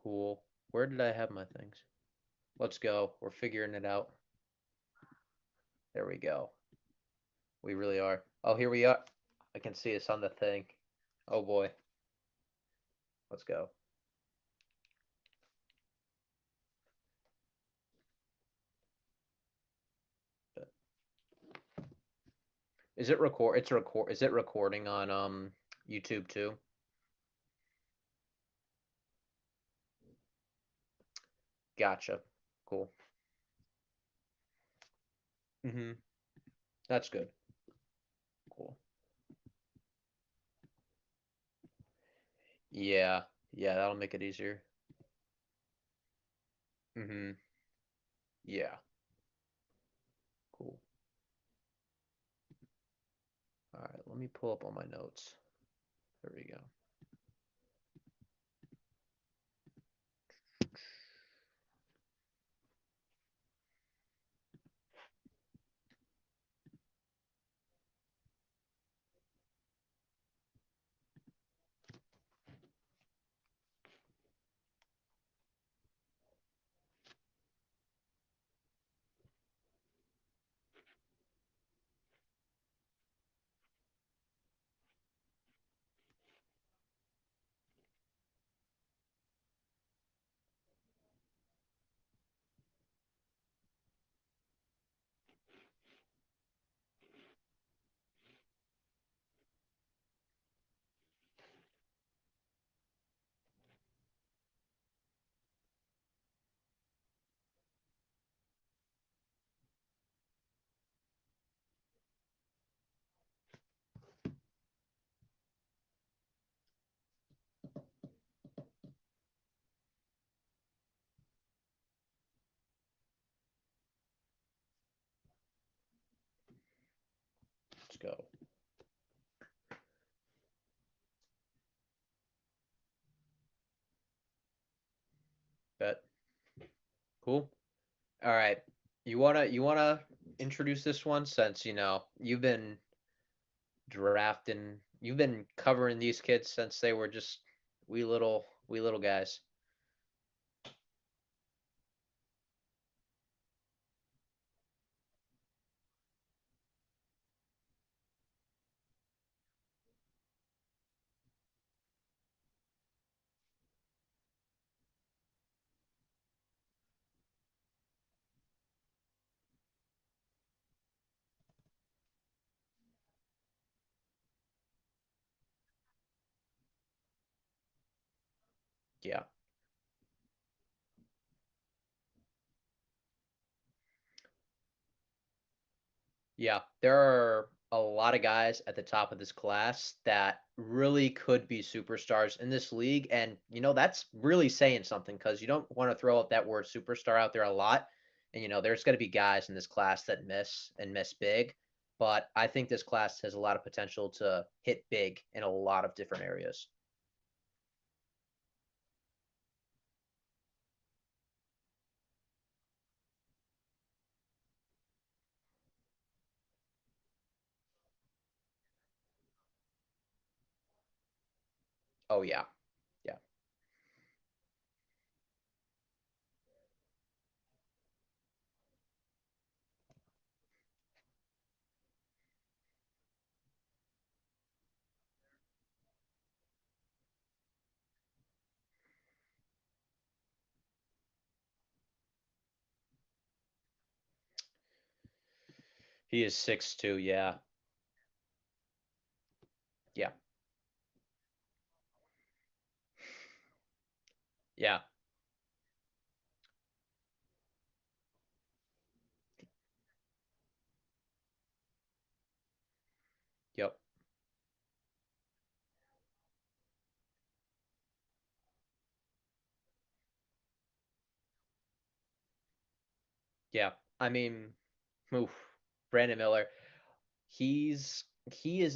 Cool. Where did I have my things? Let's go. We're figuring it out. There we go. We really are. Oh, here we are. I can see us on the thing. Oh boy. Let's go. Is it record? It's record. Is it recording on YouTube too? Gotcha. Cool. Mm-hmm. That's good. Cool. Yeah. Yeah, that'll make it easier. Mm-hmm. Yeah. Cool. All right, let me pull up all my notes. There we go. Let's go. Bet. Cool. All right. You wanna introduce this one since you've been drafting, you've been covering these kids since they were just wee little guys. Yeah. Yeah. There are a lot of guys at the top of this class that really could be superstars in this league. And, that's really saying something because you don't want to throw out that word superstar out there a lot. And, there's going to be guys in this class that miss and miss big. But I think this class has a lot of potential to hit big in a lot of different areas. Oh, yeah. Yeah. He is 6'2". Yeah. Yeah. Yeah. Yep. Yeah. I mean, oof, Brandon Miller. He is he's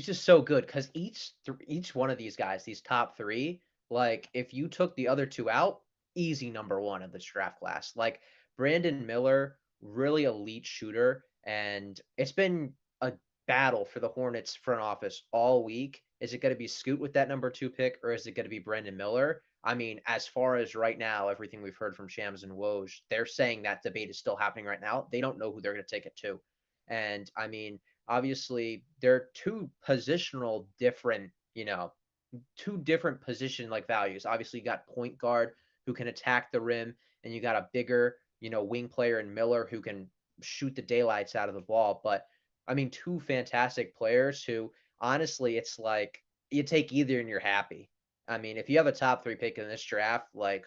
just so good because each one of these guys, these top three, like if you took the other two out, easy number one of this draft class. Like Brandon Miller, really elite shooter, and it's been a battle for the Hornets front office all week Is it going to be Scoot with that number 2 pick, or is it going to be Brandon Miller? I mean, as far as right now, everything we've heard from Shams and Woj, they're saying that debate is still happening right now. They don't know who they're going to take it to. And I mean, obviously, they're two positional different, two different position like values. Obviously, you got point guard who can attack the rim, and you got a bigger, wing player in Miller who can shoot the daylights out of the ball. But I mean, two fantastic players who honestly, it's like you take either and you're happy. I mean, if you have a top 3 pick in this draft, like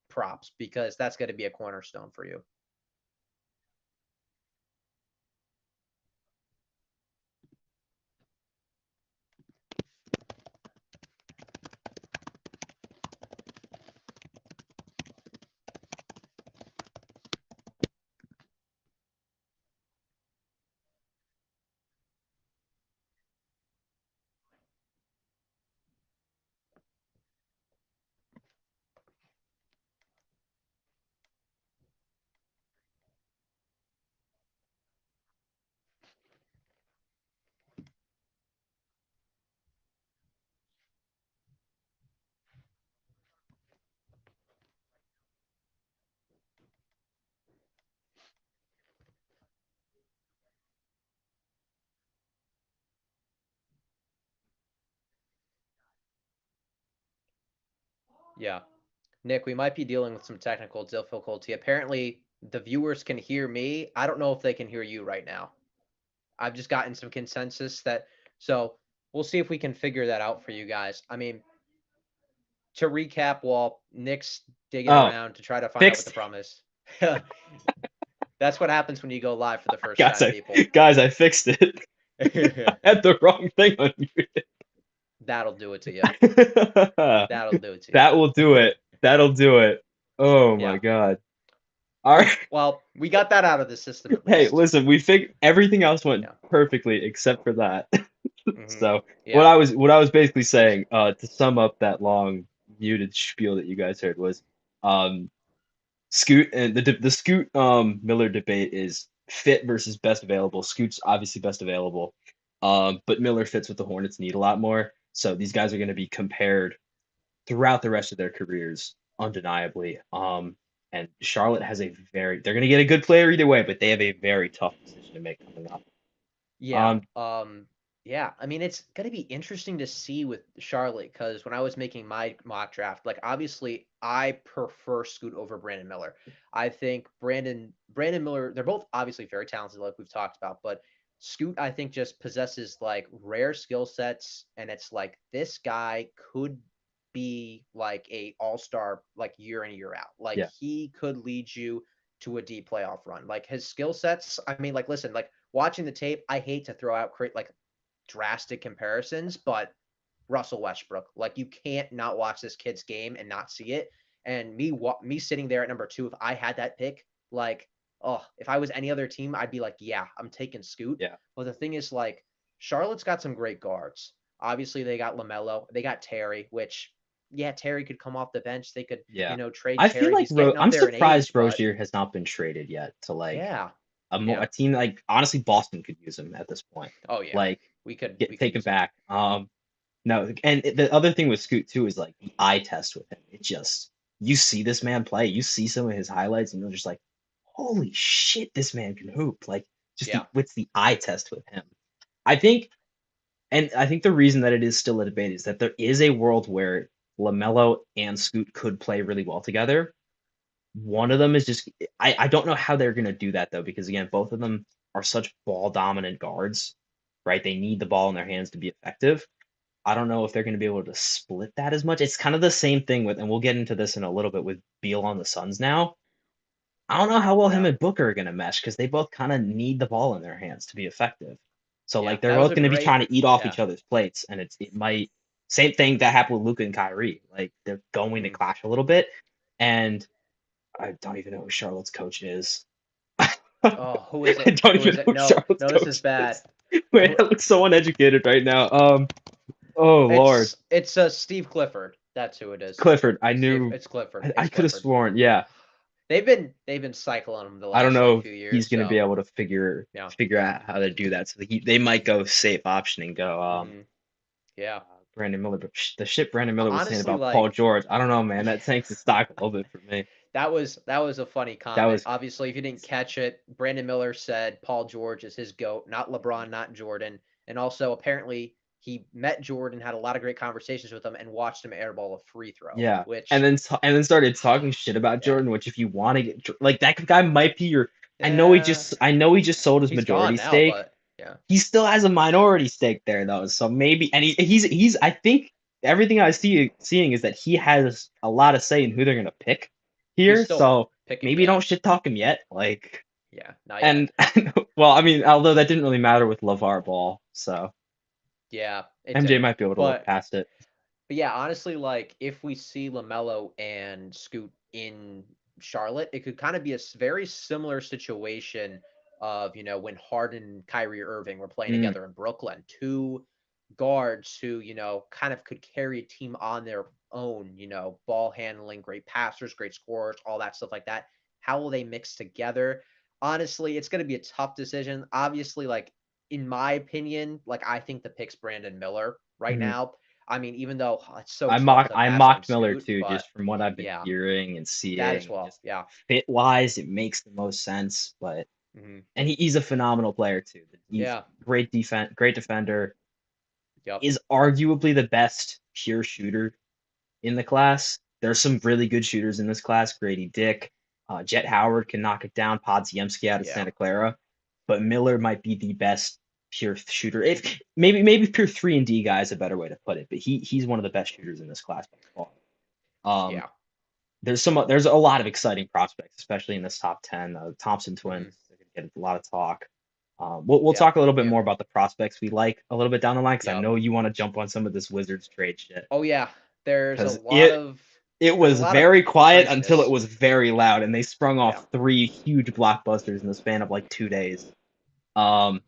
props, because that's going to be a cornerstone for you. Yeah. Nick, we might be dealing with some technical difficulty. Apparently, the viewers can hear me. I don't know if they can hear you right now. I've just gotten some consensus that, so we'll see if we can figure that out for you guys. I mean, to recap, while Nick's digging Oh, around to try to find out what the fixed. problem is. That's what happens when you go live for the first Guys, time, I people. guys, I fixed it. I had the wrong thing on you. That'll do it to you. That'll do it to That will do you. it. That'll do it. Oh my Yeah. God. All right. Well, we got that out of the system at Hey, least. listen, we figured everything else went Yeah. perfectly except for that. Hmm. So what Yeah. I was basically saying, to sum up that long muted spiel that you guys heard was, um, Scoot and the Scoot Miller debate is fit versus best available. Scoot's obviously best available, but Miller fits what the Hornets need a lot more. So these guys are going to be compared throughout the rest of their careers, undeniably. And Charlotte has they're going to get a good player either way, but they have a very tough decision to make coming up. Yeah. Um, Yeah. I mean, it's gonna be interesting to see with Charlotte because when I was making my mock draft, like obviously I prefer Scoot over Brandon Miller. I think Brandon Miller, they're both obviously very talented, like we've talked about, but Scoot, I think, just possesses like rare skill sets, and it's like this guy could be like a all-star like year in, year out. Like yeah, he could lead you to a deep playoff run. Like his skill sets, I mean, like listen, like watching the tape, I hate to throw out like drastic comparisons, but Russell Westbrook, like you can't not watch this kid's game and not see it. And me sitting there at number 2, if I had that pick, like, oh, if I was any other team, I'd be like, yeah, I'm taking Scoot. yeah, But the thing is, like, Charlotte's got some great guards. Obviously, they got LaMelo, they got Terry, which yeah, Terry could come off the bench. They could, yeah. trade I feel Terry. like He's getting up I'm there in surprised age, but Rozier has not been traded yet to like yeah, a yeah. team like honestly Boston could use him at this point. Oh yeah, Like we could take him use him. back. No, and the other thing with Scoot too is like the eye test with him. It just you see this man play, you see some of his highlights, and you're just like, holy shit, this man can hoop. Like just the Yeah, what's the eye test with him? I think, and I think the reason that it is still a debate is that there is a world where Lamelo and Scoot could play really well together. One of them is just I don't know how they're gonna do that though, because again, both of them are such ball dominant guards, right? They need the ball in their hands to be effective. I don't know if they're going to be able to split that as much. It's kind of the same thing with, and we'll get into this in a little bit with Beal on the Suns now. I don't know how well him yeah, and Booker are going to mesh because they both kind of need the ball in their hands to be effective. So yeah. like they're That was both a going to be great, trying to eat off yeah. each other's plates, and it might same thing that happened with Luka and Kyrie. Like they're going to Mhm. clash a little bit, and I don't even know who Charlotte's coach is. Oh, who is I it? don't Who even is know it? who No, Charlotte's no, this is coach bad. is. Wait, Who- I look so uneducated right now. Oh Lord. it's Steve Clifford. That's who it is. Clifford. I Steve, knew. it's Clifford. I It's could have Clifford. sworn. Yeah. They've been cycling him the I don't last know like if few he's years. gonna be So able to yeah. figure out how to do that. So they might go safe option and go. Hmm. Yeah. Brandon Miller, but the shit Brandon Miller was saying Honestly, about Paul like, George, I don't know, man. yeah, That tanks the stock a little bit for me. that was a funny That comment. was Obviously, if you didn't crazy. catch it, Brandon Miller said Paul George is his GOAT, not LeBron, not Jordan. And also, apparently, he met Jordan, had a lot of great conversations with him, and watched him airball a free throw, Yeah, which, and then started talking shit about yeah, Jordan. Which, if you want to get like that guy, might be your. yeah, I know he just sold his he's majority gone now, stake. but yeah, He still has a minority stake there though, so maybe. And he's. I think everything I seeing is that he has a lot of say in who they're gonna pick he's here. still So picking, maybe yeah, don't shit talk him yet. Like, yeah, not yet. and well, I mean, although that didn't really matter with LeVar Ball, so Yeah, it MJ didn't. might be able to look But past it. But yeah, honestly, like if we see LaMelo and Scoot in Charlotte, it could kind of be a very similar situation of, when Harden and Kyrie Irving were playing Mm, together in Brooklyn. Two guards who, kind of could carry a team on their own, ball handling, great passers, great scorers, all that stuff like that. How will they mix together? Honestly, it's going to be a tough decision. Obviously, like in my opinion, like I think the pick's Brandon Miller right mhm. now. I mean, even though it's so tough to I pass on mocked Miller Scoot, too, but just from what I've been yeah, hearing and that as seeing, and well. just Yeah. fit wise, it makes the most sense. But Hmm. and he's a phenomenal player too. He's Yeah. great defender. Yep. Is arguably the best pure shooter in the class. There's some really good shooters in this class. Grady Dick, Jet Howard can knock it down. Podziemski out of Yeah. Santa Clara, but Miller might be the best pure shooter. If maybe pure 3 and D guy is a better way to put it, but he's one of the best shooters in this class by far. Um, Yeah. there's a lot of exciting prospects, especially in this top 10. Thompson Hmm. twins are gonna get a lot of talk. We'll Yep. talk a little bit Yep. more about the prospects we like a little bit down the line because I Yep. know you want to jump on some of this Wizards trade shit Oh yeah. There's a because lot of it there's a was lot of very quiet until it craziness. was very loud, and they sprung Yeah. off 3 huge blockbusters in the span of like 2 days. Um,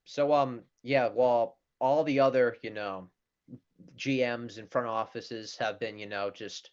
So yeah, well, all the other, GMs and front offices have been, just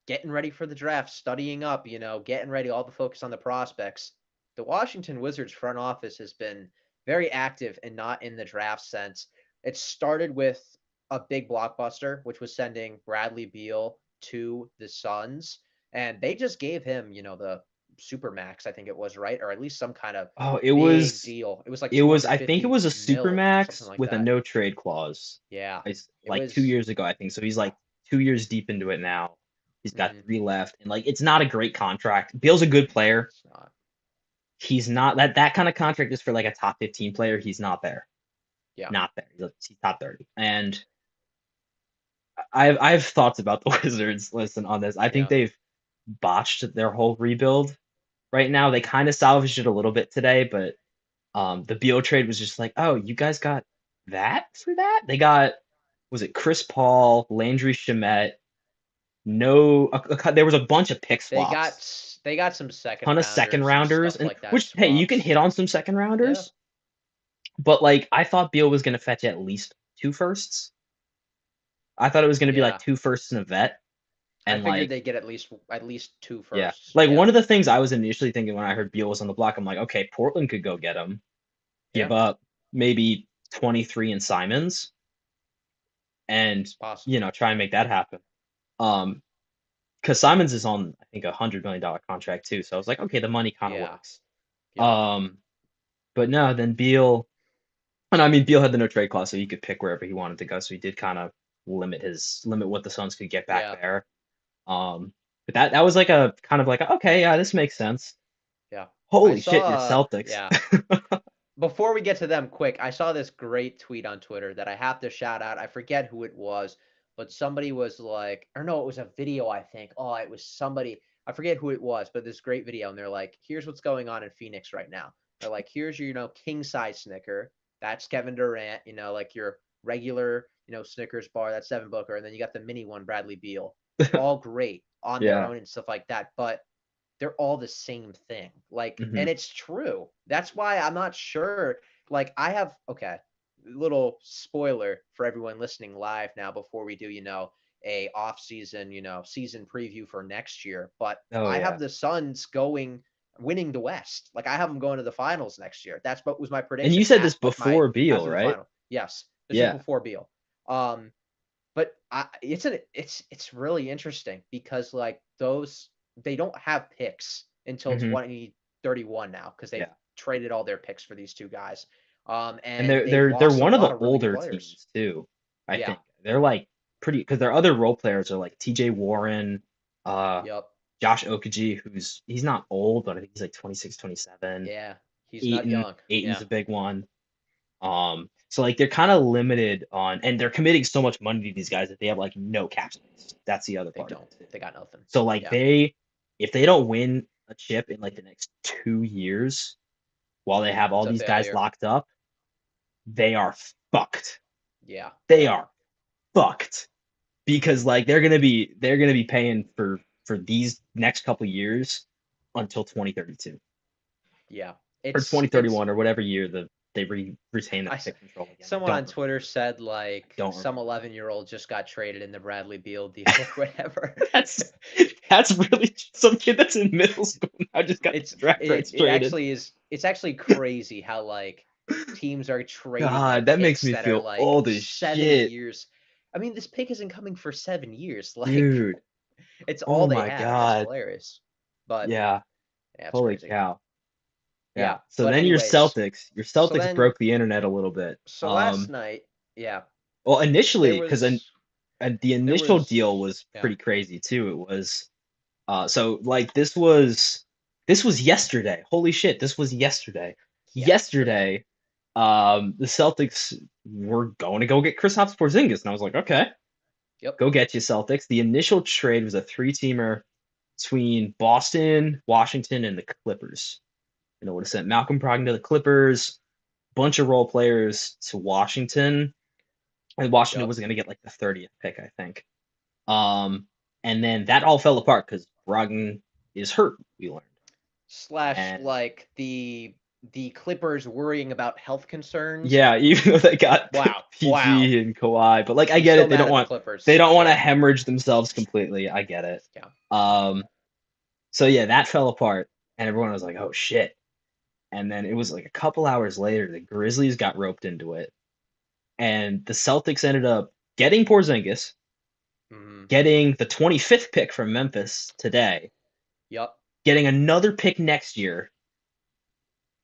getting ready for the draft, studying up, getting ready, all the focus on the prospects. The Washington Wizards front office has been very active and not in the draft sense. It started with a big blockbuster, which was sending Bradley Beal to the Suns, and they just gave him, the super max, I think it was, right? Or at least some kind of oh, big deal. It was like I think it 250 was a mil, something supermax like with a that. no trade clause. Yeah. It Like two was years ago, I think. So he's like 2 years deep into it now. He's got mhm, 3 left, and like it's not a great contract. Beal's a good player. it's not. He's not that kind of contract is for like a top 15 player. He's not there. Yeah. Not there. He's top 30. And I have thoughts about the Wizards. Listen on this. I think Yeah. they've botched their whole rebuild right now. They kind of salvaged it a little bit today, but the Beal trade was just like, oh, you guys got that for that? They got was it Chris Paul, Landry Shamet, no, there was a bunch of pick They got swaps, they got some second ton of second rounders and rounders, stuff and like that which hey, you can swaps. hit on some second Yeah. rounders, but like I thought Beal was gonna fetch at least 2 firsts. I thought it was gonna be like Yeah. 2 firsts and a vet, I and figured like they get at least two yeah, firsts. like Yeah. one of the things I was initially thinking when I heard Beal was on the block, I'm like, okay, Portland could go get him, give Yeah. up maybe 23 in Simons, and Possibly. try and make that happen. Um, because Simons is on I think $100 million contract too, so I was like, okay, the money kind of Yeah. works. Yep. Um, but no, then Beal, and I mean Beal had the no trade clause, so he could pick wherever he wanted to go, so he did kind of limit what the Suns could get back Yeah. there. But that was like a kind of like okay, yeah, this makes sense. Yeah. I Holy shit, you're saw Celtics. yeah. Before we get to them, quick, I saw this great tweet on Twitter that I have to shout out. I forget who it was, but somebody was like, or no, it was a video, I think. Oh, it was somebody, I forget who it was, but this great video. And they're like, here's what's going on in Phoenix right now. They're like, here's your, king size Snicker. That's Kevin Durant, like your regular, Snickers bar. That's Devin Booker. And then you got the mini one, Bradley Beal. All great on their Yeah. own and stuff like that. But they're all the same thing. Like, Hmm. and it's true. That's why I'm not sure. Like, I have, okay, little spoiler for everyone listening live now before we do, a off season, season preview for next year. But Oh I yeah. have the Suns winning the West. Like, I have them going to the finals next year. That's what was my And you prediction said at this like my before Beal, after the right? final. Yes, this is Yeah. before Beal. Um, but it's really interesting because like those they don't have picks until Hmm. 2031 now because they've Yeah. traded all their picks for these two guys. And And they're they've they're they're lost a one of lot the of really good older players. teams too. I Yeah. think they're like pretty because their other role players are like T.J. Warren, uh, Yep. Josh Okogie, he's not old, but I think he's like 26, 27. Yeah. He's not Aiton, young. Aiton's Yeah. a big one. So like they're kind of limited on, and they're committing so much money to these guys that they have like no cap space. That's the other They part of don't. it too. They got nothing. So like Yeah. if they don't win a chip in like the next 2 years, while they have all It's a these guys failure. locked up, they are fucked. Yeah. They Yeah. are fucked because like they're gonna be paying for these next couple years until 2032 Yeah. or It's 2031 or whatever year they retain I that s- pick control again. I someone don't on remember. Twitter said I like don't some remember. 11-year-old just got traded in the Bradley Beal deal or whatever. That's that's really some kid that's in middle school now just got It's draft rights it traded. actually is it's actually crazy how like teams are trading God, like that makes picks me that are feel like old as 7 shit, years. I mean, this pick isn't coming for 7 years. Like dude. it's all Oh they my have and it's God. hilarious. But Yeah. yeah, it's Holy crazy. cow. Yeah. Yeah, So but then your anyways, Celtics, your so Celtics then broke the internet a little bit. so last night, yeah, Well, there initially, because was the there initial was deal was yeah, pretty crazy too. It was so like this was yesterday. Holy shit, this was yesterday. yesterday. Yesterday, the Celtics were going to go get Kristaps Porzingis, and I was like, okay, Yep. go get you Celtics. The initial trade was a three-teamer between Boston, Washington, and the Clippers. And it would have sent Malcolm Brogdon to the Clippers, bunch of role players to Washington, and Washington Yep. was going to get like the 30th pick, I think. Um, and then that all fell apart because Brogdon is hurt, we learned. Slash And like the Clippers worrying about health concerns. yeah, even though they got Wow. Wow. PG and Kawhi, but like I I'm get still it, they mad don't at the want they Clippers. don't want to Yeah. hemorrhage themselves completely. I get it. Yeah. Um, so yeah, that fell apart, and everyone was like, "Oh shit!" And then it was like a couple hours later, the Grizzlies got roped into it, and the Celtics ended up getting Porzingis, Hmm. getting the 25th pick from Memphis today, Yep. getting another pick next year,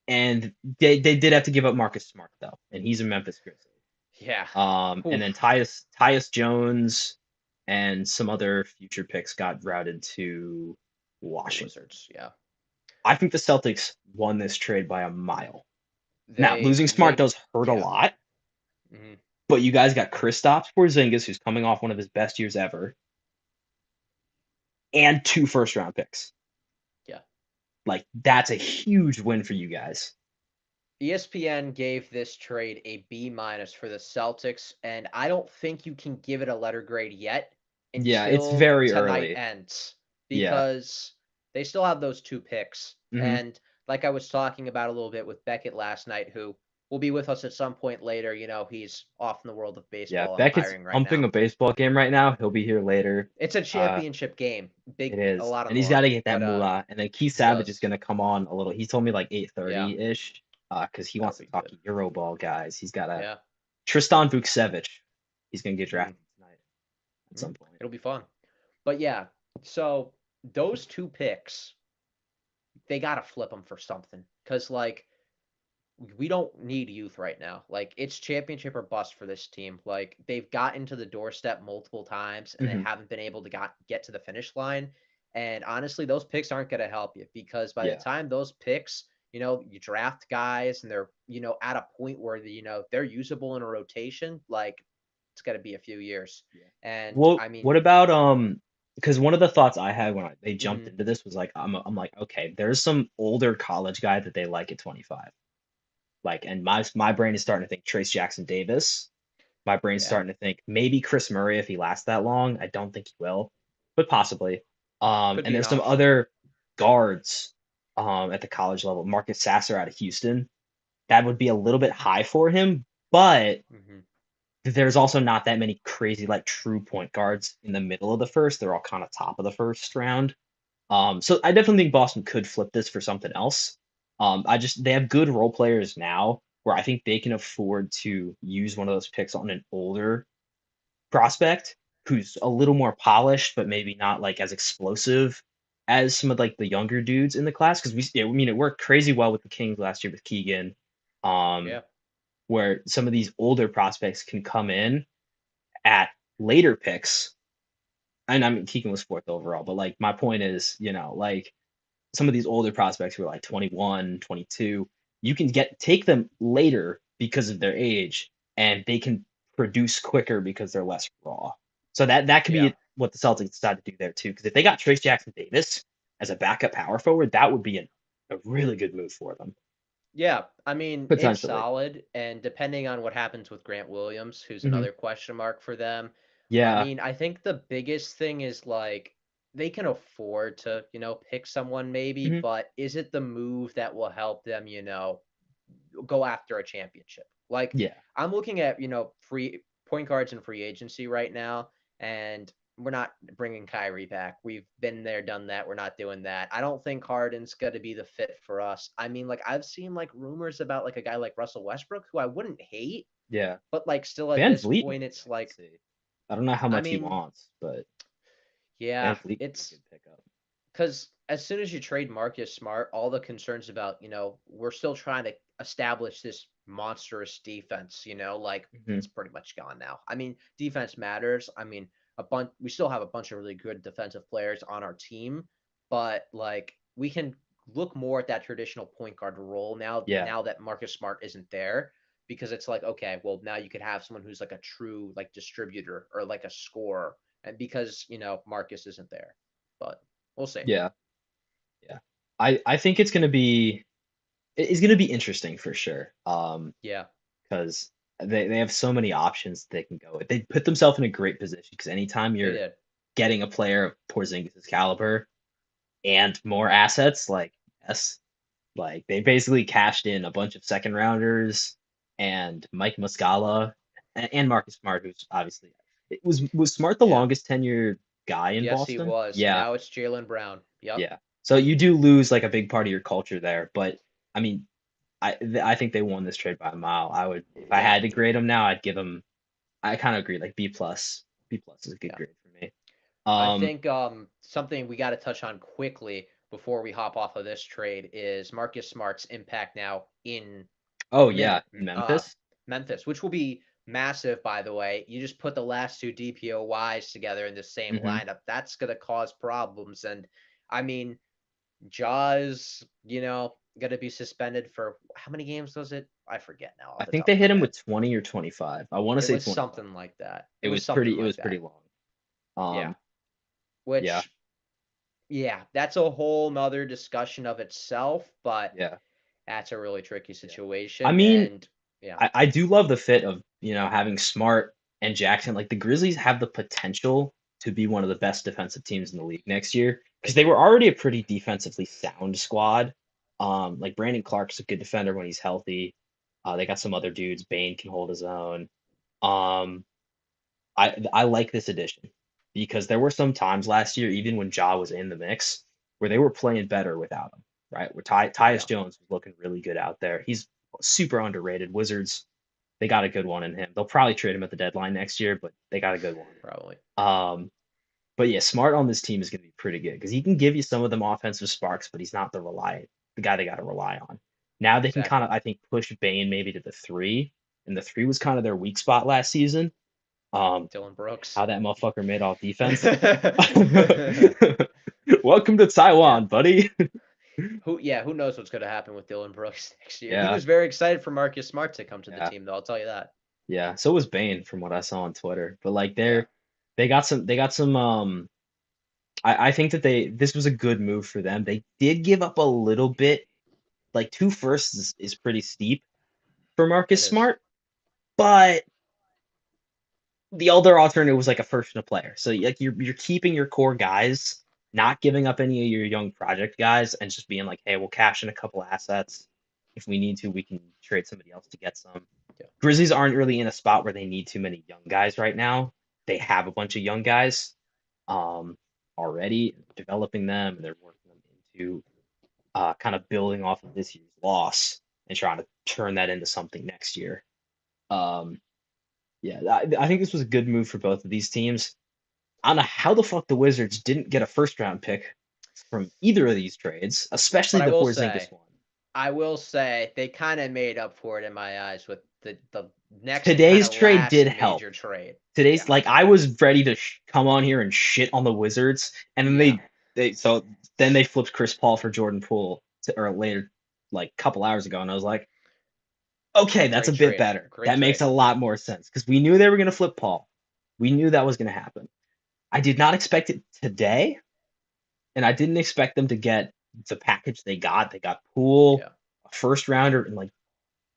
and they did have to give up Marcus Smart though, and he's a Memphis Grizzly. Yeah. And then Oof. Tyus Jones and some other future picks got routed to The Washington. Wizards. Yeah. I think the Celtics won this trade by a mile. Now, They losing Smart they does hurt a yeah. lot, Hmm. but you guys got Kristaps Porzingis, who's coming off one of his best years ever, and two first round picks. Yeah. Like that's a huge win for you guys. ESPN gave this trade a B minus for the Celtics, and I don't think you can give it a letter grade yet Yeah, it's until very tonight early. ends Yeah. because they still have those two picks. Hmm. And like I was talking about a little bit with Beckett last night, who will be with us at some point later. You know, he's off in the world of Yeah, baseball Beckett's umpiring right pumping now. a baseball game right now. He'll be here later. It's a Uh, championship game, It big, a is, lot on and the he's got to line. get that But moolah. And then Keith he Savage is does, gonna come on a little. He told me like yeah, 8:30 ish, because he that'll wants to be talk good. Euroball guys. He's got a Yeah. Tristan Vukcevic. He's gonna get Mm. drafted tonight at Mm, some point. it'll be fun. But yeah, so those two picks, they got to flip them for something because like we don't need youth right now. Like it's championship or bust for this team. Like they've gotten to the doorstep multiple times and they Hmm. haven't been able to get to the finish line. And honestly, those picks aren't going to help you because by the Yeah. time those picks, you draft guys and they're, at a point where they're usable in a rotation, like it's got to be a few years. Yeah. And Well, I mean, what about because one of the thoughts I had when they jumped mhm, into this was like I'm like okay, there's some older college guy that they like at 25. Like, and my brain is starting to think Trace Jackson Davis. My brain's yeah, starting to think maybe Chris Murray if he lasts that long. I don't think he will, but possibly. could And be an there's some option. other guards at the college level. Marcus Sasser out of Houston. That would be a little bit high for him, but Hmm. there's also not that many crazy like true point guards in the middle of the first. They're all kind of top of the first round. So I definitely think Boston could flip this for something else. They have good role players now where I think they can afford to use one of those picks on an older. prospect who's a little more polished, but maybe not like as explosive as some of like the younger dudes in the class. Because I mean, it worked crazy well with the Kings last year with Keegan, um, Yeah. where some of these older prospects can come in at later picks. And I mean, Keegan was fourth overall, but like my point is, like some of these older prospects who are like 21, 22, you can take them later because of their age and they can produce quicker because they're less raw. So that could Yeah. be what the Celtics decide to do there too. Because if they got Trace Jackson Davis as a backup power forward, that would be a really good move for them. Yeah, I mean, it's Potentially. solid, and depending on what happens with Grant Williams, who's Hmm. another question mark for them, I Yeah. mean, I think the biggest thing is like they can afford to, pick someone maybe, Hmm. but is it the move that will help them, go after a championship? Like Yeah. I'm looking at, free point guards and free agency right now, and we're not bringing Kyrie back. We've been there, done that. We're not doing that. I don't think Harden's going to be the fit for us. I mean, like I've seen like rumors about like a guy like Russell Westbrook, who I wouldn't hate, Yeah. but like still at Van this Vliet point, maybe it's I could like, see. I don't know how I much he mean, wants, but Van yeah, Vliet could be a it's good pickup. because as soon as you trade Marcus Smart, all the concerns about, we're still trying to establish this monstrous defense, like Hmm. it's pretty much gone now. I mean, defense matters. I mean, we still have a bunch of really good defensive players on our team, but like we can look more at that traditional point guard role Yeah. now that Marcus Smart isn't there because it's like, okay, well, now you could have someone who's like a true like distributor or like a scorer and because, Marcus isn't there. But we'll see. Yeah. Yeah. I think it's gonna be interesting for sure. Yeah, Because they have so many options they can go with. They put themselves in a great position because anytime they you're did. getting a player of Porzingis' caliber and more assets, like yes, like they basically cashed in a bunch of second rounders and Mike Muscala and Marcus Smart, who's obviously it was Smart the Yeah. longest tenured guy in Yes, he Boston? was. Yeah, Now it's Jalen Brown. Yep. yeah. So you do lose like a big part of your culture there, but I mean, I think they won this trade by a mile. I would if I Yeah. had to grade them now, I'd give them. I kind of agree, like B plus. B plus is a good Yeah. grade for me. I Um. think something we got to touch on quickly before we hop off of this trade is Marcus Smart's impact now in Oh Mem- yeah, in uh, Memphis. Memphis, which will be massive, by the way. You just put the last two DPOYs together in the same Hmm. lineup. That's going to cause problems. And I mean, Jaws, going to be suspended for how many games was it? I forget now I off the think top they of my hit him head. with 20 or 25. I want to It say was 25. something like that. It It was was something pretty. It like was that. pretty long. Yeah. Um. Yeah. Which, yeah, that's a whole nother discussion of itself, but Yeah. that's a really tricky Yeah. I situation. mean, And yeah, I do love the fit of having Smart and Jackson. Like the Grizzlies have the potential to be one of the best defensive teams in the league next year they because they were do. already a pretty defensively sound squad. Like Brandon Clark's a good defender when he's healthy. They got some other dudes. Bane can hold his own. Um, I like this addition because there were some times last year, even when Ja was in the mix, where they were playing better without him. Right, where Tyus Yeah, Jones was looking really good out there. He's super underrated. Wizards, they got a good one in him. They'll probably trade him at the deadline next year, but they got a good one. probably. But yeah, Smart on this team is going to be pretty good because he can give you some of them offensive sparks, but he's not the guy they got to rely on. Now they can kind Exactly. of, I think, push Bane maybe to the three, and the three was kind of their weak spot last season. Um, Dylan Brooks. how that motherfucker made all defense. Yeah. Welcome to Taiwan, buddy. Who knows what's going to happen with Dylan Brooks next year. He Yeah, was very excited for Marcus Smart to come to the yeah, team, though, I'll tell you that. yeah. So was Bane from what I saw on Twitter. But like Yeah, they got some I think that this was a good move for them. They did give up a little bit, like two firsts is pretty steep for it Marcus is. Smart, but the other alternative was like a first and a player. So like you're keeping your core guys, not giving up any of your young project guys, and just being like, hey, we'll cash in a couple assets. If we need to, we can trade somebody else to get some. Yeah, Grizzlies aren't really in a spot where they need too many young guys right now. They have a bunch of young guys um, already, developing them, and they're working them into kind of building off of this year's loss and trying to turn that into something next year. Um, Yeah, I think this was a good move for both of these teams. I don't know how the fuck the Wizards didn't get a first round pick from either of these trades, especially But the Porzingis one. I will say they kind of made up for it in my eyes with the next and kind Today's of trade did last help. major trade. Today's Yeah, like I was ready to come on here and shit on the Wizards, and then yeah, they flipped Chris Paul for Jordan Poole or later, like a couple hours ago, and I was like, okay, that's a great bit trade, better. great That makes trade. a lot more sense because we knew they were gonna flip Paul. We knew that was gonna happen. I did not expect it today, and I didn't expect them to get the package they got. They got Poole, Yeah, a first rounder in like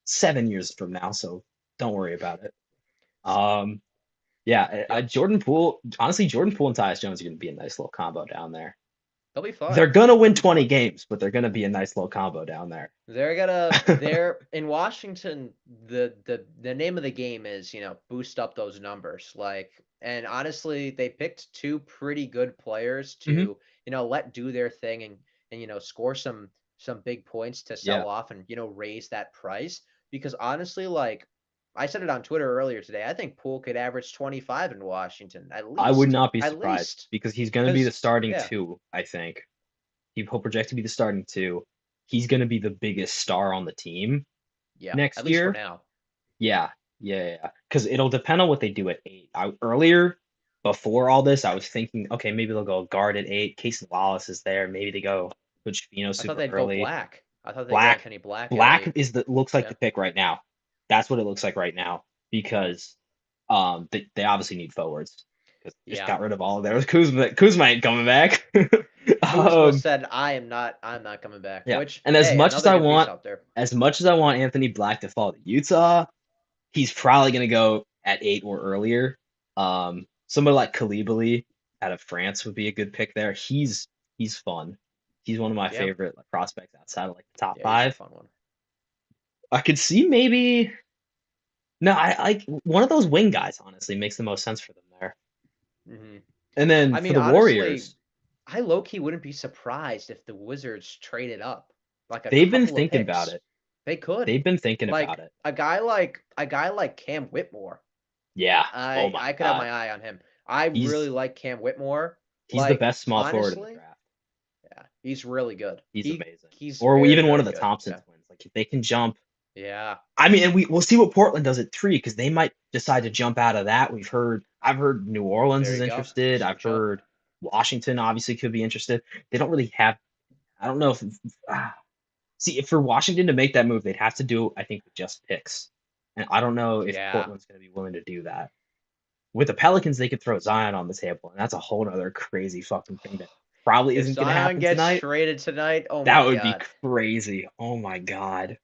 7 years from now, so don't worry about it. Um, yeah, yep, Jordan Poole. Honestly, Jordan Poole and Tyus Jones are going to be a nice little combo down there. they'll be fun. They're gonna They'll win be 20 fun. games, but they're gonna be a nice little combo down there. They're in Washington. The name of the game is, boost up those numbers. Like, and honestly, they picked two pretty good players Hmm. to, let do their thing and score some big points to Yeah, sell off and raise that price. Because honestly, like I said it on Twitter earlier today, I think Poole could average 25 in Washington at I would least. not be At surprised least. because he's gonna be the Because starting yeah, two. I think he'll project to be the starting two. He's gonna be the biggest star on the team yeah, at next least for year. now. Yeah, yeah. Because it'll depend on what they do at eight. Earlier, before all this, I was thinking, okay, maybe they'll go guard at eight. Casey Wallace is there. Maybe they go with Fino I thought super they'd go early. black. I thought they'd go Black, Anthony Black at Black 8. is the looks like Yeah. the pick right now. That's what it looks like right now because they obviously need forwards because they just Yeah. got rid of all of theirs. Kuzma ain't coming back. Kuzma um, said, I'm not coming back. yeah, Which, and hey, another good piece out there. as much as I want Anthony Black to fall to Utah, he's probably going to go at eight or earlier. Somebody like Koulibaly out of France would be a good pick there. He's fun. He's one of my Yeah. favorite like, prospects outside of like the top Yeah, he's a five. fun one. I could see maybe no, I like one of those wing guys. Honestly, makes the most sense for them there. Hmm. And then I for mean, the honestly, Warriors, I low key wouldn't be surprised if the Wizards traded up like a they've been couple of thinking about picks. it. They could. They've been thinking about Like it. a guy like Cam Whitmore. Yeah. Oh my I could have God. my eye on him. I really He's like Cam Whitmore. he's the Like, best small forward in the honestly, draft. yeah, he's really good. He's amazing. He's Or very, even one of very the good. Thompson Yeah. twins. Like if they can jump. Yeah. I mean, and we'll see what Portland does at three because they might decide to jump out of that. I've heard New Orleans There is you go. interested. I've Switch up. heard Washington obviously could be interested. They don't really have. I don't know if ah, see if for Washington to make that move, they'd have to do I think with just picks, and I don't know if Yeah. Portland's going to be willing to do that. With the Pelicans, they could throw Zion on the table, and that's a whole other crazy fucking thing that probably If isn't going to Zion happen gets tonight. traded tonight, oh my That would be God. crazy. Oh my God.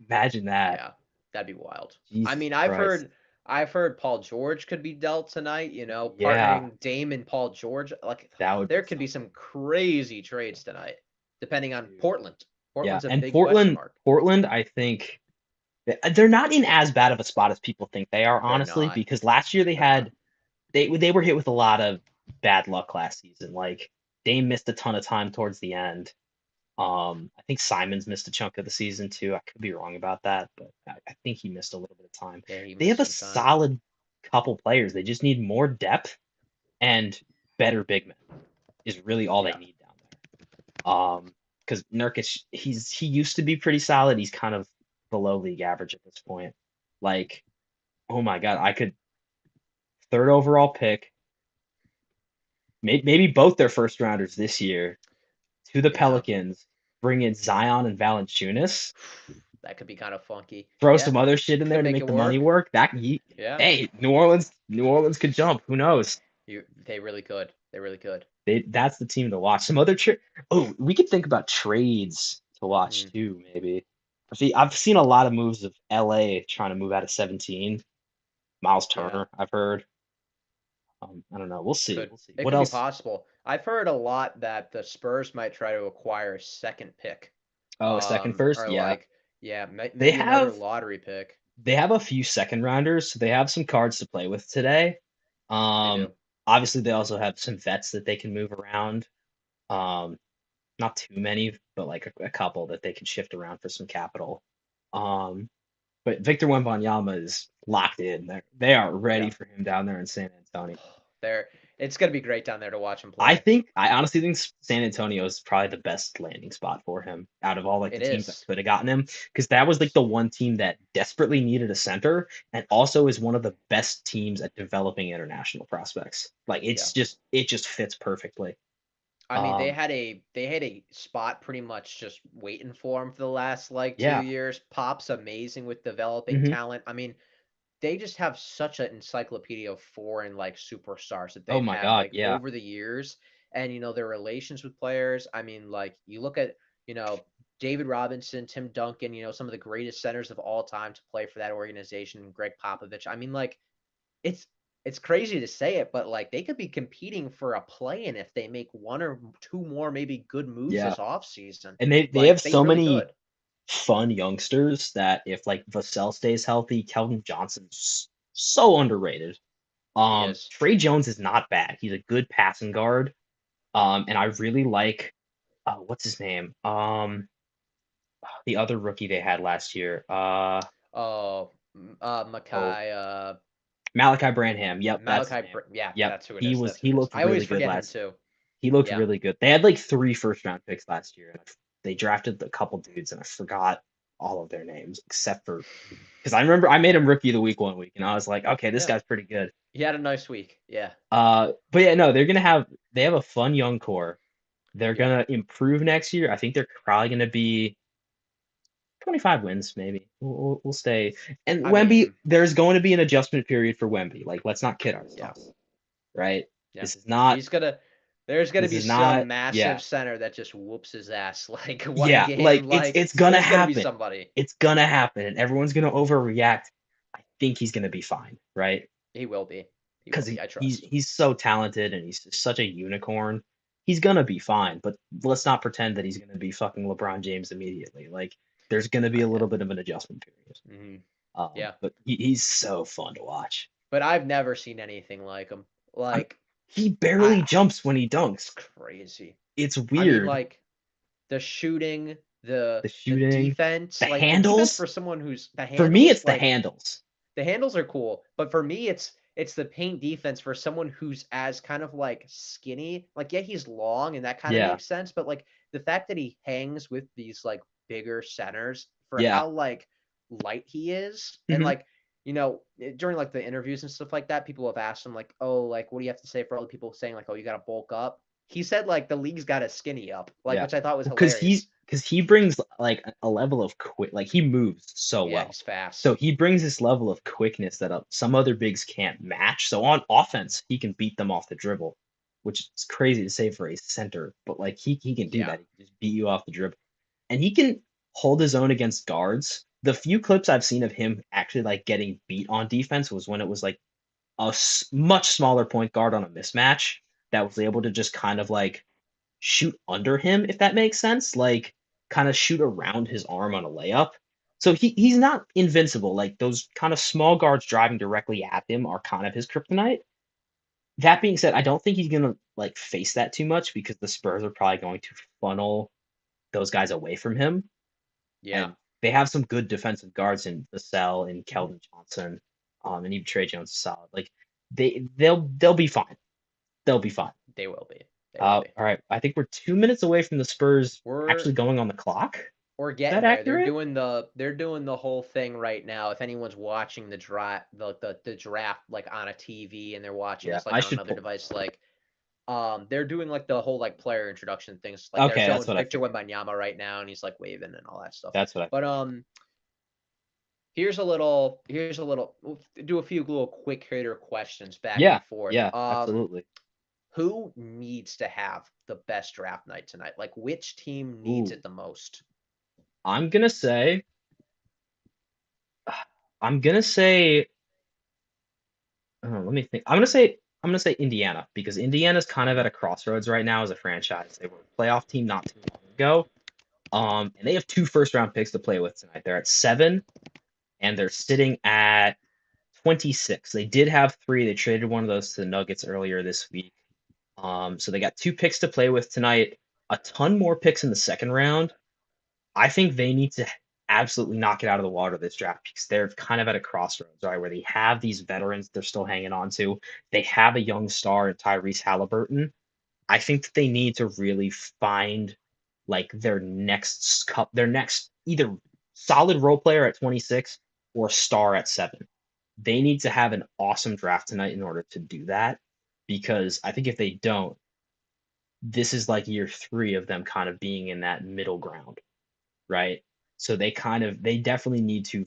Imagine that. Yeah. That'd be wild. I Jesus mean, Christ. I've heard Paul George could be dealt tonight, Yeah, partnering Dame and Paul George. Like, that would there be could be something. some crazy trades tonight, depending on Dude. Portland. Yeah, Portland's a and big question mark. Portland, I think they're not in as bad of a spot as people think they are, They're honestly, not. because last year They're not. they were hit with a lot of bad luck last season. Like Dame missed a ton of time towards the end. I think Simons missed a chunk of the season too. I could be wrong about that, but I think he missed a little bit of time. Yeah, he They have missed a some time. solid couple players. They just need more depth and better big men is really all they Yeah. need down there. Because Nurkic, he used to be pretty solid. He's kind of below league average at this point. Like, oh my God, I could third overall pick, maybe both their first rounders this year to the Yeah. Pelicans, bring in Zion and Valanciunas, That could be kind of funky. throw Yeah. some other shit in there Could to make make it the money work. work. Yeah. Hey, New Orleans could jump. Who knows? They really could. They really could. That's the team to watch. Oh, we could think about trades to watch Mm, too, maybe. I've seen a lot of moves of LA trying to move out of 17. Miles yeah. Turner, I've heard. I don't know. We'll see. Could We'll see. it What could be else? possible. I've heard a lot that the Spurs might try to acquire a second pick. Oh, second first? Or Yeah. like, yeah, They maybe another have lottery pick. they have a few second rounders, so they have some cards to play with today. They Um, do. obviously they also have some vets that they can move around. Um, not too many, but like a couple that they can shift around for some capital. Um, But Victor Wembanyama is locked in. They are ready Yeah. for him down there in San Antonio. There, it's gonna be great down there to watch him I play. think I honestly think San Antonio is probably the best landing spot for him out of all like the It teams that is. could have gotten him because that was like the one team that desperately needed a center and also is one of the best teams at developing international prospects. Like Yeah. it just fits perfectly. I mean, Um they had a spot pretty much just waiting for him for the last like two yeah. years. Pop's amazing with developing Hmm. talent. I mean, they just have such an encyclopedia of foreign like superstars that Oh they've my had God, like yeah. over the years, and their relations with players. I mean, like you look at you know David Robinson, Tim Duncan, some of the greatest centers of all time to play for that organization, Greg Popovich. I mean, like it's it's crazy to say it, but like they could be competing for a play-in if they make one or two more maybe good moves Yeah. this offseason. And they have Like they so really many could. fun youngsters that if like Vassell stays healthy, Keldon Johnson's so underrated. He is. Trey Jones is not bad. He's a good passing guard. And I really like what's his name? The other rookie they had last year. Oh, Oh, Makai, Malachi Branham. Yep, that's his Malachi. name. Yeah, Yep, that's who it is. That's who he it is. looked I always really good forget him last. too. He looked Yeah, really good. They had like 3 first-round picks last year, and they drafted a couple dudes, and I forgot all of their names except for because I remember I made him rookie of the week 1 week, and I was like, okay, this yeah. guy's pretty good. He had a nice week. Yeah, But yeah, no, they have a fun young core. They're yeah, gonna improve next year. I think they're probably gonna be 25 wins, maybe. We'll stay. And I Wemby, mean, there's going to be an adjustment period for Wemby. Like, let's not kid yeah, ourselves, right? yeah. This is not. He's gonna. There's gonna This be is some not. Yeah, massive center that just whoops his ass like one yeah. game. Like Like it's gonna there's gonna be happen. somebody. It's gonna happen, and everyone's gonna overreact. I think he's gonna be fine, right? He will be. He will Because be. I he's trust. he's so talented and he's just such a unicorn. He's gonna be fine, but let's not pretend that he's gonna be fucking LeBron James immediately. Like, there's gonna be a little bit of an adjustment period. Hmm. Yeah, But he's so fun to watch. but I've never seen anything like him. I'm, Like he barely I, jumps when he it's dunks. crazy. It's I mean, weird. like the shooting, the The the shooting, defense, the like the defense handles. for someone who's the For me, handles, it's the like handles. the handles are cool, but for me it's the paint defense for someone who's as kind of like skinny. Like yeah, he's long and that kind of Yeah, makes sense, but like the fact that he hangs with these like bigger centers for yeah. how like light he is and Hmm. like during like the interviews and stuff like that, people have asked him like, "Oh, like what do you have to say for other people saying like, oh, you got to bulk up?" He said like the league's got to skinny up, like Yeah. which I thought was Because hilarious. he brings like a level of quick. Like, he moves so Yeah, well. he's fast. So he brings this level of quickness that some other bigs can't match. So on offense, he can beat them off the dribble, which is crazy to say for a center, but like he can do Yeah. that. He can just beat you off the dribble. And he can hold his own against guards. The few clips I've seen of him actually like getting beat on defense was when it was like a much smaller point guard on a mismatch that was able to just kind of like shoot under him, if that makes sense, like kind of shoot around his arm on a layup. So he's not invincible. Like, those kind of small guards driving directly at him are kind of his kryptonite. That being said, I don't think he's gonna like face that too much because the Spurs are probably going to funnel those guys away from him. Yeah. And they have some good defensive guards in Vassell and Keldon Johnson, and even Trey Jones is solid. Like, they'll be fine. They'll be fine. They will be. They will be. All right. I think we're 2 minutes away from the Spurs We're actually going on the clock. Is we're that getting there. accurate? They're doing the whole thing right now. If anyone's watching the draft the draft like on a TV and they're watching Yeah, us like I on should another pull. device, like they're doing like the whole like player introduction things. Like they're Okay, that's showing what I Victor figured. Wembanyama right now and he's like waving and all that stuff. That's what I But figured. here's a little we'll do a few little quick hitter questions back Yeah, and forth. yeah, absolutely. Who needs to have the best draft night tonight? Like which team needs Ooh, it the most? I'm gonna say, I'm gonna say, let me think. I'm gonna say Indiana because Indiana's kind of Hmm. at a crossroads right now as a franchise. They were a playoff team not too long ago. And they have 2 first-round picks to play with tonight. They're at 7, and they're sitting at 26. They did have 3. They traded one of those to the Nuggets earlier this week. So they got 2 picks to play with tonight. A ton more picks in the second round. I think they need to. absolutely knock it out of the water this draft because they're kind of at a crossroads, right? Where they have these veterans they're still hanging on to. They have a young star in Tyrese Halliburton. I think that they need to really find like their next either solid role player at 26 or star at 7. They need to have an awesome draft tonight in order to do that because I think if they don't, this is like year 3 of them kind of being in that middle ground, right? So they definitely need to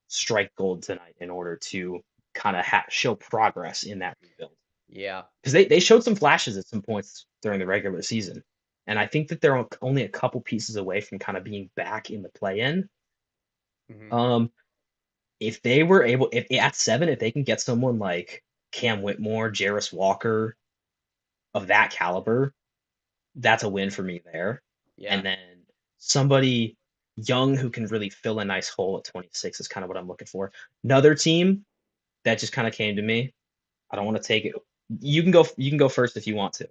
strike gold tonight in order to kind of show progress in that rebuild Yeah. because they showed some flashes at some points during the regular season. And I think that they're only a couple pieces away from kind of being back in the play-in. Hmm. Um, if they were able, if at 7, if they can get someone like Cam Whitmore, Jarris Walker of that caliber, that's a win for me there. Yeah. And then somebody young who can really fill a nice hole at 26 is kind of what I'm looking for. Another team that just kind of came to me. I don't want to take it. You can go. You can go first if you want to.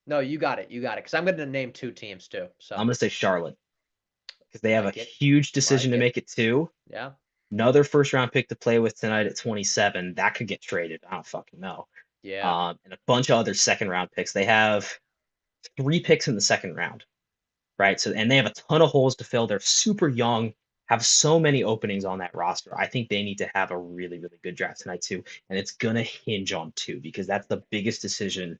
No, you got it. You got it. Because I'm going to name two teams too. I'm So gonna say Charlotte because they have a like it. huge decision Like to it. make it too. Yeah. Another first round pick to play with tonight at 27. That could get traded. I don't fucking know. Yeah. And a bunch of other second round picks. They have 3 picks in the second round, right? So, and they have a ton of holes to fill. They're super young, have so many openings on that roster. I think they need to have a really, really good draft tonight too. And it's gonna hinge on 2 because that's the biggest decision.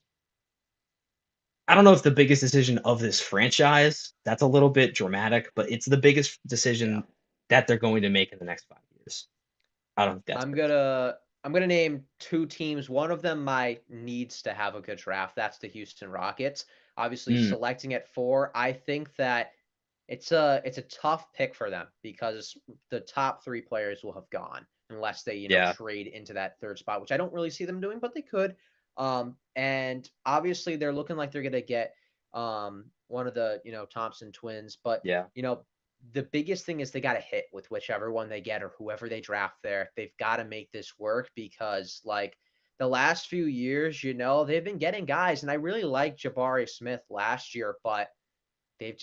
I don't know if the biggest decision of this franchise. That's a little bit dramatic, but it's the biggest Yeah. decision that they're going to make in the next 5 years. I don't think that's I'm very fair. gonna I'm gonna name two teams. One of them might needs to have a good draft. That's the Houston Rockets. Obviously, Mm, selecting at 4, I think that it's a tough pick for them because the top 3 players will have gone unless they yeah, trade into that third spot, which I don't really see them doing, but they could. And obviously they're looking like they're gonna get one of the Thompson twins, but yeah, you know the biggest thing is they got to hit with whichever one they get or whoever they draft there. They've got to make this work because, like, the last few years, they've been getting guys, and I really liked Jabari Smith last year, but they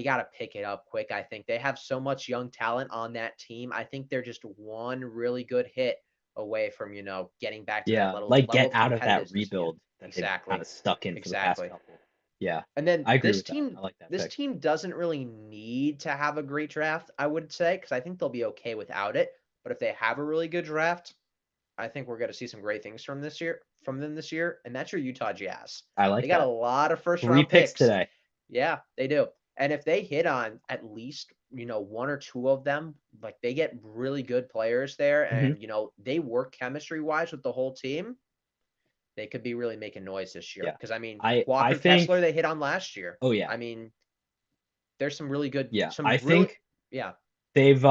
got to pick it up quick. I think they have so much young talent on that team. I think they're just one really good hit away from getting back to that yeah. level Like level get of out of that competitiveness again. rebuild that they've been kind Exactly, of stuck in for the past exactly. couple. Yeah, And then I agree this with that. team I like that this pick. team doesn't really need to have a great draft, I would say, because I think they'll be okay without it. But if they have a really good draft, I think we're going to see some great things from them this year, and that's your Utah Jazz. I They like got a that. lot of first 3 round picks picks. today. Yeah, they do. And if they hit on at least, one or two of them, like they get really good players there Hmm. and, they work chemistry wise with the whole team, they could be really making noise this year. Yeah. Because, I mean, I Walker Kessler, think they hit on last year. oh yeah. I mean, there's some really good, Yeah. I think yeah. they've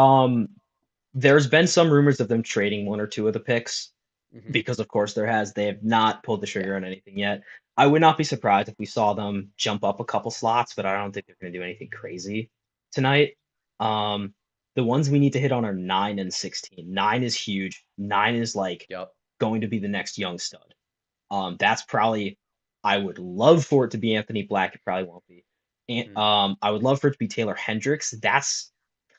there's been some rumors of them trading 1 or 2 of the picks Hmm. because of course they have not pulled the Yeah. trigger on anything yet. I would not be surprised if we saw them jump up a couple slots, but I don't think they're going to do anything crazy tonight. Um, the ones we need to hit on are 9 and 16. 9 is huge. 9 is like Yep. going to be the next young stud. That's probably I would love for it to be Anthony Black. It probably won't be. And Hmm. I would love for it to be Taylor Hendricks. That's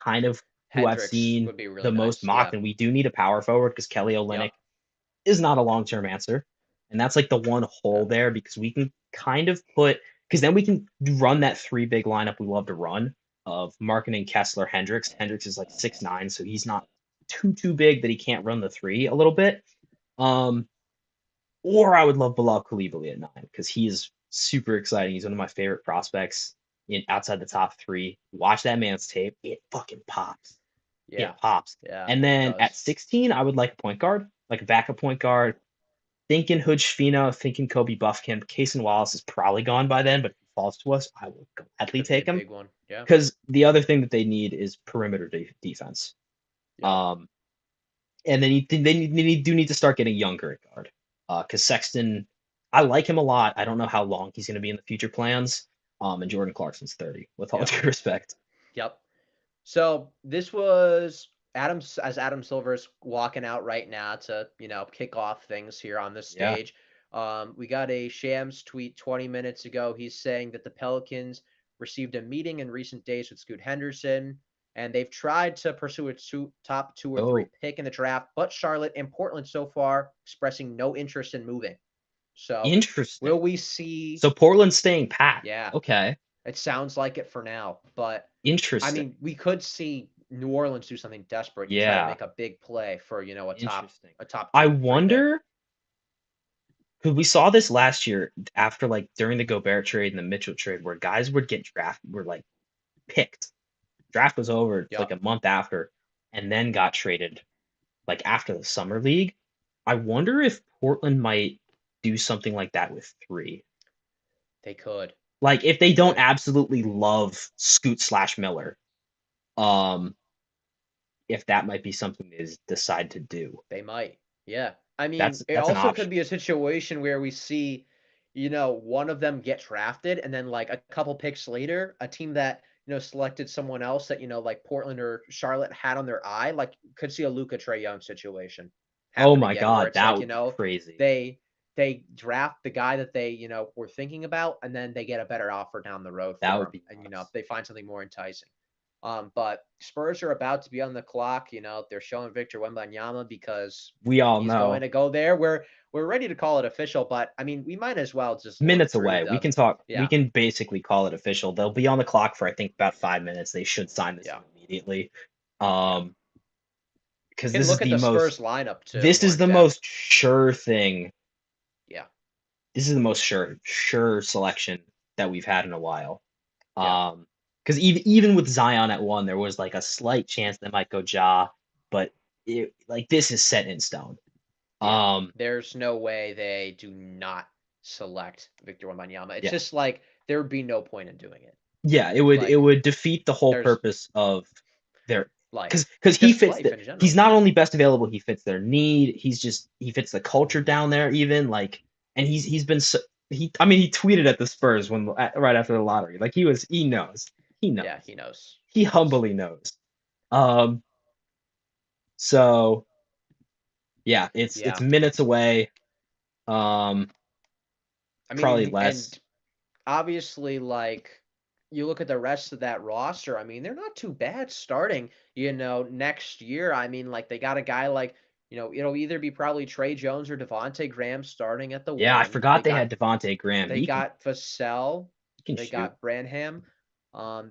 kind of who I've Hendricks seen would be the really most nice. Yeah. mocked, and we do need a power forward because Kelly Yep. Olynyk is not a long-term answer. And that's like the one hole Yeah. there because we can kind of put because then we can run that 3 big lineup we love to run of Marketing Kessler Hendricks. Hendricks is like 6'9", so he's not too big that he can't run the 3 a little bit. Um, or I would love Bilal Coulibaly at 9 because he is super exciting. He's one of my favorite prospects in outside the top 3. Watch that man's tape; it fucking pops. Yeah. It pops. Yeah. And It then at does. 16, I would like a point guard, like a backup point guard. Thinking Hood Schifino, thinking Kobe Buffkin. Casey Wallace is probably gone by then, but if he falls to us, I will gladly Could be a take him. big one. Yeah. Because the other thing that they need is perimeter defense. Yep. Um, and then they do need to start getting younger at guard. Because Sexton, I like him a lot. I don't know how long he's going to be in the future plans. And Jordan Clarkson's 30, with all Yep. due respect. Yep. So this was Adam Silver's walking out right now to, kick off things here on this Yeah. stage. We got a Shams tweet 20 minutes ago. He's saying that the Pelicans received a meeting in recent days with Scoot Henderson. and they've tried to pursue a top 2 or 3 Oh, pick in the draft, but Charlotte and Portland so far expressing no interest in moving. So, interesting. will we see? So Portland's staying pat. Yeah, Okay, it sounds like it for now, but I interesting. mean, we could see New Orleans do something desperate and try to Yeah, make a big play for, interesting. a top I 2 3 pick. wonder, because we saw this last year after like during the Gobert trade and the Mitchell trade, where guys would get drafted, were like picked. Draft was over, it's like Yep, a month after, and then got traded like after the summer league. I wonder if Portland might do something like that with three. they could. Like if They they don't could. absolutely love Scoot slash Miller, um, if that might be something they decide to do. They might. Yeah. I mean, That's it that's an also could option. be a situation where we see, one of them get drafted and then like a couple picks later, a team that, selected someone else that, like Portland or Charlotte had on their eye, like could see a Luka Trey Young situation Oh happen my again where God, it's that like, would be crazy. they they draft the guy that they, were thinking about and then they get a better offer down the road That for would him be and nuts. they find something more enticing. But Spurs are about to be on the clock. They're showing Victor Wembanyama because We all he's going know. to go there. We're ready to call it official, but I mean, we might as well just look Minutes through away. We the can talk. We yeah, can basically call it official. They'll be on the clock for I think about 5 minutes. They should sign this yeah, in immediately. yeah. Um, because Can look at the Spurs lineup too this more is in the depth. most sure thing. Yeah, This is the most sure selection that we've had in a while. yeah, Because even with Zion at one, there was like a slight chance they might go Ja, but like this is set in stone. yeah. Um, There's no way they do not select Victor Wembanyama. It's yeah, just like there would be no point in doing it. yeah, it Like would defeat the whole there's purpose of their life, because he just fits life the in he's general. not only best available, he fits their need. He fits the culture down there even like, and he's been so, he I mean he tweeted at the Spurs right after the lottery like he Yeah, knows he knows. he He knows. humbly knows. Um, so yeah, it's Yeah. minutes away. Um, I probably mean, less. and obviously, like you look at the rest of that roster, I mean, they're not too bad starting, next year. I mean, like they got a guy like, it'll either be probably Trey Jones or Devonte Graham starting at the Yeah, I one. forgot they had Devonte Graham. They got Vassell, He can they shoot. got Branham,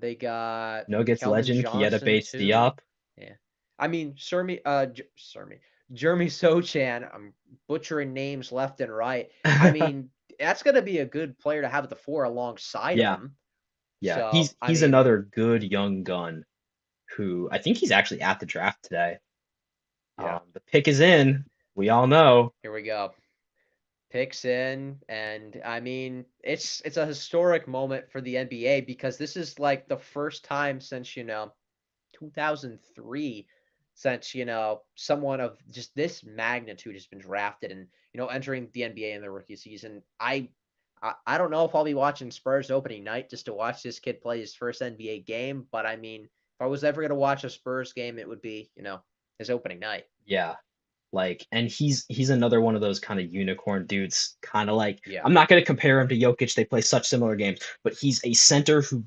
they got Nuggets Keldon legend Kieta Johnson Bates too. Diop. Yeah. I mean, Jeremy Sochan, I'm butchering names left and right. I mean, that's going to be a good player to have at the four alongside of Yeah, him. yeah. So, I He's mean, another good young gun who I think he's actually at the draft today. yeah, The pick is in. We all know. here we go. Picks in, and I mean, it's a historic moment for the NBA because this is like the first time since 2003 since someone of just this magnitude has been drafted and entering the NBA in the rookie season. I don't know if I'll be watching Spurs opening night just to watch this kid play his first NBA game, but I mean, if I was ever going to watch a Spurs game, it would be, his opening night. Yeah. Like, and he's another one of those kind of unicorn dudes. Kind of like Yeah. I'm not going to compare him to Jokic. They play such similar games, but he's a center who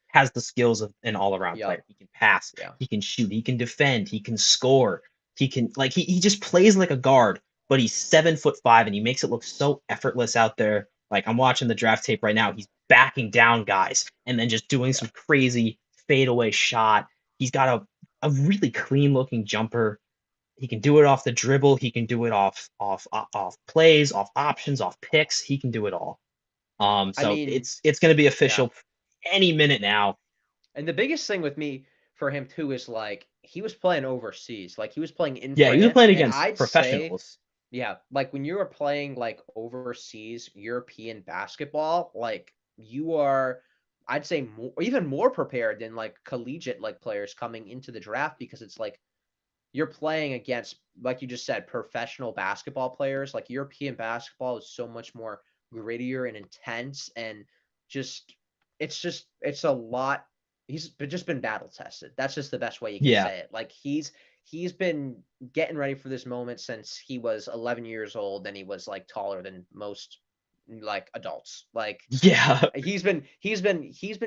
has the skills of an all-around player. Yep. He can pass, Yeah. he can shoot, he can defend, he can score. He can like he just plays like a guard, but he's 7'5" and he makes it look so effortless out there. Like I'm watching the draft tape right now. He's backing down guys and then just doing Yeah. some crazy fadeaway shot. He's got a really clean looking jumper. He can do it off the dribble. He can do it off plays, off options, off picks. He can do it all. I So mean, it's going to be yeah. official any minute now. And the biggest thing with me for him too is like he was playing overseas. Like he was playing in Yeah, he was France, playing and against I'd say professionals. yeah, like when you are playing like overseas European basketball, like you are, I'd say more, even more prepared than like collegiate like players coming into the draft because it's like you're playing against, like you just said, professional basketball players. Like European basketball is so much more grittier and intense, and just it's a lot. Just been battle tested. That's just the best way you can Yeah, say it. Like he's been getting ready for this moment since he was 11 years old, and he was like taller than most like adults. yeah, He's been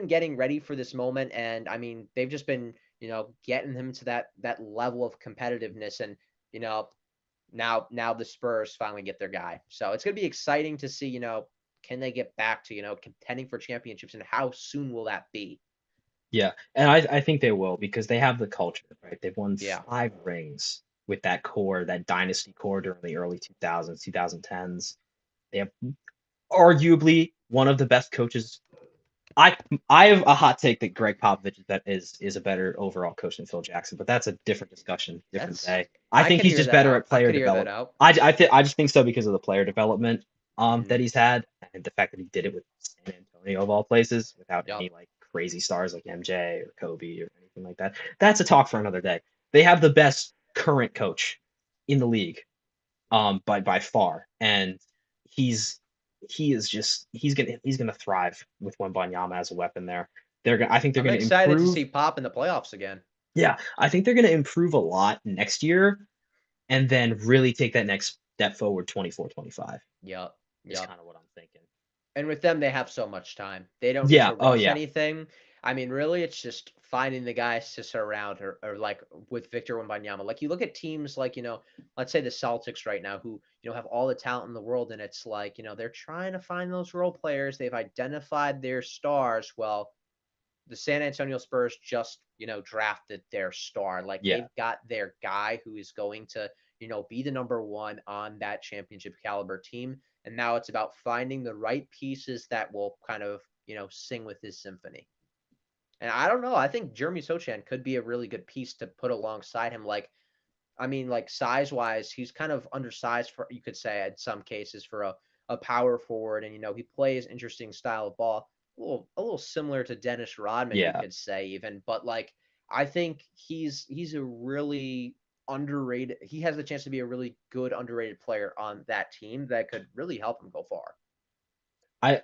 getting ready for this moment, and I mean they've just been getting him to that level of competitiveness. And you know, now the Spurs finally get their guy. So it's gonna be exciting to see, can they get back to, contending for championships, and how soon will that be? Yeah, and I think they will because they have the culture, right? They've won Yeah. 5 rings with that core, that dynasty core during the early 2000s, 2010s. They have arguably one of the best coaches. I I have a hot take that Greg Popovich is a better overall coach than Phil Jackson, but that's a different discussion, different That's day. I I think could he's hear just that better out. at I player could hear that development. out. I just think so because of the player development Hmm. that he's had and the fact that he did it with San Antonio of all places without any Yup. like crazy stars like MJ or Kobe or anything like that. That's a talk for another day. They have the best current coach in the league by far, and he's he's gonna thrive with Wembanyama as a weapon there. I think they're I'm gonna excited to improve. see Pop in the playoffs again. Yeah, I think they're gonna improve a lot next year, and then really take that next step forward 24-25 Yup. is Yup. kind of what I'm thinking. And with them, they have so much time. They don't need Yeah. to Oh rush yeah. anything. I mean, really, it's just finding the guys to surround, or like with Victor Wembanyama. Like, you look at teams like, let's say the Celtics right now, who, have all the talent in the world, and it's like, they're trying to find those role players. They've identified their stars. Well, the San Antonio Spurs just, drafted their star. Like, Yeah. they've got their guy who is going to, be the number one on that championship caliber team. And now it's about finding the right pieces that will kind of, sing with his symphony. And I don't know. I think Jeremy Sochan could be a really good piece to put alongside him. Like, I mean, like, size wise, he's kind of undersized, for, you could say, in some cases, for a power forward. And, he plays interesting style of ball, a little similar to Dennis Rodman, you Yeah. could say, even. But like, I think he's a really underrated. He has the chance to be a really good underrated player on that team that could really help him go far. I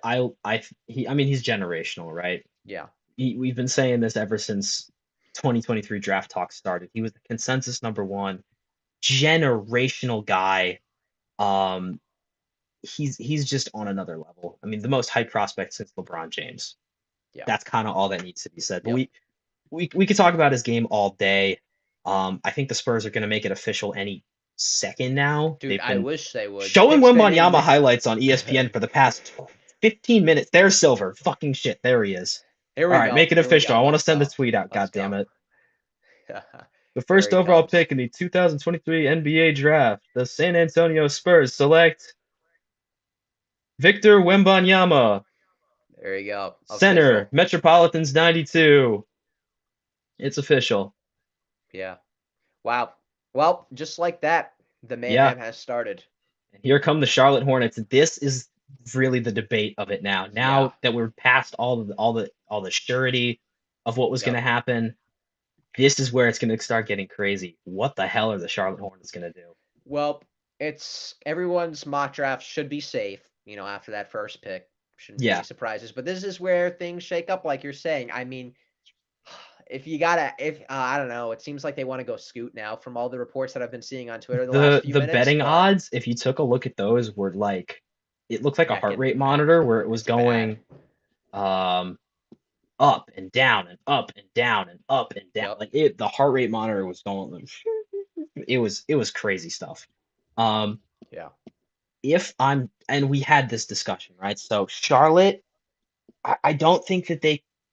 mean he's generational, right? Yeah. We've been saying this ever since 2023 draft talk started. He was the consensus number one generational guy. Um, he's just on another level. I mean, the most hyped prospect since LeBron James. Yeah. That's kind of all that needs to be said. But Yep. we could talk about his game all day. I think the Spurs are going to make it official any second now. Dude, They've I been wish they would showing fix their name. Wembanyama highlights on ESPN for the past 15 minutes. There's Silver. Fucking shit. There he is. Here All we right, go. make it Here we official. go. I want to Let's send the go. tweet out. Let's God damn go. it. The Here first he overall comes. pick in the 2023 NBA draft, the San Antonio Spurs select Victor Wembanyama, There you go. center, Official. Metropolitans 92. It's official. Yeah. Wow. Well, just like that, the Yeah. mayhem has started. And here come the Charlotte Hornets. This is really the debate of it now. Yeah. Now that we're past all the surety of what was going to Yep. happen, this is where it's going to start getting crazy. What the hell are the Charlotte Hornets going to do? Well, it's everyone's mock draft should be safe, after that first pick. Shouldn't be any Yeah. surprises. But this is where things shake up, like you're saying. I mean, if you gotta, if I don't know, it seems like they want to go Scoot now from all the reports that I've been seeing on Twitter the last few The minutes. betting But odds, if you took a look at those, were like it looked like a heart Beckett, rate man, monitor where it was it's bad. going um up and down and up and down and up and down. Yep. Like the heart rate monitor was going like, it was crazy stuff. Um Yeah. if I'm and we had this discussion, right? So Charlotte, I don't think that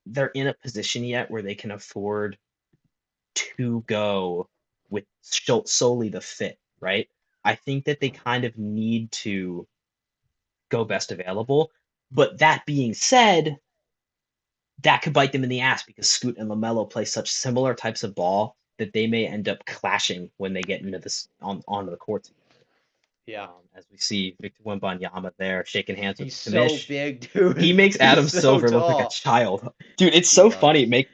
they're in a position yet where they can afford to go with solely the fit, right? I think that they kind of need to go best available. But that being said, that could bite them in the ass because Scoot and LaMelo play such similar types of ball that they may end up clashing when they get into this onto the court together. Yeah. As we see Victor Wembanyama there shaking hands with He's so Kamish, big, dude. he makes He's Adam so Silver look like a tall. child. Dude, it's He so funny. does. Make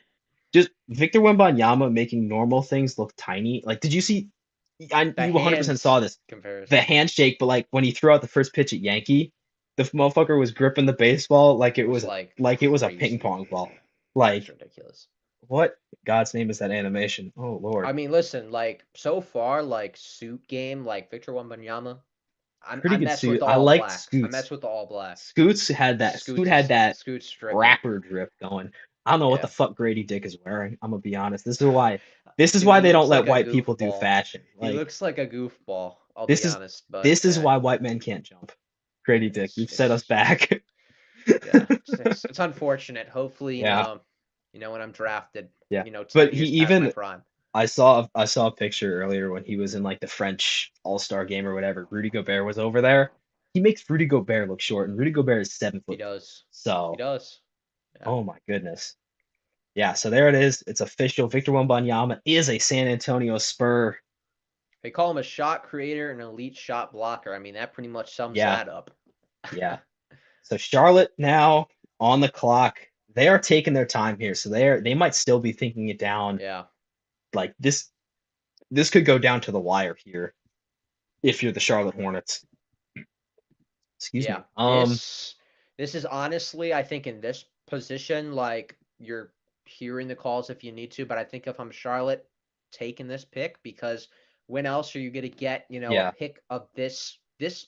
just Victor Wembanyama making normal things look tiny. Like, did you see? The You 100% hands saw this. The comparison handshake, but like when he threw out the first pitch at Yankee, the motherfucker was gripping the baseball was like like it was a ping crazy. pong ball. It was Like, ridiculous. what God's name is that animation? Oh I Lord, mean, listen, like so far, like suit game, like Victor Wembanyama, pretty I good mess with suit. the I all liked black. I Scoots. mess with the all black. Scoots had that. Scoot had that Scoots dripping. rapper drip going. I don't know what the Yeah. fuck Grady Dick is wearing. I'm gonna be honest. This is why Dude, he they don't looks let like a white people do goofball. fashion. He Like looks like a goofball, I'll this be is honest, but this is why white men can't jump. Grady Dick, you've set us it's back. yeah, it's unfortunate. Hopefully, Yeah, when I'm drafted, yeah. 10 But he years past my even prime. I saw a picture earlier when he was in like the French All-Star game or whatever. Rudy Gobert was over there. He makes Rudy Gobert look short, and Rudy Gobert is seven He foot four. does. He So, does. Yeah. oh my goodness. Yeah, so there it is. It's official. Victor Wembanyama is a San Antonio Spur. They call him a shot creator and an elite shot blocker. I mean, that pretty much sums Yeah, that up. yeah. So Charlotte now on the clock. They are taking their time here, so they might still be thinking it down. Yeah. Like this could go down to the wire here if you're the Charlotte Hornets. Excuse Yeah. me. This is honestly, I think in this position, like you're hearing the calls if you need to, but I think if I'm Charlotte, taking this pick because when else are you going to get, a Yeah. pick of this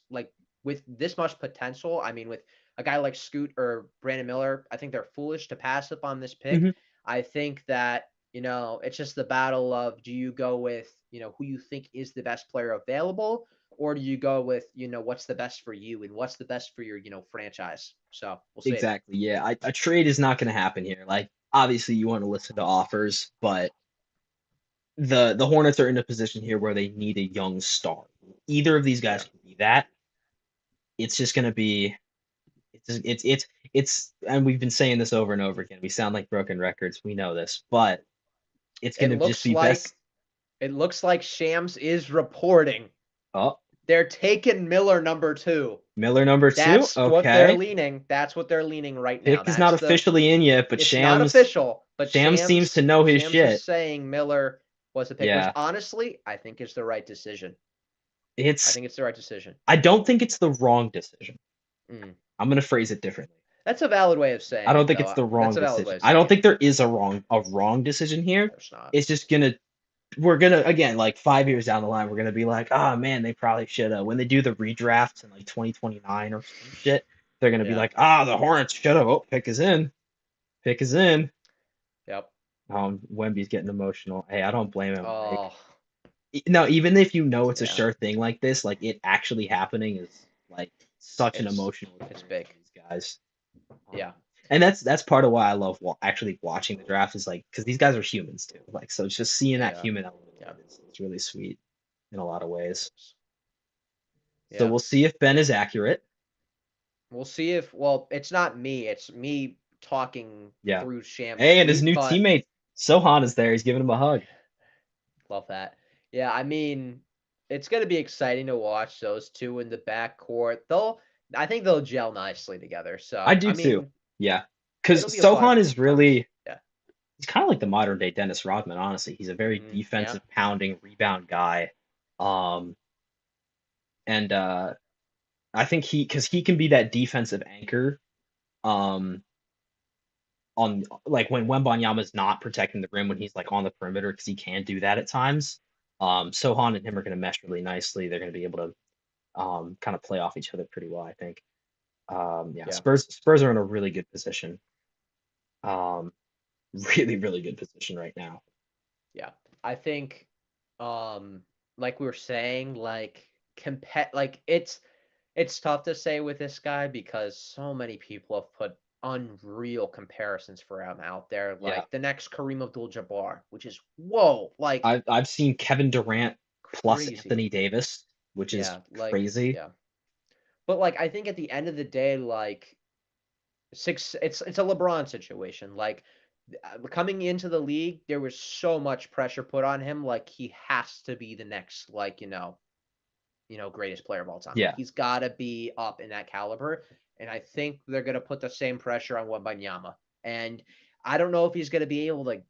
like with this much potential? I mean, with a guy like Scoot or Brandon Miller, I think they're foolish to pass up on this pick. Hmm. I think that, it's just the battle of do you go with, who you think is the best player available or do you go with what's the best for you and what's the best for your franchise? So we'll see. Exactly. Yeah. A trade is not going to happen here. Like obviously you want to listen to offers, but the Hornets are in a position here where they need a young star. Either of these Yeah, guys can be that. It's just going to be it's and we've been saying this over and over again. We sound like broken records. We know this, but it's it going to just looks be like best. it looks like Shams is reporting Oh, they're taking Miller number 2. Miller number two. That's what they're Okay. leaning. That's what they're leaning right now. Pick is not That's the. officially in yet, but It's not Shams official, but Shams seems to Shams know his Shams is shit. saying Miller was the pick, which Yeah. honestly I think is the right decision. I It's think it's the right decision. I don't think it's the wrong decision. Mm. I'm going to phrase it differently. That's a valid way of I saying don't it, think it's though. the That's wrong a valid way decision. of I saying don't it. think there is a wrong decision here. There's not. It's just gonna we're gonna again like 5 years down the line we're gonna be like, oh man, they probably should have when they do the redrafts in like 2029 or some shit. They're gonna be Yeah. like, the Hornets should have. Oh, pick is in. Pick is in. Yep. Wemby's getting emotional. Hey, I don't blame him. Like, Oh, no, even if you know it's a yeah. sure thing like this, like it actually happening is like such an It's emotional it's experience big. for these guys. Yeah. And that's part of why I love actually watching the draft is like because these guys are humans too. Like so, just seeing that Yeah. human element of Yeah. it is really sweet in a lot of ways. So Yeah. we'll see if Ben is accurate. We'll see if well, it's not me. It's me talking Yeah. through Sham's Hey, and his tweet, new but teammate Sohan is there. He's giving him a hug. love that. Yeah, I mean, it's gonna be exciting to watch those two in the backcourt. I think they'll gel nicely together. I So, do I too. mean, Yeah, because it'll be a fun Sohan is time. really Yeah. he's kind of like the modern day Dennis Rodman. Honestly, he's a very Yeah. defensive, pounding, rebound guy. Um, and I think because he can be that defensive anchor. Um, on like when Wembanyama's not protecting the rim when he's like on the perimeter because he can do that at times. Sohan and him are going to mesh really nicely. They're going to be able to kind of play off each other pretty well, I think. Yeah, Yeah. Spurs are in a really good position. Um, really, really good position right now. Yeah. I think like we were saying, like like it's tough to say with this guy because so many people have put unreal comparisons for him out there, Yeah, like the next Kareem Abdul-Jabbar, which is whoa, like I've seen Kevin Durant plus crazy. Anthony Davis, which is Yeah, like crazy. yeah. But like I think at the end of the day, like it's a LeBron situation. Like coming into the league, there was so much pressure put on him. Like he has to be the next, like greatest player of all time. Like Yeah. he's got to be up in that caliber. And I think they're going to put the same pressure on Wembanyama. And I don't know if he's going to be able to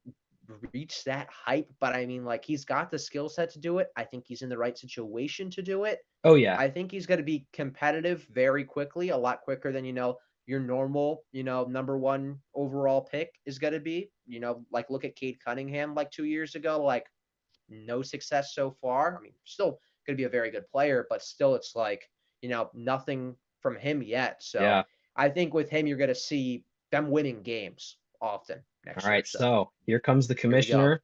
reach that hype, but I mean, like he's got the skill set to do it. I think he's in the right situation to do it. Oh yeah. I think he's going to be competitive very quickly, a lot quicker than your normal, number one overall pick is going to be. Like look at Cade Cunningham like 2 years ago, like no success so far. I mean, still going to be a very good player, but still, it's like nothing from him yet. So Yeah. I think with him, you're going to see them winning games often. All next year. right, So so here comes the here we go. commissioner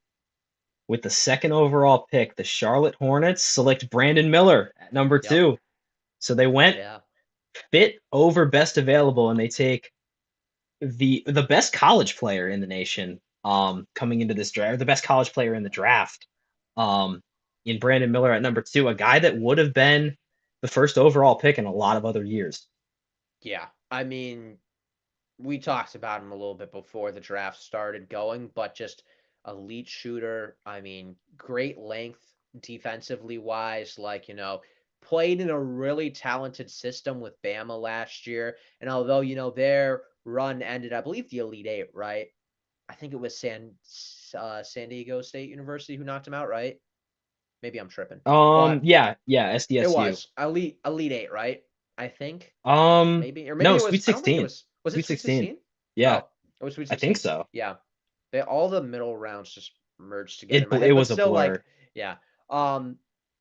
with the second overall pick. The Charlotte Hornets select Brandon Miller at number Yep. 2. So they went Yeah. fit over best available, and they take the best college player in the nation coming into this draft, the best college player in the draft um in Brandon Miller at number 2, a guy that would have been the first overall pick in a lot of other years. Yeah. I mean, we talked about him a little bit before the draft started going, but just elite shooter. I mean, great length defensively wise, like, played in a really talented system with Bama last year. And although, their run ended, I believe, the Elite Eight, right? I think it was San Diego State University who knocked him out, right? Maybe I'm tripping. But Yeah, it SDSU. was Elite Eight, right? I think. Maybe, or maybe No, it was. Sweet I don't think it 16. was. It Sweet Sweet 16. 16? Yeah, Oh, it was Sweet I think 16. so. Yeah, all the middle rounds just merged together It in my it head, but was a still, like, blur. yeah. Um,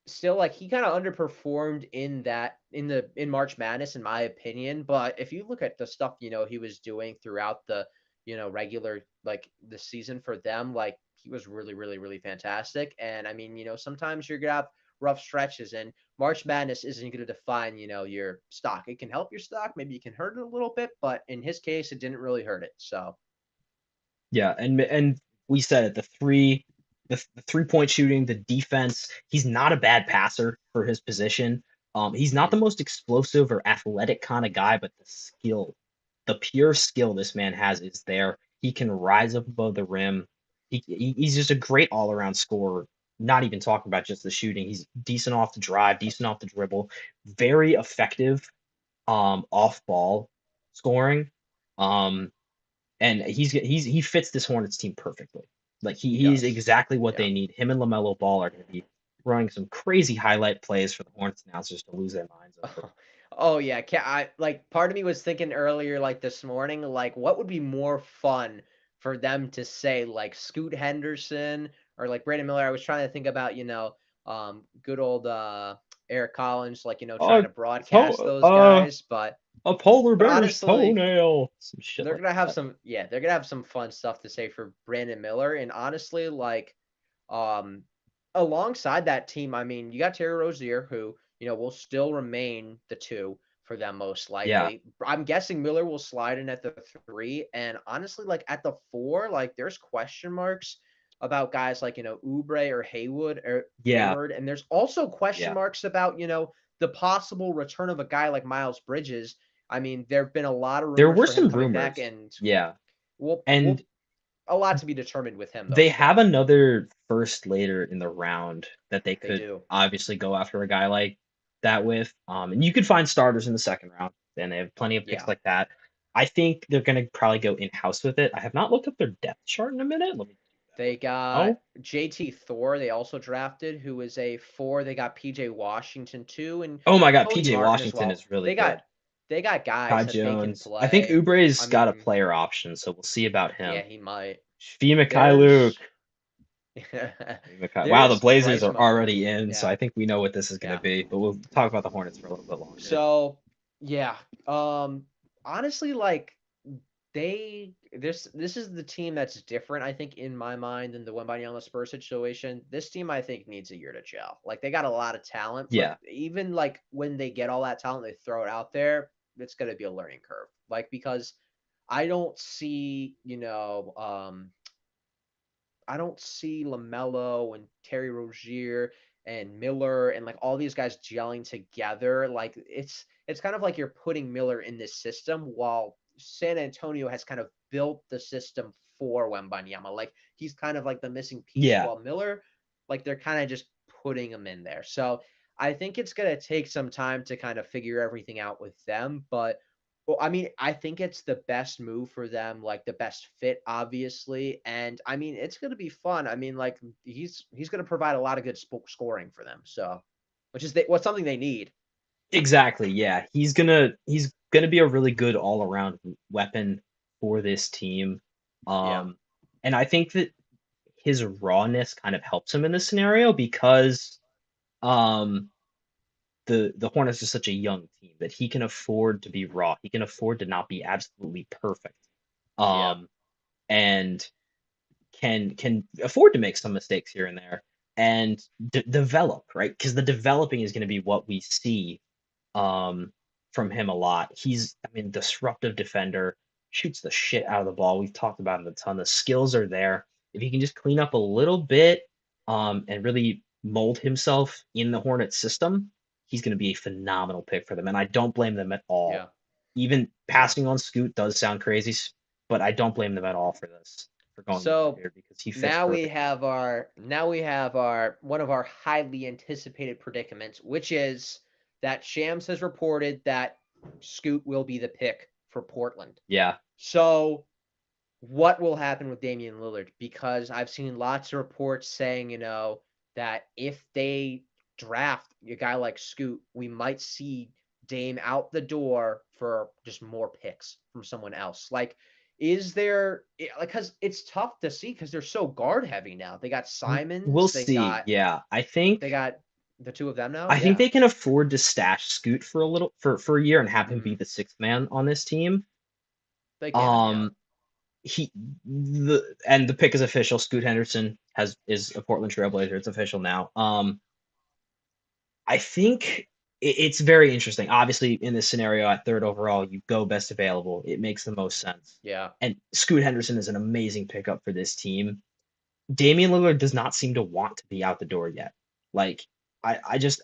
Still, like, he kind of underperformed in March Madness, in my opinion. But if you look at the stuff he was doing throughout the regular, like, the season for them, like, he was really, really, really fantastic. And I mean, sometimes you're gonna have rough stretches, and March Madness isn't going to define, your stock. It can help your stock, maybe you can hurt it a little bit, but in his case, it didn't really hurt it. So, Yeah, and we said it, the 3-point shooting, the defense, he's not a bad passer for his position. He's not the mhm. most explosive or athletic kind of guy, but the skill, the pure skill this man has is there. He can rise up above the rim. He's just a great all-around scorer. Not even talking about just the shooting. He's decent off the drive, decent off the dribble, very effective off ball scoring. Um and he fits this Hornets team perfectly. Like He he's does. exactly what Yeah. they need. Him and LaMelo Ball are going to be running some crazy highlight plays for the Hornets announcers to lose their minds over. Oh yeah, I like, part of me was thinking earlier, like this morning, like, what would be more fun for them to say, like Scoot Henderson or like Brandon Miller. I was trying to think about, good old Eric Collins, like, trying Oh, to broadcast to- those guys, but a polar bear's honestly, toenail, some shit like that. they're gonna have some fun stuff to say for Brandon Miller. And honestly, like, um alongside that team, I mean, you got Terry Rozier, who, will still remain the two for them most Yeah, likely. I'm guessing Miller will slide in at the three. And honestly, like, at the four, like, there's question marks about guys like, Oubre or Haywood or yeah, Hayward. And there's also question yeah. marks about, the possible return of a guy like Miles Bridges. I mean, there have been a lot of There rumors were for him some coming back, rumors. and Yeah, we'll and a lot to be determined with him though they have still. another first later in the round that they They could do. obviously go after a guy like that with. And you could find starters in the second round, and they have plenty of picks Yeah. like that. I think they're gonna probably go in house with it. I have not looked up their depth chart in a minute. Let me do that They right got now. JT Thor, they also drafted, who is a four. They got PJ Washington too, and Oh my God, Cody PJ Martin as Washington well. is really They good. got they got Ty guys that they can Jones. I think play. I Oubre's got a mean, player option, so we'll see about yeah, him. he might. Shvi Mikhailuk. There's Wow, the there's Blazers are Bryce. already in, so Yeah, I think we know what this is gonna yeah. be. But we'll talk about the Hornets for a little bit longer. So, yeah. Honestly, like, this is the team that's different, I think, in my mind, than the Wembanyama Spurs situation. This team, I think, needs a year to gel. Like, they got a lot of talent, but Yeah, even like when they get all that talent, they throw it out there. It's gonna be a learning curve. Like, because I don't see, I don't see LaMelo and Terry Rozier and Miller and like all these guys gelling together. Like, it's kind of like you're putting Miller in this system while San Antonio has kind of built the system for Wembanyama. Like, he's kind of like the missing piece, yeah. while Miller, like, they're kind of just putting him in there. So I think it's gonna take some time to kind of figure everything out with them, but well, I mean, I think it's the best move for them, like the best fit, obviously. And I mean, it's going to be fun. I mean, like, he's going to provide a lot of good scoring for them. So, which is what's something they need. Exactly. Yeah. He's gonna be a really good all around weapon for this team. Yeah. Um, and I think that his rawness kind of helps him in this scenario because um the Hornets are such a young team that he can afford to be raw. He can afford to not be absolutely perfect. Yeah. Um, and can afford to make some mistakes here and there and develop, right? Because the developing is going to be what we see um, from him a lot. I mean, disruptive defender, shoots the shit out of the ball. We've talked about it a ton. The skills are there. If he can just clean up a little bit and really mold himself in the Hornets system, he's going to be a phenomenal pick for them. And I don't blame them at all. Yeah. Even Yeah. passing on Scoot does sound crazy, but I don't blame them at all for this, for going Miller So here because he fits now we perfectly. have our one of our highly anticipated predicaments, which is that Shams has reported that Scoot will be the pick for Portland. Yeah. So what will happen with Damian Lillard? Because I've seen lots of reports saying, that if they draft a guy like Scoot, we might see Dame out the door for just more picks from someone else. Like, is there like because it's tough to see because they're so guard heavy now. They got We'll Simons, they see. got Yeah. they got the two of them now. I think Yeah. they can afford to stash Scoot for a year and have him be Hmm. the sixth man on this team. They can, yeah. Um he the pick is official. Scoot Henderson is a Portland Trailblazer. It's official now. I think it's very interesting. Obviously, in this scenario at third overall, you go best available. It makes the most sense. Yeah. And Scoot Henderson is an amazing pickup for this team. Damian Lillard does not seem to want to be out the door yet. Like I just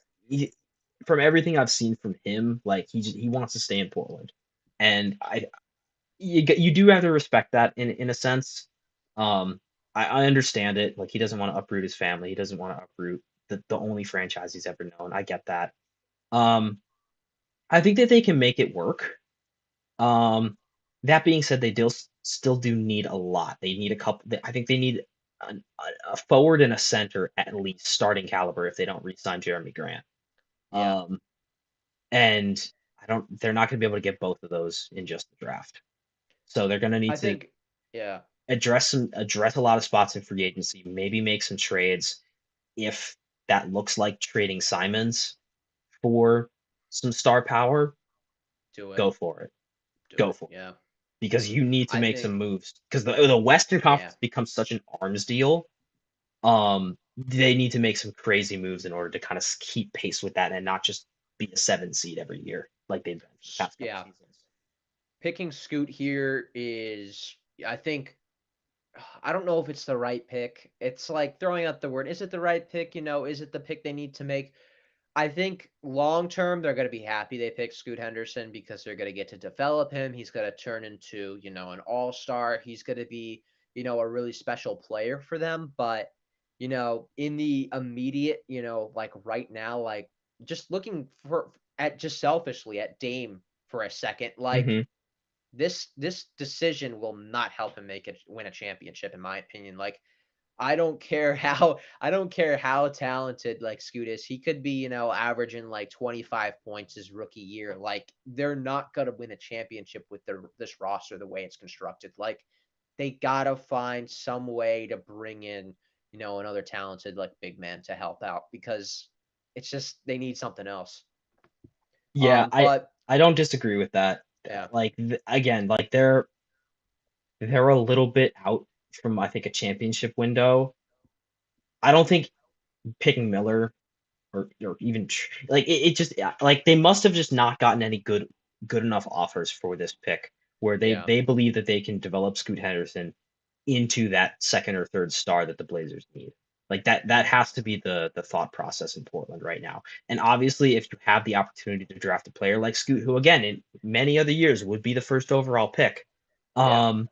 from everything I've seen from him, like he wants to stay in Portland, and you do have to respect that in a sense. Um, I understand it. Like he doesn't want to uproot his family. He doesn't want to uproot the only franchise he's ever known. I get that. Um, I think that they can make it work. Um, that being said, still do need a lot. They need a couple. I think they need a forward and a center at least starting caliber if they don't re-sign Jeremy Grant. Yeah. Um, and I don't. They're not going to be able to get both of those in just the draft. So they're going to need I to think, yeah. address a lot of spots in free agency. Maybe make some trades if that looks like trading Simons for some star power. Do it. Go for it. Do Go it. for it. Yeah. Because you need to I make some think, moves because the Western yeah. Conference becomes such an arms deal. They need to make some crazy moves in order to kind of keep pace with that and not just be a seven seed every year like they've been for the past couple Yeah. seasons. Picking Scoot here is, I think, I don't know if it's the right pick. It's like throwing out the word, is it the right pick? Is it the pick they need to make? I think long term they're going to be happy they picked Scoot Henderson because they're going to get to develop him. He's going to turn into, an all-star. He's going to be, a really special player for them. But, in the immediate, like right now, like just looking for at just selfishly at Dame for a second, like Hmm. this decision will not help him win a championship, in my opinion. Like I don't care how talented like Scoot is. He could be, averaging like 25 points his rookie year. Like they're not gonna win a championship with this roster the way it's constructed. Like they gotta find some way to bring in, another talented like big man to help out because it's just they need something else. Yeah, But I don't disagree with that. yeah, Like again, like they're a little bit out from I think a championship window. I don't think picking Miller or even like it just yeah, like they must have just not gotten any good enough offers for this pick where yeah, they believe that they can develop Scoot Henderson into that second or third star that the Blazers need. Like that has to be the thought process in Portland right now. And obviously if you have the opportunity to draft a player like Scoot, who again in many other years would be the first overall pick, yeah. um,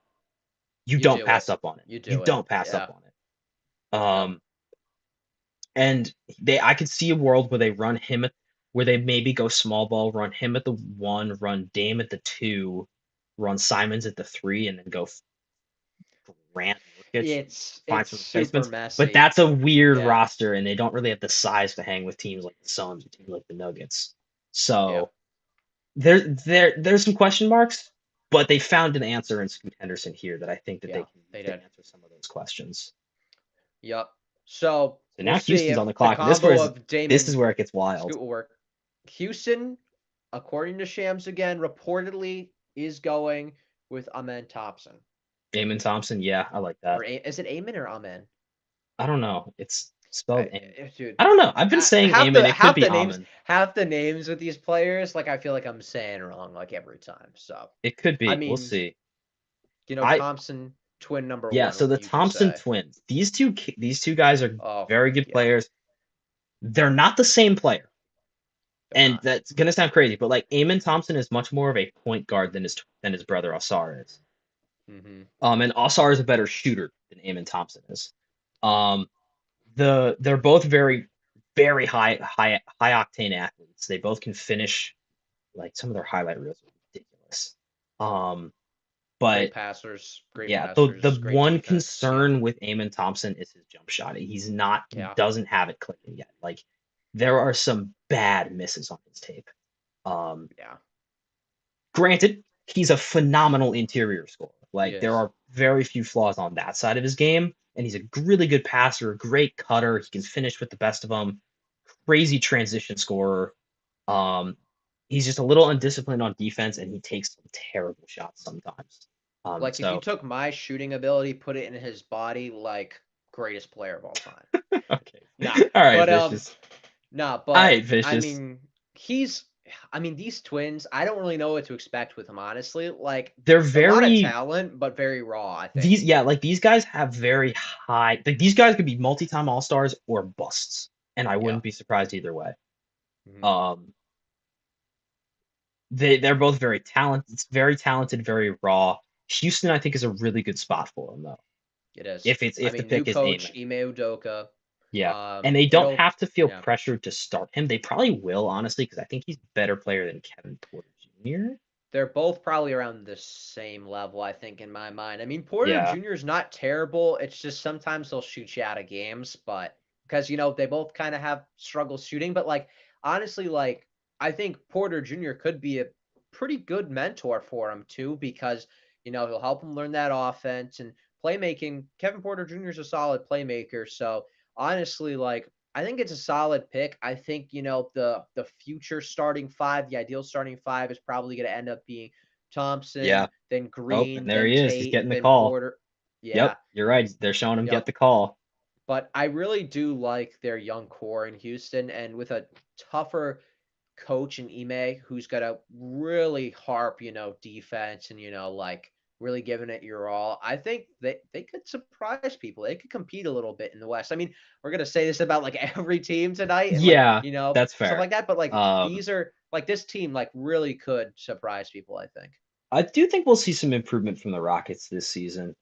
you You don't do pass it. up on it. You You do it. don't pass up Yeah. on it. Yep. And I could see a world where they run him where they maybe go small ball, run him at the one, run Dame at the two, run Simons at the three, and then go Grant Nurkic and find It's some super replacements. But messy. that's a weird Yeah. roster, and they don't really have the size to hang with teams like the Suns or teams like the Nuggets. Yeah. So there's some question marks, but they found an answer in Scoot Henderson here that I think that they Yeah. can use They to did. answer some of those questions. Yep. So So we'll now see Houston's on if the the clock, and combo of this Damon is where it gets wild. Scoot will work. Houston, according to Shams again, reportedly is going with Amen Thompson. Eamon Thompson. Yeah, I like that. Is it Amen or Amen? I don't know. It's spelled Amen. Dude, I don't know. I've been saying Amen. It could be Amen. half the names with these players, like I feel like I'm saying wrong like every time. So, It could I be. We'll mean, see. I Thompson, twin number Yeah. one. So What the can you just Thompson say? twins. These two guys are Oh, very good yeah, players. They're not the same player, they're and not. that's gonna sound crazy, but like Eamon Thompson is much more of a point guard than his brother Osar is. Hmm. And Osar is a better shooter than Eamon Thompson is. Um, they're both very high octane athletes. They both can finish. Like some of their highlight reels are ridiculous. Um, but Great yeah, the passers, great one defense. Yeah, concern with Eamon Thompson is his jump shot. He yeah. doesn't have it clicking yet. Like there are some bad misses on his tape. Um, Yeah, Granted, he's a phenomenal interior scorer. he Like there is. are very few flaws on that side of his game, and he's a really good passer, a great cutter. He can finish with the best of them. Crazy transition scorer. Um, he's just a little undisciplined on defense, and he takes some terrible shots sometimes. Like if you So took my shooting ability, put it in his body, like greatest player of all time. okay, Nah, all right, but vicious. nah, All but right, vicious. he's. I mean, these twins. I don't really know what to expect with him, honestly. Like They're a lot of very talent, but very raw. I think. these yeah, like these guys have very high. Like these guys could be multi-time all stars or busts, and I Yeah. wouldn't be surprised either way. Hmm. Um, they're both very talented. It's very talented, very raw. Houston, I think, is a really good spot for them though. It is. If the New pick is coach Amen. Ime Udoka. Yeah. And they don't It'll. have to feel Yeah. pressured to start him. They probably will, honestly, because I think he's a better player than Kevin Porter Jr. They're both probably around the same level, I think, in my mind. I mean, Porter Yeah. Jr. is not terrible. It's just sometimes they'll shoot you out of games, but because they both kind of have struggles shooting. But like honestly, like I think Porter Jr. could be a pretty good mentor for him too, because he'll help him learn that offense and playmaking. Kevin Porter Jr. is a solid playmaker, so honestly, like I think it's a solid pick. I think, the future starting five, the ideal starting five is probably going to end up being Yeah. Thompson, then Oh, and Green, there then he is. He's Tate, getting the then call. Porter. Yeah. Yep, you're right. They're showing him get Yep. the call. But I really do like their young core in Houston, and with a tougher coach in Ime who's got to really harp, defense and, like really giving it your all. I think they could surprise people. They could compete a little bit in the West. I mean, we're gonna say this about like every team tonight and like, Yeah, that's stuff fair. like that, but like Um, these are like this team like really could surprise people, I think. I do think we'll see some improvement from the Rockets this season.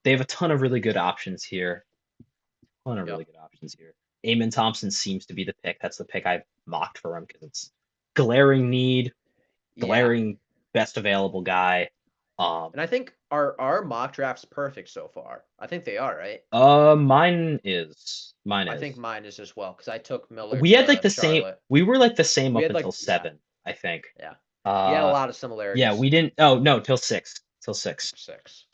They have a ton of really good options here. Ton of really Yep. good options here. Eamon Thompson seems to be the pick. That's the pick I've mocked for him because it's glaring need, Yeah. glaring best available guy. Um, And I think our mock drafts perfect so far. I think they are, right? mine is I think mine is as well because I took Miller we had like to the same. Charlotte. We were like the same We up had until like, yeah, 7, I think. yeah. We had a Uh, lot of yeah, similarities. we didn't. Oh no, till 6. Till 6. 6.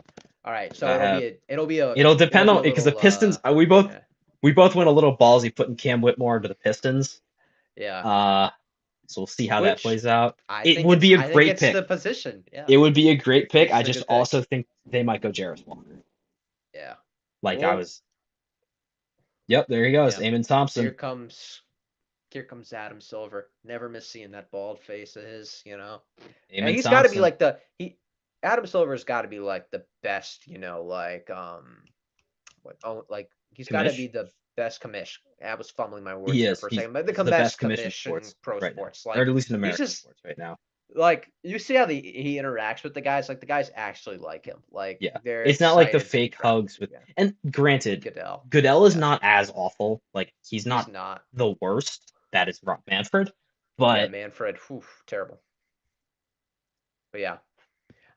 All right, so I it'll be have. a it'll be a It'll it'll depend be on a because the little Pistons. yeah, We both went a little ballsy putting Cam Whitmore into the Pistons. yeah. Uh, so we'll see how that Which plays out. It would be a I think great it's the pick. position. Yeah. It would be a great I think pick. it's I a just good pick. also think they might go Jarris Walker. Yeah. Like I Well, was. Yep, there he goes. yeah. Eamon Here Thompson. comes here comes Adam Silver. Never miss seeing that bald face of his. And Eamon he's got to be Thompson. like Adam Silver's got to be like the best, like like he's got to be Commish. the best commish. I was fumbling my words He there is. for a He's second, but the he's the best best commission commish in sports pro right now, sports, or like at least in he's American just sports right now. like you see how he interacts with the guys. Like the guys actually like him. Like Yeah, they're it's not like the excited to be fake friends. hugs with. Yeah, And granted, Goodell. Goodell is Yeah, not as awful. Like he's he's not not. the worst. That is Rob Manfred, Yeah, but Manfred. Whew, terrible. But yeah,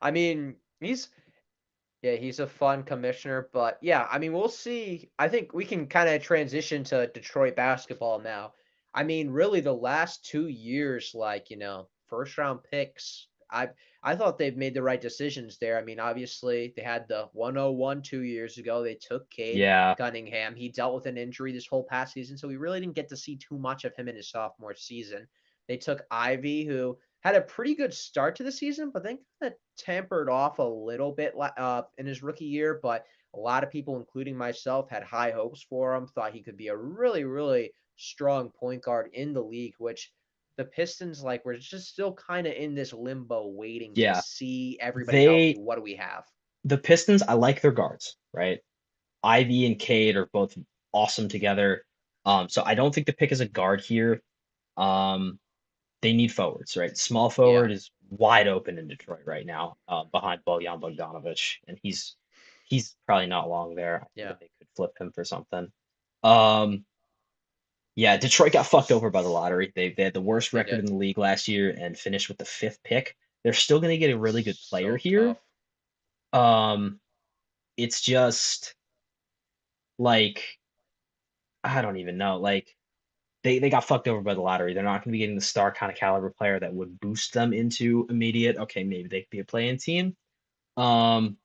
I mean he's a fun commissioner. But yeah, I mean we'll see. I think we can kind of transition to Detroit basketball now. I mean, really, the last 2 years, like first round picks. I thought they've made the right decisions there. I mean, obviously they had the 101 2 years ago. They took Cade yeah, Cunningham. He dealt with an injury this whole past season, so we really didn't get to see too much of him in his sophomore season. They took Ivy, who had a pretty good start to the season, but then kind of tempered off a little bit in his rookie year. But a lot of people, including myself, had high hopes for him. Thought he could be a really, really strong point guard in the league, which the Pistons like were just still kind of in this limbo, waiting to Yeah, see everybody healthy. they What do we have? the Pistons. I like their guards, right? Ivy and Cade are both awesome together. So I don't think the pick is a guard here. Um, they need forwards, right? Small Yeah, forward is wide open in Detroit right now, behind Bojan Bogdanovic, and he's probably not long there. I think yeah, that they could flip him for something. Um, yeah, Detroit got fucked over by the lottery. They had the worst they record did. in the league last year and finished with the fifth pick. They're still going to get a really good player So here. tough. Um, it's just like I don't even know. Like they got fucked over by the lottery. They're not going to be getting the star kind of caliber player that would boost them into immediate. Okay, maybe they could be a playing team. Um,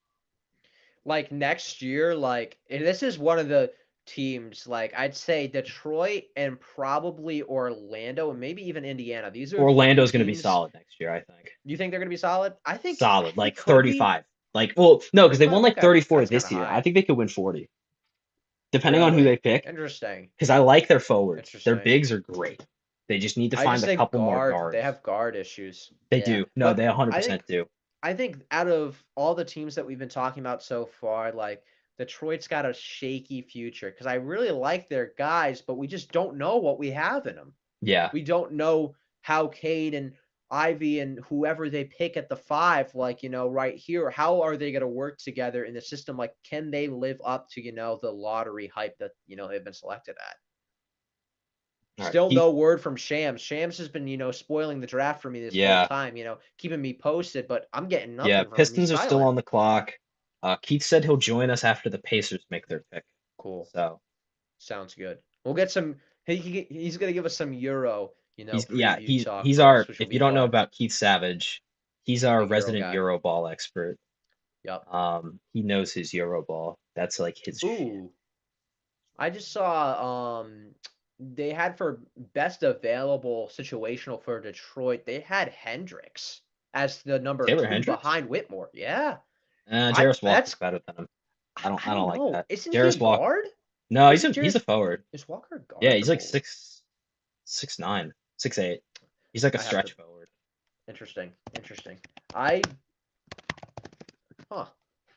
Like next year, like and this is one of the teams, like I'd say Detroit and probably Orlando and maybe even Indiana. These are three Orlando's going to be teams. solid next year, I think. You think they're gonna be solid? I Solid, think they like could be 35. Like, well, no, because they 35. won like Okay, 34 that's kind this of year. I high. think they could win 40, depending on who Really they pick. interesting. Because I like their forwards. Their Interesting. bigs are great. They just need to I find just a think couple more guard. They guards. have guard issues. They Yeah, do. No, but they I 100% think do. I think out of all the teams that we've been talking about so far, like Detroit's got a shaky future because I really like their guys, but we just don't know what we have in them. Yeah. We don't know how Cade and Ivy and whoever they pick at the five, like, right here, how are they going to work together in the system? Like, can they live up to, the lottery hype that, they've been selected at? All right. Still no word from Shams. Shams has been, spoiling the draft for me this whole Yeah. time, keeping me posted, but I'm getting Yeah. nothing from him. He's Pistons are still silent. on the clock. Keith said he'll join us after the Pacers make their pick. Cool. So Sounds good. We'll get some. He's gonna give us some Euro, yeah, preview talk he's first, our which will if be you don't know fun. about Keith Savage, he's our Big Euro resident guy. Euro ball expert. Yep. He knows his Euro ball. That's like his shit. Ooh, I just saw they had for best available situational for Detroit. They had Hendricks as the number Taylor two Hendricks? behind Whitmore. Yeah, I Jarris Walker's that's better than him. I I don't don't like know. that. Isn't he a Jarris Walker. guard? No, Isn't he's a Jared forward. is Walker a Yeah, guard or he's like forward? 6'9", 6'8". He's like a I have to. stretch forward. Interesting. Interesting. I Huh.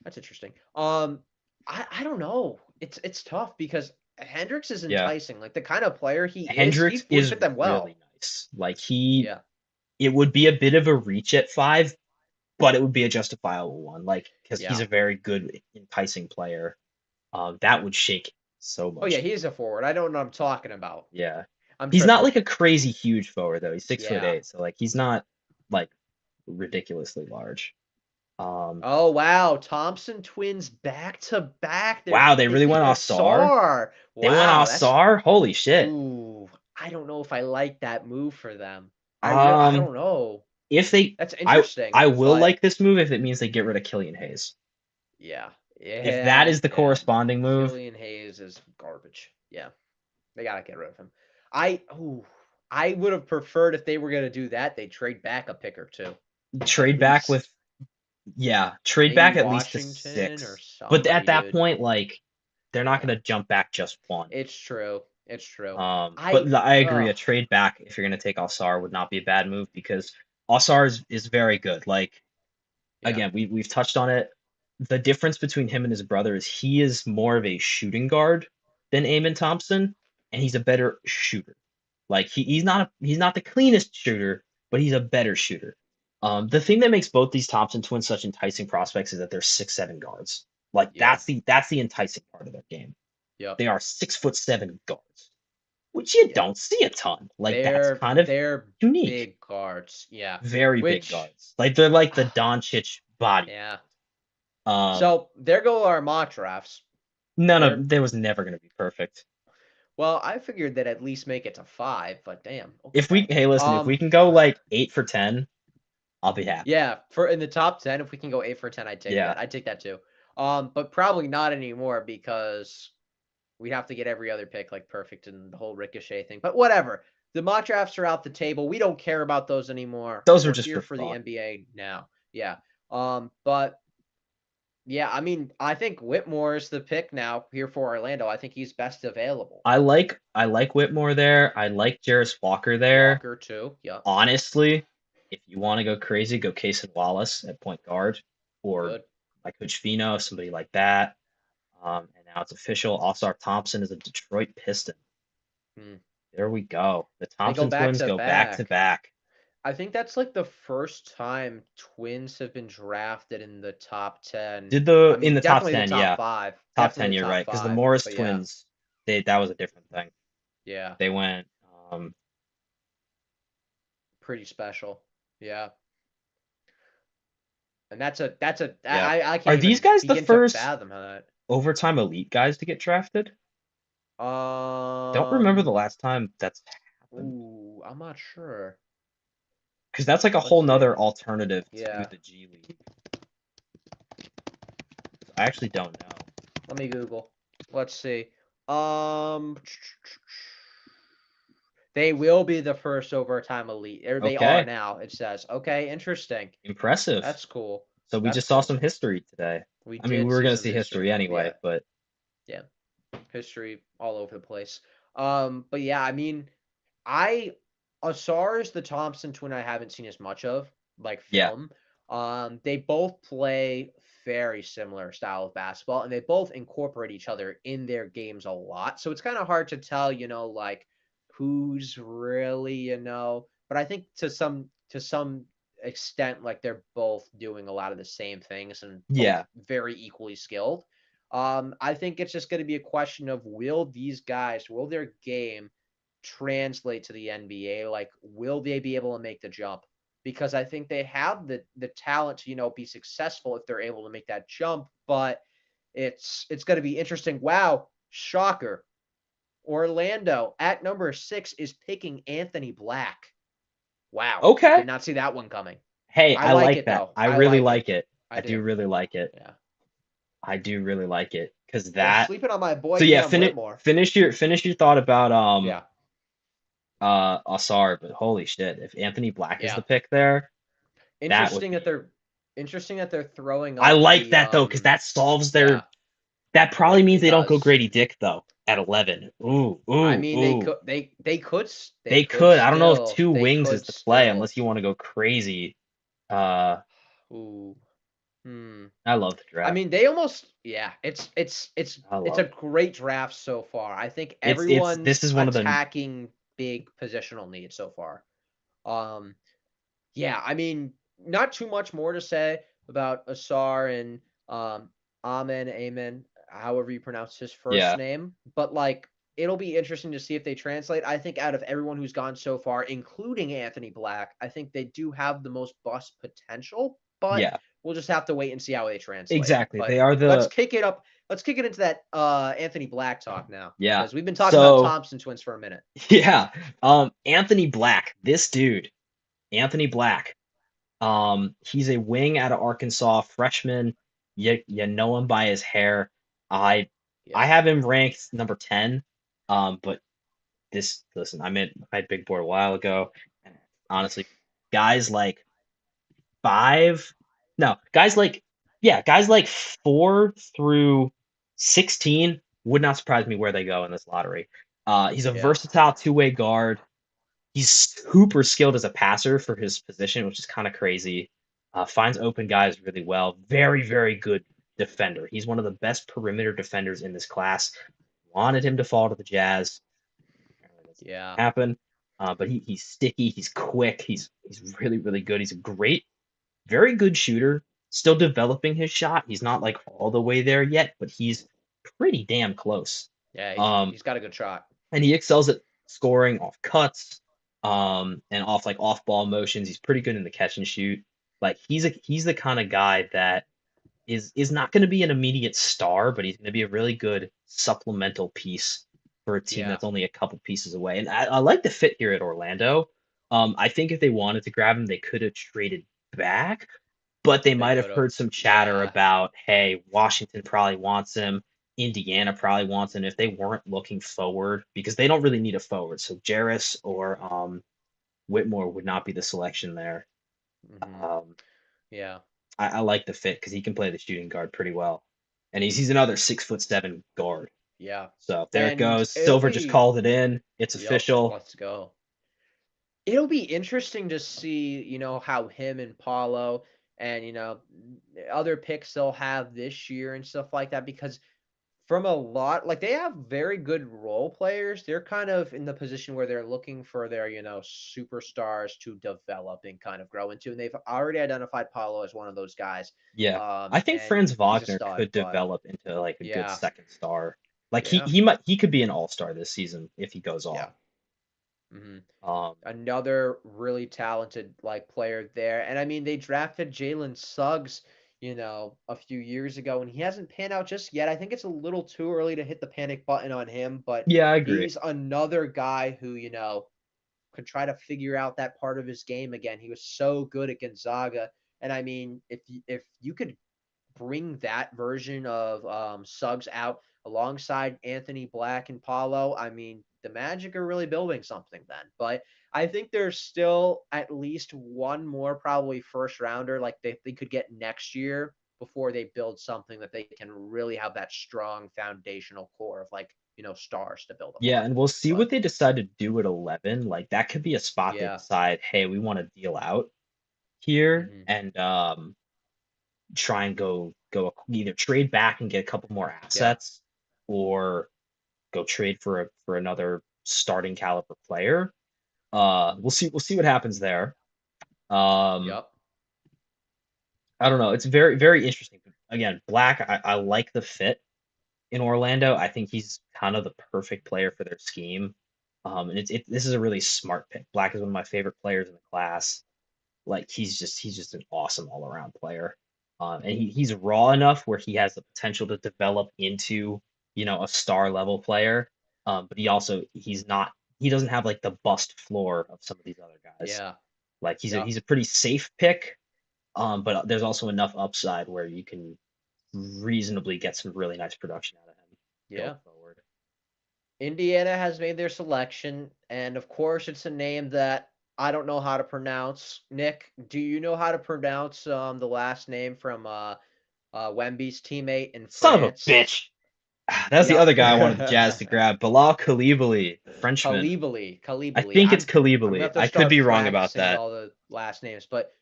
That's interesting. I don't know. It's tough because Hendricks is Yeah. enticing. Like the kind of player he is, he Hendricks would is fit them well. really nice. Like Yeah. it would be a bit of a reach at 5, but it would be a justifiable one. Like because he's Yeah. a very good, enticing player. That would shake so Oh yeah, much. he is a forward. I don't know what I'm talking about. Yeah, I'm he's not tripping. like a crazy huge forward though. He's six foot Yeah. eight, so like he's not like ridiculously large. Oh wow, Thompson twins back to back. Wow, they They really pick went a off Sar. Sar. They went Wow, off that's Sar. Holy shit. ooh. I don't know if I like that move for them. I Um, don't know. if they, That's I interesting, I will but like this move if it means they get rid of Killian Hayes. yeah. If that Yeah, is the yeah. corresponding move, Killian Hayes is garbage. Yeah, they gotta get rid of him. I would have preferred if they were gonna do that, they trade back a pick or two, at trade back with least. trade Maybe back at least to Washington or 6. But at somebody, that dude. point, like they're not Yeah, gonna jump back just one. it's true. It's true. But I agree, Ugh, a trade back if you're gonna take Alsar would not be a bad move because Alsar is very good. Like yeah, again, we've touched on it. The difference between him and his brother is he is more of a shooting guard than Eamon Thompson, and he's a better shooter. Like he's not the cleanest shooter, but he's a better shooter. The thing that makes both these Thompson twins such enticing prospects is that they're 6'7" guards. Like yeah, that's the enticing part of their game. yep, They are 6'7" guards, which you yeah. don't see a ton. Like that's They're kind of they're unique. big guards, yeah. Very big Which, guards. Like they're like the Doncic body. yeah. Um, So there go our mock drafts. none They're of they was never gonna be perfect. Well, I figured they'd at least make it to 5, but damn, If we okay. hey listen, if we can go like 8 for 10, I'll be happy. Yeah, for in the top 10, if we can go 8 for 10, I'd take Yeah. that. I'd take that too. But probably not anymore because we'd have to get every other pick like perfect and the whole ricochet thing. But whatever. the mock drafts are out the table. We don't care about those anymore. Those are We're just here for for the fun. NBA now. Yeah. But yeah, I mean, I think Whitmore is the pick now here for Orlando. I think he's best available. I like Whitmore there. I like Jarris Walker there. Walker too. Yep. Honestly, if you want to go crazy, go Cason Wallace at point guard, or Good. like Coach Fino, somebody like that. And now it's official. Osar Thompson is a Detroit Piston. Hmm. There we go. The They go Thompson back twins to go back to back. back. I think that's like the first time twins have been drafted in the top 10. Did I the in mean, the top definitely the 10, top yeah. five. Top Definitely 10, the you're top right. Because the five. Morris But yeah, twins, that was a different thing. yeah, They went pretty special. Yeah. And that's a yeah. I Are can't these even guys the begin to first fathom how overtime elite guys to get drafted? that. Don't remember the last time that's happened. Ooh, I'm not sure. Because that's like a Let's whole see. nother alternative to Yeah. the G League. I actually don't know. Let me Google. Let's see. Um, they will be the first overtime elite. Or they are Okay, now, it says. Okay, interesting. impressive. That's cool. So we That's just saw cool. some history today. We I mean, we did were see gonna some see history history. anyway, Yeah, but yeah. History all over the place. But yeah, I mean, I Asar is the Thompson twin I haven't seen as much of, like yeah, film. They both play very similar style of basketball, and they both incorporate each other in their games a lot. So it's kind of hard to tell, like who's really, But I think to some extent, like they're both doing a lot of the same things and both yeah, very equally skilled. I think it's just going to be a question of will their game translate to the NBA? Like, will they be able to make the jump? Because I think they have the talent to be successful if they're able to make that jump. But it's going to be interesting. Wow, shocker! Orlando at number 6 is picking Anthony Black. Wow, okay. did not see that one coming. Hey, I I like like it that. though. I I really like it. like it. I I do do. really like it. Yeah. I do really like it because They're that. sleeping on my boy So yeah, Cam Whitmore. finish your thought about Yeah. Asar, but holy shit, if Anthony Black is Yeah. the pick there, that would Interesting that be. they're throwing I up like the that though because that solves their. yeah, That probably means it they don't go does. Grady Dick though at 11. Ooh, I ooh, mean ooh. they They could could. I don't know if still two they wings is could the play still unless you want to go crazy. Uh, ooh. Hmm. I love the I draft. mean, they almost yeah, I it's a love it. great draft so far. I think It's everyone's this is one of the attacking big positional needs so far. Um Yeah, I mean, not too much more to say about Asar and Amen, however you pronounce his first yeah, name, but like it'll be interesting to see if they translate. I think out of everyone who's gone so far, including Anthony Black, I think they do have the most bust potential, but yeah, we'll just have to wait and see how they translate. exactly. They But are let's the kick it up. Let's kick it into that Anthony Black talk now, yeah. because we've been talking about So Thompson twins for a minute. yeah, Anthony Black, this dude, Anthony Black. He's a wing out of Arkansas, freshman. You know him by his hair. I I Yeah, have him ranked number 10. But listen, I had big board a while ago, and honestly, guys like five, no, guys like 4 through 16 would not surprise me where they go in this lottery. He's a yeah, versatile two-way guard. He's super skilled as a passer for his position, which is kind of crazy. Finds open guys really well. Very, very good defender. He's one of the best perimeter defenders in this class. Wanted him to fall to the Jazz. Apparently this didn't yeah, happen. But he's sticky. He's quick. He's really, really good. He's a great, very good shooter. Still developing his shot. He's not like all the way there yet, but he's pretty damn close. yeah. He's Um, he's got a good shot. and he excels at scoring off cuts, and off like off ball motions. He's pretty good in the catch and shoot. Like he's the kind of guy that is not going to be an immediate star, but he's going to be a really good supplemental piece for a team Yeah. that's only a couple pieces away. And I like the fit here at Orlando. I think if they wanted to grab him, they could have traded back, but they They might have could have. heard some chatter Yeah. about, hey, Washington probably wants him. Indiana probably wants, and if they weren't looking forward, because they don't really need a forward, so Jarris or Whitmore would not be the selection there. Hmm. Um, Yeah. I like the fit because he can play the shooting guard pretty well, and he's another 6'7" guard. Yeah. So there it And goes. it'll Silver just be, called it in. It's yep, official. let's go. It'll be interesting to see, how him and Paulo and, other picks they'll have this year and stuff like that because from a lot like they have very good role players. They're kind of in the position where they're looking for their, superstars to develop and kind of grow into. And they've already identified Paulo as one of those guys. Yeah, I think And Franz he's a Wagner stud, could but develop into like a good yeah, second star. Like yeah, he could be an all-star this season if he goes yeah. off. Hmm. Um, Another really talented like player there. And I mean, they drafted Jalen Suggs, a few years ago, and he hasn't panned out just yet. I think it's a little too early to hit the panic button on him, but yeah, I agree. he's another guy who, could try to figure out that part of his game again. He was so good at Gonzaga. And I mean, if you could bring that version of Suggs out alongside Anthony Black and Paulo, I mean, the Magic are really building something then. But I think there's still at least one more probably first rounder like they could get next year before they build something that they can really have that strong foundational core of like, stars to build Yeah, upon. and we'll see what But they decide to do at 11. Like that could be a spot they yeah. decide, hey, we want to deal out here Hmm. and try and go either trade back and get a couple more Yeah. assets or go trade for another starting caliber player. We'll see what happens there. Um, Yep. I don't know. It's very interesting. Again, Black, I like the fit in Orlando. I think he's kind of the perfect player for their scheme. And this is a really smart pick. Black is one of my favorite players in the class. Like he's just an awesome all around player. And he's raw enough where he has the potential to develop into a star level player. But he doesn't have like the bust floor of some of these other guys. Yeah. Like Yep. he's a pretty safe pick. But there's also enough upside where you can reasonably get some really nice production out of him going Yeah. forward. Indiana has made their selection, and of course, it's a name that I don't know how to pronounce. Nick, do you know how to pronounce the last name from Wemby's teammate in Son of a France? bitch. That's the Yep. other guy I wanted the Jazz to grab. Bilal Koulibaly, the Frenchman. Khalibali, I Khalibali. think it's I'm gonna Koulibaly. have to I could start be wrong about practicing that. all the last names, but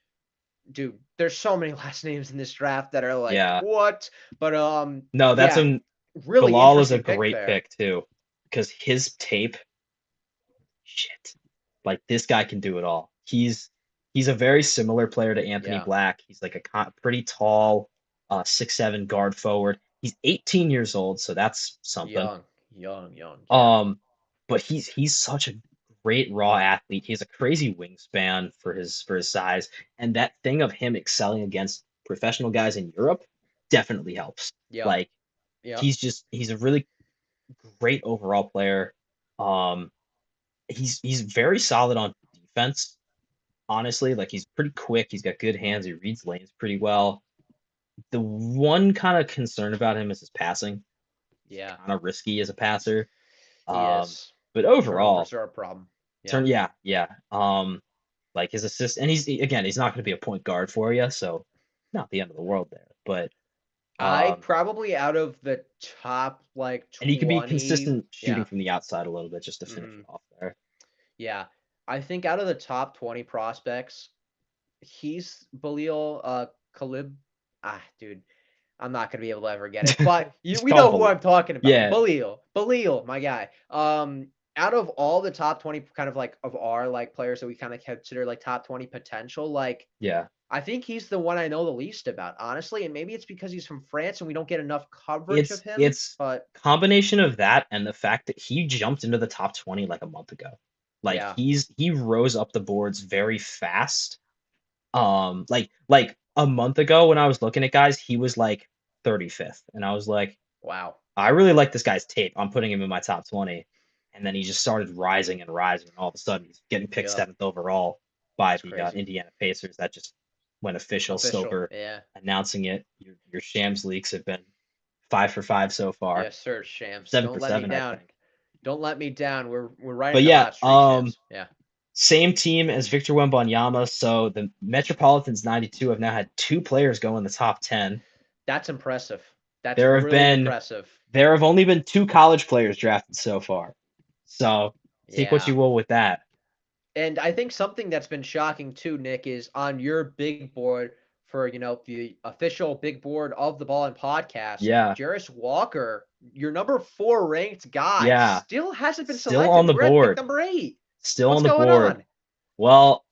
dude, there's so many last names in this draft that are like Yeah. what? But No, that's yeah, a really Bilal is a interesting pick great there. pick too, because his tape, shit, like this guy can do it all. He's a very similar player to Anthony Yeah, Black. He's like a pretty tall, 6'7" guard forward. He's 18 years old, so that's something. young, young, young. Yeah, Um, but he's such a great raw athlete. He has a crazy wingspan for his size, and that thing of him excelling against professional guys in Europe definitely helps. yep, Like yep. he's a really great overall player. Um, he's very solid on defense, honestly. Like he's pretty quick. He's got good hands. He reads lanes pretty well. The one kind of concern about him is his passing. He's Yeah, kind of risky as a passer. he Um, is. but overall, Turnovers are a problem. Yeah. yeah. Like his assist, and he's not going to be a point guard for you, so not the end of the world there. But I um, probably out of the top like and he could be 20, consistent shooting yeah. from the outside a little bit just to finish Hmm. it off there. Yeah. I think out of the top 20 prospects, he's Balil Kalib. Dude, I'm not gonna be able to ever get it. But Just we call know him who I'm talking about. Yeah, Balil, my guy. Out of all the top 20 kind of like of our like players that we kind of consider like top 20 potential, like yeah. I think he's the one I know the least about, honestly, and maybe it's because he's from France and we don't get enough coverage of him, It's but combination of that and the fact that he jumped into the top 20 like a month ago. Like yeah. he rose up the boards very fast. Like a month ago when I was looking at guys, he was like 35th, and I was like, Wow. I really like this guy's tape. I'm putting him in my top 20. And then he just started rising and rising, and all of a sudden he's getting picked Yep. seventh overall by It's the crazy. Indiana Pacers. That just went official. Official. Silver Yeah. announcing it. Your Shams leaks have been 5 for 5 so far. Yes, sir, Shams. Seven Don't for let me seven, I down. think. Don't let me down. We're riding But a yeah, hot streak, Shams. Yeah. same team as Victor Wembanyama. So the Metropolitans 92 have now had two players go in the top 10. That's impressive. That's There have really been impressive. there have only been two college players drafted so far. So take what Yeah. you will with that. And I think something that's been shocking too, Nick, is on your big board for, the official big board of the Ballin podcast, Yeah, Jarris Walker, your number 4 ranked guy, yeah. still hasn't been Still on selected. the We're at pick board. number 8. Still on What's the going board. on? Well,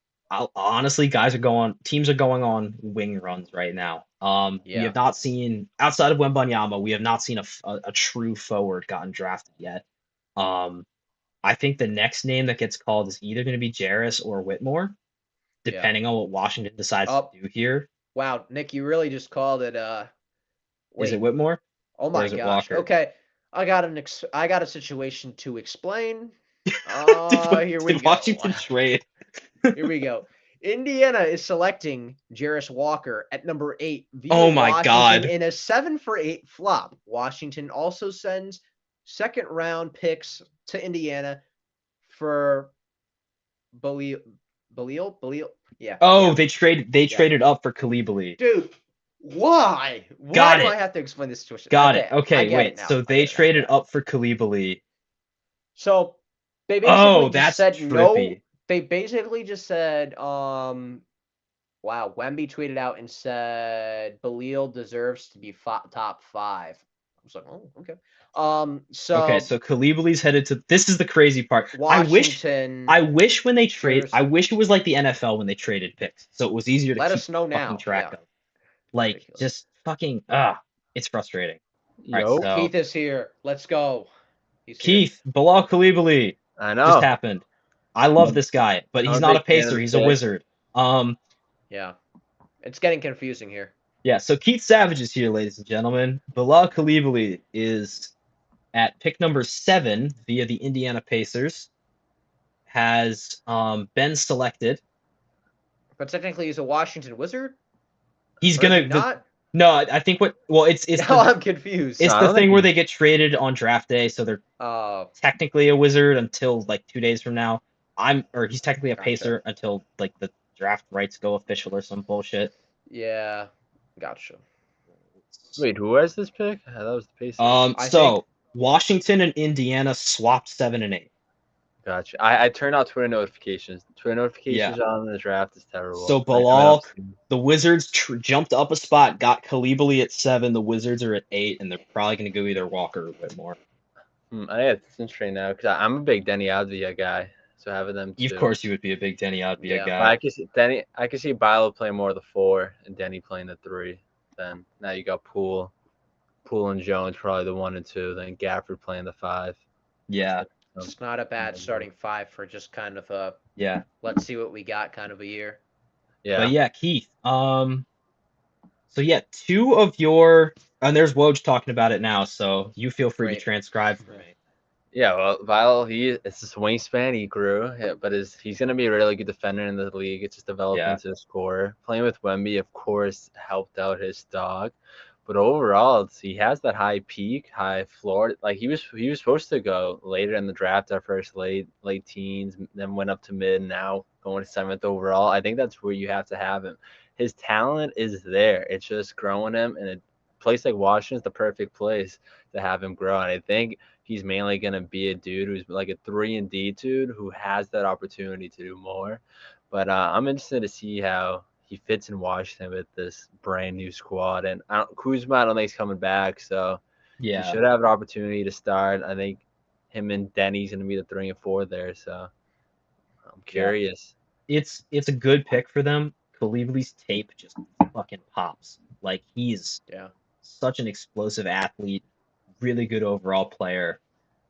honestly, teams are going on wing runs right now. We Yeah. have not seen outside of Wembanyama, we have not seen a true forward gotten drafted yet. Um, I think the next name that gets called is either going to be Jarris or Whitmore, Yeah. depending on what Washington decides to Up. do here. Wow, Nick, you really just called it Is it wait. Whitmore Oh or my is it gosh. Walker? Okay. I got a situation to explain. Did, Here we did go. Washington trade? Here we go. Indiana is selecting Jarris Walker at number 8 via Oh my Washington God. in a 7 for 8 flop. Washington also sends second round picks to Indiana for Balil. Balil? Yeah, Oh, him. they Yeah. traded up for Kalibali. Dude, why? Why Got do I it. have to explain this situation? Got it. Okay, I Okay, get it wait. now. So I they get it now. traded Yeah. up for Kalibali. So they basically Oh, just that's said no. trippy. They basically just said, wow, Wemby tweeted out and said Balil deserves to be top 5. I was like, oh, okay. Okay, So so Kalibali's headed to. This is the crazy part. Washington, I Cheers. wish it was like the NFL when they traded picks, so it was easier to Let keep us know fucking now. track Yeah, of. Like, ridiculous. just fucking it's frustrating. All right, Yo, so Keith is here. Let's go. He's here. Keith Bilal Kalibali I just know. happened. I I'm love a, this guy, but I'm he's a not a big fan of pacer. the He's a pick. wizard. Yeah, it's getting confusing here. Yeah. So Keith Savage is here, ladies and gentlemen. Bilal Kalibali is at pick number 7 via the Indiana Pacers. Has been selected. But technically, he's a Washington Wizard, He's or is he gonna not? no, I think what well Now I'm confused. No, it's I the don't think thing where he's. they get traded on draft day, so they're Oh, technically a wizard until like 2 days from now. Or he's technically a gotcha. pacer until like the draft rights go official or some bullshit. Yeah, gotcha. Wait, who has this pick? That was the Pacers. I think So Washington and Indiana swapped 7 and 8. Gotcha. I turned off Twitter notifications. Twitter Yeah. notifications on the draft is So terrible. I know. Bilal, the Wizards jumped up a spot, got Kalibali at 7. The Wizards are at 8, and they're probably going to go either Walker or Whitmore. I have this interesting now because I'm a big Denny Avdia guy, so having them Of too. course, you would be a big Denny Advia Yeah. But guy. I can see Bilo playing more of the 4 and Denny playing the 3. Then now you got Poole and Jones probably the 1 and 2. Then Gafford playing the 5. Yeah, it's not a bad starting 5 for just kind of a yeah. let's see what we got kind of a year. Yeah. But yeah, Keith. So yeah, two of your and there's Woj talking about it now, so you feel free to Great. transcribe for me. Yeah, well, Vile, it's this wingspan he grew, but he's going to be a really good defender in the league. It's just developing Yeah. into a scorer. Playing with Wemby, of course, helped out his stock, but overall, he has that high peak, high floor. Like he was supposed to go later in the draft, our first late teens, then went up to mid, now going to 7th overall. I think that's where you have to have him. His talent is there. It's just growing him, and a place like Washington's the perfect place to have him grow. And I think he's mainly going to be a dude who's like a 3-and-D dude who has that opportunity to do more. But I'm interested to see how he fits in Washington with this brand new squad. And Kuzma, I don't think he's coming back, so he Yeah. should have an opportunity to start. I think him and Denny's going to be the 3 and 4 there. So I'm curious. It's a good pick for them. Kalibali's tape just fucking pops. Like he's Yeah. such an explosive athlete, really good overall player.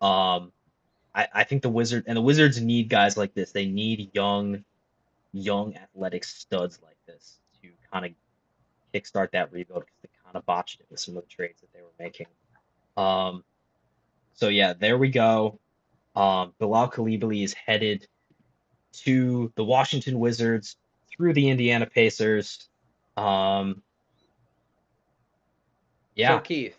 I think the Wizards need guys like this. They need young athletic studs like this to kind of kickstart that rebuild because they kind of botched it with some of the trades that they were making. So yeah, there we go. Bilal Coulibaly is headed to the Washington Wizards through the Indiana Pacers. So Yeah, Keith,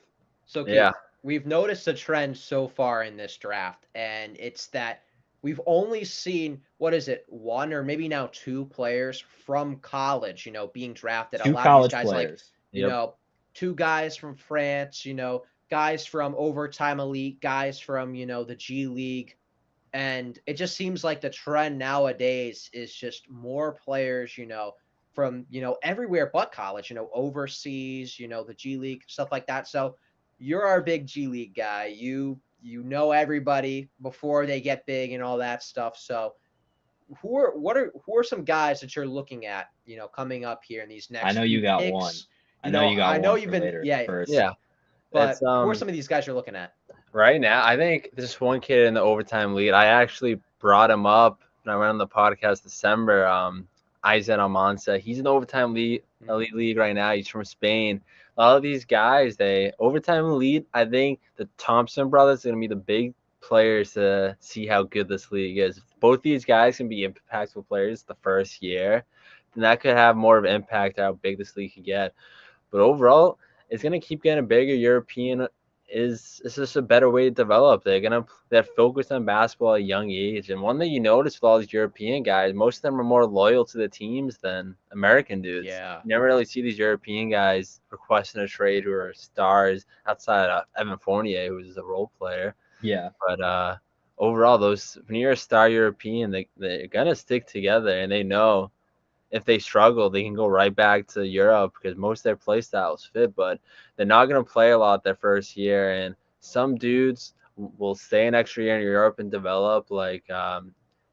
So Yeah. Keith, we've noticed a trend so far in this draft, and it's that we've only seen, what is it, one or maybe now two players from college, being drafted. A Two lot of these college guys like, players. you Yep. know, two guys from France, guys from Overtime Elite, guys from, the G League. And it just seems like the trend nowadays is just more players, from, everywhere but college, overseas, the G League, stuff like that. So you're our big G League guy. You know everybody before they get big and all that stuff. So who are some guys that you're looking at, coming up here in these I next know few you got one. picks? I know you got I know one you've for been, later yeah, first. Yeah. It's but who are some of these guys you're looking at? right now, I think this one kid in the overtime lead, I actually brought him up when I went on the podcast December. Aizen Almanza. He's in the overtime lead elite league right now. He's from Spain. A lot of these guys, they overtime elite. I think the Thompson brothers are gonna be the big players to see how good this league is. If both these guys can be impactful players the first year, then that could have more of an impact on how big this league could get. But overall, it's gonna keep getting bigger. European is just a better way to develop. They're focused on basketball at a young age. And one thing you notice with all these European guys, most of them are more loyal to the teams than American dudes. Yeah. You never really see these European guys requesting a trade who are stars outside of Evan Fournier, who's a role player. Yeah. But overall, those when you're a star European, they're gonna stick together, and they know if they struggle, they can go right back to Europe because most of their play styles fit, but they're not going to play a lot their first year. And some dudes will stay an extra year in Europe and develop. Like now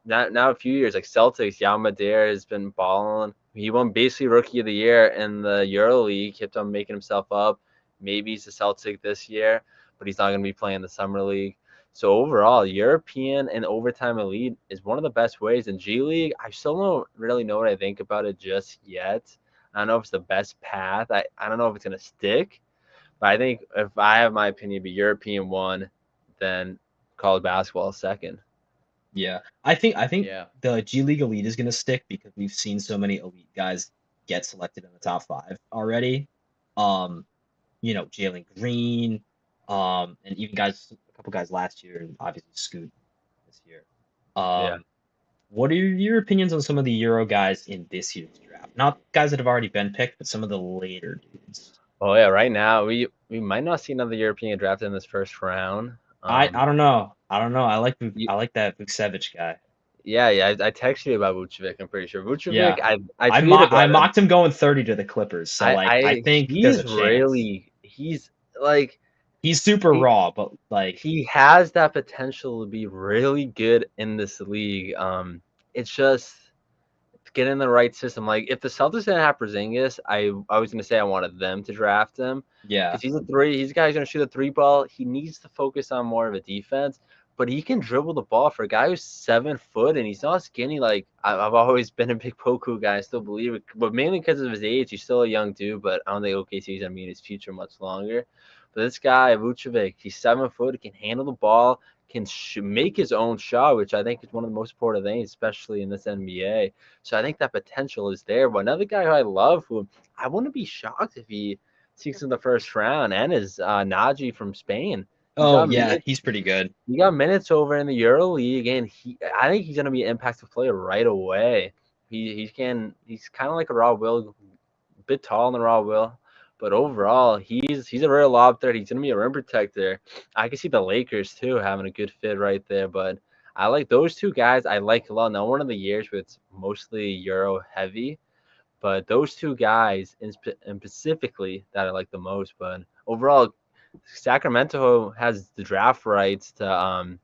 a few years, like Celtics, Yao Madere has been balling. He won basically Rookie of the Year in the Euro League. Kept on making himself up. Maybe he's a Celtic this year, but he's not going to be playing the Summer League. So overall, European and overtime elite is one of the best ways. In G League, I still don't really know what I think about it just yet. I don't know if it's the best path. I don't know if it's gonna stick, but I think if I have my opinion, it'd be European one, then college basketball second. Yeah. I think Yeah. the G League Elite is gonna stick because we've seen so many elite guys get selected in the top 5 already. Jalen Green, and even a couple guys last year, and obviously Scoot this year. Yeah. What are your opinions on some of the Euro guys in this year's draft? Not guys that have already been picked, but some of the later dudes. Oh yeah, right now we might not see another European drafted in this first round. I don't know. I don't know. You, I like that Vukcevic guy. yeah. I texted you about Vucevic. I'm pretty sure Vucevic. Yeah. I tweeted I about him. mocked him going 30 to the Clippers, so I think there's a chance. He's like He's super he, raw, but like he has that potential to be really good in this league. It's just get in the right system. Like if the Celtics didn't have Porzingis, I was gonna say I wanted them to draft him yeah. because he's a three. He's a guy who's gonna shoot a three ball. He needs to focus on more of a defense, but he can dribble the ball for a guy who's 7 foot and he's not skinny. Like I've always been a big Poku guy. I still believe it, but mainly because of his age. He's still a young dude, but I don't think OKC's gonna be in his future much longer. But this guy, Vucevic, he's 7 foot. He can handle the ball, can make his own shot, which I think is one of the most important things, especially in this NBA. So I think that potential is there. But another guy who I love, who I wouldn't be shocked if he sneaks in the first round, and is Najee from Spain. He Oh got yeah, minutes. he's pretty good. He got minutes over in the Euro League, and I think he's gonna be an impactful player right away. He's kind of like a Raw Will, a bit taller than Raw Will. But overall, he's a real lob threat. He's gonna be a rim protector. I can see the Lakers too having a good fit right there. But I like those two guys. I like a lot. Now one of the years where it's mostly Euro heavy, but those two guys in specifically that I like the most. But overall, Sacramento has the draft rights to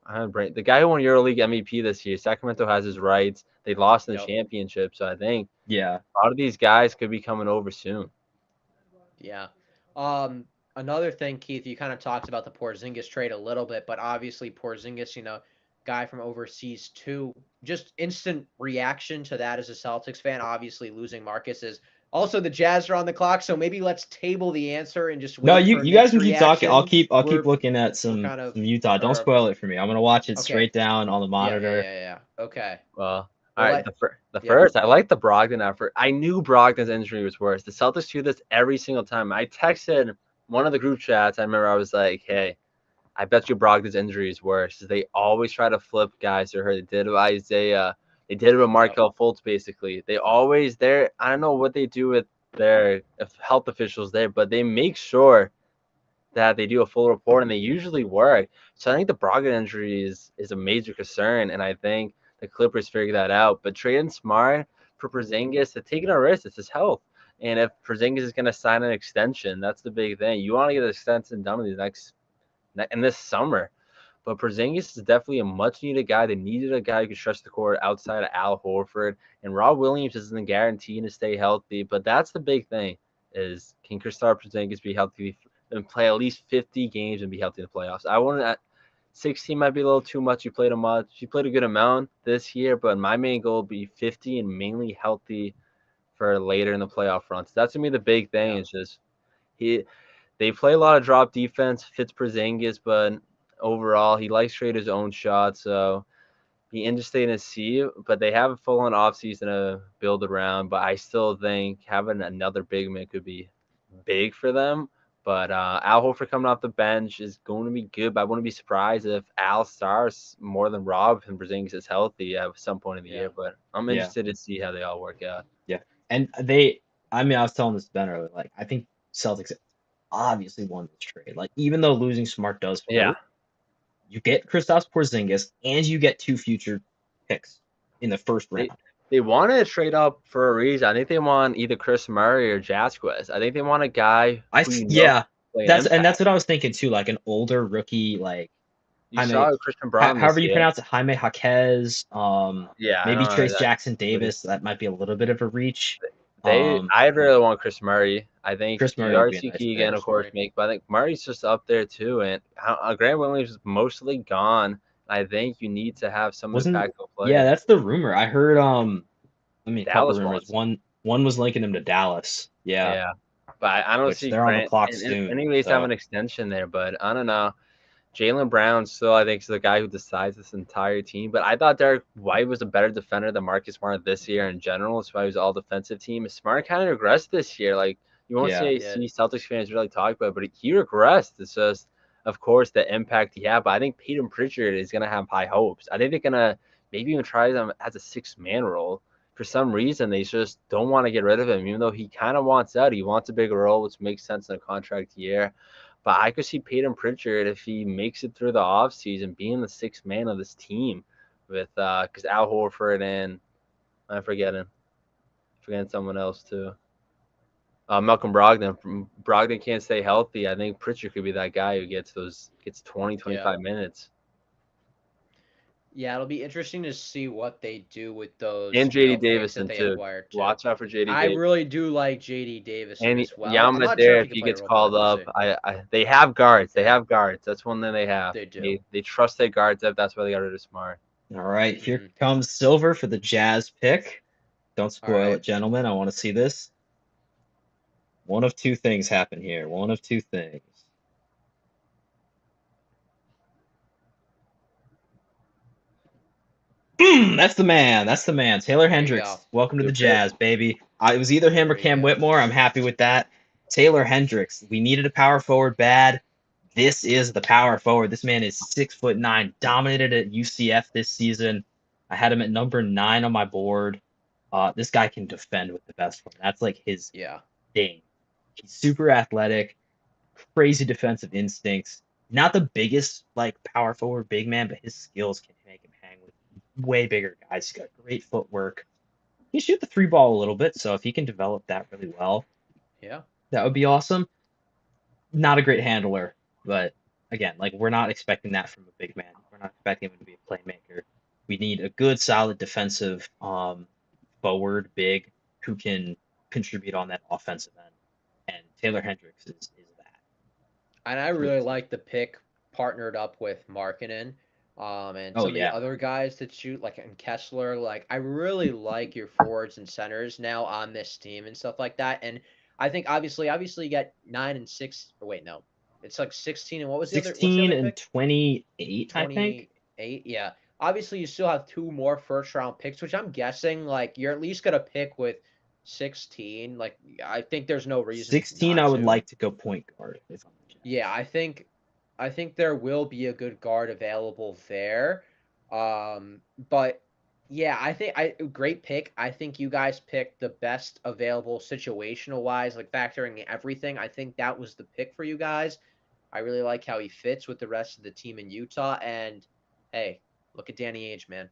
the guy who won EuroLeague MVP this year. Sacramento has his rights. They lost in the Yep. championship, so I think Yeah. a lot of these guys could be coming over soon. Yeah. Another thing, Keith, you kind of talked about the Porzingis trade a little bit, but obviously Porzingis, guy from overseas too. Just instant reaction to that as a Celtics fan. Obviously, losing Marcus is also the Jazz are on the clock, so maybe let's table the answer and just No, wait you for you guys Nick's can keep talking. I'll reaction. keep looking at some kind of Utah. Don't or spoil it for me. I'm gonna watch it okay. straight down on the monitor. Yeah. Okay. Well, all Well, right. The yeah. first, I like the Brogdon effort. I knew Brogdon's injury was worse. The Celtics do this every single time. I texted one of the group chats, I remember I was like, hey, I bet you Brogdon's injury is worse. They always try to flip guys to her. They did it with Isaiah. They did it with Yep. Markel Fultz, basically. They always, I don't know what they do with their health officials there, but they make sure that they do a full report, and they usually work. So I think the Brogdon injury is a major concern, and I think the Clippers figured that out. But trading Smart for Porzingis, they're taking a risk. It's his health. And if Porzingis is going to sign an extension, that's the big thing. You want to get an extension done in this summer. But Porzingis is definitely a much needed guy. They needed a guy who could stretch the court outside of Al Horford. And Rob Williams isn't guaranteed to stay healthy. But that's the big thing: is can Kristaps Porzingis be healthy and play at least 50 games and be healthy in the playoffs? I wouldn't. 16 might be a little too much. You played a much. You played a good amount this year, but my main goal would be 50 and mainly healthy for later in the playoff run. So that's gonna be the big thing. Yeah. Is just they play a lot of drop defense, fits Porzingis, but overall he likes to create his own shot. So be interesting to see. But they have a full-on offseason to build around. But I still think having another big man could be big for them. But Al Horford coming off the bench is going to be good. But I wouldn't be surprised if Al starts more than Rob and Porzingis is healthy at some point in the year. But I'm Yeah. interested to see how they all work out. Yeah. And I was telling this to Ben earlier, like, I think Celtics obviously won this trade. Like, even though losing Smart does Yeah. hurt, you get Kristaps Porzingis and you get 2 future picks in the first round. They wanted to trade up for a reason. I think they want either Chris Murray or Jazzquez. I think they want a guy That's what I was thinking too, like an older rookie, like You Jaime, saw Christian Braun however this you year. pronounce it, Jaime Jaquez, Yeah, I maybe don't know Trace that. Jackson Davis. That might be a little bit of a reach. I really want Chris Murray. I think Chris Murray you would already be a see nice Keegan, pick. of course, but I think Murray's just up there too. And Grant Williams is mostly gone. I think you need to have some Wasn't impactful players. Yeah, that's the rumor. I heard I mean a couple Dallas rumors. wants. One was linking him to Dallas. Yeah. Yeah, but I don't Which see they're on the Grant. clock And soon. anyways, have So an extension there, but I don't know. Jaylen Brown still, I think, is the guy who decides this entire team. But I thought Derek White was a better defender than Marcus Smart this year in general. That's why he was all defensive team. Smart kind of regressed this year. Like, you won't yeah. see Celtics fans really talk about it, but he regressed. It's just, of course, the impact he had. But I think Peyton Pritchard is going to have high hopes. I think they're going to maybe even try him as a 6-man role. For some reason, they just don't want to get rid of him, even though he kind of wants out. He wants a bigger role, which makes sense in a contract year. But I could see Peyton Pritchard, if he makes it through the offseason, being the 6th man of this team with because Al Horford and I'm forgetting someone else too. Malcolm Brogdon. Brogdon can't stay healthy. I think Pritchard could be that guy who gets 20, 25 minutes. Yeah, it'll be interesting to see what they do with those And JD picks that Davison they too. acquired too. Watch out for JD I Davison. really do like JD Davison And as well. Yam I'm not sure if if he he can play a gets role, called but we'll up, see. they have guards. They Yeah. have guards. That's one thing they have. They do. They trust their guards up. That's why they got rid of Smart. All right, here comes Silver for the Jazz pick. Don't spoil it, gentlemen. I want to see this. One of two things happen here. One of two things. That's the man. That's the man. Taylor Hendricks. Welcome to the Jazz, baby. It was either him or Cam Whitmore. I'm happy with that. Taylor Hendricks. We needed a power forward bad. This is the power forward. This man is 6'9", dominated at UCF this season. I had him at number 9 on my board. This guy can defend with the best one. That's like his thing. He's super athletic, crazy defensive instincts. Not the biggest like power forward big man, but his skills can make him hang with way bigger guys. He's got great footwork. He can shoot the 3-ball a little bit, so if he can develop that really well, that would be awesome. Not a great handler, but again, like we're not expecting that from a big man. We're not expecting him to be a playmaker. We need a good, solid defensive forward big who can contribute on that offensive end. And Taylor Hendricks is that. And I really like the pick partnered up with Markkanen. And some of the other guys that shoot, like in Kessler, like I really like your forwards and centers now on this team and stuff like that. And I think obviously you got 9 and 6. Or wait, no, it's like 16 and what was the other? 16 and 28, 28, I think. Yeah. Obviously, you still have 2 more first round picks, which I'm guessing like you're at least gonna pick with 16, like I think there's no reason 16, not I would to. like to go point guard if I'm the Jazz. Yeah, I think there will be a good guard available there. But yeah, I great pick. I think you guys picked the best available situational wise, like factoring everything. I think that was the pick for you guys. I really like how he fits with the rest of the team in Utah. And hey, look at Danny Ainge, man.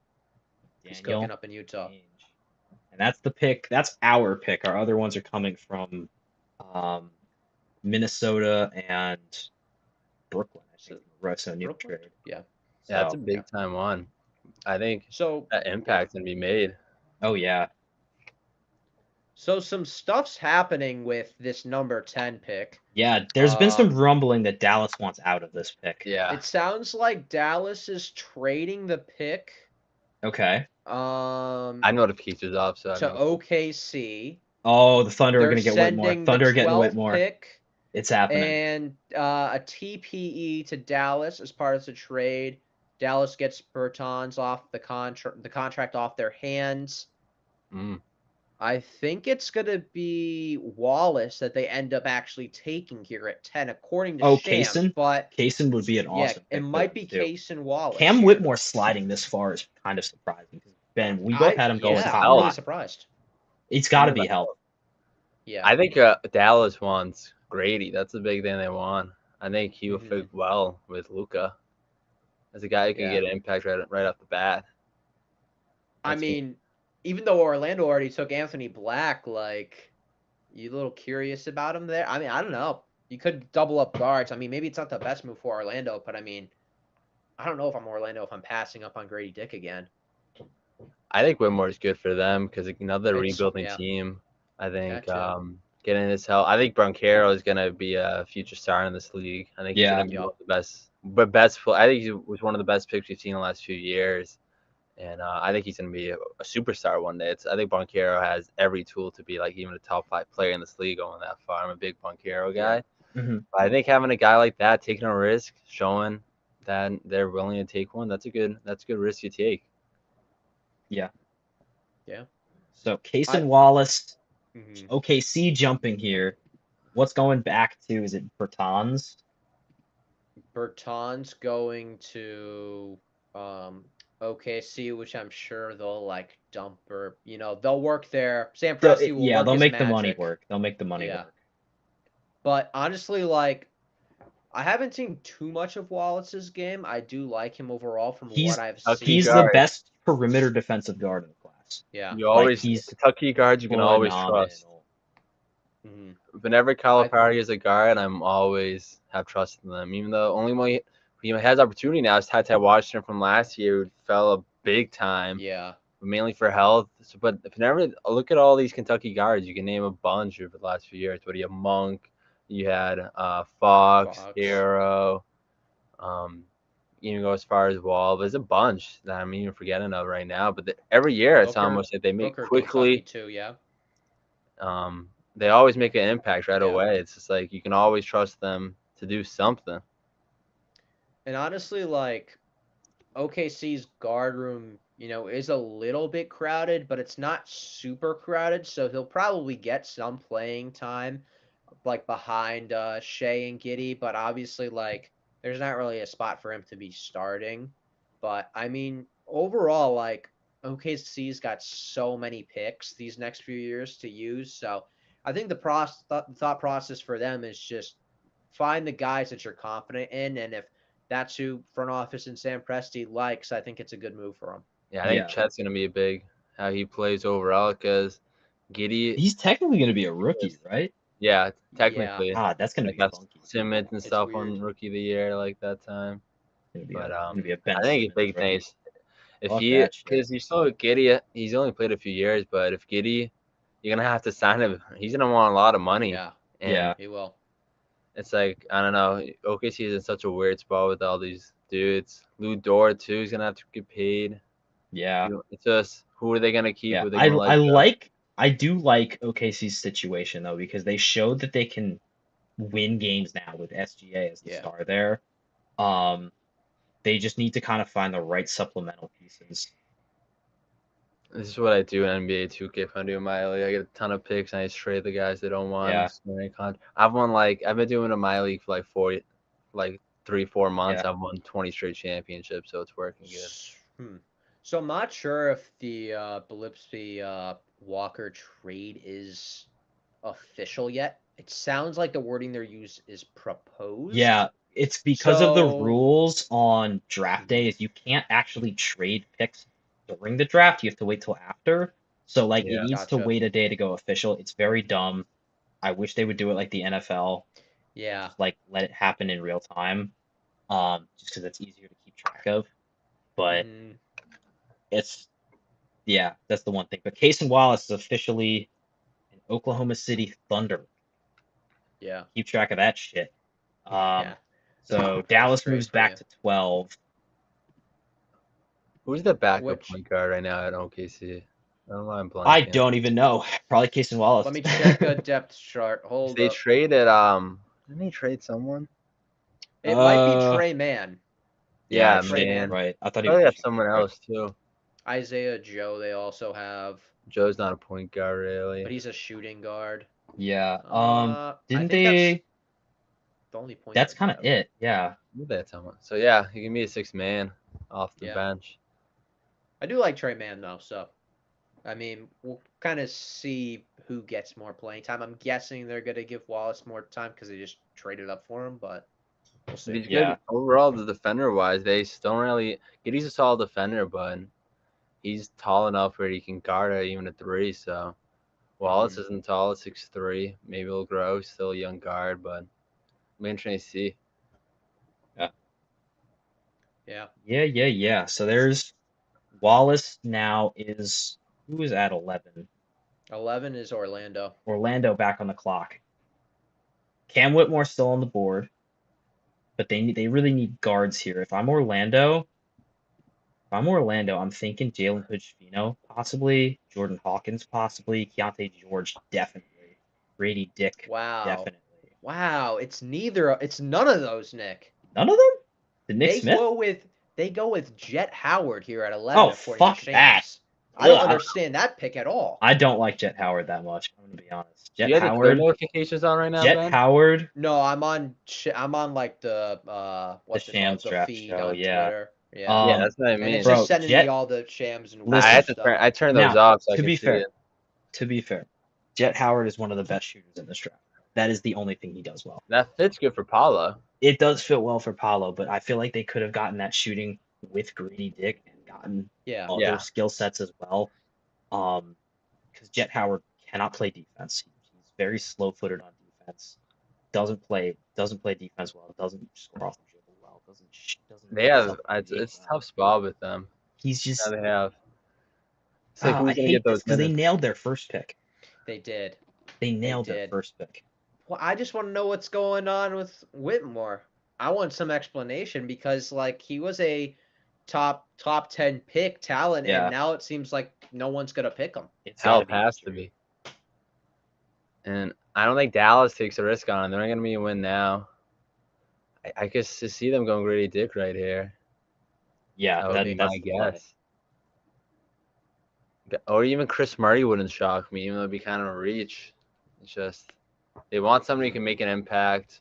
He's cooking Daniel up in Utah. Ainge. And that's the pick. That's our pick. Our other ones are coming from um, Minnesota and Brooklyn, I think, So from Russ O'Neal Brooklyn? trade. Yeah. Yeah, that's So, a Yeah. big time one. I think So that yeah. impact can be made. oh yeah, So some stuff's happening with this number 10 pick. yeah. There's been some Um, rumbling that Dallas wants out of this pick. Yeah. it sounds like Dallas is trading the pick Okay. um I notifications off, so I to know. OKC. Oh, the Thunder are They're gonna get Whitmore. sending the Thunder are getting 12th Whitmore. pick It's happening. and a TPE to Dallas as part of the trade. Dallas gets Bertans off the contract off their hands. Mm. I think it's gonna be Wallace that they end up actually taking here at 10, according to Oh, Shams. Kaysen. But Kaysen would be an yeah, awesome it pick for them might be too. Case and Wallace Cam here. Whitmore sliding this far is kind of surprising. Ben, we both had him going top I'm really 5. surprised. It's got to be help. Yeah. I think Dallas wants Grady. That's the big thing they want. I think he will Mhm. fit well with Luca as a guy who can Yeah. get an impact right off the bat. I That's good. mean, even though Orlando already took Anthony Black, like, you a little curious about him there? I mean, I don't know. You could double up guards. I mean, maybe it's not the best move for Orlando, but I mean, I don't know if I'm Orlando if I'm passing up on Grady Dick again. I think Whitmore is good for them because another rebuilding Yeah. team. I think That too. getting his help. I think Broncaro is going to be a future star in this league. I think he's Yeah. going to be Yep. one of the best. I think he was one of the best picks we've seen in the last few years, and I think he's going to be a superstar one day. I think Broncaro has every tool to be like even a top 5 player in this league going that far. I'm a big Broncaro guy. Mm-hmm. But I think having a guy like that taking a risk, showing that they're willing to take one, that's a good risk to take. Yeah. Yeah. So Kaysen Wallace, Mhm. OKC jumping here. What's going back to? Is it Bertans? Bertans going to OKC, which I'm sure they'll like dump or they'll work there. Sam Presti will work They'll his make the money magic. work. They'll make the money Yeah. work. But honestly, like I haven't seen too much of Wallace's game. I do like him overall from what I've seen. He's the best perimeter defensive guard in the class. Yeah. You always he's Kentucky guards you can always trust. phenomenal. Mhm. Whenever Calipari is a guard, I'm always have trust in them. Even though only when he has opportunity now is Ty Washington from last year who fell a big time. Yeah. Mainly for health. So, but if you never look at all these Kentucky guards, you can name a bunch over the last few years. But you have Monk, you had Fox, Arrow, even go as far as Wall. There's a bunch that I'm even forgetting of right now. But every year it's almost like they make Booker quickly. Kentucky too, yeah. They always make an impact right Yeah. away. It's just like you can always trust them to do something. And honestly, like OKC's guard room, is a little bit crowded, but it's not super crowded, so he'll probably get some playing time, like behind Shea and Giddy. But obviously, like there's not really a spot for him to be starting. But I mean, overall, like OKC's got so many picks these next few years to use, so I think the thought process for them is just find the guys that you're confident in, and if that's who front office and Sam Presti likes, I think it's a good move for him. Yeah, I think Chet's gonna be a big how he plays overall because Giddy. He's technically gonna be a rookie, right? Yeah, technically. Yeah. That's gonna be funky. Simmons and stuff on Rookie of the Year like that time. But I Ben think Simmons a big thing rookie. is because you saw Giddy, he's only played a few years, but if Giddy, you're gonna have to sign him. He's gonna want a lot of money. Yeah, he will. It's like I don't know. OKC is in such a weird spot with all these dudes. Lou Dort too. He's gonna have to get paid. Yeah. It's just who are they gonna keep? Yeah. Who are they gonna let go? I do like OKC's situation though because they showed that they can win games now with SGA as the star there. They just need to kind of find the right supplemental pieces. This is what I do in NBA 2K if I do my league. I get a ton of picks and I just trade the guys that don't want. Yeah. I've been doing a my league for like 3-4 months. Yeah. I've won 20 straight championships, so it's working good. Hmm. So I'm not sure if the Billipsy Walker trade is official yet. It sounds like the wording they're used is proposed. Yeah, it's because of the So rules on draft Mhm. day is you can't actually trade picks during the draft. You have to wait till after. So like it Yeah. needs to Gotcha. wait a day to go official. It's very dumb. I wish they would do it like the NFL and Yeah. just like let it happen in real time. Just because it's easier to keep track of. But Hmm. it's yeah, that's the one thing. But Case and Wallace is officially an Oklahoma City Thunder. Yeah. Keep track of that shit. Yeah. So That is Dallas great moves for back you. to 12. Who's the backup Which point guard right now at OKC? I don't know why I'm I blanking. don't even know. Probably Case and let Wallace. me check a depth chart. Hold They up. traded didn't they trade someone? It might be uh, Trey Mann. Yeah, yeah, Yeah, it Trey should be man. Mann. right. I thought he was Probably a have shooting someone guard. else too. Isaiah Joe they also have, Joe's not a point guard but really. he's a shooting guard. Yeah. I Didn't think that's they? the only point That's guard they kind of have. it. Yeah. That's someone. So yeah, he can be a 6 man off the Yeah. bench. I do like Trey Mann though, so I mean, we'll kind of see who gets more playing time. I'm guessing they're going to give Wallace more time because they just traded up for him, but we'll But see. he's Yeah. good overall. The defender wise, they just don't really. Giddy's a solid defender, but he's tall enough where he can guard at even a 3. So Wallace Mhm. isn't tall at 6'3". Maybe he'll grow. He's still a young guard, but I'm interested to see. Yeah. Yeah. Yeah. So there's Wallace now is who is at 11? 11 is Orlando. Orlando back on the clock. Cam Whitmore still on the board, but they really need guards here. If I'm Orlando, I'm thinking Jalen Hood-Schifino, possibly Jordan Hawkins, possibly Keontae George, definitely Grady Dick, Wow. definitely. Wow, it's none of those, Nick. None of them? Did Nick They Smith? go with they go with Jet Howard here at 11 Oh, according to fuck that. Shams. I don't Ugh, understand that pick at all. I don't like Jet Howard that much. I'm gonna be honest. Do Jet you have the Twitter Howard, notifications on right now, Jet Ben? Howard, No, I'm on like the the what's it called? Shams The draft feed show. on Yeah. Twitter. Yeah. Yeah, Um, that's what I And it's mean. just bro, sending me Jet. all the Shams and I Woj had Listen, to stuff. I turned those now off so I to could be see fair, it. to be fair, Jet Howard is one of the best shooters in this draft. That is the only thing he does well. That fits good for Paulo. It does fit well for Paulo, but I feel like they could have gotten that shooting with Grady Dick and gotten Yeah. other Yeah. skill sets as well. Because Jet Howard cannot play defense. He's very slow-footed on defense. Doesn't play defense well. Doesn't score off the dribble well. Doesn't They mix have up the game it's a well. tough spot with them. He's Now just they have. It's like I who's gonna get hate this those because they minutes? nailed their first pick. They did. They They nailed their did. first pick. Well, I just want to know what's going on with Whitmore. I want some explanation because like he was a top 10 pick talent and Yeah, now it seems like no one's going to pick him. it's got to Help be has to injury. be. And I don't think Dallas takes a risk on him. They're not gonna be a win now. I guess to see them going Grady Dick right here. Yeah, That would be that's my the play. guess. Or even Chris Murray wouldn't shock me, even though it'd be kind of a reach. It's just they want somebody who can make an impact.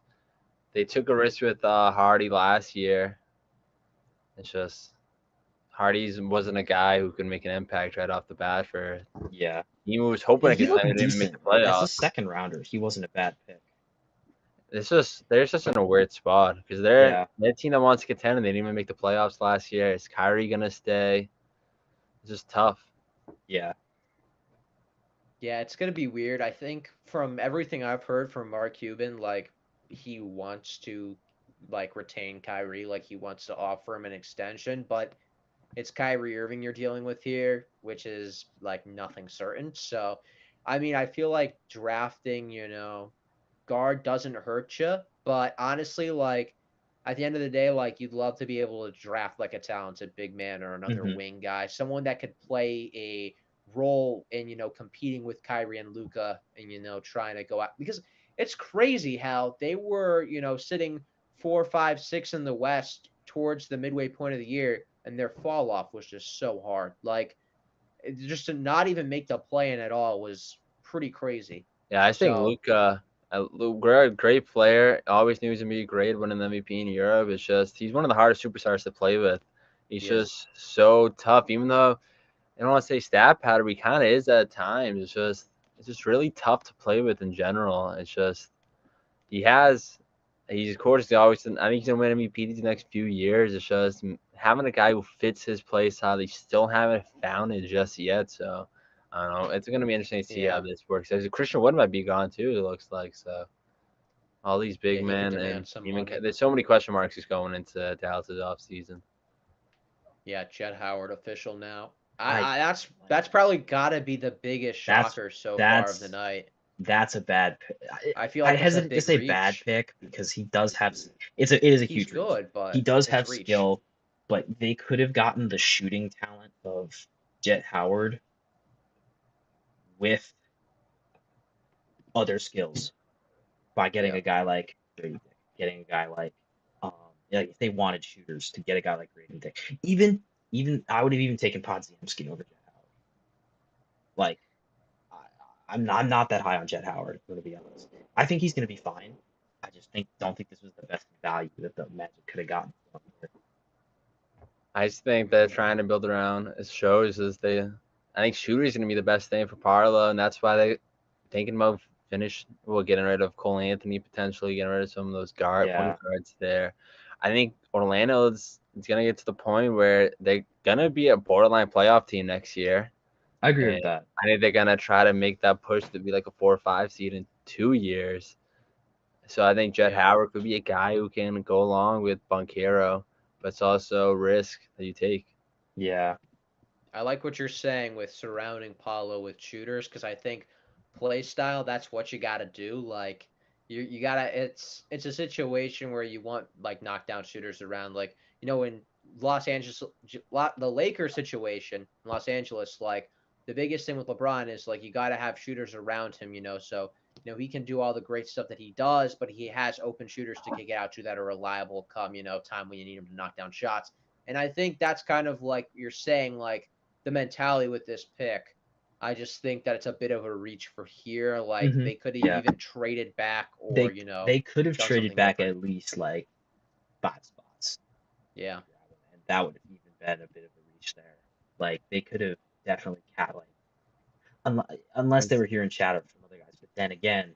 They took a risk with Hardy last year. It's just Hardy's wasn't a guy who could make an impact right off the bat for. Yeah. He was hoping And a he contender looked didn't even make the decent. Like as a playoffs. second rounder, he wasn't a bad pick. They're just in a weird spot because they're Yeah. that team that wants to contend and they didn't even make the playoffs last year. Is Kyrie gonna stay? It's just tough. Yeah. Yeah, it's going to be weird. I think from everything I've heard from Mark Cuban, like he wants to like retain Kyrie, like he wants to offer him an extension, but it's Kyrie Irving you're dealing with here, which is like nothing certain. So, I mean, I feel like drafting, guard doesn't hurt you, but honestly, like at the end of the day, like you'd love to be able to draft like a talented big man or another hmm wing guy, someone that could play a role in competing with Kyrie and Luca and trying to go out because it's crazy how they were sitting 4, 5, 6 in the West towards the midway point of the year, and their fall off was just so hard. Like just to not even make the play in at all was pretty crazy. Yeah, I think So Great player. Always knew he was gonna be great, winning the MVP in Europe. It's just he's one of the hardest superstars to play with. He's he is. just so tough. Even though I don't want to say stat pattern, he kind of is at times. It's just really tough to play with in general. It's just he has. He's of course always. I think he's gonna win MVP these next few years. It's just having a guy who fits his play style. They still haven't found it just yet. So I don't know. It's gonna be interesting to see how Yeah. this works. Christian Wood might be gone too. It looks like so. All these Yeah, big he could men demand and some even money. there's so many question marks just going into Dallas's offseason. Yeah, Chet Howard official now. I That's probably gotta be the biggest that's shocker so far of the that's night. that's a bad pick. I feel I like that's a hesitate to big say bad reach. pick because he does have it is a He's huge reach. good, He but does it's have reach. skill, but they could have gotten the shooting talent of Jet Howard with other skills by getting Yeah. a guy like Grady Dick, getting a guy like yeah, if they wanted shooters to get a guy like Grady Dick. Even I would have even taken Podziemski over Jet Howard. Like I, I'm not that high on Jet Howard, I'm gonna be honest. I think he's gonna be fine. I just don't think this was the best value that the Magic could have gotten from him. I just think they're trying to build around it shows is they. I think shooter is going to be the best thing for Parlo, and that's why they thinking about getting rid of Cole Anthony, potentially getting rid of some of those point Yeah, guards there. I think Orlando is going to get to the point where they're going to be a borderline playoff team next year, I agree and with that. I think they're going to try to make that push to be like a 4 or 5 seed in 2 years. So I think Jet Yeah. Howard could be a guy who can go along with Banchero, but it's also risk that you take. Yeah. I like what you're saying with surrounding Paulo with shooters because I think play style that's what you got to do. Like you gotta it's a situation where you want like knockdown shooters around. Like in Los Angeles, the Lakers situation in Los Angeles, like the biggest thing with LeBron is like you got to have shooters around him. So he can do all the great stuff that he does, but he has open shooters to kick it out to that are reliable come time when you need him to knock down shots. And I think that's kind of like you're saying like the mentality with this pick. I just think that it's a bit of a reach for here. Like hmm they could have Yeah. even traded back or, They could have done traded something back different. at least like 5 spots. Yeah. And that would have even been a bit of a reach there. Like they could have definitely like unless they were hearing chatter from other guys. But then again,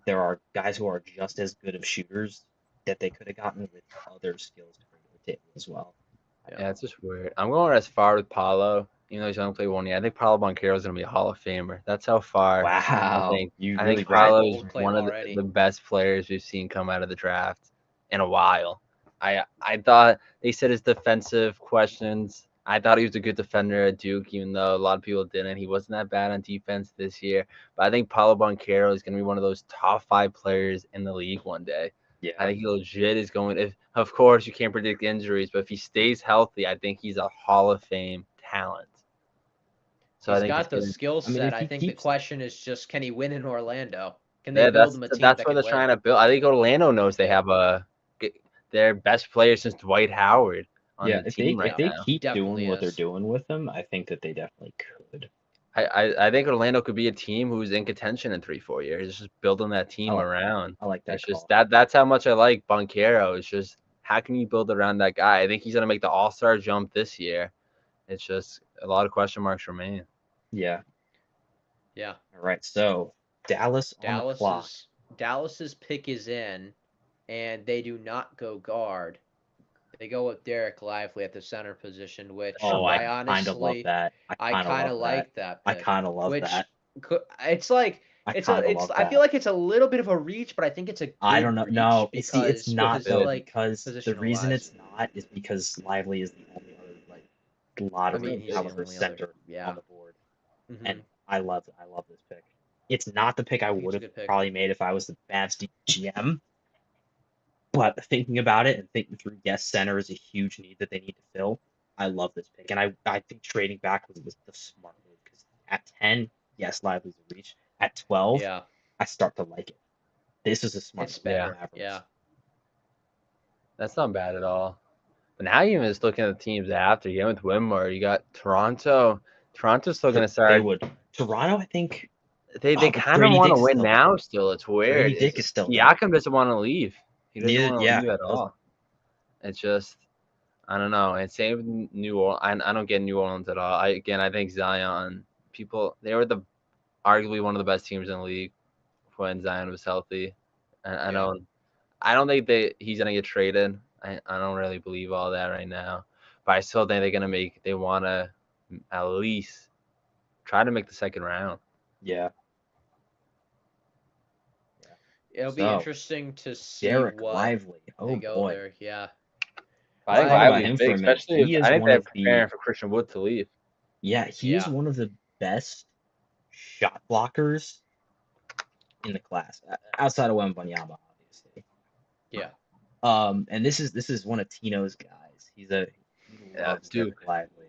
there are guys who are just as good of shooters that they could have gotten with other skills to bring to the table as well. Yeah, it's just weird. I'm going as far with Paulo. He's only played 1 year. I think Paulo Banchero is going to be a Hall of Famer. That's how far I Wow, think. you I really think That's a read. Paulo is bold claim one of already. the best players we've seen come out of the draft in a while. I thought they said his defensive questions. I thought he was a good defender at Duke, even though a lot of people didn't. He wasn't that bad on defense this year. But I think Paulo Banchero is going to be one of those top 5 players in the league one day. I Yeah, think he legit is going. If of course you can't predict injuries, but if he stays healthy, I think he's a Hall of Fame talent. So I He's think he's got the gonna. skill I mean set. if I he think the keeps, question is just can he win in Orlando? Can they Yeah, build him a team that's that what can they're win? trying to build. I think Orlando knows they Yeah. have their best player since Dwight Howard on yeah, the team if right Yeah. they now. He keep doing definitely what they're is. doing with him, I think that they definitely could. I think Orlando could be a team who's in contention in 3 4 years. It's just building that I team like that. around. I like that It's just call. that's how much I like Banchero. It's just how can you build around that guy? I think he's gonna make the All-Star jump this year. It's just a lot of question marks remain. Yeah. Yeah. All right. So Dallas on the clock. Dallas's pick is in, and they do not go guard. They go with Derek Lively at the center position, which Oh, I I kind of love honestly that. I I kind of kind love of that. like that I pick. kind of love Which that. it's like I kind of love I feel that. like it's a little bit of a reach, but I think it's a I don't good know. reach No, see, it's not though, like because the positional reason wise. it's not is because Lively is the only other like I mean, lottery he's the caliber only other. center on Yeah. the board, Hmm. and I love this pick. It's not the pick I I think would it's a have good pick. probably made if I was the Mavs GM, but thinking about it and thinking through, yes, center is a huge need that they need to fill. I love this pick, and I think trading back was the smart move because at 10, yes, Lively's a reach. At 12, Yeah. I start to like it. This is a smart It's move for Yeah, the better. Mavericks. Yeah. that's not bad at all. But now you're even just looking at the teams after. You went with Wimmer. You got Toronto. Toronto's still They gonna start. would. Toronto, I think. They But kind of Grady want to Dick is win still there. now. Still, it's weird. Grady Dick is still there. Siakam doesn't want to leave. He doesn't want to Yeah, leave at he doesn't. all. It's just I don't know. And same with New Orleans. I don't get New Orleans at all. I think Zion. They were arguably one of the best teams in the league when Zion was healthy. And I don't think he's gonna get traded. I don't really believe all that right now. But I still think they want to at least try to make the second round. Yeah. It'll be interesting to see Derek what Lively. they go boy. there. Yeah. I think Lively's big, especially I think they're preparing for Christian Wood to leave. Yeah, he is one of the best shot blockers in the class, outside of Wembanyama, obviously. Yeah. And this is one of Tino's guys. He loves Derek Lively.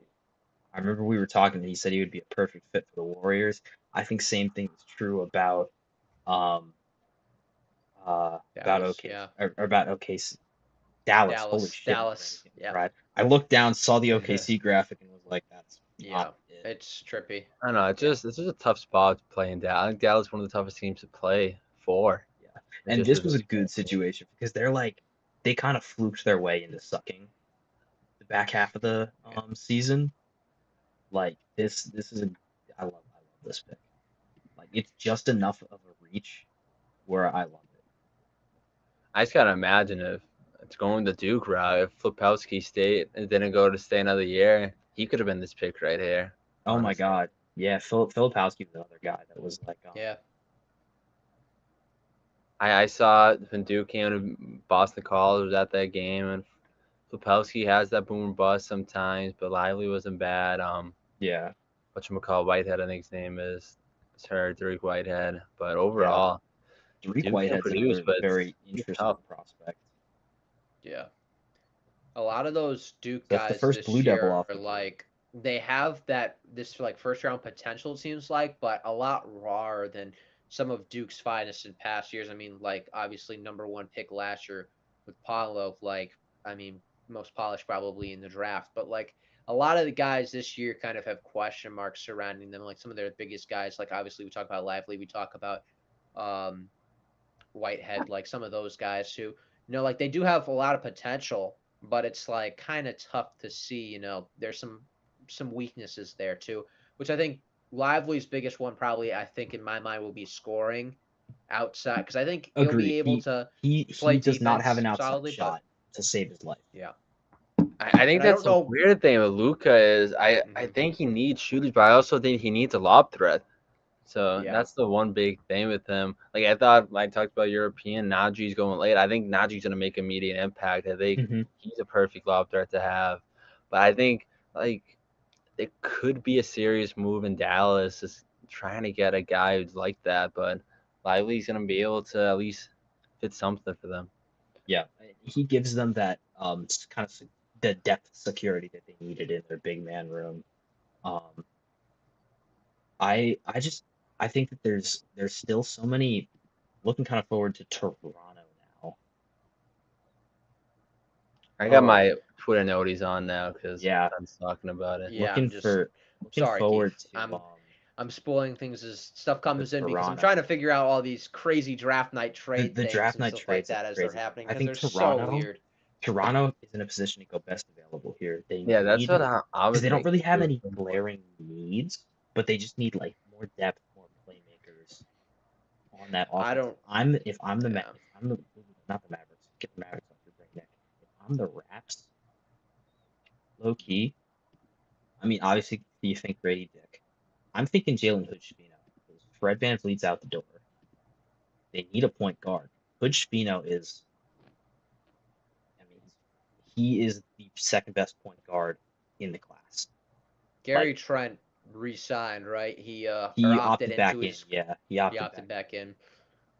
I remember we were talking, and he said he would be a perfect fit for the Warriors. I think same thing is true about OKC. Dallas. Holy shit. Dallas. Yeah. Right. I looked down, saw the OKC graphic, and was like, "That's not it." It's trippy. I don't know. This is a tough spot to play in. I think Dallas is one of the toughest teams to play for. Yeah, and this was a good situation because they kind of fluked their way into sucking the back half of the season. Like this is I love this pick. Like it's just enough of a reach where I love it. I just gotta imagine if it's going the Duke route. If Filipowski stayed and didn't go to stay another year, he could have been this pick right here. Oh honestly. My God, yeah, Filipowski was another guy that was like, yeah. I saw when Duke came to Boston College, was at that game, and Filipowski has that boom bust sometimes, but Lively wasn't bad. Yeah. Whatchamacallit, Whitehead, I think his name is. It's her, Dariq Whitehead. But overall, Dariq Whitehead's a very interesting prospect. Yeah. A lot of those Duke guys the first Blue Devil off are like they have this first round potential, it seems like, but a lot rawer than some of Duke's finest in past years. I mean, like obviously #1 pick last year with Paulo, most polished probably in the draft, but like a lot of the guys this year kind of have question marks surrounding them. Like some of their biggest guys, like obviously we talk about Lively, we talk about Whitehead, like some of those guys who, like they do have a lot of potential, but it's like kind of tough to see, there's some weaknesses there too, which I think Lively's biggest one probably, I think in my mind, will be scoring outside, because I think he'll be able to play he does not have an outside shot to save his life. Yeah. I think that's the weird thing with Luka is I think he needs shooters, but I also think he needs a lob threat. So that's the one big thing with him. Like I thought, I talked about European, Najee's going late. I think Najee's going to make immediate impact. I think he's a perfect lob threat to have. But I think it could be a serious move in Dallas, just trying to get a guy who's like that. But Lively's going to be able to at least fit something for them. Yeah, he gives them that kind of the depth security that they needed in their big man room. I think that there's still so many. Looking kind of forward to Toronto now. I got my Twitter noties on now because I'm talking about it. Yeah, looking forward to. I'm spoiling things as stuff comes in because I'm trying to figure out all these crazy draft night trade the draft night trades like that as they're happening. I think Toronto, so weird. Toronto is in a position to go best available here. That's what I was. They don't really have any glaring needs, but they just need like more depth, more playmakers on that offense. If I'm the not the Mavericks, get the Mavericks off your brain neck. If I'm the Raps, low key. I mean, obviously you think Grady Dick. I'm thinking Jalen Hood-Schifino. Fred VanVleet's out the door. They need a point guard. Hood-Schifino is. He is the second best point guard in the class. Gary Trent re-signed, right? He opted back in. He opted back in.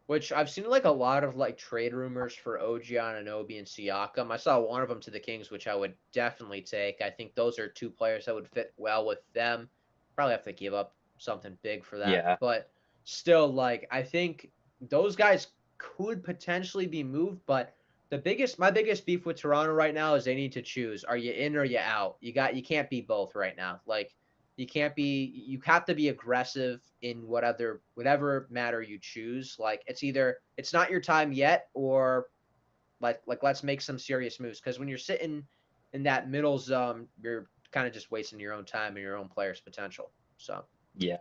Which I've seen like a lot of like trade rumors for OG Anunoby and Siakam. I saw one of them to the Kings, which I would definitely take. I think those are two players that would fit well with them. Probably have to give up something big for that. Yeah. But still, like I think those guys could potentially be moved, but my biggest beef with Toronto right now is they need to choose. Are you in or you out? You can't be both right now. Like You can't be. You have to be aggressive in whatever matter you choose. Like it's not your time yet, or like let's make some serious moves. Because when you're sitting in that middle zone, you're kind of just wasting your own time and your own player's potential. So Yeah.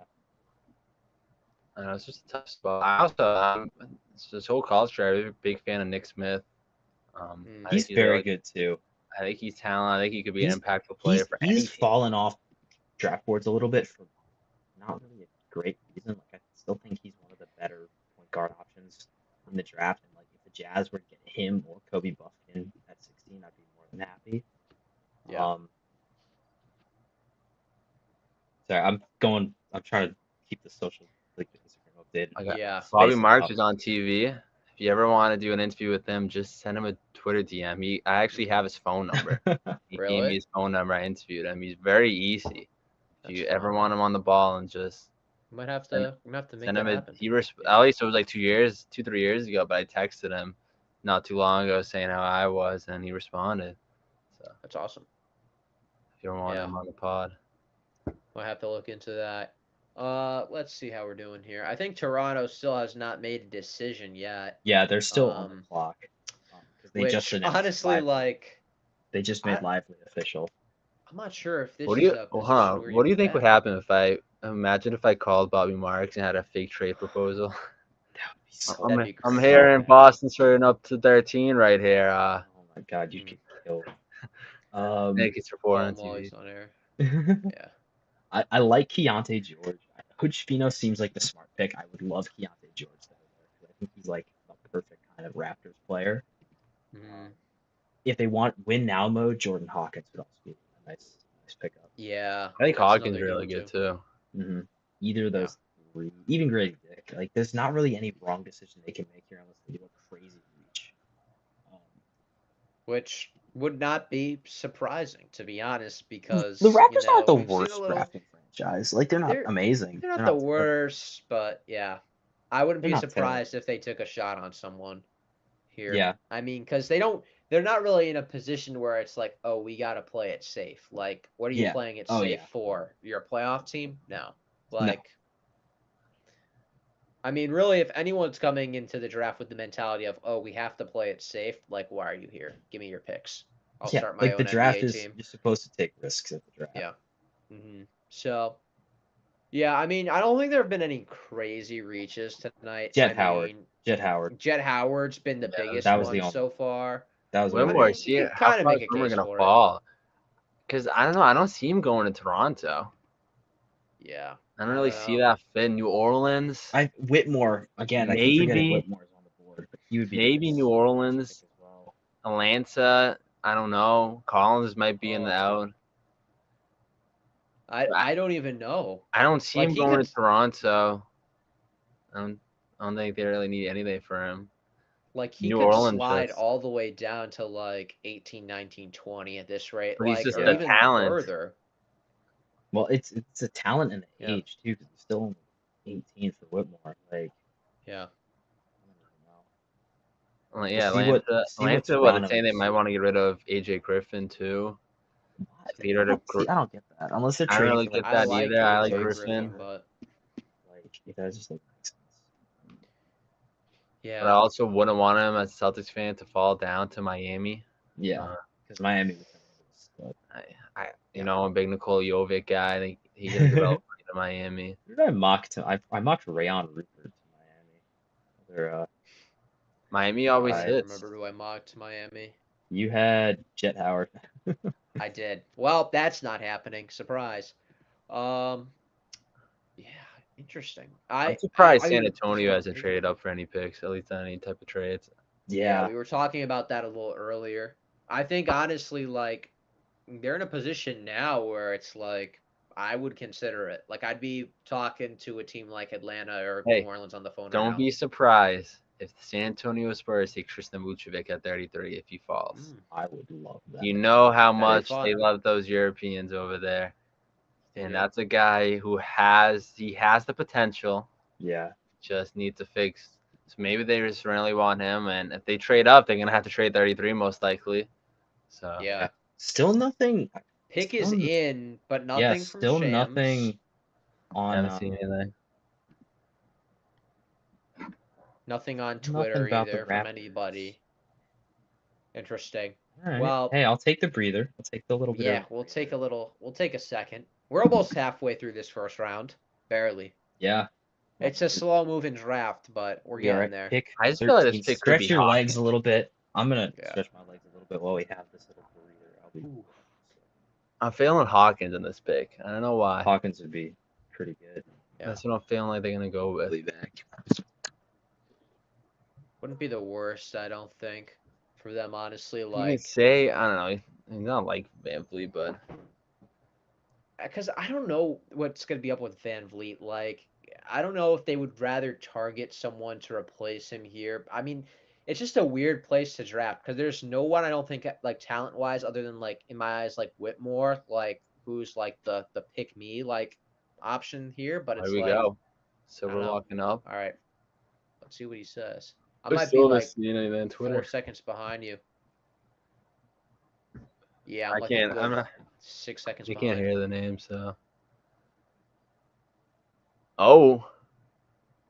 I know it's just a tough spot. I also, this whole college draft, I'm a big fan of Nick Smith. I He's think very good too. I think he's talented. I think he could be an He's impactful player for any he's team. fallen off draft boards a little bit for not really a great reason. Like I still think he's one of the better point guard options in the draft. And like if the Jazz were to get him or Kobe Buffkin at 16, I'd be more than happy. Yeah. Sorry, I'm trying to keep the social like Instagram updated. Yeah. Bobby Spacing Marks out. is on TV. If you ever want to do an interview with him, just send him a Twitter DM. I actually have his phone number. He gave Really? me his phone number. I interviewed him. He's very easy. If That's you fun. ever want him on the ball and just We might have to make send that him happen. at least it was like 2-3 years ago, but I texted him not too long ago saying how I was, and he responded. So That's awesome. if you don't want him on the pod, We'll have to look into that. Let's see how we're doing here. I think Toronto still has not made a decision yet. Yeah, they're still on the clock. Because they just announced honestly, Lively. like they just made Lively official. I'm not sure if this what is do a position where what do you think bet. would happen if I called Bobby Marks and had a fake trade proposal? That'd be I'm crazy. here in Boston, starting up to 13 right here. Oh my God, you'd get killed. Nick, it's reporting on While TV. he's on air. Yeah. I like Keontae George. Hood Spino seems like the smart pick. I would love Keontae George though. I think he's like the perfect kind of Raptors player. If they want win now mode, Jordan Hawkins would also be a nice pickup. Yeah. I think that's Hawkins another really good too. Either of those three, even Grady Dick. Like, there's not really any wrong decision they can make here unless they do a crazy reach. Which would not be surprising, to be honest, because the Raptors aren't the we've seen worst drafting franchise. Like, they're not amazing. They're not the worst, but yeah, I wouldn't They're be not surprised if they took a shot on someone here. Yeah. I mean, because they're not really in a position where it's like, oh, we got to play it safe. Like, what are you playing it safe for? You're a playoff team? No. Like, I mean, really, if anyone's coming into the draft with the mentality of, oh, we have to play it safe, like, why are you here? Give me your picks. I'll start my own the draft NBA is team. you're supposed to take risks at the draft. Yeah. So, yeah, I mean, I don't think there have been any crazy reaches tonight. Jet Howard's been the biggest one so far. That was when we're kind of make a case we're gonna for fall. Because I don't know, I don't see him going to Toronto. Yeah. I don't really see that fit. New Orleans. Whitmore again. Maybe I keep forgetting Whitmore's on the board, but he would be maybe New Orleans, as well. Atlanta. I don't know. Collins might be in the out. I don't even know. I don't see him going to Toronto. I don't think they really need anything for him. Like, he could slide all the way down to like 18, 19, 20 at this rate. But he's just or a even talent. Further. Well, it's a talent and the age too, because he's still only 18 for Whitmore. Like, yeah. Well, yeah, Atlanta was saying they might want to get rid of AJ Griffin too. I don't get that unless they're trading. I don't really get that either. I like Griffin, but like that just doesn't make sense. Yeah. But I also wouldn't want him as a Celtics fan to fall down to Miami. Yeah, because Miami was I'm a big Nikola Jovic guy. I think he could develop to Miami. Who did I mock to? I mocked Rayon Rupert to Miami. They're Miami always hits. I remember who I mocked to Miami. You had Jet Howard. I did. Well, that's not happening. Surprise. Yeah, interesting. I'm surprised San Antonio hasn't traded up for any picks, at least on any type of trades. Yeah, we were talking about that a little earlier. I think honestly, like, they're in a position now where it's like I would consider it. Like, I'd be talking to a team like Atlanta or New Orleans on the phone. Don't be surprised if the San Antonio Spurs take Tristan Vucevic at 33 if he falls. I would love that. You know how much they love those Europeans over there. And that's a guy who has the potential. Yeah. Just need to fix. So maybe they just really want him, and if they trade up, they're gonna have to trade 33 most likely. So yeah. Still nothing. Pick is Still, in, but yeah, nothing from still Shams. nothing I on haven't seen anything. Nothing on nothing Twitter about the either from Raptors. anybody. Interesting. All right. Well, Hey, I'll take the breather. I'll take the little bit yeah, of we'll take breather. a second. We're almost halfway through this first round. Barely. Yeah. Well, It's a slow moving draft, but we're we are getting at there. pick I just feel like this 13. pick could Stretch be your legs a Hawkins. little bit. I'm gonna Yeah. stretch my legs a little bit while we have this little breather. I'll be Ooh. I'm feeling Hawkins in this pick. I don't know why. Hawkins would be pretty good. Yeah. That's what I'm feeling like they're gonna go with. Really back. Wouldn't be the worst, I don't think, for them, honestly. You can Like, say I don't know. He's not like Van Vliet, but because I don't know what's going to be up with Van Vliet. Like, I don't know if they would rather target someone to replace him here. I mean, it's just a weird place to draft because there's no one I don't think like talent wise other than like in my eyes like Whitmore, like who's like the pick me like option here. But there it's we like go. So I we're don't know. looking up. All right, let's see what he says. I I might be still haven't like seen anything on 4 Twitter. seconds behind you. Yeah, I'm I like a can't. I'm good not. 6 seconds You can't behind. hear the name, so. Oh,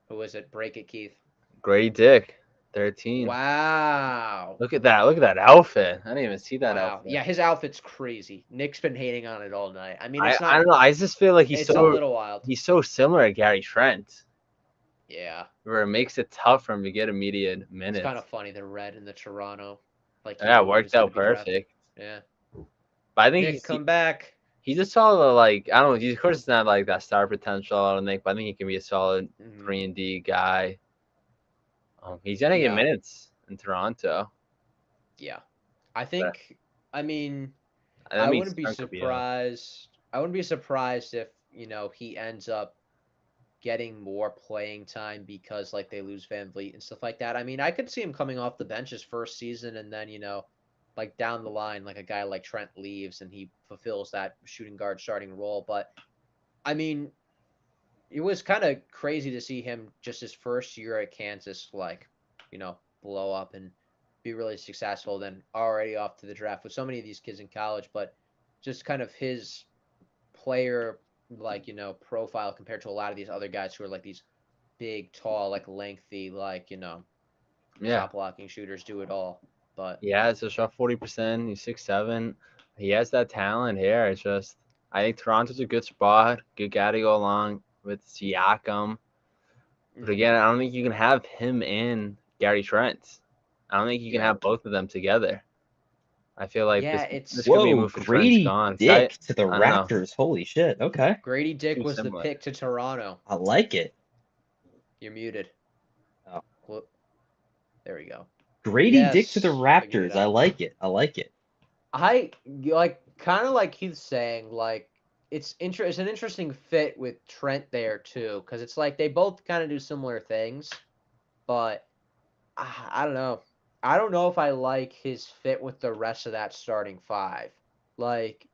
Who is it? Break it, Keith. Grady Dick, 13. Wow. Look at that. Look at that outfit. I didn't even see that Wow. outfit. Yeah, his outfit's crazy. Nick's been hating on it all night. I mean, I it's I not. don't know. I just feel like It's a little wild. he's so similar to Gary Trent, Yeah. where it makes it tough for him to get immediate It's minutes. kind of funny the red in the Toronto. Like Yeah, it knew he was worked gonna out be drafted. perfect. Yeah. But I think Nick, come back. he's a solid, like, I don't know. He's, of course, it's not like that star potential, I don't think, but I think he can be a solid Mhm. 3-and-D guy. He's going to get Yeah. minutes in Toronto. Yeah. I think. I mean, That I means wouldn't be Trent could be out. surprised. I wouldn't be surprised if he ends up getting more playing time because like they lose Van Vliet and stuff like that. I mean, I could see him coming off the bench his first season and then, like down the line, like a guy like Trent leaves and he fulfills that shooting guard starting role. But I mean, it was kind of crazy to see him just his first year at Kansas, like, blow up and be really successful, then already off to the draft with so many of these kids in college, but just kind of his player like profile compared to a lot of these other guys who are like these big tall like lengthy like Yeah. shot blocking shooters do it all but Yeah, it's a shot 40%. He's 6'7". He has that talent here. It's just, I think Toronto's a good spot. Good guy to go along with Siakam. But again, I don't think you can have him and Gary Trent. I don't think you can have both of them together. I feel like this could be a Whoa, move for Trent's Grady gone. Dick to the I don't know. Raptors. Holy shit. Okay. Grady Dick Too was similar. the pick to Toronto. I like it. You're muted. Oh. Well, there we go. Grady Dick to the Yes, figured it Raptors. I out. like it. I like it. I like kind of like Keith's saying, like it's an interesting fit with Trent there too, because it's like they both kind of do similar things, but I don't know. I don't know if I like his fit with the rest of that starting five. Like,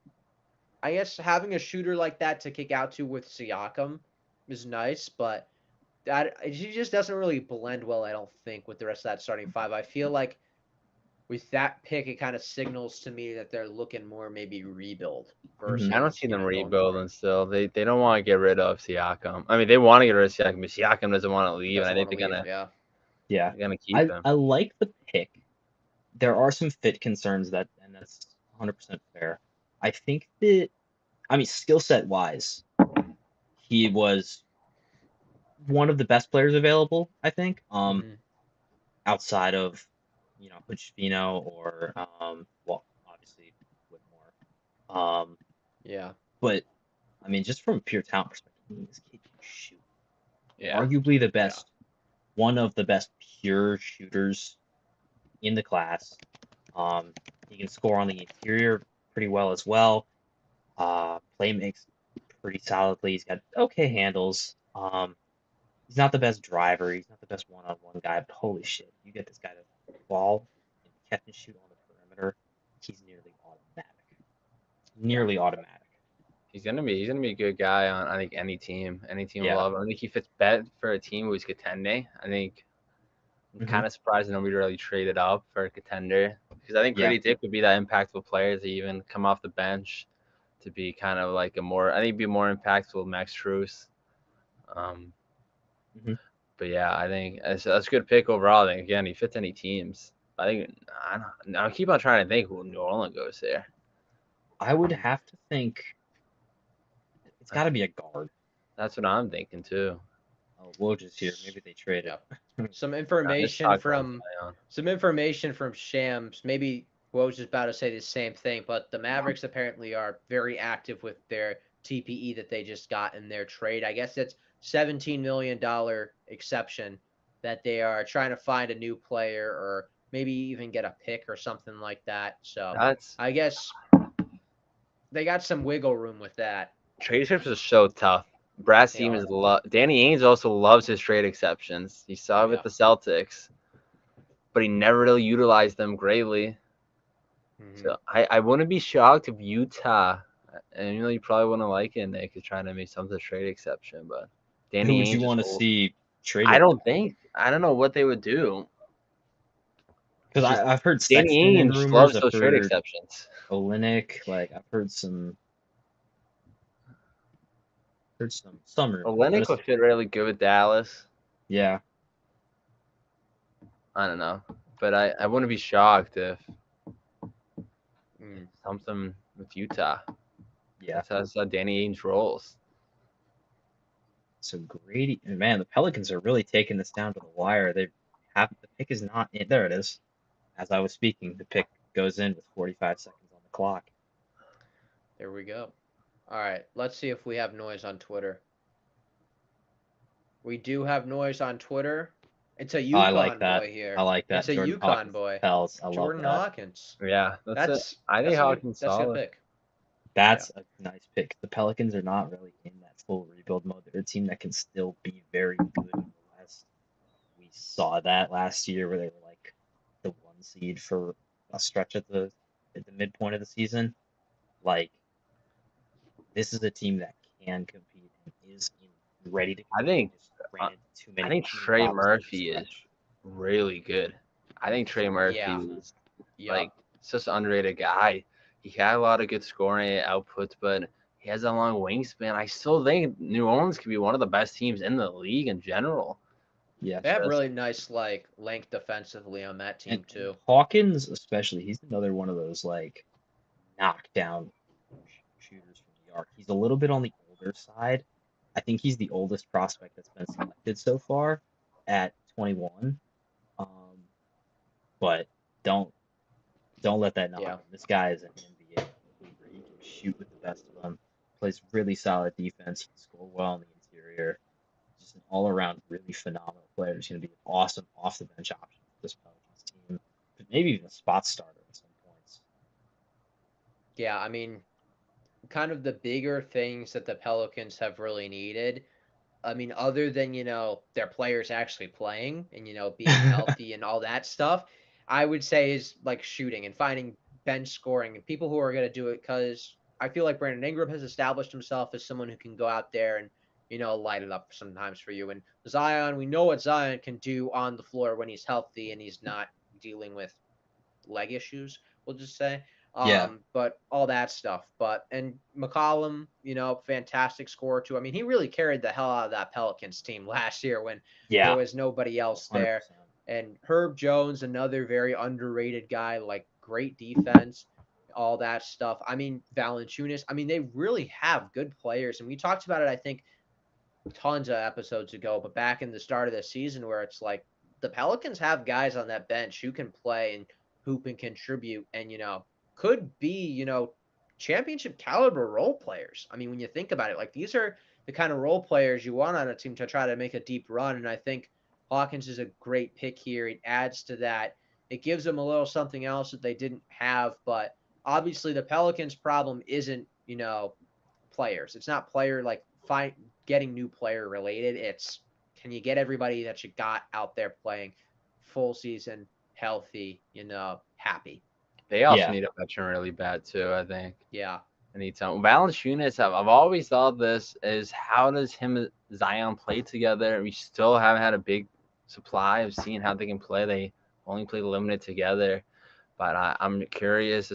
I guess having a shooter like that to kick out to with Siakam is nice, but he just doesn't really blend well, I don't think, with the rest of that starting five. I feel like with that pick, it kind of signals to me that they're looking more maybe rebuild versus. I don't see them going for it. rebuilding still. They don't want to get rid of Siakam. I mean, they want to get rid of Siakam, but Siakam doesn't want to leave, and I think they're gonna keep him. I like the pick. There are some fit concerns and that's 100% fair. I think that, I mean, skill set wise, he was one of the best players available, I think. Outside of, Pochettino or, well, obviously Whitmore. Yeah. But I mean, just from a pure talent perspective, this kid can shoot. Yeah. Arguably the best, one of the best pure shooters in the class. He can score on the interior pretty well as well. Play makes pretty solidly. He's got okay handles. He's not the best driver. He's not the best one-on-one guy. But holy shit, you get this guy to ball and catch and shoot on the perimeter. He's nearly automatic. Nearly automatic. He's gonna be a good guy on, I think, any team. Any team will love him. I think he fits better for a team who's contending. I think I'm kind of surprised that nobody really traded up for a contender, because I think Grady Dick would be that impactful player to even come off the bench, to be kind of like I think be more impactful with Max Strus. Mhm. But yeah, I think that's a good pick overall. I think again, he fits any teams. I think I keep on trying to think who New Orleans goes there. I would have to think it's got to be a guard. That's what I'm thinking too. Oh, Woj here. Maybe they traded. Yep. Some Let's information talk about from Shams. Maybe Woj is about to say the same thing, but the Mavericks apparently are very active with their TPE that they just got in their trade. I guess it's $17 million exception that they are trying to find a new player or maybe even get a pick or something like that. So That's I guess they got some wiggle room with that. trade scripts are so tough. Brad They are. Stevens Danny Ainge also loves his trade exceptions. You saw it with Yeah. the Celtics, but he never really utilized them greatly. Mhm. So I wouldn't be shocked if Utah, and you probably wouldn't like it, Nick, is trying to make some sort of trade exception, but Who Danny would you Ainge is want to old. see I traded? don't know what they would do. Because Just I've heard Danny Sexton in Ainge rumors. loves I've those trade heard exceptions. Olenek. Like I've heard some rumors. Olenek would fit really good with Dallas. Yeah. I don't know, but I wouldn't be shocked if Mm. something with Utah. Yeah. That's how Danny Ainge rolls. So Grady, and man, the Pelicans are really taking this down to the wire. The pick is not in. There it is. As I was speaking, the pick goes in with 45 seconds on the clock. There we go. All right, let's see if we have noise on Twitter. We do have noise on Twitter. It's a I like Yukon that. boy here. I like that. It's a Jordan Yukon Hawkins boy. Pels. I love Jordan that. Hawkins. Yeah, that's I think Hawkins That's a good solid. pick. That's a nice pick. The Pelicans are not really in that full rebuild mode. They're a team that can still be very good in the West. We saw that last year where they were like the 1 seed for a stretch at the midpoint of the season. Like this is a team that can compete and is ready to compete. I think Just ran into too I many think Trey problems down the Murphy is stretch. really good. I think Trey Murphy Yeah. is Yep. such an underrated guy. He had a lot of good scoring outputs, but he has a long wingspan. I still think New Orleans could be one of the best teams in the league in general. Yeah. They have really nice length defensively on that team And too. Hawkins especially, he's another one of those like knockdown shooters from the arc. He's a little bit on the older side. I think he's the oldest prospect that's been selected so far at 21. Um, but don't let that knock Yeah. him. This guy is an NBA hooper. He can shoot with the best of them. Plays really solid defense. He can score well in the interior. Just an all-around really phenomenal player. He's going to be an awesome off-the-bench option for this Pelicans team. Maybe even a spot starter at some points. Yeah, I mean, kind of the bigger things that the Pelicans have really needed. I mean, other than, their players actually playing and, being healthy and all that stuff, I would say is like shooting and finding bench scoring and people who are going to do it because I feel like Brandon Ingram has established himself as someone who can go out there and, light it up sometimes for you. And Zion, we know what Zion can do on the floor when he's healthy and he's not dealing with leg issues, we'll just say. Yeah. But all that stuff. And McCollum, fantastic scorer too. I mean, he really carried the hell out of that Pelicans team last year when there was nobody else there. 100%. And Herb Jones, another very underrated guy, like great defense, all that stuff. I mean, Valanciunas. I mean, they really have good players, and we talked about it, I think, tons of episodes ago. But back in the start of the season, where it's like the Pelicans have guys on that bench who can play and hoop and contribute, and could be championship caliber role players. I mean, when you think about it, like these are the kind of role players you want on a team to try to make a deep run. And I think Hawkins is a great pick here. It adds to that. It gives them a little something else that they didn't have. But obviously, the Pelicans' problem isn't players. It's not getting new player related. It's can you get everybody that you got out there playing full season, healthy, happy. They also need a veteran really bad too, I think. Yeah. I need some. Valanciunas, I've always thought this is how does him and Zion play together? We still haven't had a big supply of seeing how they can play. They only play limited together. But I'm curious.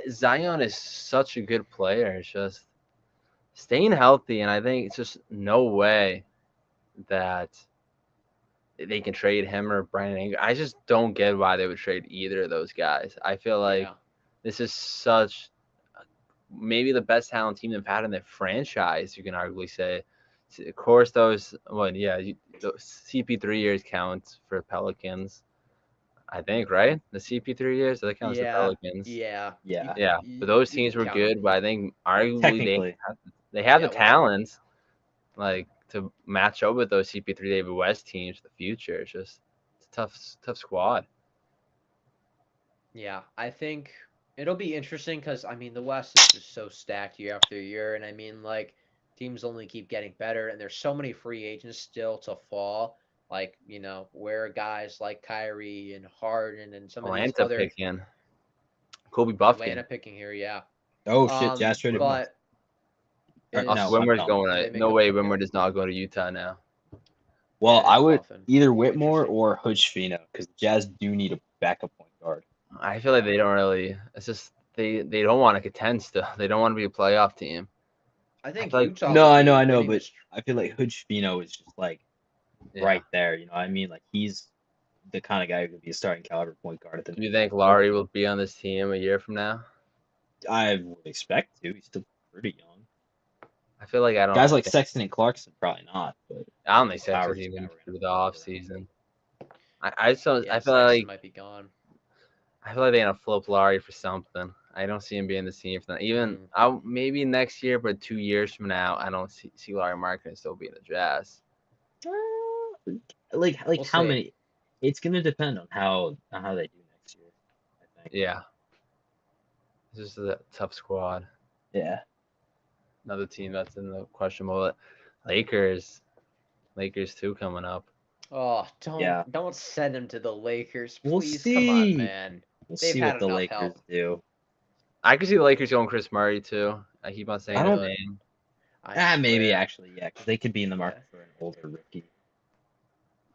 Zion is such a good player. It's just staying healthy, and I think it's just no way that they can trade him or Brandon Ingram. I just don't get why they would trade either of those guys. I feel like Yeah. this is such maybe the best talent team they've had in their franchise. You can arguably say. Of course, those those CP3 years count for Pelicans. I think, right? The CP3 years that counts for Yeah. Pelicans. Yeah. You, Yeah, Yeah, but you, those you teams can were count them. good. But I think arguably technically. they have the Yeah. Well, talent like to match up with those CP3 David West teams for the future. It's a tough squad. yeah. I think it'll be interesting because I mean the West is just so stacked year after year, and I mean like teams only keep getting better, and there's so many free agents still to fall. Like where guys like Kyrie and Harden and some of these Atlanta other picking Kobe Atlanta Buffkin. picking here, yeah. Oh shit, Jazz traded Wimmer. But Or, Oh, no, is Wimmer's Wemby. going. did they make No a way, pick Wimmer here? does not go to Utah now. Well, Yeah, it I is would Buffin. either Whitmore Interesting. or Hood-Schifino because the Jazz do need a backup point guard. I feel like Yeah. they don't really. It's just they don't want to contend still. They don't want to be a playoff team. I I think feel like Utah No, would I be know, winning but this. I feel like Hood-Schifino is just like yeah. right there. You know what I mean? Like he's the kind of guy who could be a starting caliber point guard at the Do you think level. Laurie will be on this team a year from now? I would expect to. He's still pretty young. I feel like I don't Guys like think Sexton and Clarkson probably not, but I don't think Lowry's Sexton's the guy even we're through gonna the build off around. season. I Yeah, feel Sexton like might be gone. they're gonna flip Laurie for something. I don't see him being the team for that. Even Mm. maybe next year, but 2 years from now, I don't see Laurie Marketing still being the Jazz. Like We'll how see. many? It's gonna depend on how they do next year. I think. Yeah, it's just a tough squad. Yeah. Another team that's in the questionable. Lakers, Lakers too coming up. Oh, Yeah. don't send him to the Lakers, We'll please. Come on, see. man. We'll They've see had what the enough Lakers help. do. I could see the Lakers going Chris Murray too. I keep on saying I his don't. Really? name. I Maybe swear. actually, yeah, because they could be in the Yeah. market for an older rookie.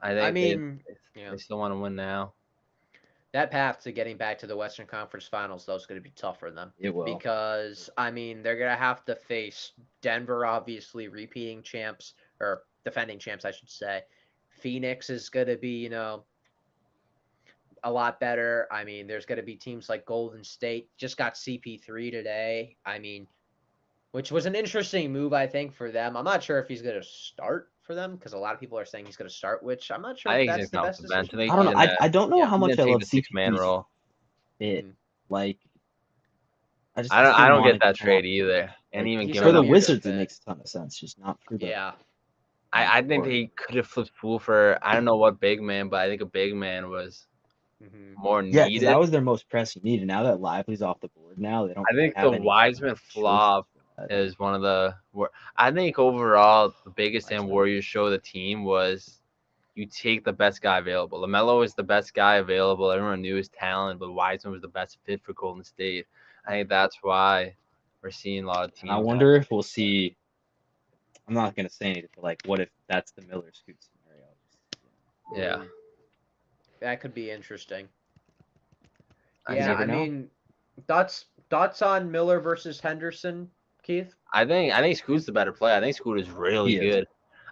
I I think mean, they still want to win now. that path to getting back to the Western Conference Finals, though, is going to be tough for them. It will. Because, I mean, they're going to have to face Denver, obviously, repeating champs, or defending champs, I should say. Phoenix is going to be, a lot better. I mean, there's going to be teams like Golden State. Just got CP3 today. I mean, which was an interesting move, I think, for them. I'm not sure if he's going to start for them because a lot of people are saying he's going to start, which I'm not sure I if think he's that's gonna the come off best the bench. I decision. think I don't know. I don't know Yeah. how he's much I gonna take love the 6-man CP3's role. fit. Mm. Like, I just I didn't don't want get to that come off trade the either. bench. And Like, even He's for giving a the them, weird Wizards, it fit. makes a ton of sense. Just not for the. Yeah. I think Warriors. they could have flipped Poole for I don't know what big man, but I think a big man was Mm-hmm. more Yeah, because needed. that was their most pressing need. And now that Lively's off the board, now they don't I think have the any Wiseman choices flop for that. is one of the. I think overall the biggest thing Wiseman. Warriors show the team was you take the best guy available. LaMelo is the best guy available. Everyone knew his talent, but Wiseman was the best fit for Golden State. I think that's why we're seeing a lot of And I teams. wonder if we'll see. I'm not gonna say anything, but like, what if that's the Miller Scoot scenario? Yeah. That could be interesting. I Yeah, see. never I know. mean, thoughts on Miller versus Henderson, Keith? I think Scoot's the better player. I think Scoot is really He is. good.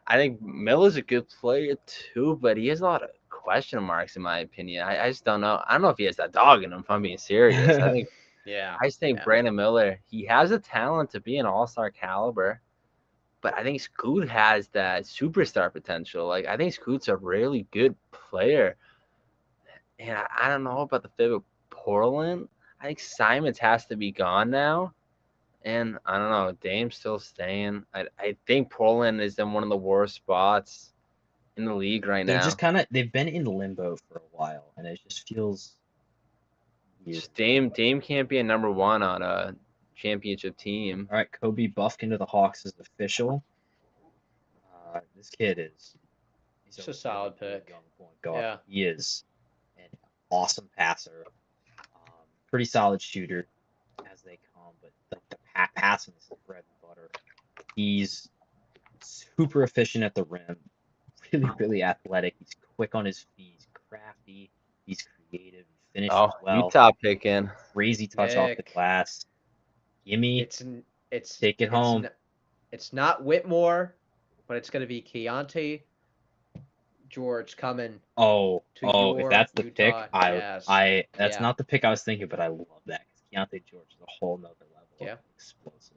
I think Miller's a good player too, but he has a lot of question marks in my opinion. I just don't know. I don't know if he has that dog in him. If I'm being serious, Yeah. I just think Yeah. Brandon Miller, he has the talent to be an all-star caliber, but I think Scoot has that superstar potential. Like I think Scoot's a really good player, and I don't know about the fit with Portland. I think Simons has to be gone now. And I don't know, Dame's still staying. I think Portland is in one of the worst spots in the league right They're now. just they've been in limbo for a while, and it just feels weird. Just Dame can't be a number one on a championship team. All right, Kobe Buffkin to the Hawks is official. This kid is It's a solid really pick. young point guard. Yeah. He is an awesome passer, pretty solid shooter as they come, but like the passing is his bread and butter. He's super efficient at the rim, really, really athletic. He's quick on his feet. He's crafty. He's creative. He finish Oh, as well. Utah picking. Crazy touch off the Nick, glass. Gimme, it's n- it's take it it's home. n- it's not Whitmore, but it's going to be Keontae George coming to If your that's the pick, Utah Jazz. that's Yeah, not the pick I was thinking, but I love that because Keontae George is a whole nother level of yeah, explosive.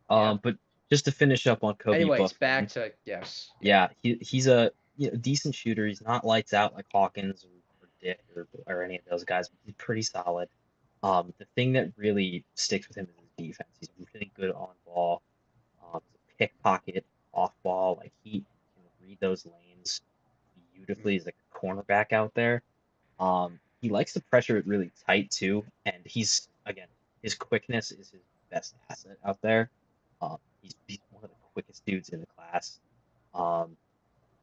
yeah. But just to finish up on Kobe Anyways, back Buffman, to yes, yeah. yeah, he's a decent shooter. He's not lights out like Hawkins or Dick or any of those guys, but he's pretty solid. The thing that really sticks with him is his defense. He's really good on ball. He's a pickpocket off ball. Like he can read those lanes beautifully. He's like a cornerback out there. He likes to pressure it really tight too, and he's again his quickness is his best asset out there. He's one of the quickest dudes in the class. Um,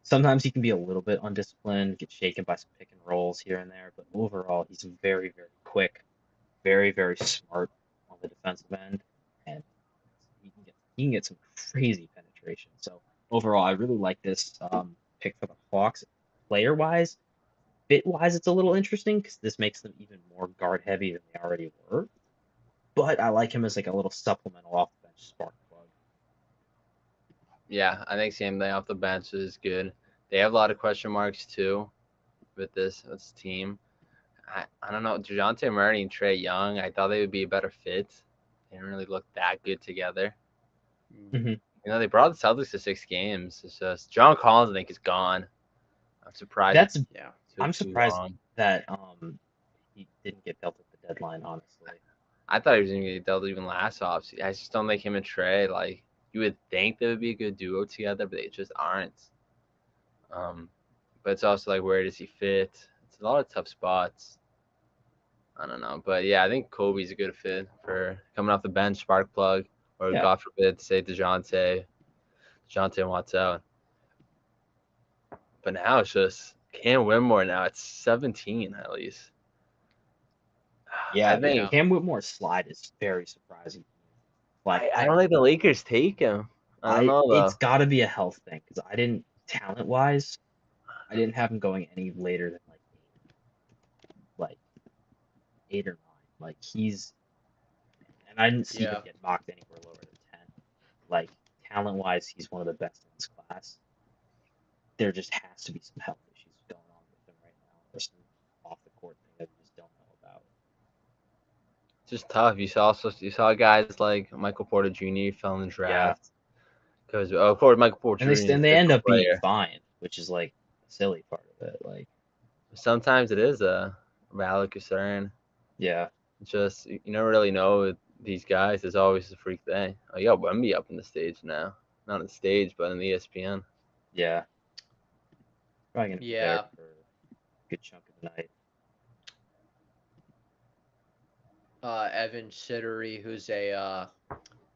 Sometimes he can be a little bit undisciplined, get shaken by some pick and rolls here and there, but overall he's very, very quick, very, very smart on the defensive end, and he can get some crazy penetration. So overall, I really like this pick for the Hawks. Player wise, fit wise, it's a little interesting because this makes them even more guard heavy than they already were. But I like him as like a little supplemental off the bench spark plug. Yeah, I think same thing off the bench is good. They have a lot of question marks too with this team. I don't know. DeJounte Murray and Trae Young, I thought they would be a better fit. They didn't really look that good together. Mm-hmm. They brought the Celtics to 6 games. It's just John Collins, I think, is gone. I'm surprised That's it Yeah. took I'm too surprised long. that he didn't get dealt at the deadline. Honestly, I thought he was going to get dealt even last offseason. I just don't think him and Trae, like, you would think they would be a good duo together, but they just aren't. But it's also like, where does he fit? It's a lot of tough spots. I don't know. But yeah, I think Kobe's a good fit for coming off the bench, spark plug, or yeah. God forbid, say DeJounte wants out. But now it's just Cam Whitmore now. It's 17 at least. Yeah, I think Cam Whitmore's slide is very surprising. Like I don't think the Lakers take him. I don't know it's though. got to be a health thing because talent wise, I didn't have him going any later than like 8 or 9. Like and I didn't see him Yeah. get mocked anywhere lower than 10. Like talent wise, he's one of the best in this class. There just has to be some health issues going on with him right now, or some off the court thing that we just don't know about. It's just tough. You saw guys like Michael Porter Jr. fell in the draft because of course Michael Porter And Jr. is a they good end up being player. fine, which is like the silly part of it. Like Sometimes it is a valid concern. yeah, Just you never really know with these guys. There's always a freak thing. Oh, you got Wemby up in the stage now. Not on the stage, but in the ESPN. yeah, probably gonna be there Yeah. for a good chunk of the night. Evan Sittery, who's a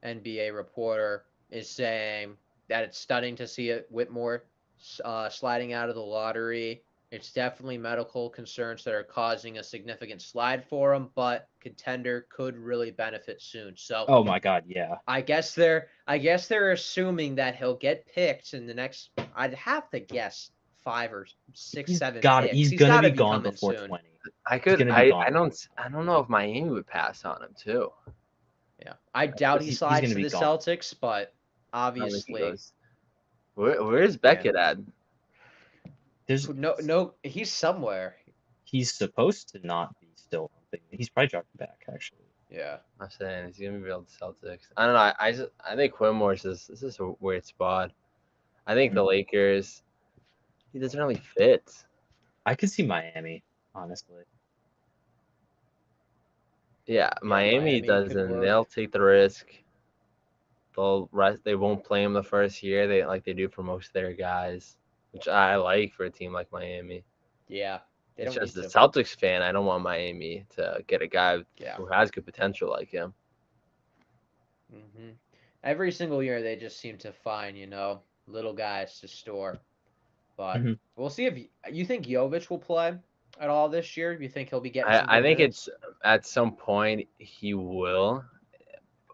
NBA reporter, is saying that it's stunning to see Whitmore sliding out of the lottery. It's definitely medical concerns that are causing a significant slide for him, but contender could really benefit soon. So, Oh my God, yeah. I guess they're assuming that he'll get picked in the next. I'd have to guess 5 or 6, 7 picks. He's He's gonna got to be be gone coming before soon. 20. I He's could. gonna be gone. I don't know if Miami would pass on him too. Yeah, I doubt he He's slides gonna to be the gone. Celtics, but I don't think he obviously, goes. Where's Beckett at? no, he's somewhere. He's supposed to not be still. He's probably dropping back actually. Yeah, I'm saying he's gonna be able to Celtics. I don't know. I think Quimmore's this is a weird spot. I think the Lakers. He doesn't really fit. I could see Miami, honestly. Yeah, Miami Miami could doesn't. work. They'll take the risk. They'll rest. They won't play him the first year. They do for most of their guys, which I like for a team like Miami. yeah. They It's don't just need a to. Celtics fan. I don't want Miami to get a guy Yeah. who has good potential like him. Every single year, they just seem to find little guys to store. But we'll see if you think Jovic will play at all this year. You think he'll be getting some I good think minutes? it's at some point he will,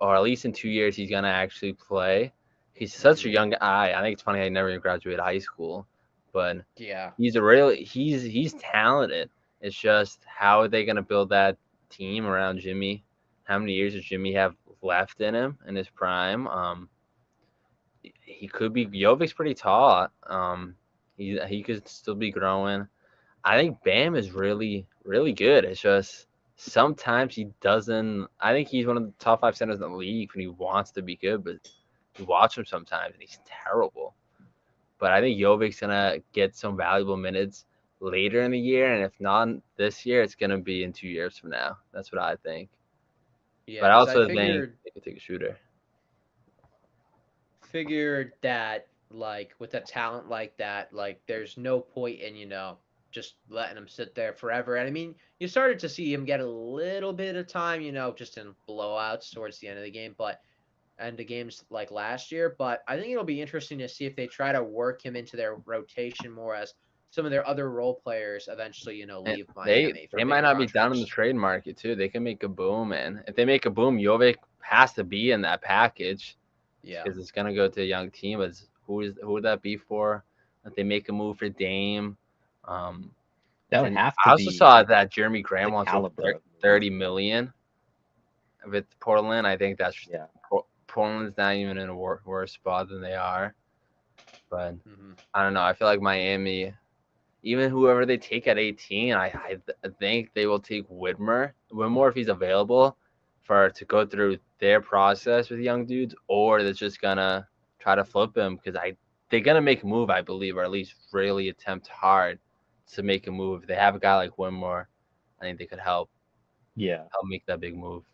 or at least in 2 years he's gonna actually play. He's such a young guy. I think it's funny I never graduated high school, but Yeah. he's talented. It's just how are they going to build that team around Jimmy? How many years does Jimmy have left in him in his prime? He could be Jovic's pretty tall. He could still be growing. I think Bam is really really good. It's just sometimes he doesn't. I think he's one of the top 5 centers in the league when he wants to be good, but you watch him sometimes and he's terrible. But I think Jovic's gonna get some valuable minutes later in the year, and if not this year, it's gonna be in 2 years from now. That's what I think. Yeah, But I because I also think figured they could take a shooter. figured that like with a talent like that, like there's no point in just letting him sit there forever. And I mean, you started to see him get a little bit of time, just in blowouts towards the end of the game, but and the games like last year. But I think it'll be interesting to see if they try to work him into their rotation more as some of their other role players eventually, And leave they Miami for they might bigger not be done in the contracts. trade market too. They can make a boom, and if they make a boom, Jovic has to be in that package Yeah. because it's gonna go to a young team. But who would that be for? If they make a move for Dame, um, That would and have I to also be saw that Jeremy the Graham wants over caliber of move. 30 million with Portland. I think that's Yeah. Portland's not even in a worse spot than they are. But Hmm. I don't know. I feel like Miami, even whoever they take at 18, I think they will take Whitmore if he's available to go through their process with young dudes, or they're just gonna try to flip him because they're gonna make a move, I believe, or at least really attempt hard to make a move. If they have a guy like Whitmore, I think they could Yeah. help make that big move.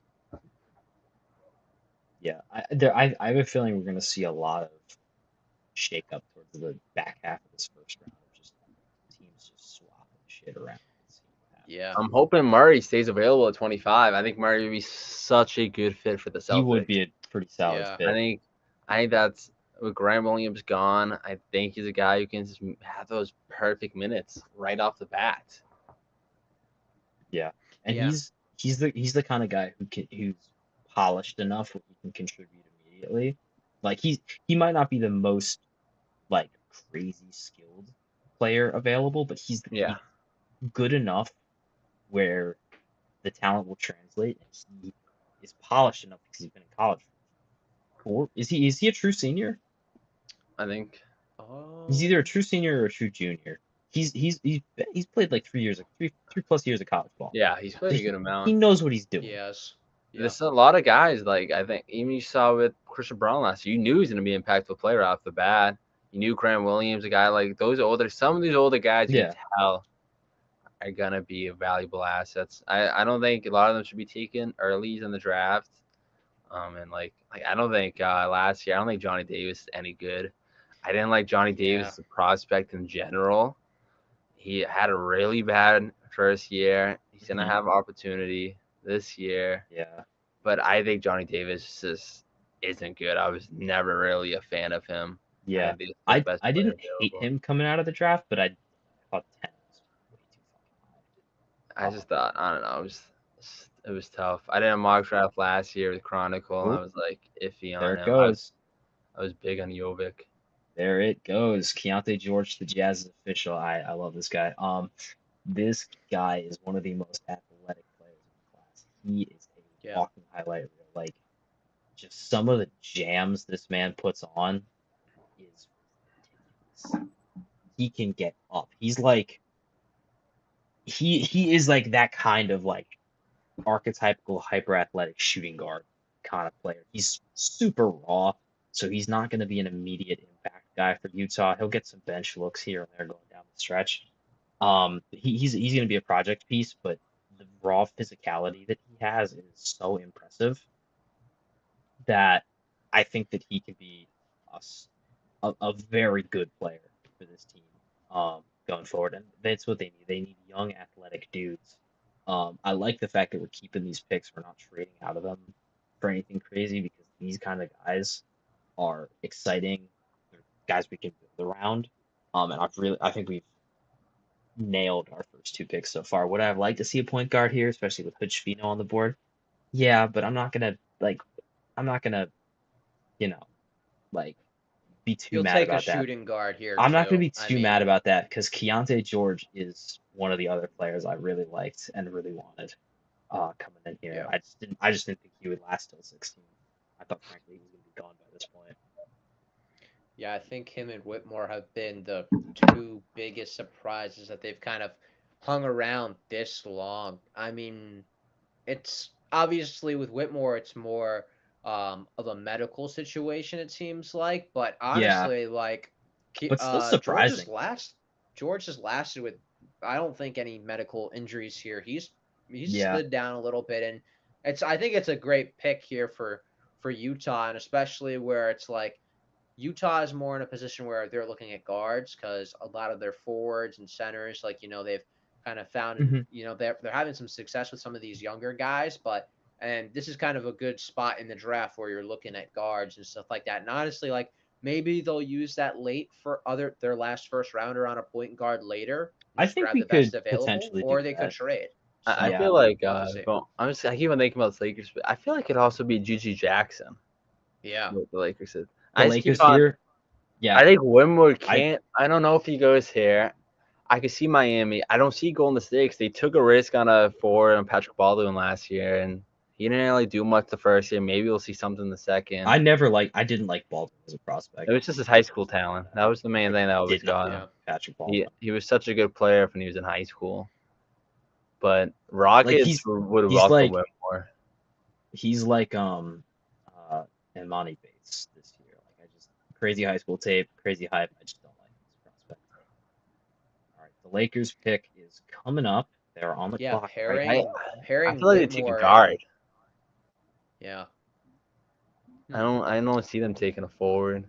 Yeah. I have a feeling we're gonna see a lot of shake up towards the back half of this first round of just teams just swapping shit around and seeing what happens. Yeah. I'm hoping Murray stays available at 25. I think Murray would be such a good fit for the He would Celtics. be a pretty solid Yeah. I fit. think I think that's with Graham Williams gone. I think he's a guy who can just have those perfect minutes right off the bat. Yeah. And Yeah. he's the kind of guy who's polished enough where he can contribute immediately. Like he might not be the most like crazy skilled player available, but he's Yeah, good enough where the talent will translate, and he is polished enough because he's been in college for is he a true senior? I think He's either a Um. true senior or a true junior. He's played like 3 years, like three plus years of college ball. yeah he's So played a good he amount. knows what he's doing. Yes. Yeah. There's a lot of guys like I think even you saw with Christian Braun last year. You knew he was going to be an impactful player off the bat. You knew Graham Williams, a guy like some of these older guys you Yeah. can tell are gonna be valuable assets. I don't think a lot of them should be taken early in the draft. And like I don't think last year I don't think Johnny Davis is any good. I didn't like Johnny Davis Yeah. as a prospect in general. He had a really bad first year. He's gonna Mhm. have opportunity this year, Yeah. but I think Johnny Davis just isn't good. I was never really a fan of him. I Yeah. think he's the best I player didn't hate available. him coming out of the draft, but I thought 10 was way too I fucking just thought I don't know. It was tough. I did a mock draft last year with Chronicle, and high. I Oh, was like iffy there on it him. goes. I was big on Jovic. There it goes. Keontae George, the Jazz is official. I love this guy. This guy is one of the most athletic players in the class. He is a Yeah. walking highlight reel. Like just some of the jams this man puts on is ridiculous. He can get up. He's like he is like that kind of like archetypical hyper athletic shooting guard kind of player. He's super raw, so he's not going to be an immediate impact guy for Utah. He'll get some bench looks here and there going down the stretch. He's going to be a project piece, but the raw physicality that he has is so impressive that I think that he could be a very good player for this team going forward. And that's what they need. They need young, athletic dudes. I like the fact that we're keeping these picks. We're not trading out of them for anything crazy because these kind of guys are exciting. They're guys we can build around. And I think we've nailed our first two picks so far. Would I have liked to see a point guard here, especially with Hood on the board? Yeah, but I'm not gonna, you know, like be too You'll mad take a about that. shooting guard here I'm not gonna too. be I too mad mean, about that because Keontae George is one of the other players I really liked and really wanted coming in here. Yeah. I just didn't think he would last till 16. I thought frankly he was gonna be gone by this point. Yeah, I think him and Whitmore have been the two biggest surprises that they've kind of hung around this long. I mean, it's obviously with Whitmore, it's more of a medical situation, it seems like. But Yeah, honestly, like, but still George's surprising. George has lasted with, I don't think any medical injuries here. He's Yeah. slid down a little bit, and I think it's a great pick here for Utah, and especially where it's like Utah is more in a position where they're looking at guards because a lot of their forwards and centers, like they've kind of found, and Hmm. they're having some success with some of these younger guys, but and this is kind of a good spot in the draft where you're looking at guards and stuff like that. And honestly, like maybe they'll use that late for their last first rounder on a point guard later and I just think grab we the best could available, potentially do or they could that. trade. I So Yeah. feel like we'll have to see. well, I keep on thinking about the Lakers, but I feel like it'd also be Gigi Jackson. Yeah. What the Lakers did. The I just keep Lakers on. here, yeah, I think Wimwood I can't. I don't know if he goes here. I could see Miami. I don't see Golden State 'cause they took a risk on a forward on Patrick Baldwin last year, and he didn't really do much the first year. Maybe we'll see something the second. I didn't like Baldwin as a It prospect. was just his high school talent. That was the main thing that always Did not got like him. Yeah. Patrick He Baldwin. he was such a good player when he was in high school. But Like Rockets would he's welcome like Wimore. he's like Imani Bates this year. Like I just crazy high school tape, crazy hype. I just don't like this prospect. All right, the Lakers pick is coming up. They're on the Yeah, clock right now. I pairing feel like they take a Whitmore guard. yeah. I don't see them taking a forward.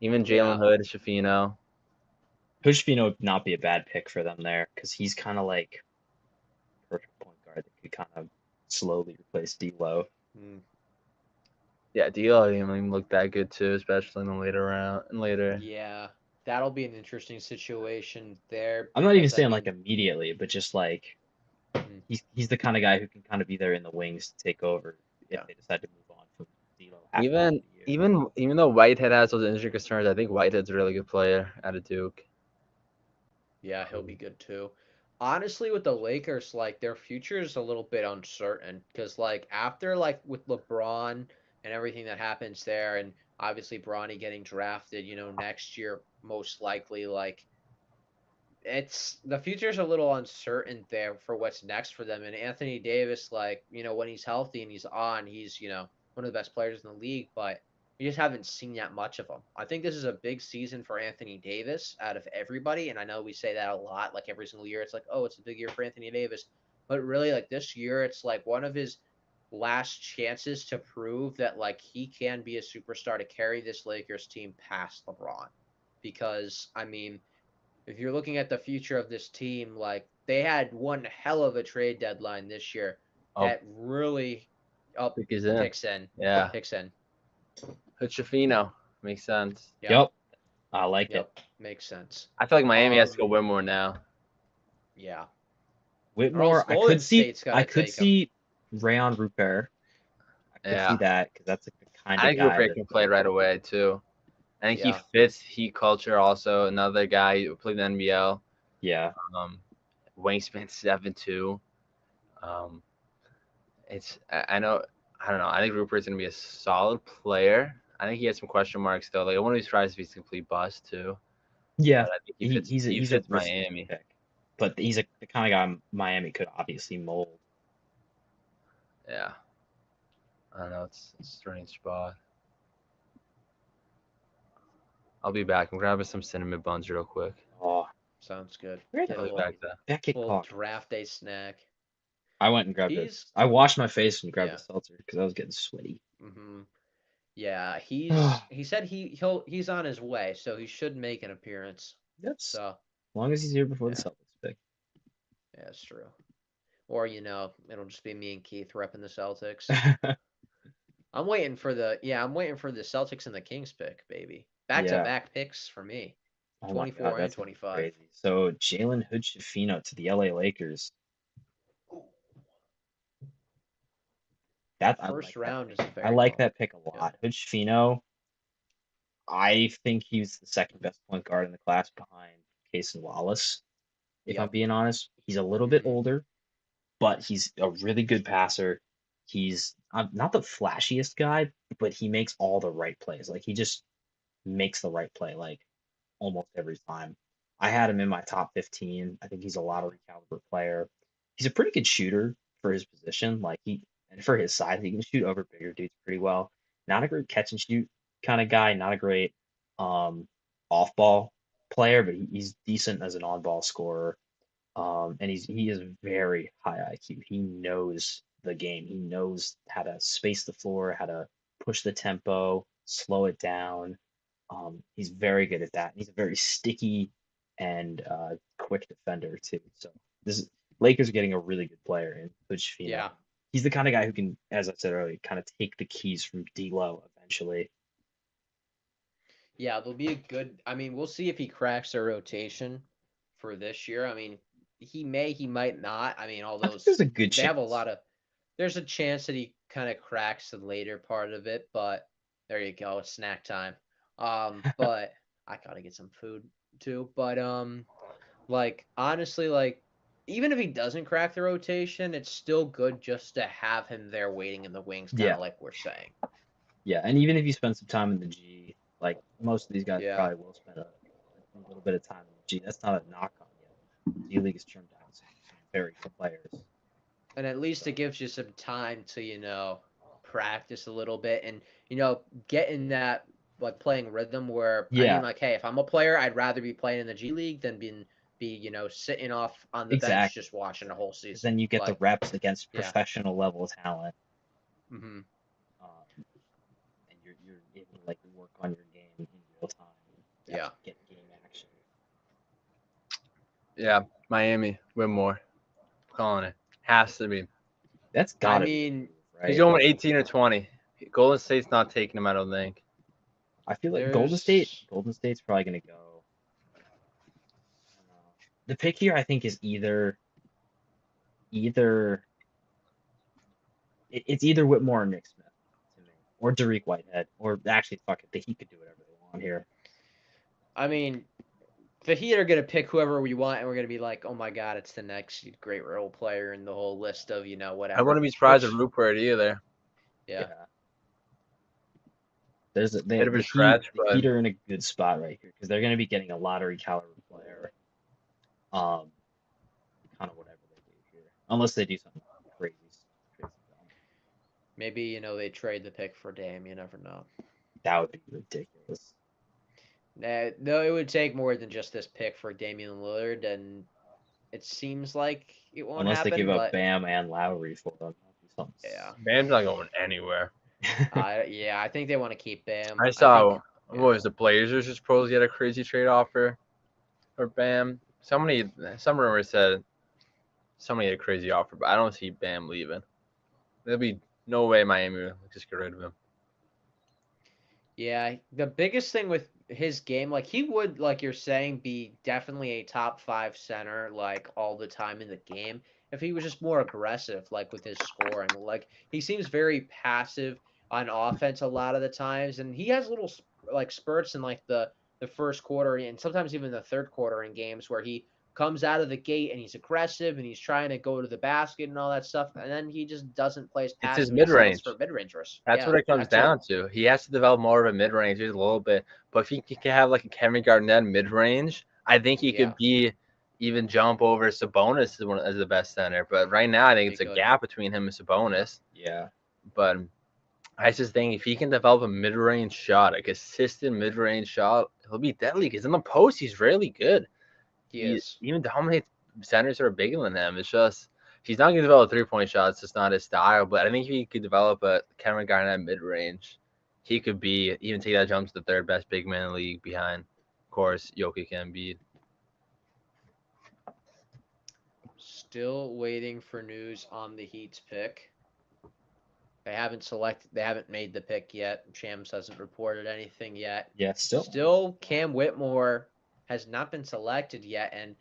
Even Yeah. Jalen Hood, Shafino. Hushpino would not be a bad pick for them there because he's kind of like perfect point guard that could kind of slowly replace D'Lo. Mm. Yeah, D'Lo didn't even look that good too, especially in the later round and later. Yeah, that'll be an interesting situation there I'm not even because I saying like mean, immediately, but just like mm, he's the kind of guy who can kind of be there in the wings to take over if yeah, they decide to move on from D'Lo after Even the year. even though Whitehead has those injury concerns, I think Whitehead's a really good player out of Duke. yeah, he'll be good too. Honestly, with the Lakers, like their future is a little bit uncertain because like after like with LeBron and everything that happens there, and obviously Bronny getting drafted, next year most likely, like it's the future's a little uncertain there for what's next for them. And Anthony Davis, like, when he's healthy and he's on, he's, one of the best players in the league, but we just haven't seen that much of him. I think this is a big season for Anthony Davis out of everybody. And I know we say that a lot, like every single year. It's like, oh, it's a big year for Anthony Davis. But really, like this year, it's like one of his last chances to prove that, like, he can be a superstar to carry this Lakers team past LeBron. Because, I mean, if you're looking at the future of this team, like they had one hell of a trade deadline this year Oh, that really up pick is in. picks in. Yeah, Picks in. Hood Shafino makes sense. Yeah. Yep, I like it. Yep. Makes sense. I feel like Miami has to go Wimore now. Yeah. Whitmore, I Golden could see State's gotta take him. Rayon Rupert. I could Yeah. see that because that's like the kind I of think guy Rupert that can play right away too. I think he Yeah. fits Heat culture. Also, another guy who played in the NBL. yeah. Wingspan 7'2". I know. I don't know. I think Rupert's gonna be a solid player. I think he has some question marks though. Like I wouldn't be surprised if he's a complete bust too. Yeah, But I think he he's fits a risky Miami. pick, but he's the kind of guy Miami could obviously mold. Yeah. I don't know. It's a strange spot. I'll be back. I'm grabbing some cinnamon buns real quick. Oh, Sounds good. where Get the a I'll be little, back there. Beckett little clock? draft day snack. I went and grabbed it. He's I washed my face and grabbed yeah. a seltzer because I was getting sweaty. Yeah, As he said he's on his way, so he should make an appearance. So long as he's here before the yeah. Celtics pick. Yeah, that's true. Or it'll just be me and Keith repping the Celtics. I'm waiting for the Celtics and the Kings pick, baby. Back to back picks for me. Oh my 24 God, and that's gonna be 25. crazy. So Jalen Hood Shafino to the LA Lakers. That I like First that round pick. is very I like low. that pick a lot. Hood Shafino, I think he's the second best point guard in the class behind Case and Wallace. if I'm Yep. being honest. He's a little bit Hmm. older, but he's a really good passer. He's not the flashiest guy, but he makes all the right plays. Like he just makes the right play like almost every time. I had him in my top 15. I think he's a lottery caliber player. He's a pretty good shooter for his position. Like he and for his size, he can shoot over bigger dudes pretty well. Not a great catch and shoot kind of guy. Not a great um, off ball player, but he's decent as an on ball scorer. And he is very high IQ. He knows the game. He knows how to space the floor, how to push the tempo, slow it down. He's very good at that. He's a very sticky and quick defender too. So this Lakers are getting a really good player in Coach Fino. Yeah. He's the kind of guy who can, as I said earlier, kind of take the keys from D'Lo eventually. Yeah, there'll be a good. I mean, we'll see if he cracks their rotation for this year. I mean, he may, he might not. I mean, all I think those there's a good they have a chance. lot of. There's a chance that he kind of cracks the later part of it, but there you go, it's snack time. But I gotta get some food too. But like honestly, like even if he doesn't crack the rotation, it's still good just to have him there waiting in the wings, kind Yeah, of like we're saying. yeah, and even if you spend some time in the G, like most of these guys Yeah. probably will spend a little bit of time in the G. That's not a knock on you. G League has turned out some very good players. And at least So it gives you some time to, practice a little bit and, get in that like playing rhythm where I mean yeah, like, hey, if I'm a player, I'd rather be playing in the G League than sitting off on the bench exactly. just watching the whole Because season. then you get the Like, reps against yeah. professional level talent, Hmm. um, and you're able to like work on your game in real time and Yeah. actually get game action. Yeah, Miami, Whitmore, calling it. Has to be. That's I gotta be the mean, move, He's right? going 18 or 20. Golden State's not taking him, I don't think. I feel like there's Golden State's probably gonna go. I don't know. The pick here, I think, is either it's either Whitmore or Nick Smith to me, or Dariq Whitehead, or actually, fuck it, the Heat could do whatever they want here. I mean, the Heat are gonna pick whoever we want, and we're gonna be like, oh my god, it's the next great role player in the whole list of I whatever. wouldn't be surprised if Which, Rupert either. yeah, Yeah, there's Bit of a stretch, The but Heat are in a good spot right here because they're gonna be getting a lottery caliber player, um, kind of whatever they do here, unless they do something crazy, crazy dumb. maybe they trade the pick for Dame. You never know. That would be ridiculous. No, it would take more than just this pick for Damian Lillard, and it seems like it won't Unless they give happen. up But Bam and Lowry for them, that'd be something. yeah, Bam's not going anywhere. yeah, I think they want to keep Bam. I I think, saw what yeah, was the Blazers just supposedly had a crazy trade offer for Bam. Some rumors said somebody had a crazy offer, but I don't see Bam leaving. There'll be no way Miami will just get rid of him. yeah. The biggest thing with his game, like he would, like you're saying, be definitely a top five center, like all the time in the game. If he was just more aggressive, like with his scoring, like he seems very passive on offense a lot of the times, and he has little like spurts in like the first quarter and sometimes even the third quarter in games where he comes out of the gate and he's aggressive and he's trying to go to the basket and all that stuff, and then he just doesn't play his It's his passing. He mid settles range. for mid rangers. That's Yeah, what it comes that too. down to. He has to develop more of a mid range just a little bit. But if he can have like a Kevin Garnett mid range, I think he Yeah, could be even jump over Sabonis as the best center. But right now, I think he it's a could. gap between him and Sabonis. Yeah, But I just think if he can develop a mid range shot, a consistent mid range shot, he'll be deadly. Because in the post, he's really good. He He is. even dominates centers that are bigger than him. It's just he's not going to develop 3-point shots. It's just not his style. But I think if he could develop a Kevin Garnett mid range, he could be even take that jump to the third best big man in the league behind, of course, Jokic and Embiid. Still waiting for news on the Heat's pick. They haven't made the pick yet. Shams hasn't reported anything yet. yeah, still. Still, Cam Whitmore has not been selected yet, and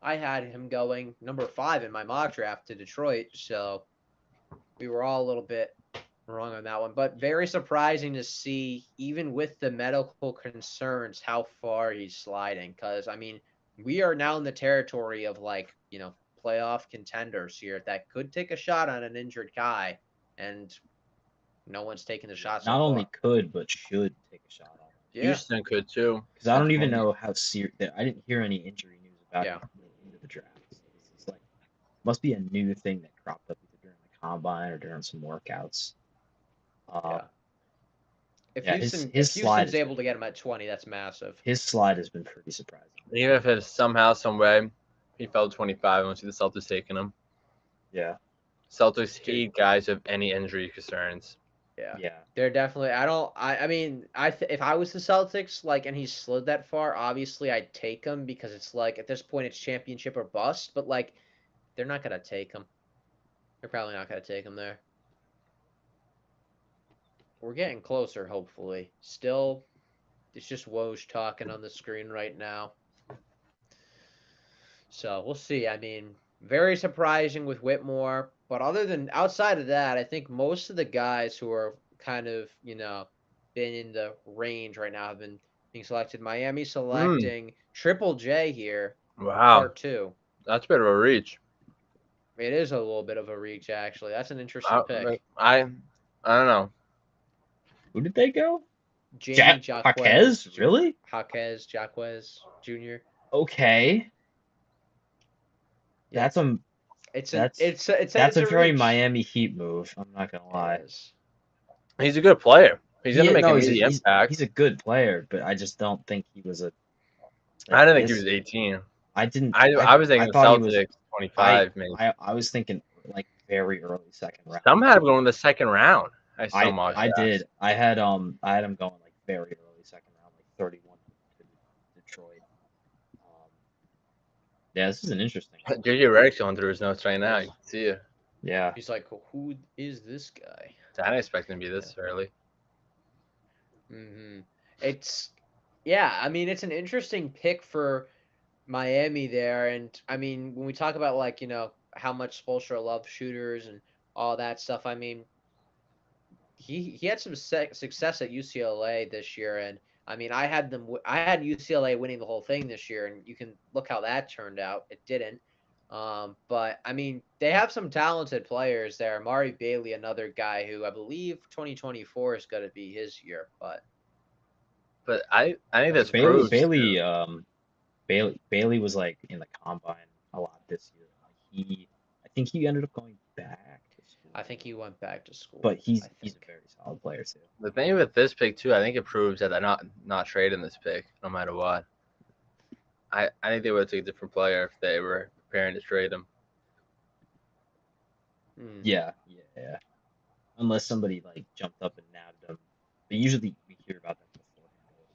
I had him going number 5 in my mock draft to Detroit, so we were all a little bit wrong on that one. But very surprising to see, even with the medical concerns, how far he's sliding. Because, I mean, we are now in the territory of like, playoff contenders here that could take a shot on an injured guy, and no one's taken the shot so Not only far. could, but should take a shot on him. Yeah, Houston could too. Because I don't even Definitely. know how serious. I didn't hear any injury news about yeah, him coming into the draft. So this is like must be a new thing that cropped up either during the combine or during some workouts. Um, yeah. If yeah, his Houston if his slide Houston's has able been to get him at 20, that's massive. his slide has been pretty surprising. Even if it's somehow, some way, he fell to 25, I don't see the Celtics taking him. Yeah, Celtics Dude. hate guys with any injury concerns. Yeah. yeah. They're definitely. I mean, if I was the Celtics, like, and he slid that far, obviously I'd take him because it's like at this point it's championship or bust. But like, they're not gonna take him. They're probably not gonna take him there. We're getting closer, hopefully. Still, it's just Woj talking on the screen right now. So we'll see. I mean, very surprising with Whitmore, but outside of that, I think most of the guys who are kind of, been in the range right now have been being selected. Miami selecting Triple J here, Wow, part two. that's a bit of a reach. It is a little bit of a reach, actually. That's an interesting I, pick. I, I don't know. Who did they go? Jamie Jaquez, Jaquez? Really? Jaquez Jr. Okay. Yeah, That's a it's that's it's a a very reach. Miami Heat move. I'm not gonna lie. It is. He's a good player. He's gonna make No, an easy impact. he's a good player, but I just don't think he was a like I didn't think he this. was 18. I didn't. I was I thinking the thought he was. Celtics 25 maybe. I was thinking like very early second round. Some had him going in the second round. I saw mock I drafts. did. I had him going like very early second round, like 31 to Detroit. Yeah, this is an interesting one. JJ Redick's going through his notes right now. You can see it. Yeah. He's like, who is this guy? I didn't expect him to be this early. I mean, it's an interesting pick for Miami there, and I mean, when we talk about like how much Spoelstra loves shooters and all that stuff, I mean, he had some success at UCLA this year, and I mean, I had UCLA winning the whole thing this year, and you can look how that turned out. It didn't. But I mean, they have some talented players there. Amari Bailey, another guy who I believe 2024 is going to be his year. But I think this Bailey proves Bailey was like in the combine a lot this year. I think he ended up going back to school. I think he went back to school. But he's a very solid player too. the thing with this pick too. I think it proves that they're not trading this pick no matter what. I think they would take a different player if they were preparing to trade him. Yeah. Unless somebody like jumped up and nabbed him, but usually we hear about that beforehand.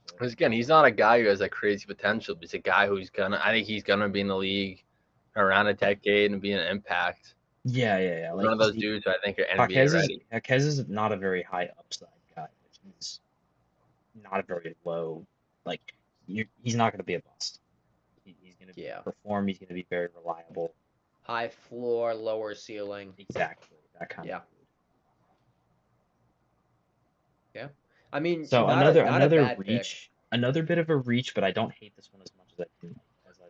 Because again, he's not a guy who has that crazy potential. He's a guy who's I think he's gonna be in the league around a decade and be an impact. Yeah. Like one of those dudes who I think are NBA ready. Jaquez is not a very high upside guy. He's not a very low. Like he's not going to be a bust. He's going to perform. He's going to be very reliable. High floor, lower ceiling. Exactly that kind of. Yeah, I mean, so another reach, another bit of a reach, but I don't hate this one as much as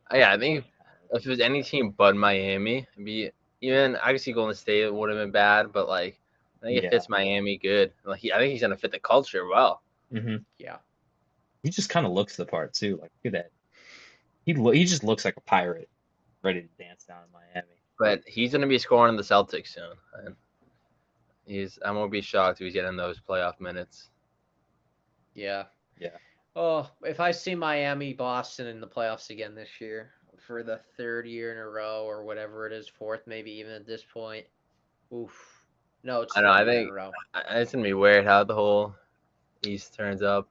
I do. I think if it was any team but Miami, it'd be even I could see Golden State would have been bad, but like I think it fits Miami good. Like I think he's gonna fit the culture well. Mm-hmm. Yeah, he just kind of looks the part too. Like look at that, he just looks like a pirate, ready to dance down in Miami. But he's gonna be scoring in the Celtics soon. And I won't be shocked if he's getting those playoff minutes. Yeah. Yeah. Oh, if I see Miami, Boston in the playoffs again this year for the third year in a row or whatever it is, fourth maybe even at this point. Oof. No, it's I know. I think in a row. It's gonna be weird how the whole East turns up.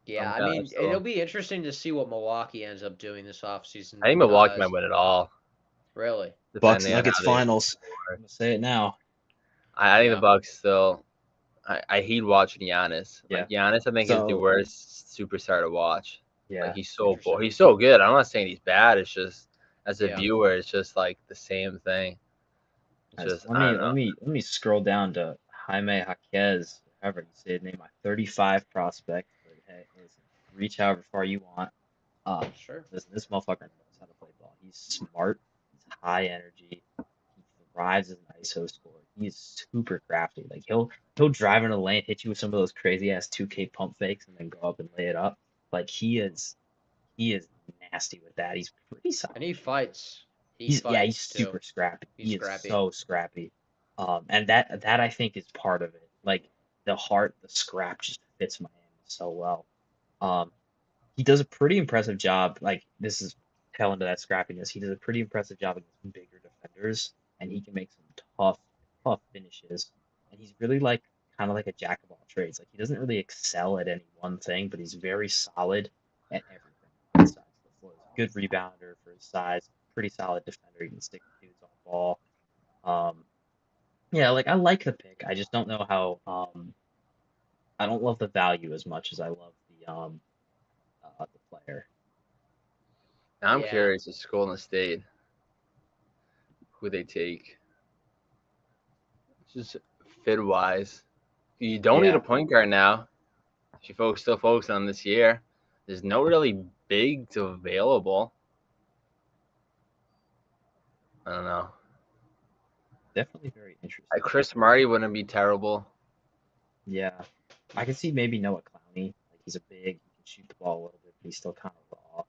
Yeah, I mean, it'll be interesting to see what Milwaukee ends up doing this offseason. I think Milwaukee might win it all. Really? Bucks Nuggets finals. I'm gonna say it now. I think the Bucks still. I hate watching Giannis. Yeah. Like Giannis, I think is the worst superstar to watch. Yeah. Like he's so he's so good. I'm not saying he's bad. It's just as a viewer, it's just like the same thing. Just let me scroll down to Jaime Jaquez, however you say his name, my 35 prospect. But hey, listen, reach however far you want. Sure. Listen, this motherfucker knows how to play ball. He's smart. He's high energy. He thrives as an ISO scorer. He's super crafty. Like he'll drive in the lane, hit you with some of those crazy ass 2K pump fakes, and then go up and lay it up. Like he is nasty with that. He's pretty solid. And he fights. He He's fights too. super scrappy. He's He is scrappy. so scrappy. And that I think is part of it. Like the heart, the scrap just fits Miami so well. Um, he does a pretty impressive job. Like this is tail into that scrappiness. He does a pretty impressive job against bigger defenders, and he can make some tough finishes. And he's really like kind of like a jack of all trades. Like he doesn't really excel at any one thing, but he's very solid at everything. On sides of the floor. He's a good rebounder for his size. Pretty solid defender. He can stick dudes on ball. Yeah, like I like the pick. I just don't know how. I don't love the value as much as I love the player. Now I'm Yeah. curious, the school and the state, who they take. Just fit wise. You don't need Yeah, a point guard now. If you still focus on this year, there's no really bigs available. I don't know. definitely very interesting. Like Chris Murray wouldn't be terrible. Yeah, I can see maybe Noah Clowney. Like he's a big, he can shoot the ball a little bit, but he's still kind of raw.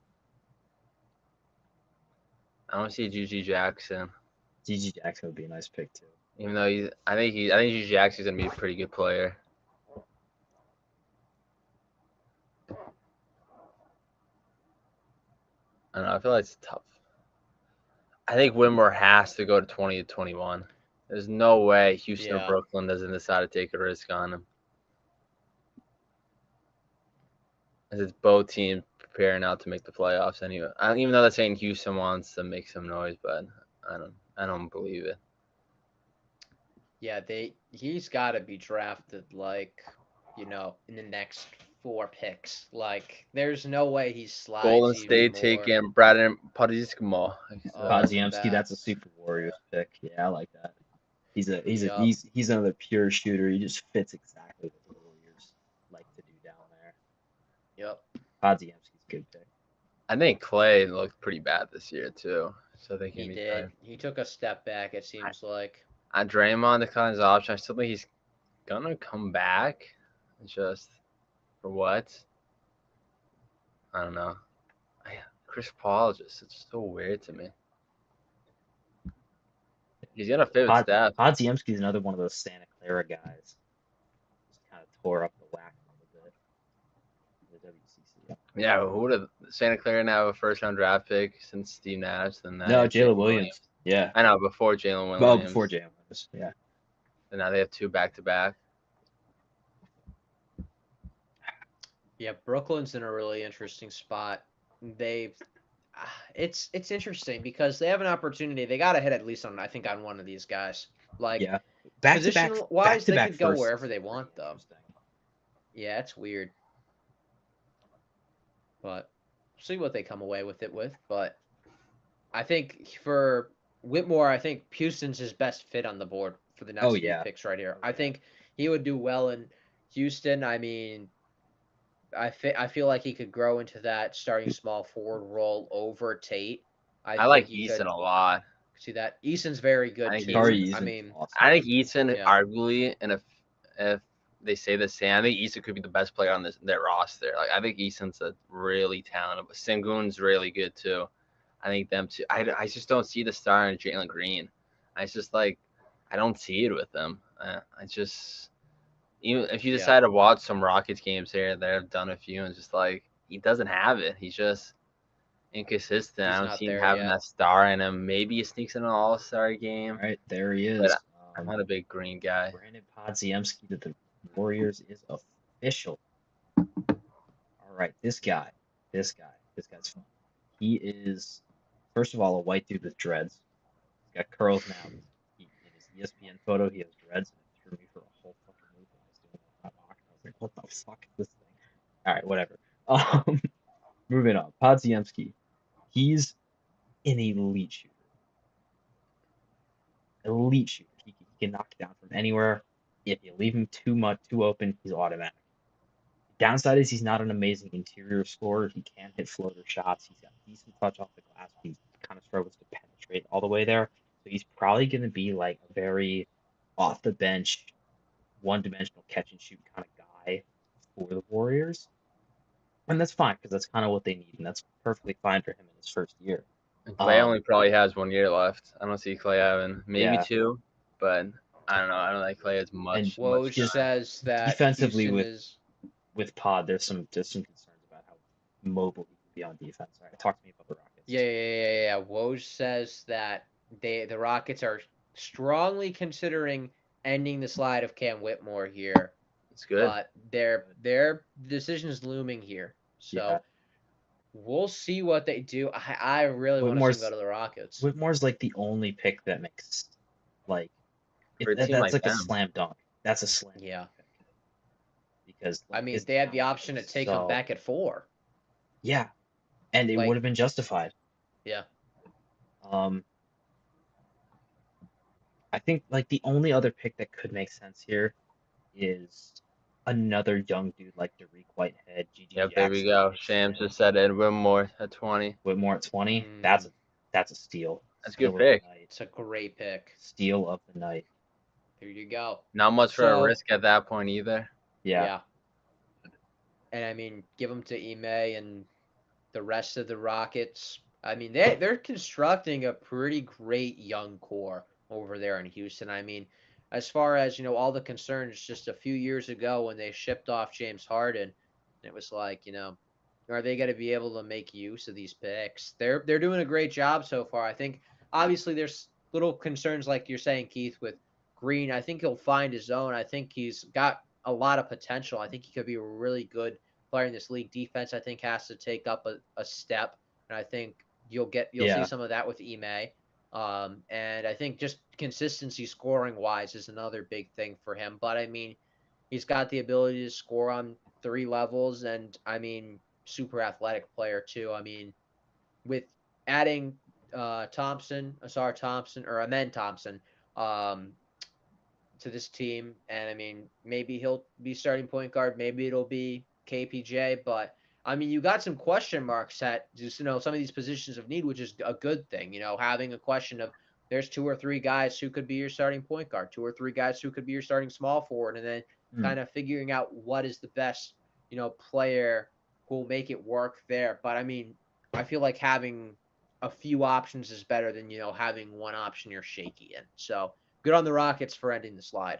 I don't see GG Jackson. GG Jackson would be a nice pick too. Even though I think GG Jackson's gonna be a pretty good player. I don't know. I feel like it's tough. I think Whitmore has to go to 20 to 21. There's no way Houston or Yeah. Brooklyn doesn't decide to take a risk on him. As it's both teams preparing out to make the playoffs anyway. Even though they're saying Houston wants to make some noise, but I don't believe it. Yeah, he's got to be drafted like, in the next 4 picks. Like, there's no way he slides Golden even State more. taking Braden Podziemski. Podziemski, that's a bad. super Warriors pick. Yeah, I like that. Yup. He's another pure shooter. He just fits exactly what the Warriors like to do down there. Yep. Podziemski's a good pick. I think Clay looked pretty bad this year too. So they can He be did. He took a step back, it seems like. on Draymond declines option. I still think he's gonna come back. Just for what? I don't know. Chris Paul it's so weird to me. He's gonna fit with Steph. Podziemski's another one of those Santa Clara guys. Just kind of tore up the whack a little bit. The WCC. Yeah, who would have Santa Clara now have a first round draft pick since Steve Nash? Then now No, Jalen Williams. Yeah. I know before Jalen Williams. Well, before Jalen Williams. Yeah. And now they have 2 back to back. Yeah, Brooklyn's in a really interesting spot. It's interesting because they have an opportunity. They got to hit at least on, I think, on one of these guys. Like, Yeah. Back to back. position-wise, they could go first wherever is they pretty want, though. interesting. Yeah, it's weird. But see what they come away with it with. But I think for Whitmore, I think Houston's his best fit on the board for the next Oh, few yeah. picks right here. Oh, I yeah. think he would do well in Houston. I mean, I feel like he could grow into that starting small forward role over Tate. I think like he Eason could a lot. see that. Eason's very good I think too. Tari I Eason's mean, awesome. I think Eason Yeah. arguably, and if they say the same, I think Eason could be the best player on their roster. Like I think Eason's a really talented, but Sengun's really good too. I think them too. I just don't see the star in Jalen Green. I just like I don't see it with them. I just even if you Yeah. decide to watch some Rockets games here and there, I've done a few, and just like he doesn't have it. He's just inconsistent. He's I don't not see him there having yet. that star in him. Maybe he sneaks in an All-Star game. All right, there he is. But I'm not a big Green guy. Brandon Podziemski to the Warriors is official. All right, this guy's fun. He is, first of all, a white dude with dreads. He's got curls now. In his ESPN photo, he has dreads, and it threw me for a whole fucking loop when I was doing that mock. I was like, what the fuck is this thing? All right, whatever. Moving on. Podziemski. He's an elite shooter. Elite shooter. He can knock it down from anywhere. If you leave him too open, he's automatic. Downside is he's not an amazing interior scorer. He can hit floater shots. He's got decent touch off the glass. He kind of struggles to penetrate all the way there. So he's probably going to be like a very off the bench, one-dimensional catch and shoot kind of guy for the Warriors. And that's fine because that's kind of what they need, and that's perfectly fine for him in his first year. And Clay only probably has 1 year left. I don't see Clay having maybe Yeah. 2, but I don't know. I don't think Clay has much. Woj much time. says that defensively Houston with Pod, there's some concerns about how mobile he can be on defense. All right, talk to me about the Rockets. Yeah. Woj says that the Rockets are strongly considering ending the slide of Cam Whitmore here. It's good. But their decision is looming here. So Yeah. we'll see what they do. I really want to see them go to the Rockets. Whitmore's like the only pick that makes like For a team that's like like a them. slam dunk. That's a slam Yeah. dunk pick. Because I mean, his they had the talent option to is take him back at 4. Yeah. And it Like- would have been justified. Yeah. I think like the only other pick that could make sense here is another young dude like Derek Whitehead, Gigi Yep, there we Jackson, go. Nick Shams Smith, just said Ed Whitmore at 20. Whitmore at 20. Mm. That's a steal. That's a Steal good of the pick. night. It's a great pick. Steal of the night. There you go. Not much for So- a risk at that point either. Yeah. And I mean, give them to Ime and the rest of the Rockets. I mean, they're constructing a pretty great young core over there in Houston. I mean, as far as, all the concerns just a few years ago when they shipped off James Harden, it was like, are they going to be able to make use of these picks? They're doing a great job so far. I think obviously there's little concerns like you're saying, Keith, with Green. I think he'll find his own. I think he's got a lot of potential. I think he could be a really good player in this league. Defense, I think, has to take up a step, and I think you'll see some of that with Ime. And I think just consistency scoring wise is another big thing for him. But I mean, he's got the ability to score on 3 levels, and I mean, super athletic player too. I mean, with adding Asar Thompson or Amen Thompson to this team, and I mean, maybe he'll be starting point guard, maybe it'll be KPJ, but I mean, you got some question marks at just, some of these positions of need, which is a good thing. Having a question of there's 2 or 3 guys who could be your starting point guard, 2 or 3 guys who could be your starting small forward, and then kind of figuring out what is the best, player who will make it work there. But I mean, I feel like having a few options is better than, having one option you're shaky in. So good on the Rockets for ending the slide.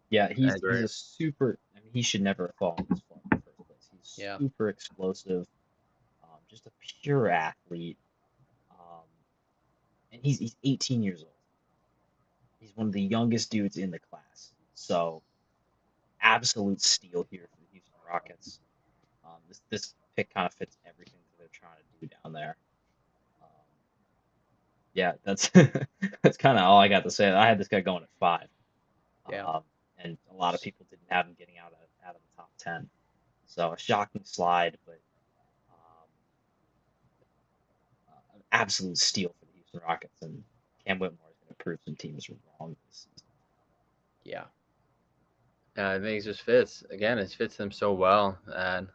Yeah, he's agree. a super. I mean, he should never have fallen this far in the first place. He's Yeah. super explosive, just a pure athlete, and he's 18 years old. He's one of the youngest dudes in the class. So, absolute steal here for the Houston Rockets. This pick kind of fits everything that they're trying to do down there. Yeah, that's that's kind of all I got to say. I had this guy going at 5. Yeah. And a lot of people didn't have him getting out of the top 10. So a shocking slide, but an absolute steal for the Houston Rockets. And Cam Whitmore is going to prove some teams wrong this season. Yeah. I think it just fits. Again, it fits them so well. And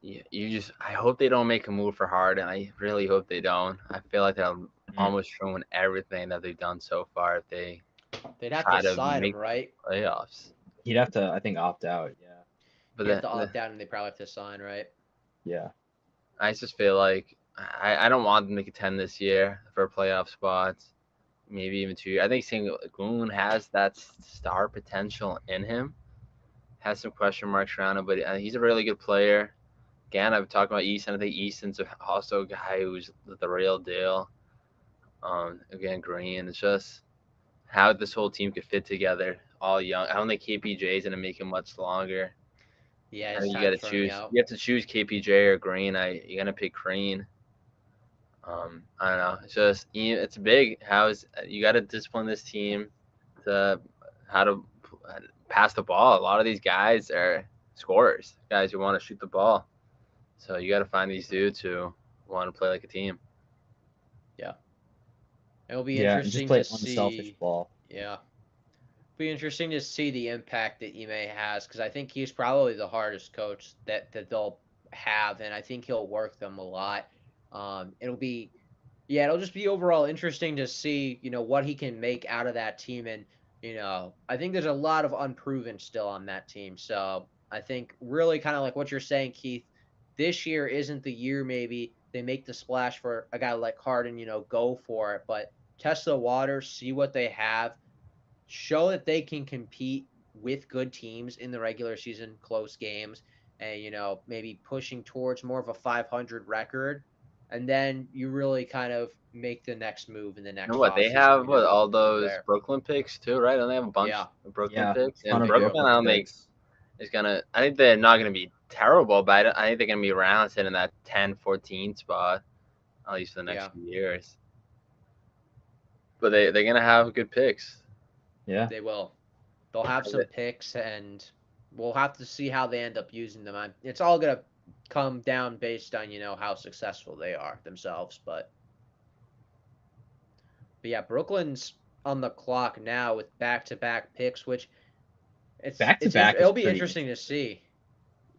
I hope they don't make a move for Harden. I really hope they don't. I feel like they'll almost ruin everything that they've done so far if they'd have try to sign make him, right? playoffs. He'd have to, I think, opt out. Yeah. But They have to opt out, and they probably have to sign, right? Yeah. I just feel like I don't want them to contend this year for playoff spots, maybe even 2 years. I think Sengun has that star potential in him, has some question marks around him, but he's a really good player. Again, I've talked about Easton. I think Easton's also a guy who's the real deal. Again, Green. It's just how this whole team could fit together, all young. I don't think KPJ's gonna make it much longer. Yeah, I it's think you time gotta for him choose. out. You have to choose KPJ or Green. You're gonna pick Green. I don't know. It's just it's big. You got to discipline this team to how to pass the ball. A lot of these guys are scorers, guys who want to shoot the ball. So you got to find these dudes who want to play like a team. It'll be Yeah, and interesting just play to unselfish see. ball. Yeah. Be interesting to see the impact that Ime has because I think he's probably the hardest coach that they'll have, and I think he'll work them a lot. It'll be Yeah, it'll just be overall interesting to see, what he can make out of that team. And, I think there's a lot of unproven still on that team. So I think really kind of like what you're saying, Keith, this year isn't the year maybe they make the splash for a guy like Harden, go for it, but test the water, see what they have, show that they can compete with good teams in the regular season, close games, and maybe pushing towards more of a 500 record, and then you really kind of make the next move in the You know next what? They offseason, have all from those there. Brooklyn picks too, right? Don't they have a bunch Yeah, of Brooklyn Yeah, picks? ton And of they do. Brooklyn, I Brooklyn don't think picks. is gonna. I think they're not gonna be terrible, but I think they're gonna be around sitting in that 10-14 spot at least for the next Yeah, few years. But they're gonna have good picks. Yeah, they will. They'll have some picks, and we'll have to see how they end up using them. It's all gonna come down based on how successful they are themselves, but yeah, Brooklyn's on the clock now with back-to-back picks, which back to back is it'll be pretty interesting to interesting. see.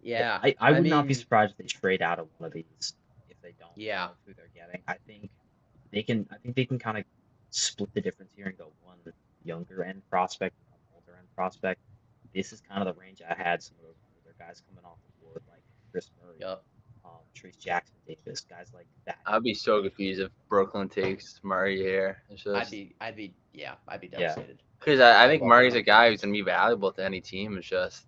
Yeah, Yeah, I I would not be mean, surprised if they trade out of one of these if they don't yeah, like who they're getting. I think they can kind of split the difference here and go one younger end prospect and one older end prospect. This is kind of the range I had some of those older guys coming off the board like Chris Murray, yep. Trace Jackson Davis, guys like that. I'd be so confused if Brooklyn takes Murray here. It's just I'd be Yeah, devastated. because I I think love Murray's a Murray. guy who's gonna be valuable to any team. It's just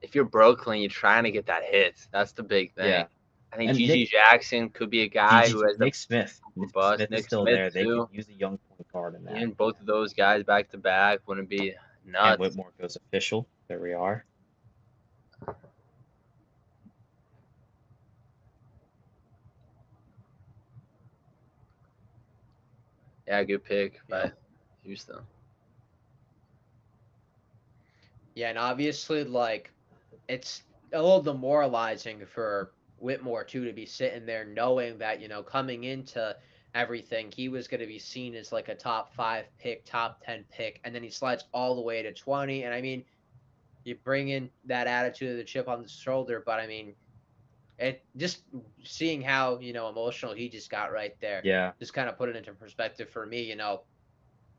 if you're Brooklyn, you're trying to get that hit. That's the big thing. yeah. I think And Gigi Jackson could be a guy who has the Nick Smith, Nick bust. Smith is Nick still Smith there. They could too. use a young point guard in that. And both of those guys back to back wouldn't be Cam nuts. Whitmore goes official. There we are. Yeah, good pick Yeah, by Houston. yeah, and obviously, like, it's a little demoralizing for Whitmore too to be sitting there knowing that coming into everything he was going to be seen as like a top 5 pick, top 10 pick, and then he slides all the way to 20. And I mean, you bring in that attitude of the chip on the shoulder, but I mean, it just seeing how emotional he just got right there, Yeah, just kind of put it into perspective for me.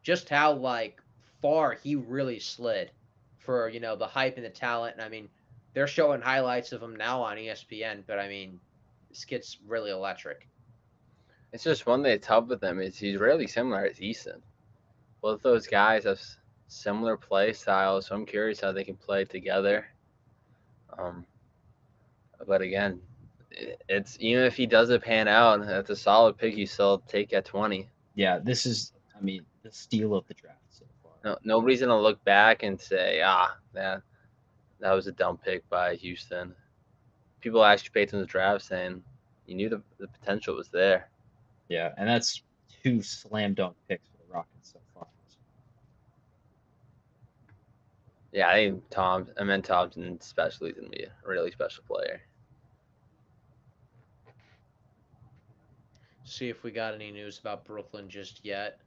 Just how like far he really slid for the hype and the talent. And I mean, they're showing highlights of him now on ESPN, but I mean, this kid's really electric. It's just one thing that's helped with him is he's really similar as Easton. Both those guys have similar play styles, so I'm curious how they can play together. Um, but again, it's even if he doesn't pan out, that's a solid pick. You still take at 20. yeah. This is, I mean, the steal of the draft so far. No, nobody's gonna look back and say, that was a dumb pick by Houston. People actually paid attention to the draft, saying you knew the potential was there. Yeah, and that's two slam dunk picks for the Rockets so far. Yeah, I think Thompson especially is gonna be a really special player. See if we got any news about Brooklyn just yet.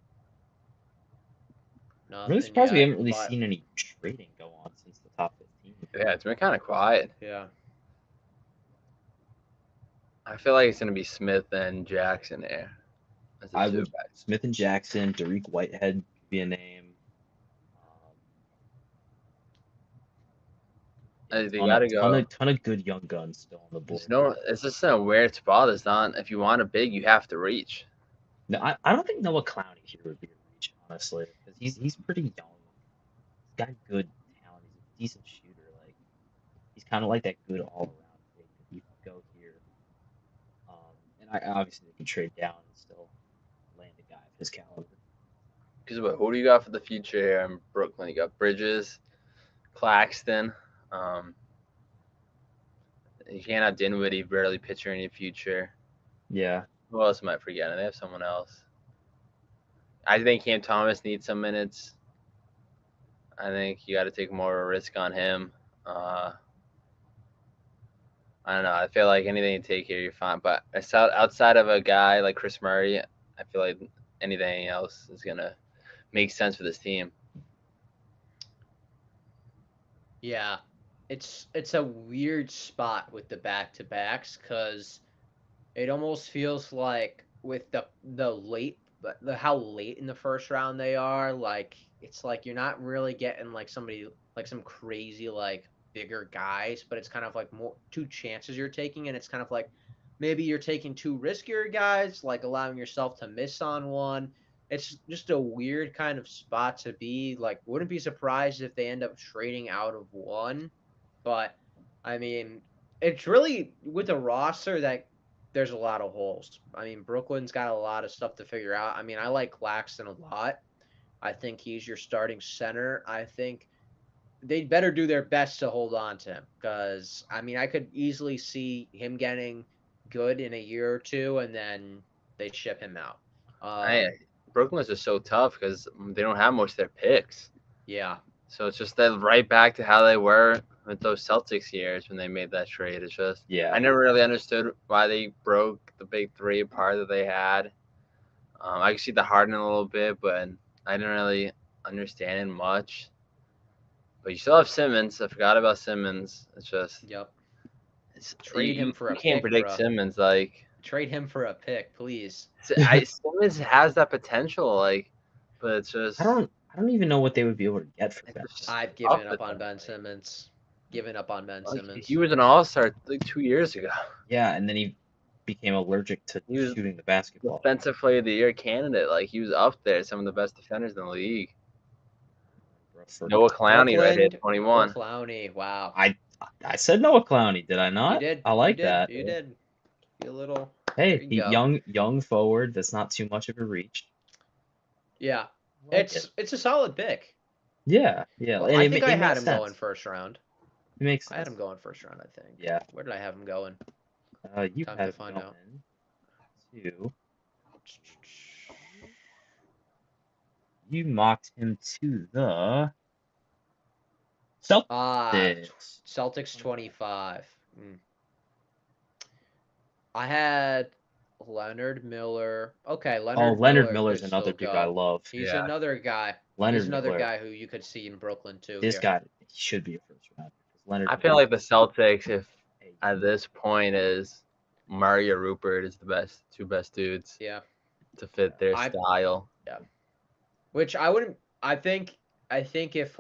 I'm really Nothing surprised we yet, haven't really but seen any trading go on since the top 15. Yeah, it's been kind of quiet. yeah, I feel like it's gonna be Smith and Jackson there. As the I two would guys. Smith and Jackson, Dariq Whitehead could be a name. They gotta go. Ton of good young guns still on the board. It's just a weird spot. It's not. If you want a big, you have to reach. No, I don't think Noah Clowney here would be a reach, honestly, because he's pretty young. He's got good talent. He's a decent shooter. Like he's kind of like that good all around big that you can go here. And I obviously they can trade down and still land a guy of his caliber. Because who do you got for the future here in Brooklyn? You got Bridges, Claxton. You can't have Dinwiddie barely pitcher in your future. Yeah, Who else am I forgetting? They have someone else. I think Cam Thomas needs some minutes. I think you got to take more of a risk on him. I don't know. I feel like anything you take here, you're fine. But outside of a guy like Chris Murray, I feel like anything else is gonna make sense for this team. Yeah. It's a weird spot with the back-to-backs because it almost feels like with the late the how late in the first round they are, like it's like you're not really getting like somebody like some crazy like bigger guys, but it's kind of like more two chances you're taking, and it's kind of like maybe you're taking two riskier guys, like allowing yourself to miss on one. It's just a weird kind of spot to be. Like, wouldn't be surprised if they end up trading out of one, but I mean, it's really with a roster that there's a lot of holes. I mean, Brooklyn's got a lot of stuff to figure out. I mean, I like Claxton a lot. I think he's your starting center. I think they'd better do their best to hold on to him because, I mean, I could easily see him getting good in a year or two and then they ship him out. I Brooklyn's just so tough because they don't have most of their picks. Yeah. So it's just that right back to how they were with those Celtics years when they made that trade. It's just I never really understood why they broke the big three apart that they had. I could see the Harden a little bit, but I didn't really understand it much. But you still have Simmons. I forgot about Simmons. It's just Yep. Trade him for you a can't pick, predict bro. Simmons. Like Trade him for a pick, please. Simmons has that potential, like, but it's just I don't even know what they would be able to get for Ben. it's just I've tough given with up on him. Ben Simmons. Given up on Ben Like Simmons. he was an all-star like 2 years ago. Yeah, and then he became allergic to He was shooting the basketball. Defensive Player of the Year candidate. Like he was up there, some of the best defenders in the league. Noah Clowney right here, Brooklyn, Noah 21. Clowney. Wow. I said Noah Clowney, did I You not? did. I You like did. that. You did. You little. There Hey, you he, go. young forward. That's not too much of a reach. Yeah. I like it. It's a solid pick. Yeah. Well, And I it, think it I had makes him sense. going first round. It makes I had sense. him going first round, I think. Yeah. Where did I have him going? You Time had to him find going out. to. You mocked him to the Celtics. Celtics 25. I had Leonard Miller. Okay, Leonard Leonard Miller Miller's could another still dude I go. love. He's Yeah. another guy. He's Leonard another Miller. guy who you could see in Brooklyn too. This here. guy he should be a first rounder. Leonard I feel Miller like the Celtics, if at this point is Murray or Rupert is the two best dudes. Yeah. To fit their style. Yeah. Which I wouldn't. I think if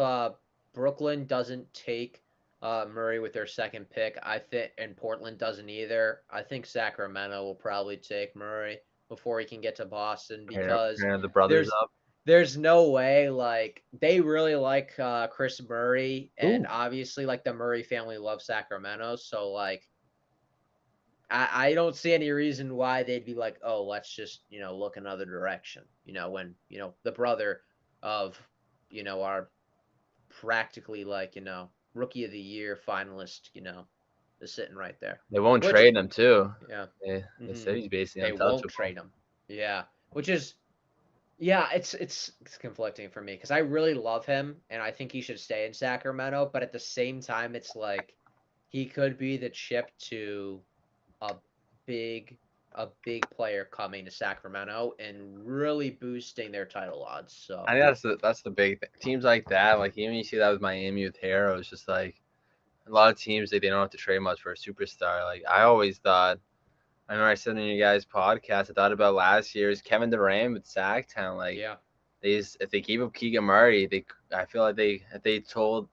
Brooklyn doesn't take Murray with their second pick, I think, and Portland doesn't either. I think Sacramento will probably take Murray before he can get to Boston because the brothers up. There's no way, like, they really like Chris Murray, and Ooh. obviously, like, the Murray family loves Sacramento, so, like, I don't see any reason why they'd be like, oh, let's just, look another direction, when, the brother of, our practically, like, rookie of the year finalist, is sitting right there. They won't trade him, too. Yeah. They said he's basically They untouchable. won't trade him. Yeah. Which is, yeah, it's conflicting for me because I really love him and I think he should stay in Sacramento, but at the same time, it's like he could be the chip to a big player coming to Sacramento and really boosting their title odds. So I think that's the big thing. Teams like that, like even you see that with Miami with Harrow, it's just like a lot of teams they don't have to trade much for a superstar. Like I always thought, I remember I said in you guys' podcast, I thought about last year's Kevin Durant with Sacktown. Like yeah, if they keep up Keegan Murray, I feel like if they told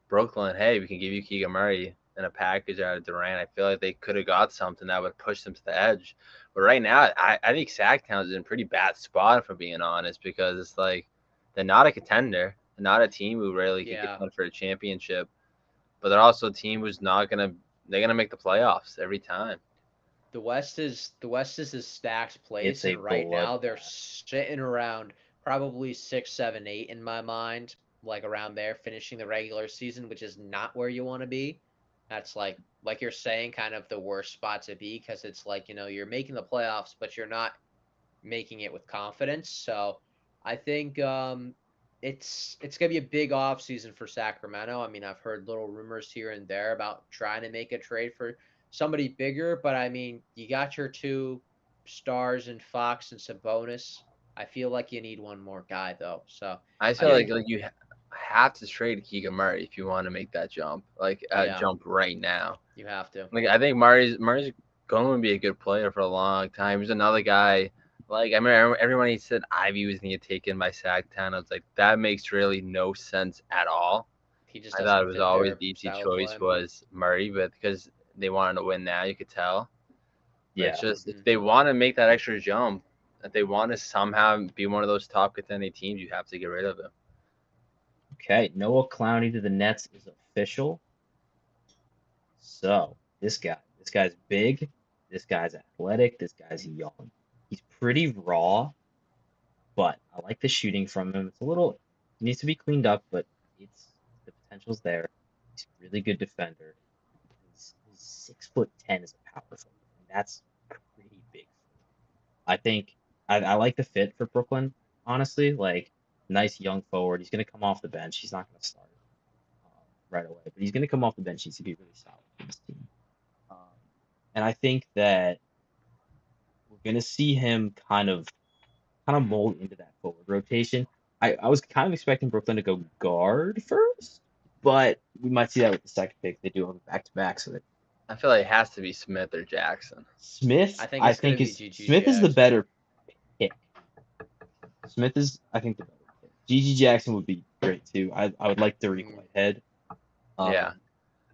Brooklyn, hey, we can give you Keegan Murray in a package out of Durant, I feel like they could have got something that would push them to the edge. But right now, I think Sacktown's in a pretty bad spot, if I'm being honest, because it's like they're not a contender. They're not a team who really could get done for a championship. But they're also a team who's they're gonna make the playoffs every time. The West is a stacked place, and right now they're sitting around probably 6, 7, 8 in my mind, like around there, finishing the regular season, which is not where you want to be. That's like you're saying, kind of the worst spot to be because it's like, you're making the playoffs, but you're not making it with confidence. So I think it's gonna be a big off season for Sacramento. I mean, I've heard little rumors here and there about trying to make a trade for somebody bigger, but I mean, you got your two stars in Fox and Sabonis. I feel like you need one more guy though. So I feel like have to trade Keegan Murray if you want to make that jump, like Yeah, jump right now. you have to. Like I think Murray's going to be a good player for a long time. He's another guy. Like I remember everyone he said Ivy was going to get taken by Sacktown. I was like, that makes really no sense at all. He just I thought it doesn't was fit always their the easy style of choice play. was Murray, but because they wanted to win now, you could tell. But it's Yeah. just if Mhm. they want to make that extra jump, if they want to somehow be one of those top contending teams, you have to get rid of him. Okay. Noah Clowney to the Nets is official. So this guy's big. This guy's athletic. This guy's young. He's pretty raw, but I like the shooting from him. It's a little it needs to be cleaned up, but it's the potential's there. He's a really good defender. He's 6'10" as a power forward, and that's pretty big. I think I like the fit for Brooklyn, honestly. Like nice young forward. He's gonna come off the bench. He's not gonna start right away, but he's gonna come off the bench. He's gonna be really solid for this team. Um, and I think that we're gonna see him kind of mold into that forward rotation. I was kind of expecting Brooklyn to go guard first, but we might see that with the second pick. They do have a back to back, so that I feel like it has to be Smith or Jackson. I think I it's gonna think be is GG Smith is the Jackson. better pick. Smith is I think the better pick. GG Jackson would be great too. I would like Derek Mhm. Whitehead. Yeah.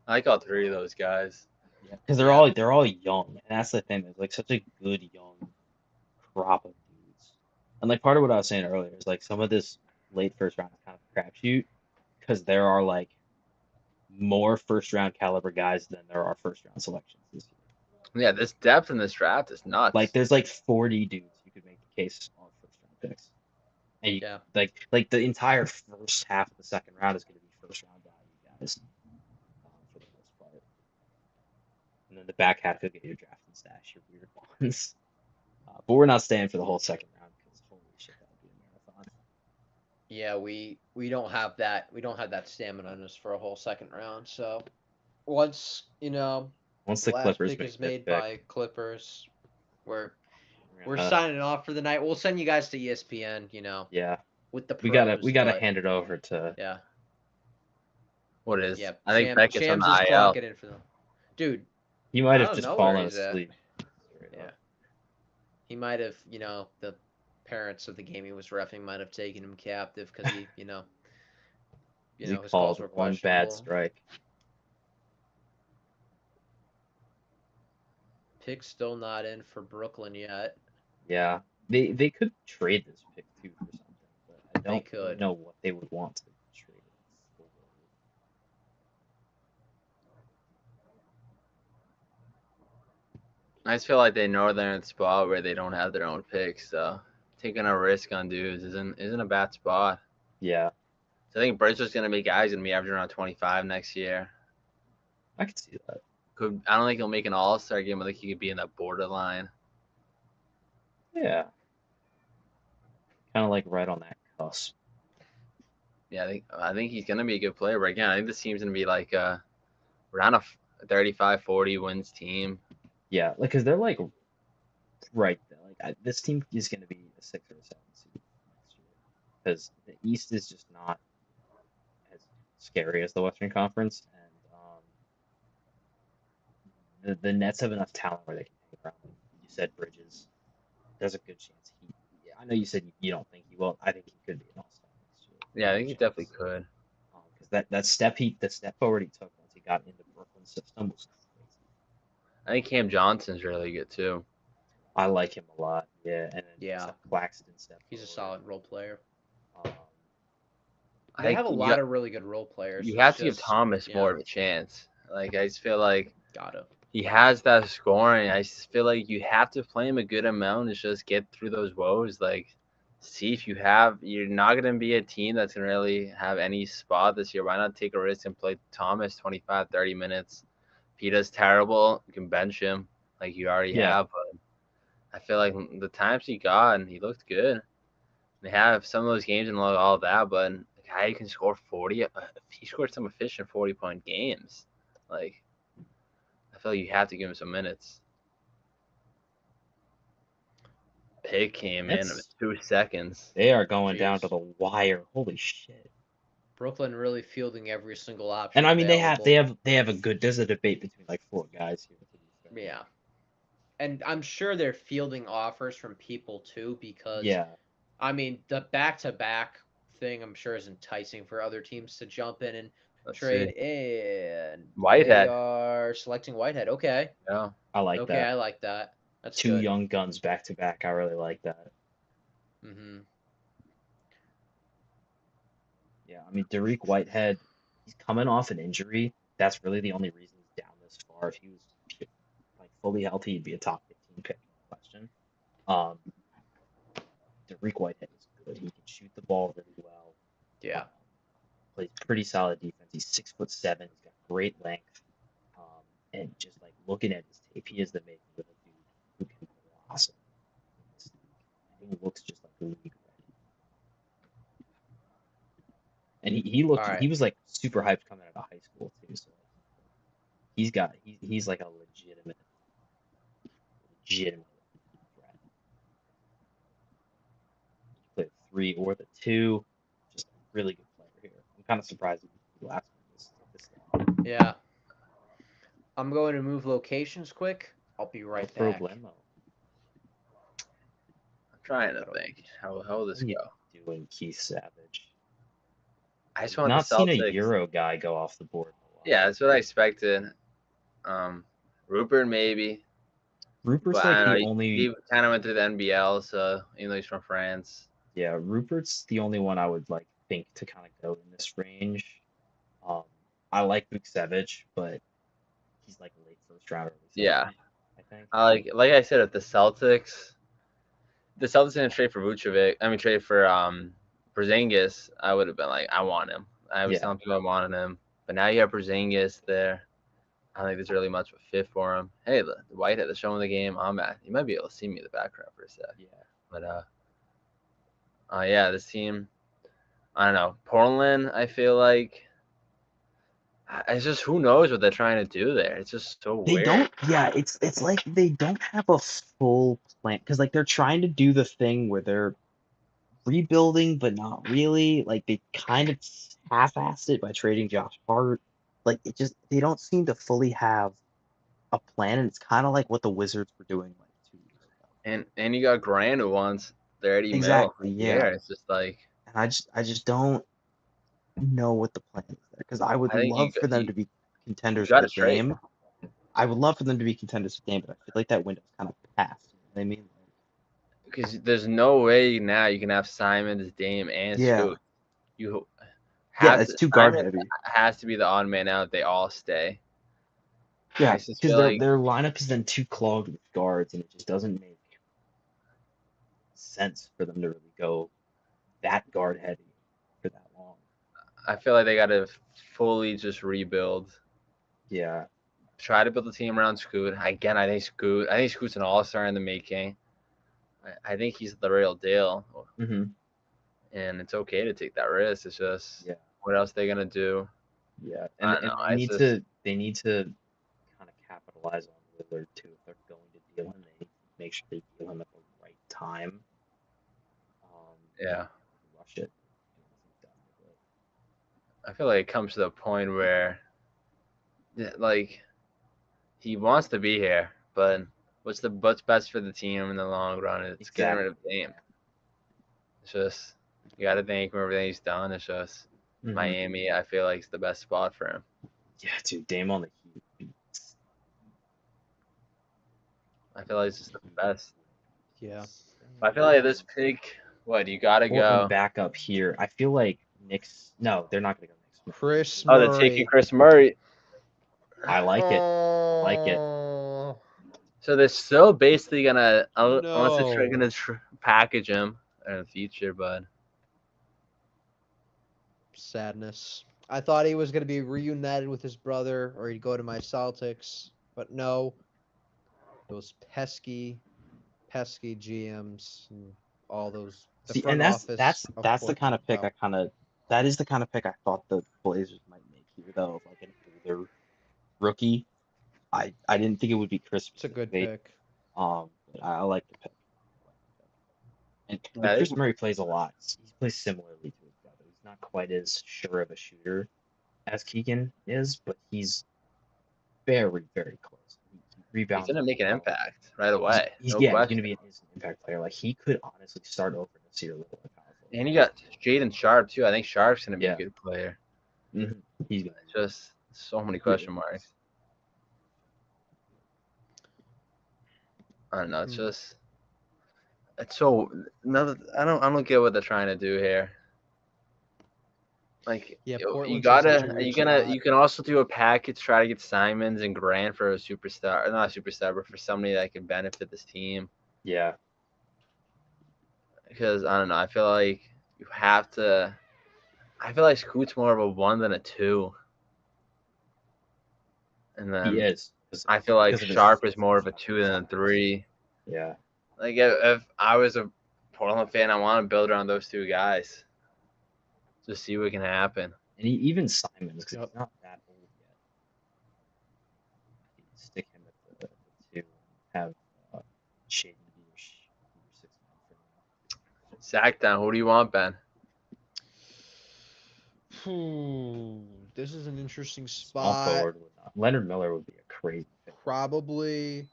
I like all three of those guys. Yeah, because Yeah. they're all young, and that's the thing. There's like such a good young crop of dudes, and like part of what I was saying earlier is like some of this late first round is kind of a crapshoot because there are like more first round caliber guys than there are first round selections this year. Yeah, this depth in this draft is Like nuts. there's like 40 dudes you could make the case on first round picks, and you, Yeah. like the entire first half of the second round is going to be first round value guys for the most part, and then the back half you'll get your draft and stash, your weird ones. But we're not staying for the whole second round because holy shit, that would be a marathon. Yeah, we don't have that. We don't have that stamina in us for a whole second round. So once Once the the last Clippers pick make is their made pick, by Clippers, we're we're we're gonna signing off for the night. We'll send you guys to ESPN, yeah, with the we pros. gotta But hand it over to yeah, What is? yeah. I think Beckett's on Shams the is IL. clocking in for them, dude. he might I have don't just know where fallen he's at. asleep straight Yeah, up. he might have. The parents of the game he was reffing might have taken him captive because he, He his calls called were one bad questionable. strike. Pick's still not in for Brooklyn yet. Yeah, they could trade this pick too for something, but I They don't really could. know what they would want to trade it for. I just feel like they know they're in a spot where they don't have their own picks, so taking a risk on dudes isn't a bad spot. Yeah, So I think Bridges gonna be guys gonna be averaging around 25 next year. I could see that. I don't think he'll make an All Star game. I think he could be in that borderline. Yeah, kind of like right on that cusp. Yeah, I think he's gonna be a good player. But again, I think this team's gonna be like around a 35-40 wins team. Yeah, like because they're like right there. Like this team is going to be a 6 or 7 seed next year because the East is just not as scary as the Western Conference, and the Nets have enough talent where they can hang around. Like you said, Bridges. There's a good chance he. Yeah, I know you said you don't think he will. I think he could be an All-Star next year. Yeah, I think he definitely Chance. could. Because the step forward he took once he got into Brooklyn's system was crazy. I think Cam Johnson's really good too. I like him a lot. Yeah, and then Yeah, Claxton step he's a forward. solid role player. Um, I They think have a lot of really good role players. you It's have to give just, Thomas yeah, more of a chance. Like I just feel like gotta. he has that scoring. I just feel like you have to play him a good amount to just get through those woes. Like, see if you're not going to be a team that's going to really have any spot this year. Why not take a risk and play Thomas 25, 30 minutes? If he does terrible, you can bench him like you already yeah, have. But I feel like the times he got, and he looked good. They have some of those games and all that, but a guy who can score 40, he scored some efficient 40-point games. Like, I feel like you have to give him some minutes. Pick came in with that's 2 seconds. they are going down to Jeez. the wire. Holy shit! Brooklyn really fielding every single And option I mean, available. they have a good. There's a debate between like 4 guys here. To be fair. Yeah. And I'm sure they're fielding offers from people too, because Yeah, I mean the back-to-back thing I'm sure is enticing for other teams to jump in and Let's trade, see. and they Whitehead. are selecting Whitehead. Okay. Yeah. I like Okay, that. I like that. That's 2 good. young guns back to back. I really like that. Mhm. Yeah, I mean, Derek Whitehead, he's coming off an injury. That's really the only reason he's down this far. If he was like fully healthy, he'd be a top 15 pick, no question. Um, Derek Whitehead is good. He can shoot the ball really well. Yeah. Plays pretty solid defense. He's 6'7". He's got great length. And just like looking at his tape, he is the making of a dude who can blossom in this league. He looks just like league ready. And All right. he was like super hyped coming out of high school too. So he's like a legitimate threat. He played the 3 or the 2. Just a really good player here. I'm kind of surprised he didn't last one this long. Yeah. I'm going to move locations quick. I'll be right No back. problemo. I'm trying to think. How will this What are you go? doing, Keith Savage? I just I've want the not seen a Celtics. Euro guy go off the board in a while. Yeah, that's what I expected. Rupert maybe, Rupert's but like I don't the know. only He kind of went through the NBL, so even though he's from France. Yeah, Rupert's the only one I would like think to kind of go in this range. Um, I like Vukcevic, but he's like a late first round, early second Yeah, round, I think. like I said, if the Celtics didn't trade for Vucevic. I mean, trade for Porzingis. I would have been like, I want him. I was Yeah, telling people I wanted him, but now you have Porzingis there. I don't think there's really much of a fit for him. Hey, the Whitehead, the show in the game. I'm at. You might be able to see me in the background for a sec. yeah. But yeah, this team. I don't know. Portland. I feel like it's just who knows what they're trying to do there. It's just so They weird. don't. Yeah, it's like they don't have a full plan because like they're trying to do the thing where they're rebuilding, but not really. Like they kind of half-assed it by trading Josh Hart. Like it just they don't seem to fully have a plan, and it's kind of like what the Wizards were doing like 2 years ago. And you got Grant who wants 30 mil Exactly, a year. yeah. It's just like And I just don't know what the plan is there because I would I think love for them to be you contenders got to with trade. Dame. I would love for them to be contenders with Dame, but I feel like that window's kind of passed. You know what I mean? Because there's no way now you can have Simons, Dame, and Yeah, Scoot. You yeah, have it's to. too guard Simons heavy. has to be the odd man out. They all stay. I Yeah, just because feel like their lineup is then too clogged with guards, and it just doesn't make sense for them to really go that guard heavy for that long. they got to fully just rebuild. Yeah, Try to build a team around Scoot. Again, I think Scoot's an all-star in the making. I think he's the real deal, hmm and it's okay to take that risk. It's just yeah, what else they gonna do? yeah, I and don't know. they need to kind of capitalize on Lillard too if they're going to deal him. They need to make sure they deal him at the right time. Yeah. Rush it. I feel like it comes to the point where, like, he wants to be here, but what's best for the team in the long run? It's getting rid of Dame. It's just you got to thank him for everything he's done. It's just Miami. I feel like it's the best spot for him. Yeah, dude, Dame on the Heat. I feel like it's just the best. Yeah. I feel like this pick. What you got to Portland go? back up here. I feel like Knicks. No, they're not gonna go Knicks. Chris Oh, they're taking Murray. Chris Murray. I like it. Like it. So they're still basically gonna, unless they're No. gonna package him in the future, but Sadness. I thought he was going to be reunited with his brother or he'd go to my Celtics, but no. Those pesky GMs and all those. The See, front and that's office of that's the kind of pick Portland. that is the kind of pick I thought the Blazers might make here though, like an older rookie. I didn't think it would be Chris. It's a good specifically. pick. But I like the pick. And Yeah, Chris Murray plays a lot. He plays similarly to his brother. He's not quite as sure of a shooter as Keegan is, but he's very, very close. He He's rebounds gonna make an well. impact right away, no He's going question. to be an instant impact player. Like he could honestly start over this year a little bit powerful. And you got Jaden Sharp too. I think Sharp's gonna be Yeah. a good player. Mhm. He's gonna be Just so many question marks. I don't know. It's just so another. I don't get what they're trying to do here. Like Yeah, you Portland's just such gotta. a Are weird you gonna? spot. You can also do a package. Try to get Simons and Grant for a superstar. Not a superstar, but for somebody that can benefit this team. Yeah. Because I don't know. I feel like you have to. I feel like Scoot's more of a 1 than a 2. And He then is. I feel like because of his Sharp is more of a 2 than a 3. Yeah. Like if I was a Portland fan, I want to build around those two guys. Just see what can happen. And even Simons, because he's not that old yet. You stick him at the 2 and have Shaden be your 6 man for now. Sack down. Who do you want, Ben? This is an interesting Small spot. forward would not. Leonard Miller would be a crazy pick. Probably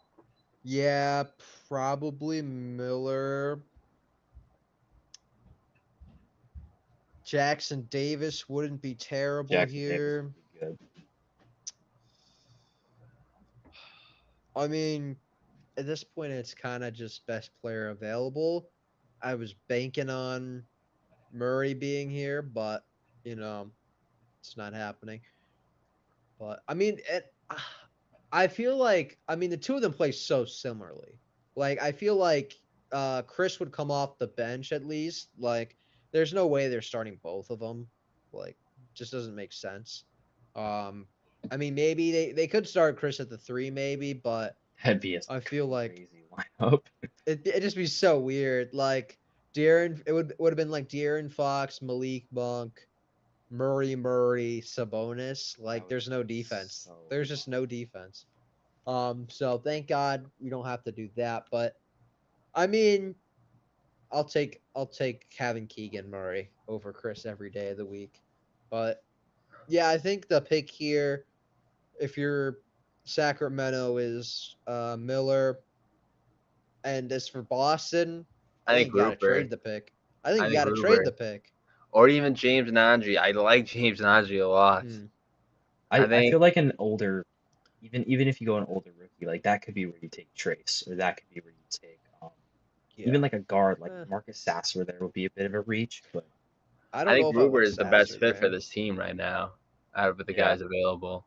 Miller. Jackson Davis wouldn't be terrible Jackson here. Davis would be good. I mean, at this point, it's kind of just best player available. I was banking on Murray being here, but it's not happening. But I mean, I feel like the two of them play so similarly. Like I feel like Chris would come off the bench at least. Like there's no way they're starting both of them. Like just doesn't make sense. I mean maybe they could start Chris at the 3 maybe, but That'd be a I feel like crazy lineup. it'd just be so weird. Like De'Aaron, it would have been like De'Aaron Fox, Malik Monk, Murray, Sabonis. Like there's no defense. There's just no defense. So thank God we don't have to do that. But I mean, I'll take having Keegan Murray over Chris every day of the week. But yeah, I think the pick here, if you're Sacramento, is Miller. And as for Boston, I think you gotta Rupert. trade the pick. I think you gotta trade the pick. Or even James Nandri. I like James Nandri a lot. I feel like an older, even if you go an older rookie, like that could be where you take Trace, or that could be where you take even like a guard, like Marcus Sasser. There would be a bit of a reach, but I think Rupert is the best fit for this team right now, out of the guys available.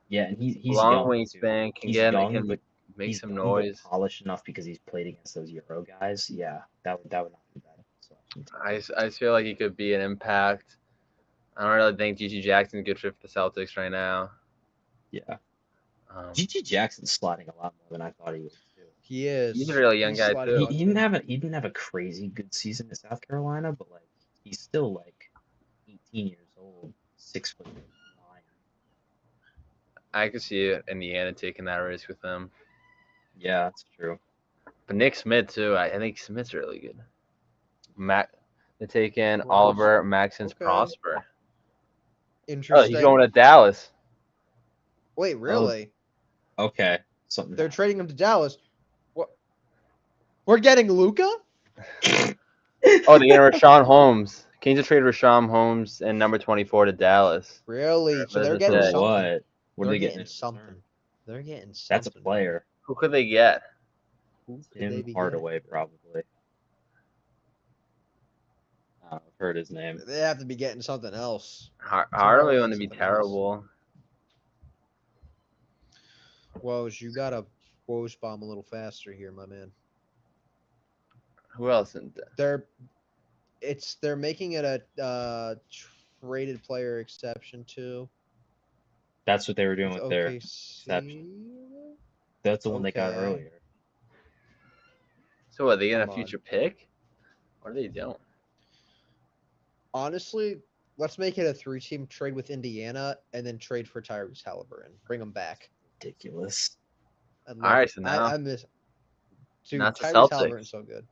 Yeah, and he's long young wingspan, can make some noise. Polished enough because he's played against those Euro guys. Yeah, that would not be bad. I feel like he could be an impact. I don't really think GG Jackson's a good fit for the Celtics right now. Yeah. GG Jackson's slotting a lot more than I thought he would too. He is. He's a really young guy too. He didn't have a crazy good season in South Carolina, but like he's still like 18 years old, 6'9". I could see Indiana taking that risk with him. Yeah, that's true. But Nick Smith too. I think Smith's really good. They're taking Oliver Maxence Prosper. Interesting. Oh, he's going to Dallas. Wait, really? Okay. They're trading him to Dallas. What? We're getting Luka? They're getting Rashawn Holmes. Kings have traded Rashawn Holmes and number 24 to Dallas. Really? So they're getting something. What are they getting? Something. They're getting something. That's a player. Who could they get? Tim Hardaway, probably. I've heard his name. They have to be getting something else. Hardaway wouldn't be terrible. Woj, you gotta Woj bomb a little faster here, my man. Who else? They're making it a traded player exception too. That's what they were doing with their exception. That's the one they got earlier. So are they getting a future pick? What are they doing? Honestly, let's make it a 3-team trade with Indiana and then trade for Tyrese Halliburton. Bring him back. Ridiculous. All right, so now I miss. Dude, not the Tyrese Celtics. Halliburton's so good.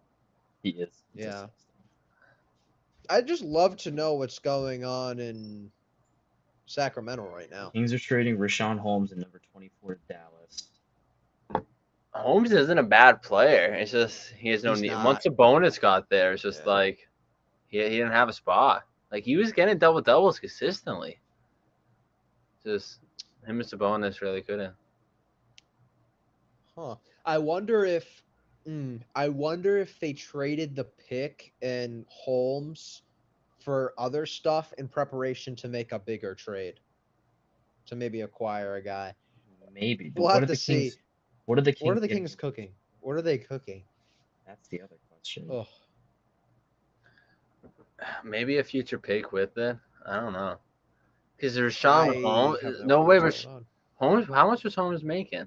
He is. Yeah. I'd just love to know what's going on in Sacramento right now. Kings are trading Rashawn Holmes at number 24 to Dallas. Holmes isn't a bad player. It's just he has no He's need. not. Once the bonus got there, it's just Yeah. like he didn't have a spot. Like he was getting double doubles consistently. Just him and Sabonis really couldn't. Huh. I wonder if they traded the pick and Holmes for other stuff in preparation to make a bigger trade. To maybe acquire a guy. Maybe. But We'll what have are to the see. Kings? What are the Kings? What are the getting Kings in cooking? return? What are they cooking? That's the other question. Oh, Maybe a future pick with it. I don't know. Because I Rashawn Holmes. have no No clue way. what's going on. Holmes. How much was Holmes making?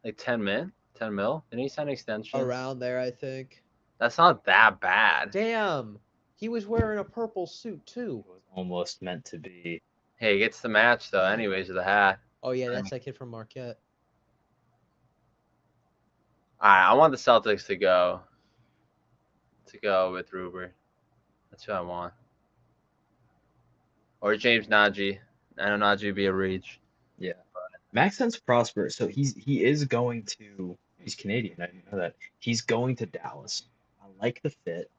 Like 10 mil? 10 mil? Didn't he sign an extension? Around there, I think. That's not that bad. Damn, he was wearing a purple suit too. It was almost meant to be. Hey, he gets the match though. Anyways, with the hat. Oh yeah, that's that kid from Marquette. All right, I want the Celtics to go with Ruber. That's who I want. Or James Najee. I know Najee would be a reach. Yeah. Maxence Prosper. So he is going to. He's Canadian. I didn't know that. He's going to Dallas. I like the fit.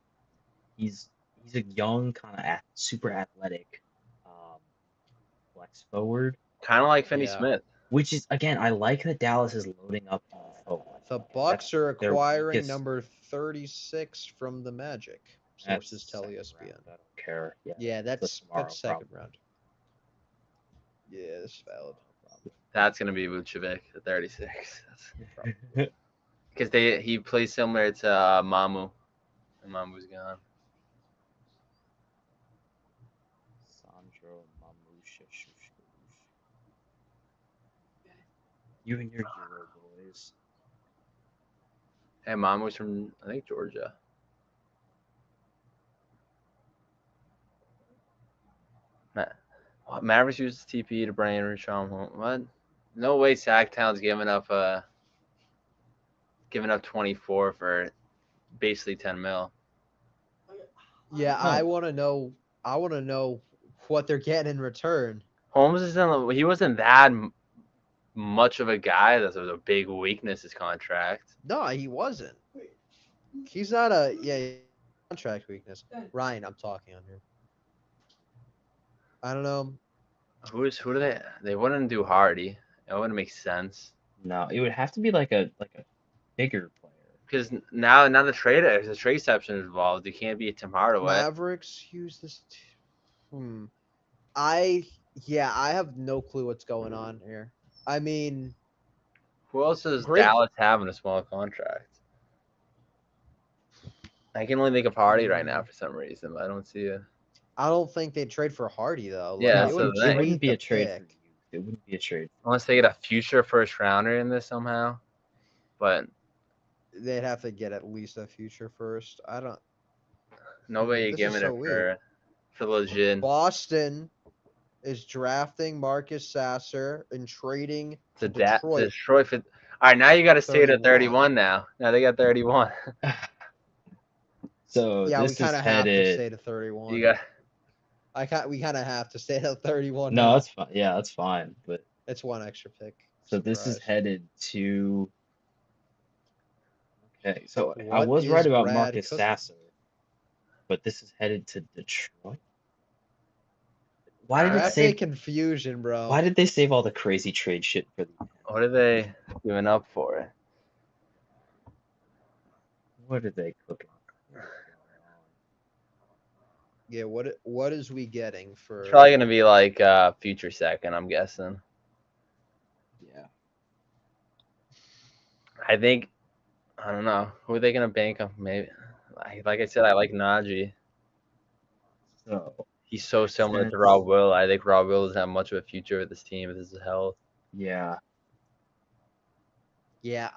He's a young kind of super athletic flex forward, Kind of like Finney Yeah. Smith. which is again I like that Dallas is loading up on the forward. The Bucks are their acquiring weakest- number 36 from the Magic. Sources tell second ESPN. round, I don't care. Yeah. Yeah, that's tomorrow, second probably. round. Yeah, that's valid. That's gonna be Vucevic, the 36. Because he plays similar to Mamu, and Mamu's gone. Sandro Mamusha. You and your Euro boys. Hey, Mamu's from I think Georgia. Mavericks uses TP to bring in Rashawn Holmes. What? No way Sacktown's giving up 24 for basically 10 mil. Yeah, Oh. I want to know. I want to know what they're getting in return. Holmes he wasn't that much of a guy. That was a big weakness, his contract. No, he wasn't. He's not a contract weakness. Ryan, I'm talking on here. I don't know. Who do they wouldn't do Hardy. It wouldn't make sense. No, it would have to be like a bigger player. Because now the trade exception is involved. You can't be Tim Hardaway. Mavericks use this. I have no clue what's going on here. I mean, Who else does Great. Dallas have in a small contract? I can only think of Hardy right now for some reason, but I don't see it. I don't think they'd trade for Hardy though. Yeah, it that's would the thing. It wouldn't be the a trade for pick. you. It wouldn't be a trade. Unless they get a future first rounder in this somehow. But They'd have to get at least a future first. I don't. nobody This is giving so it weird. for legit. Boston is drafting Marcus Sasser and trading To Detroit. Detroit. All right, now you got to stay to 31. 31 now. Now they got 31. So Yeah, we this kind is of have to headed. stay to 31. You got We kind of have to stay at 31. No, now. that's fine. Yeah, that's fine. But It's one extra pick. so this is Surprise. headed to. Okay, so I What was is right about Brad Marcus cooking? Sasser, but this is headed to Detroit. Why did it Draft say? day confusion, bro. Why did they save all the crazy trade shit for the end? what are they giving up for it? What are they cooking? Yeah, what is we getting for? It's probably gonna be like future second, I'm guessing. Yeah. I think I don't know. Who are they gonna bank on? Maybe like I said, I like Najee. So He's so similar to Sense. Rob Will. I think Rob Will doesn't have much of a future with his team with his health. yeah, Yeah,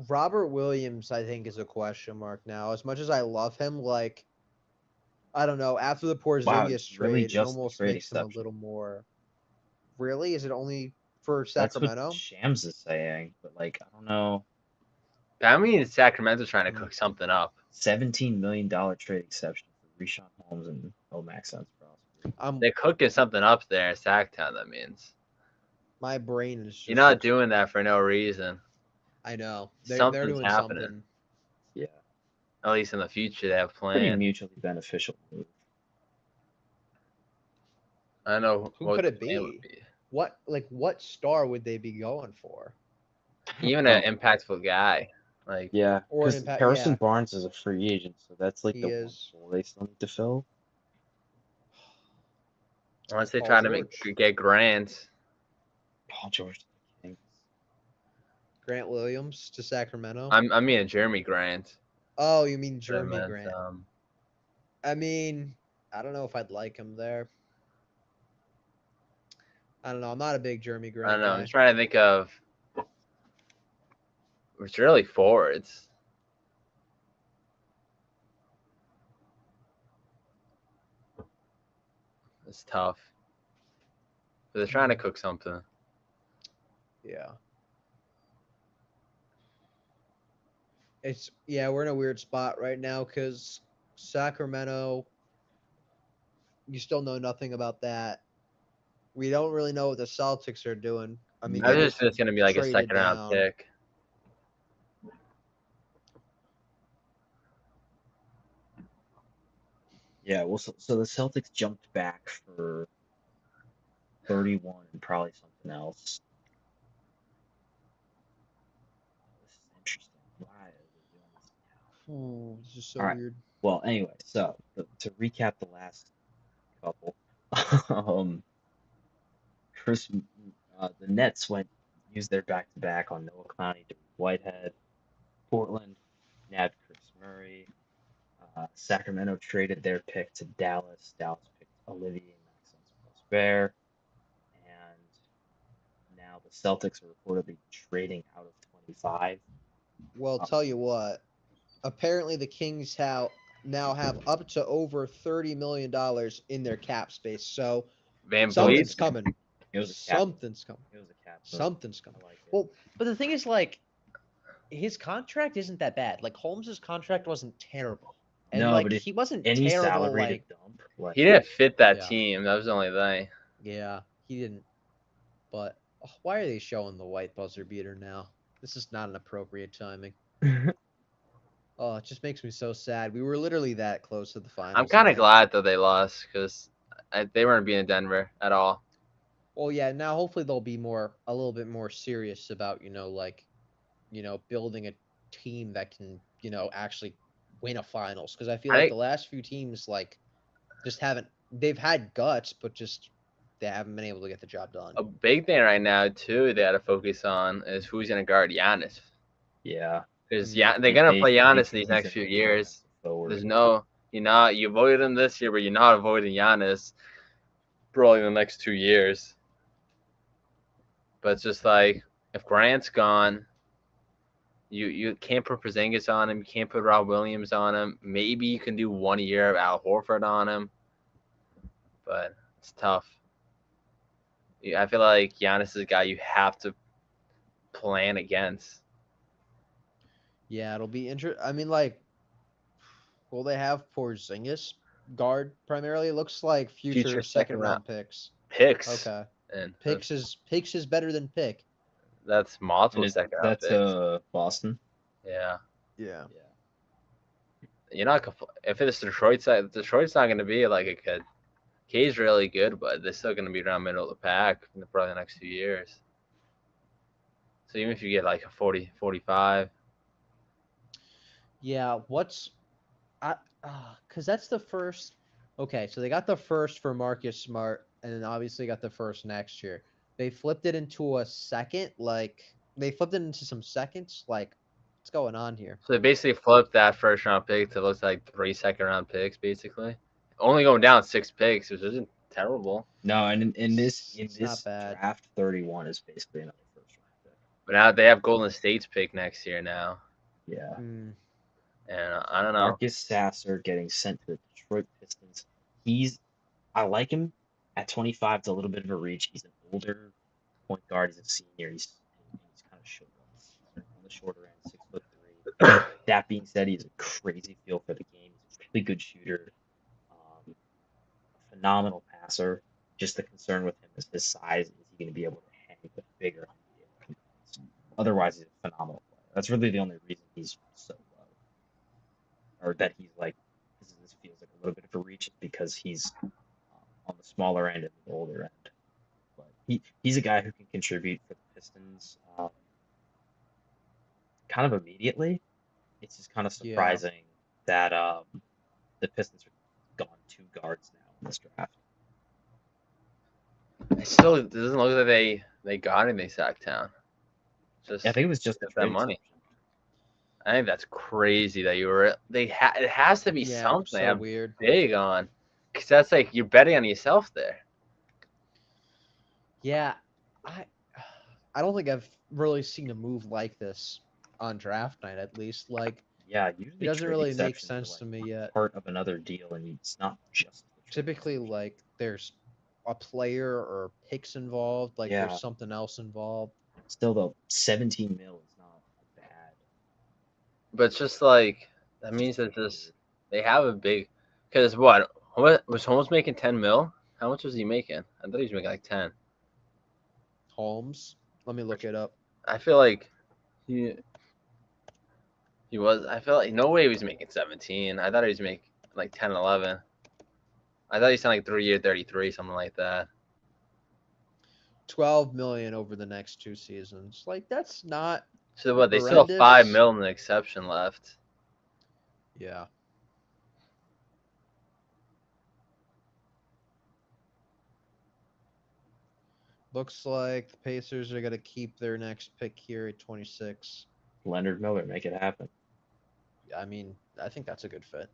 Robert Williams, I think, is a question mark now. As much as I love him, like, I don't know. After the Porzingis it's trade, really it just the almost trade makes him a exception. little more. Really? Is it only for that's Sacramento? what Shams is saying. But like, I don't know. I mean, Sacramento's trying to cook something up. $17 million trade exception for Richaun Holmes and Maxence Crosby. They're cooking something up there in Sacktown. That means My brain is you're just. not doing that for no reason. I know they're Something's doing happening. something. Yeah, At least in the future, they have pretty plans. mutually beneficial move. I don't know Who what could the it plan would be? be. What star would they be going for? Even an impactful guy. Like, Yeah, Or an because impact- Harrison yeah. Barnes is a free agent, so that's like He the one is. hole they still need to fill. once they Paul try to George. get Grant, Paul George to the Kings. Grant Williams to Sacramento. I mean Jeremy Grant. Oh, you mean I Jeremy meant, Grant? I mean, I don't know if I'd like him there. I don't know. I'm not a big Jeremy I Grant don't know. I'm guy. just trying to think of. It's really forwards. It's tough. But they're trying to cook something. Yeah. We're in a weird spot right now because Sacramento, you still know nothing about that. We don't really know what the Celtics are doing. I mean, I they just just it's gonna be like a traded second round down. pick. Yeah, well, so the Celtics jumped back for 31 and probably something else. This is interesting. Why are they doing this now? Oh, this is so All right. weird. Well, anyway, so to recap the last couple, the Nets used their back-to-back on Noah Clowney, Derek Whitehead. Portland nabbed Chris Murray. Sacramento traded their pick to Dallas. Dallas picked Olivier Maxence Prosper. And now the Celtics are reportedly trading out of 25. Well, tell you what. Apparently, the Kings now have up to over $30 million in their cap space. So Van something's Vliet. coming. It was a cap. Something's coming. It was a cap. Something's coming. I like it. Well, but the thing is, like, his contract isn't that bad. Like, Holmes's contract wasn't terrible. And, No, like, but he wasn't any terrible, salary like, to dump, like, He didn't fit that Yeah. team. That was the only thing. yeah, he didn't. But why are they showing the white buzzer beater now? This is not an appropriate timing. Oh, it just makes me so sad. We were literally that close to the finals. I'm kind of again. glad that they lost because they weren't being Denver at all. Well, yeah. Now, hopefully, they'll be a little bit more serious about, building a team that can, actually win a finals. Because I feel like the last few teams, like, just haven't. They've had guts, but just they haven't been able to get the job done. A big thing right now too they got to focus on is who's going to guard Giannis. yeah. Because they're going to play Giannis these next few years. Forward. There's no, you avoided him this year, but you're not avoiding Giannis probably in the next 2 years. But it's just like if Grant's gone, you can't put Porzingis on him. You can't put Rob Williams on him. Maybe you can do 1 year of Al Horford on him, but it's tough. I feel like Giannis is a guy you have to plan against. Yeah, it'll be interesting. I mean, like, will they have Porzingis guard primarily? It looks like future second round picks. Picks. Okay. And Picks is better than pick. That's multiple second round That's picks. Boston. Yeah. Yeah. You're not if it's Detroit's not going to be like a good. K's really good, but they're still going to be around middle of the pack for probably the next few years. So even if you get like a 40, 45. Yeah, because that's the first. Okay, so they got the first for Marcus Smart, and then obviously got the first next year. They flipped it into a second, they flipped it into some seconds. Like, what's going on here? So they basically flipped that first round pick to looks like 3 second round picks, basically. Only going down 6 picks, which isn't terrible. No, and in this not bad. draft, 31 is basically another first round pick. But now they have Golden State's pick next year now. Yeah. Mm. And I don't know. Marcus Sasser getting sent to the Detroit Pistons. I like him at 25. It's a little bit of a reach. He's an older point guard. He's a senior. He's kind of short on the shorter end, 6'3". That being said, he has a crazy feel for the game. He's a really good shooter. phenomenal passer. Just the concern with him is his size. Is he going to be able to hang with bigger NBA teammates? Otherwise, he's a phenomenal player. That's really the only reason he's so low, or that he's like this feels like a little bit of a reach, is because he's on the smaller end and the older end. But he's a guy who can contribute for the Pistons kind of immediately. It's just kind of Yeah. surprising that the Pistons are gone 2 guards now in this draft. It still doesn't look like they got anything Sacktown. Just I think it was just the that trade money. exception. I think that's crazy that you were. It has to be something so they have weird. big on, because that's like you're betting on yourself there. Yeah, I don't think I've really seen a move like this on draft night. At least, like, Yeah, it usually doesn't trade really make exceptions are, sense to me like, yet. part of another deal, and it's not just the trade Typically, exception. like, there's a player or picks involved. Like, Yeah. there's something else involved. Still though, 17 mil is not bad. But it's just like that means that they have a big. Because what was Holmes making 10 mil? How much was he making? I thought he was making like 10. Holmes. Let me look it up. I feel like he was. I feel like no way he was making 17. I thought he was making like 10, 11. I thought he signed like 3-year, 33, something like that. 12 million over the next 2 seasons. Like, that's not. So what? They still have 5 horrendous. mil in the exception left. Yeah. Looks like the Pacers are going to keep their next pick here at 26. Leonard Miller, make it happen. I mean, I think that's a good fit.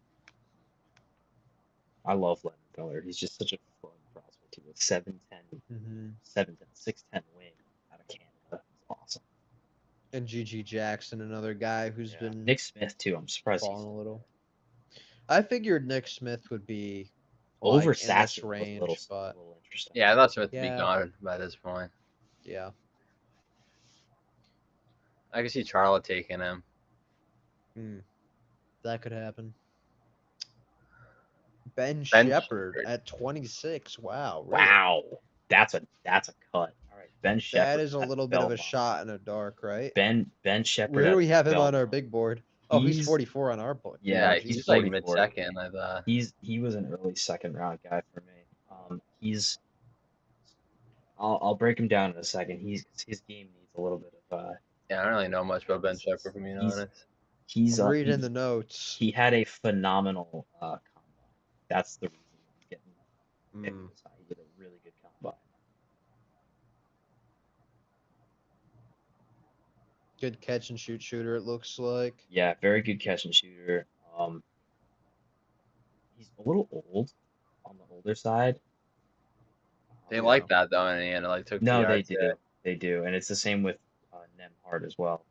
I love Leonard Miller. He's just such a fun prospect. He was 7'10", Mm-hmm. 6'10" wing out of Canada. That's awesome. And GG Jackson, another guy who's been Nick Smith too. I'm surprised he's falling a little. I figured Nick Smith would be over like, in this Sasser. range, A but little interesting. Yeah, I thought Smith would be Yeah. gone by this point. yeah. I could see Charlotte taking him. That could happen. Ben Ben Shepherd Shepherd. at 26. Wow. Really? Wow, that's a cut. All right, Ben Shepherd. That is a at little bit of a Belmont. shot in the dark, right? Ben Shepherd. Where do at we have him on our Belmont. big board? Oh, he's He's- 44 on our board. Yeah, he's like 44. mid-second, I thought. He was an early second round guy for me. I'll break him down in a second. His game needs a little bit of Yeah, I don't really know much about Ben Shepherd, for being honest. He's I'm reading the notes. He had a phenomenal combine. That's the reason he's getting picked this high. He did a really good combine. Good catch and shoot shooter, it looks like. Yeah, very good catch and shooter. He's a little old, on the older side. They like that though, in the end. It like took. No, PR they to do. it. They do, and it's the same with Nemhard as well.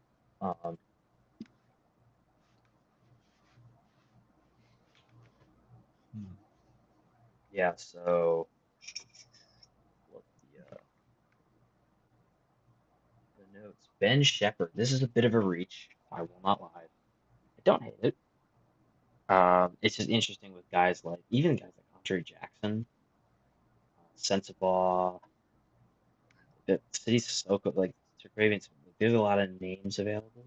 Yeah, so look the notes. Ben Shepherd. This is a bit of a reach. I will not lie. I don't hate it. It's just interesting with guys like guys like Andre Jackson, Sensabaugh, the City Sissoko, like Craven. There's a lot of names available.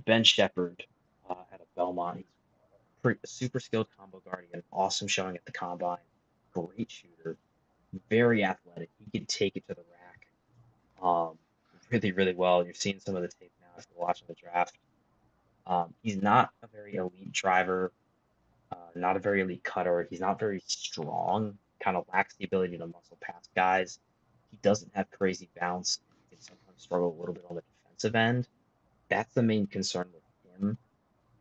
Ben Shepherd out of Belmont. He's a super skilled combo guard. He had an awesome showing at the combine. Great shooter. Very athletic. He can take it to the rack. Really, really well. You're seeing some of the tape now after watching the draft. He's not a very elite driver, not a very elite cutter. He's not very strong, kind of lacks the ability to muscle past guys. He doesn't have crazy bounce. He can sometimes struggle a little bit on the defensive end. That's the main concern with him.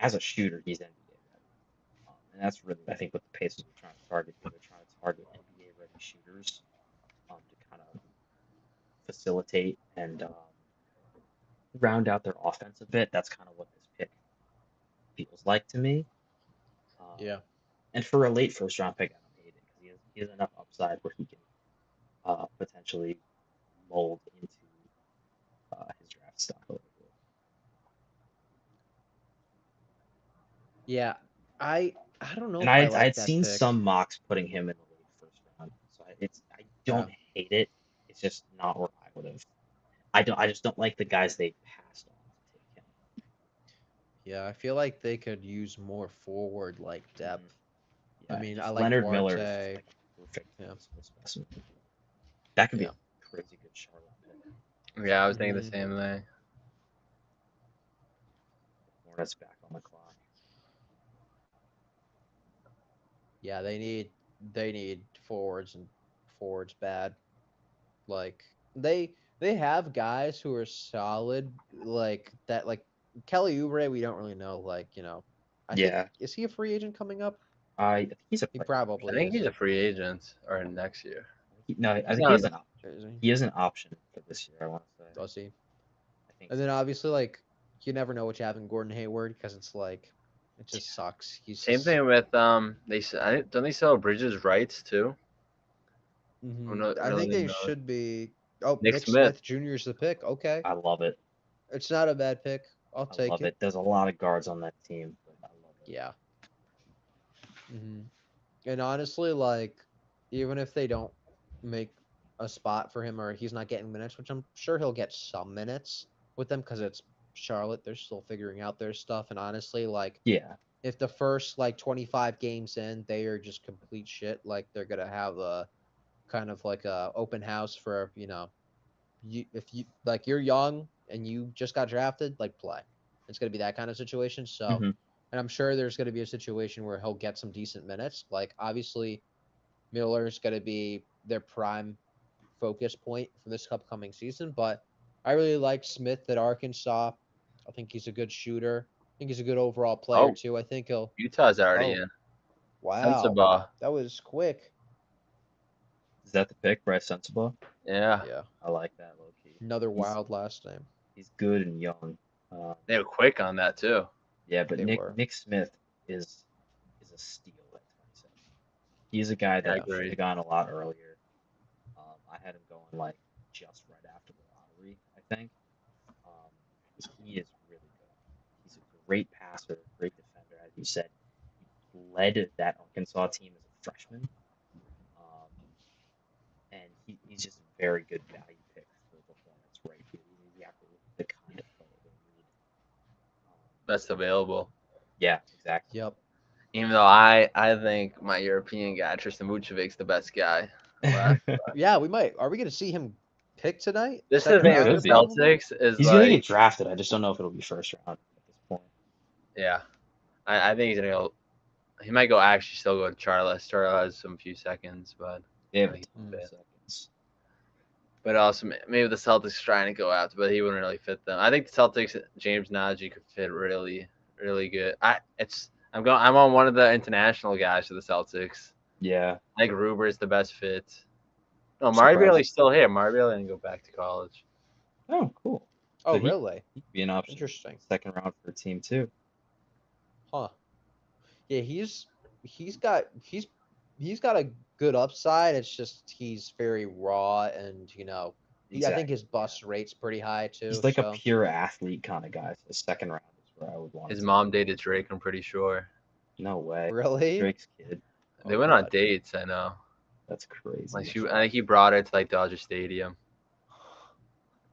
As a shooter, he's NBA ready. And that's really, I think, what the Pacers are trying to target. They're trying to target NBA ready shooters to kind of facilitate and round out their offense a bit. That's kind of what this pick feels like to me. Yeah. And for a late first round pick, I don't hate it because he has enough upside where he can potentially mold into his draft stock a little bit. Yeah. I don't know. And if I I'd like that seen pick. some mocks putting him in the don't hate it. It's just not where I would have. I just don't like the guys they passed on to take him. Yeah, I feel like they could use more forward like depth. I Yeah, mean, I just like Leonard Miller is just Duarte. like a perfect Yeah. physical specimen. That could be Yeah. a crazy good Charlotte pick. Yeah, I was thinking the Mhm. same thing. Hornets back on the clock. Yeah, they need forwards and forwards bad. Like they have guys who are solid like that. Like Kelly Oubre, we don't really know. Like I think Yeah. is he a free agent coming up? I think he's a He player. I probably think is. he's a free agent or next year. No, I He's think not he has on an Is he? he has an option for this year. I want to say. Does he? I think And so. then obviously like you never know what you have in Gordon Hayward because it's like it just sucks. He's Same just, thing with don't they sell Bridges rights too? Who I think really they knows? should be. Oh, Nick Nick Smith. Smith Jr. is the pick. Okay, I love it. it's not a bad pick. I'll I take love it. it. There's a lot of guards on that team, but I love it. Yeah. And honestly, like, even if they don't make a spot for him or he's not getting minutes, which I'm sure he'll get some minutes with them because it's Charlotte, they're still figuring out their stuff. And honestly, like, Yeah. if the first like 25 games in, they are just complete shit, like, they're gonna have a kind of like a open house for if you like you're young and you just got drafted, like play. It's gonna be that kind of situation. So. Mhm. And I'm sure there's going to be a situation where he'll get some decent minutes. Like, obviously, Miller's going to be their prime focus point for this upcoming season. But I really like Smith at Arkansas. I think he's a good shooter. I think he's a good overall player, Oh, too. I think he'll. Utah's already Oh, in. wow. Sensabaugh. That was quick. Is that the pick, Bryce Sensabaugh? Yeah. Yeah. I like that, low key. Another He's- wild last name. He's good and young. They were quick on that too. Yeah, but They were. Nick Smith is a steal at 27. He's a guy that I agree. should have gone a lot earlier. I had him going like just right after the lottery, I think. He is really good. He's a great passer, great defender, as you said. He led that Arkansas team as a freshman, and he's just a very good value pick for the Hornets right here. He's exactly the kind of player they need. That's available. Yeah, exactly. Yep. Even though I think my European guy, Tristan Vucevic's the best guy. Yeah, we might. Are we going to see him pick tonight? This is the Second thing round, with the probably? Celtics is He's gonna like, get drafted. I just don't know if it'll be first round at this point. yeah, I think he's gonna go. He might go actually still go to Charlotte. Charlotte has some few seconds, but They have a Like, ton of seconds. also maybe the Celtics trying to go after, but he wouldn't really fit them. I think the Celtics James Najee could fit really good. I'm on one of the international guys for the Celtics. Yeah. I think Ruber's the best fit. No, Surprised. Marbury's still here. Marbury didn't go back to college. Oh, cool. Oh, So he- really? He could be an option. Interesting. Second round for team 2. Huh. Yeah, he's got a good upside. It's just he's very raw and I think his bust rate's pretty high too. He's like so. a pure athlete kind of guy. So the second round is where I would want. His to mom see. dated Drake, I'm pretty sure. No way. Really? Drake's kid. They Oh, went on God. dates, I know. That's crazy. Like I think he brought her to like Dodger Stadium.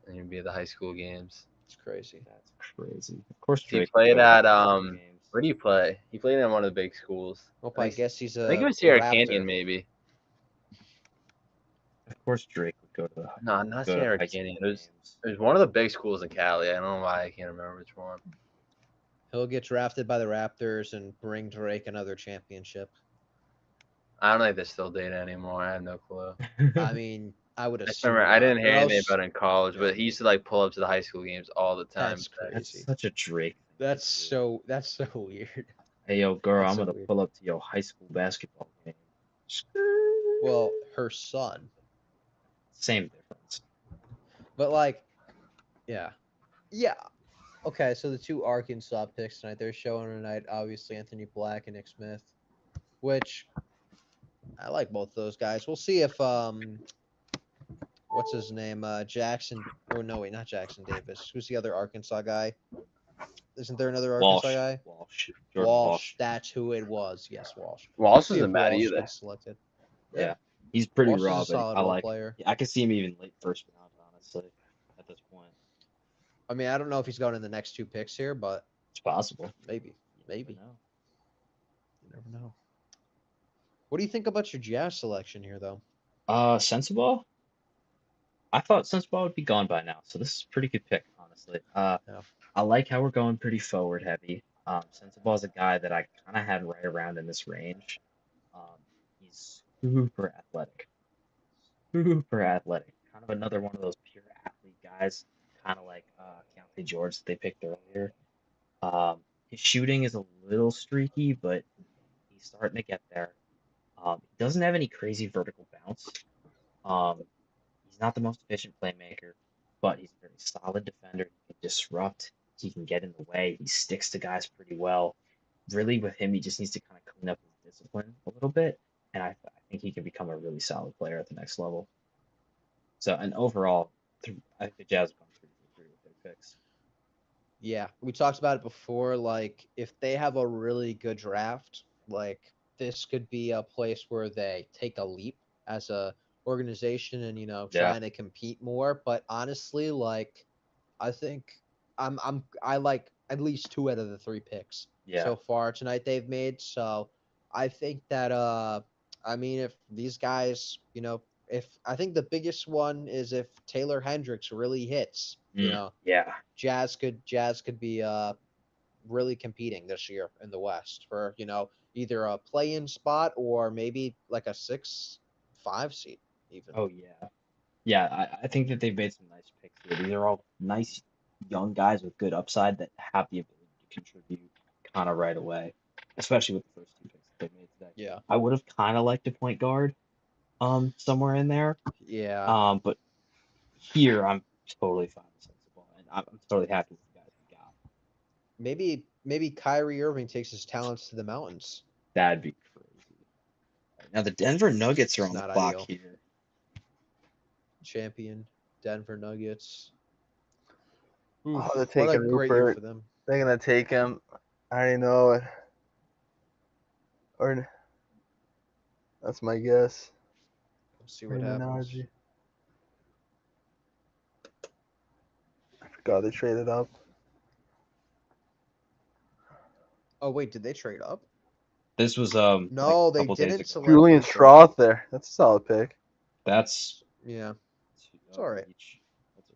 And he'd be at the high school games. It's crazy. That's crazy. Of course, He Drake. played would go to at the All-Star games. where do you play? He played in one of the big schools. Well, I I think- guess he's a. I think it was Sierra Raptor. Canyon, maybe. Of course, Drake would go to the. No, not go to Sierra high school Canyon. games. It was one of the big schools in Cali. I don't know why I can't remember which one. He'll get drafted by the Raptors and bring Drake another championship. I don't know if they're still dating anymore. I have no clue. I mean, I would I just assume. remember I didn't hear not. anything about it in college, but he used to like pull up to the high school games all the time. That's crazy. That's such a Drake. thing to That's do. so weird. Hey, yo, girl, That's I'm so gonna weird. pull up to your high school basketball game. Well, her son, Same difference. but like, yeah. Okay, so the two Arkansas picks tonight, they're showing tonight. Obviously, Anthony Black and Nick Smith, which I like both those guys. We'll see if what's his name? Jackson. Oh no, wait, not Jackson Davis. Who's the other Arkansas guy? Isn't there another Arkansas guy? Walsh. Jordan Walsh. Walsh. That's who it was. Yes, Walsh. Walsh See isn't if bad Walsh either. gets selected. Yeah. He's pretty Walsh is raw, a but solid I role like. player. I can see him even late first round, honestly, at this point. I mean, I don't know if he's going in the next 2 picks here, but It's possible. maybe. You Maybe. never know. You never know. What do you think about your Jazz selection here, though? Sensabaugh? I thought Sensabaugh would be gone by now, so this is a pretty good pick, honestly. Yeah. I like how we're going pretty forward heavy. Sensabaugh is a guy that I kind of had right around in this range. He's super athletic. Super athletic. Kind of another one of those pure athlete guys, kind of like Keontae George that they picked earlier. His shooting is a little streaky, but he's starting to get there. He doesn't have any crazy vertical bounce. Um, he's not the most efficient playmaker, but he's a very solid defender. He can disrupt. He can get in the way. He sticks to guys pretty well. Really, with him, he just needs to kind of clean up his discipline a little bit, and I think he can become a really solid player at the next level. So, and overall, I think the Jazz have gone 3 for 3 with their picks. Yeah, we talked about it before. Like, if they have a really good draft, like this could be a place where they take a leap as a organization and Yeah. trying to compete more. But honestly, like, I think I like at least 2 out of the 3 picks Yeah. so far tonight they've made. So I think that I mean, if these guys, if I think the biggest one is if Taylor Hendricks really hits, Yeah. Jazz could be really competing this year in the West for either a play-in spot or maybe like a 6-5 seed even. Oh yeah. Yeah, I think that they've made some nice picks here. These are all nice young guys with good upside that have the ability to contribute kind of right away, especially with the first 2 picks that they made today. Yeah. I would have kind of liked a point guard, somewhere in there. Yeah. But here I'm totally fine with Sensabaugh, and I'm totally happy with the guys we got. Maybe Kyrie Irving takes his talents to the mountains. That'd be crazy. Now the Denver Nuggets are It's on the not clock ideal. here. Champion Denver Nuggets. Oh, Oof, they're what taking a great year Rupert. for them. They're gonna take him. I already know it. Or that's my guess. Let's see what happens. Terminology. I forgot they traded up. Oh wait, did they trade up? This was No, like a they couple days didn't ago. select Julian Rupert. Strouth there. That's a solid pick. That's Yeah, it's all right. reach. That's a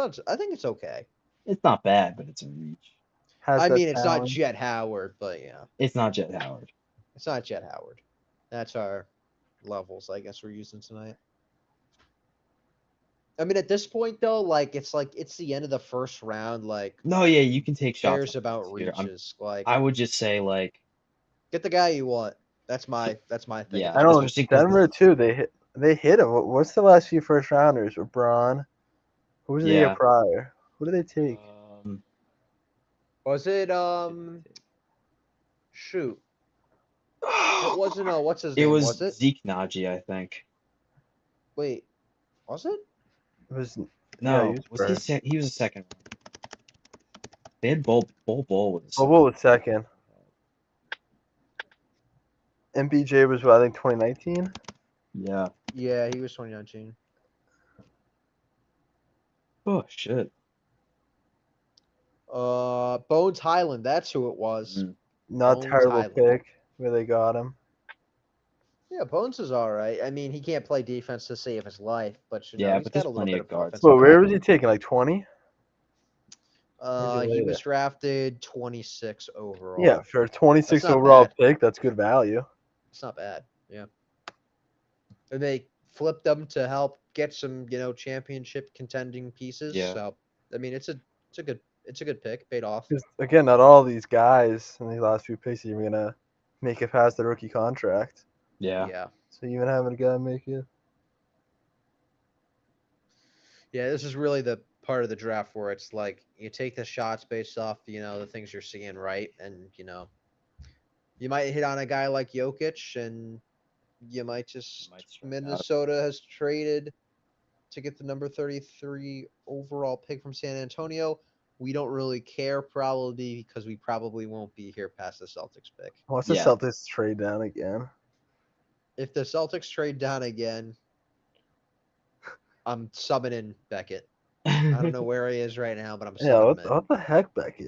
reach. I think it's okay. It's not bad, but it's a reach. Has I that mean, it's not talent. Jet Howard, but yeah, It's not Jet Howard. it's not Jet Howard. That's our levels, I guess we're using tonight. I mean, at this point though, like it's the end of the first round. Like, No, yeah, you can take who shots cares on about picks here. reaches? Like, I would just say like, get the guy you want. That's my thing. Yeah. I know especially 'cause Denver too. They hit him. What's the last few first rounders? LeBron. Who was the year Yeah. prior? Who did they take? Was it shoot? It wasn't what's his It name? was Was it? Zeke Naji, I think. Wait, was it? It was No, he was he he was a second round. They had Bol was a Bobo was second. MPJ was what, I think 2019. Yeah. Yeah, he was 2019. Oh shit. Bones Highland. That's who it was. Not Bones terrible Highland. pick where they got him. Yeah, Bones is all right. I mean, he can't play defense to save his life, but Yeah, he's but got there's a little plenty bit of of guards. offensive Well, where ability. was he taking? Like 20? He later? was drafted 26 overall. Yeah, for a 26 That's not overall bad. pick, that's good value. It's not bad. Yeah. And they flipped them to help get some, championship contending pieces. Yeah. So I mean, it's a good pick. Paid off. Because again, not all these guys in these last few picks are even gonna make it past the rookie contract. Yeah. Yeah. So even having a guy make it. Yeah, this is really the part of the draft where it's like you take the shots based off, the things you're seeing, right? And, you might hit on a guy like Jokic and you might just Might strike out. Minnesota has traded to get the number 33 overall pick from San Antonio. We don't really care probably because we probably won't be here past the Celtics pick. What's the Yeah. Celtics trade down again? If the Celtics trade down again, I'm summoning Beckett. I don't know where he is right now, but I'm Yeah, summoning him in. what the heck, Becky?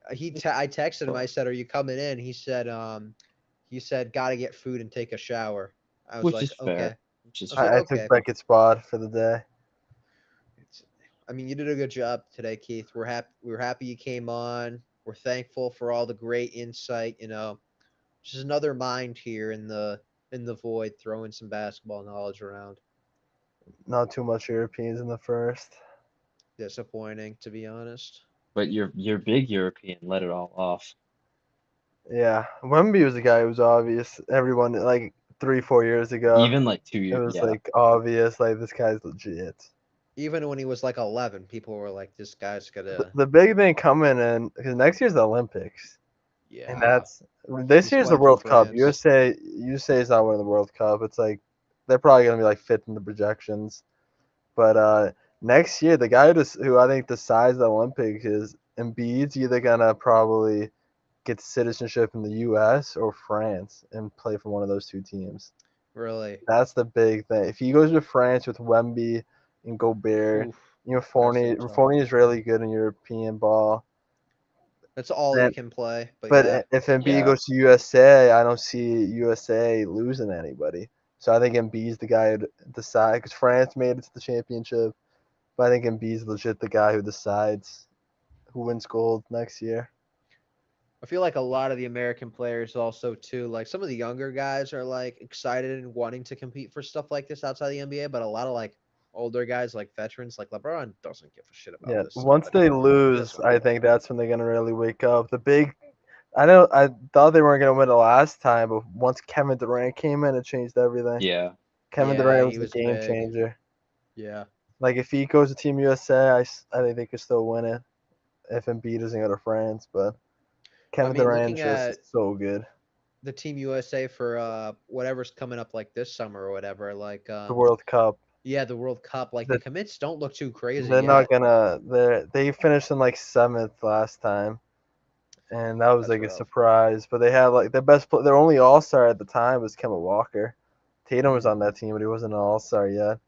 I texted him. I said, "Are you coming in?" He said, "Gotta get food and take a shower." I was Which like, is "Okay." fair. Which is I was like, I fair. took "Okay." Beckett's spot for the day. It's, I mean, you did a good job today, Keith. We're happy you came on. We're thankful for all the great insight. Just another mind here in the void, throwing some basketball knowledge around. Not too much Europeans in the first. Disappointing, to be honest. But you're big European. Let it all off. Yeah, Wemby was a guy who was obvious. Everyone like 3-4 years ago, Even like it 2 years. was Yeah. like obvious. Like this guy's legit. Even when he was like 11, people were like, "This guy's gonna." The big thing coming in because next year's the Olympics, and Yeah, that's this he's year's the playing for World Cup. France. USA is not winning the World Cup. It's like they're probably gonna be like fifth in the projections. But next year, the guy who I think decides the Olympics is Embiid's either gonna probably get citizenship in the U.S. or France and play for one of those two teams. Really. That's the big thing. If he goes to France with Wemby and Gobert, Oof, Fournier, that's tough. Fournier is really good in European ball. That's all he Then, can play. But but yeah, if Embiid Yeah. goes to USA, I don't see USA losing anybody. So I think Embiid's the guy who decide because France made it to the championship. But I think Embiid's legit the guy who decides who wins gold next year. I feel like a lot of the American players also too, like some of the younger guys are like excited and wanting to compete for stuff like this outside the NBA, but a lot of like older guys, like veterans, like LeBron doesn't give a shit about Yeah, this stuff once they anymore. He lose, doesn't I want to think play. that's when they're gonna really wake up. I thought they weren't gonna win the last time, but once Kevin Durant came in, it changed everything. Yeah. Kevin Yeah, Durant he was a was game big. changer. Yeah. Like if he goes to Team USA, I think they could still win it if Embiid doesn't go to France. But I Kevin mean, Durant looking is at just so good. the Team USA for whatever's coming up like this summer or whatever, like The World Cup. yeah, the World Cup, like the The- commits don't look too crazy They're not yet. gonna. They finished in like seventh last time, and that was That's like a rough. surprise. But they had like their only All Star at the time was Kemba Walker. Tatum was on that team, but he wasn't an All Star yet.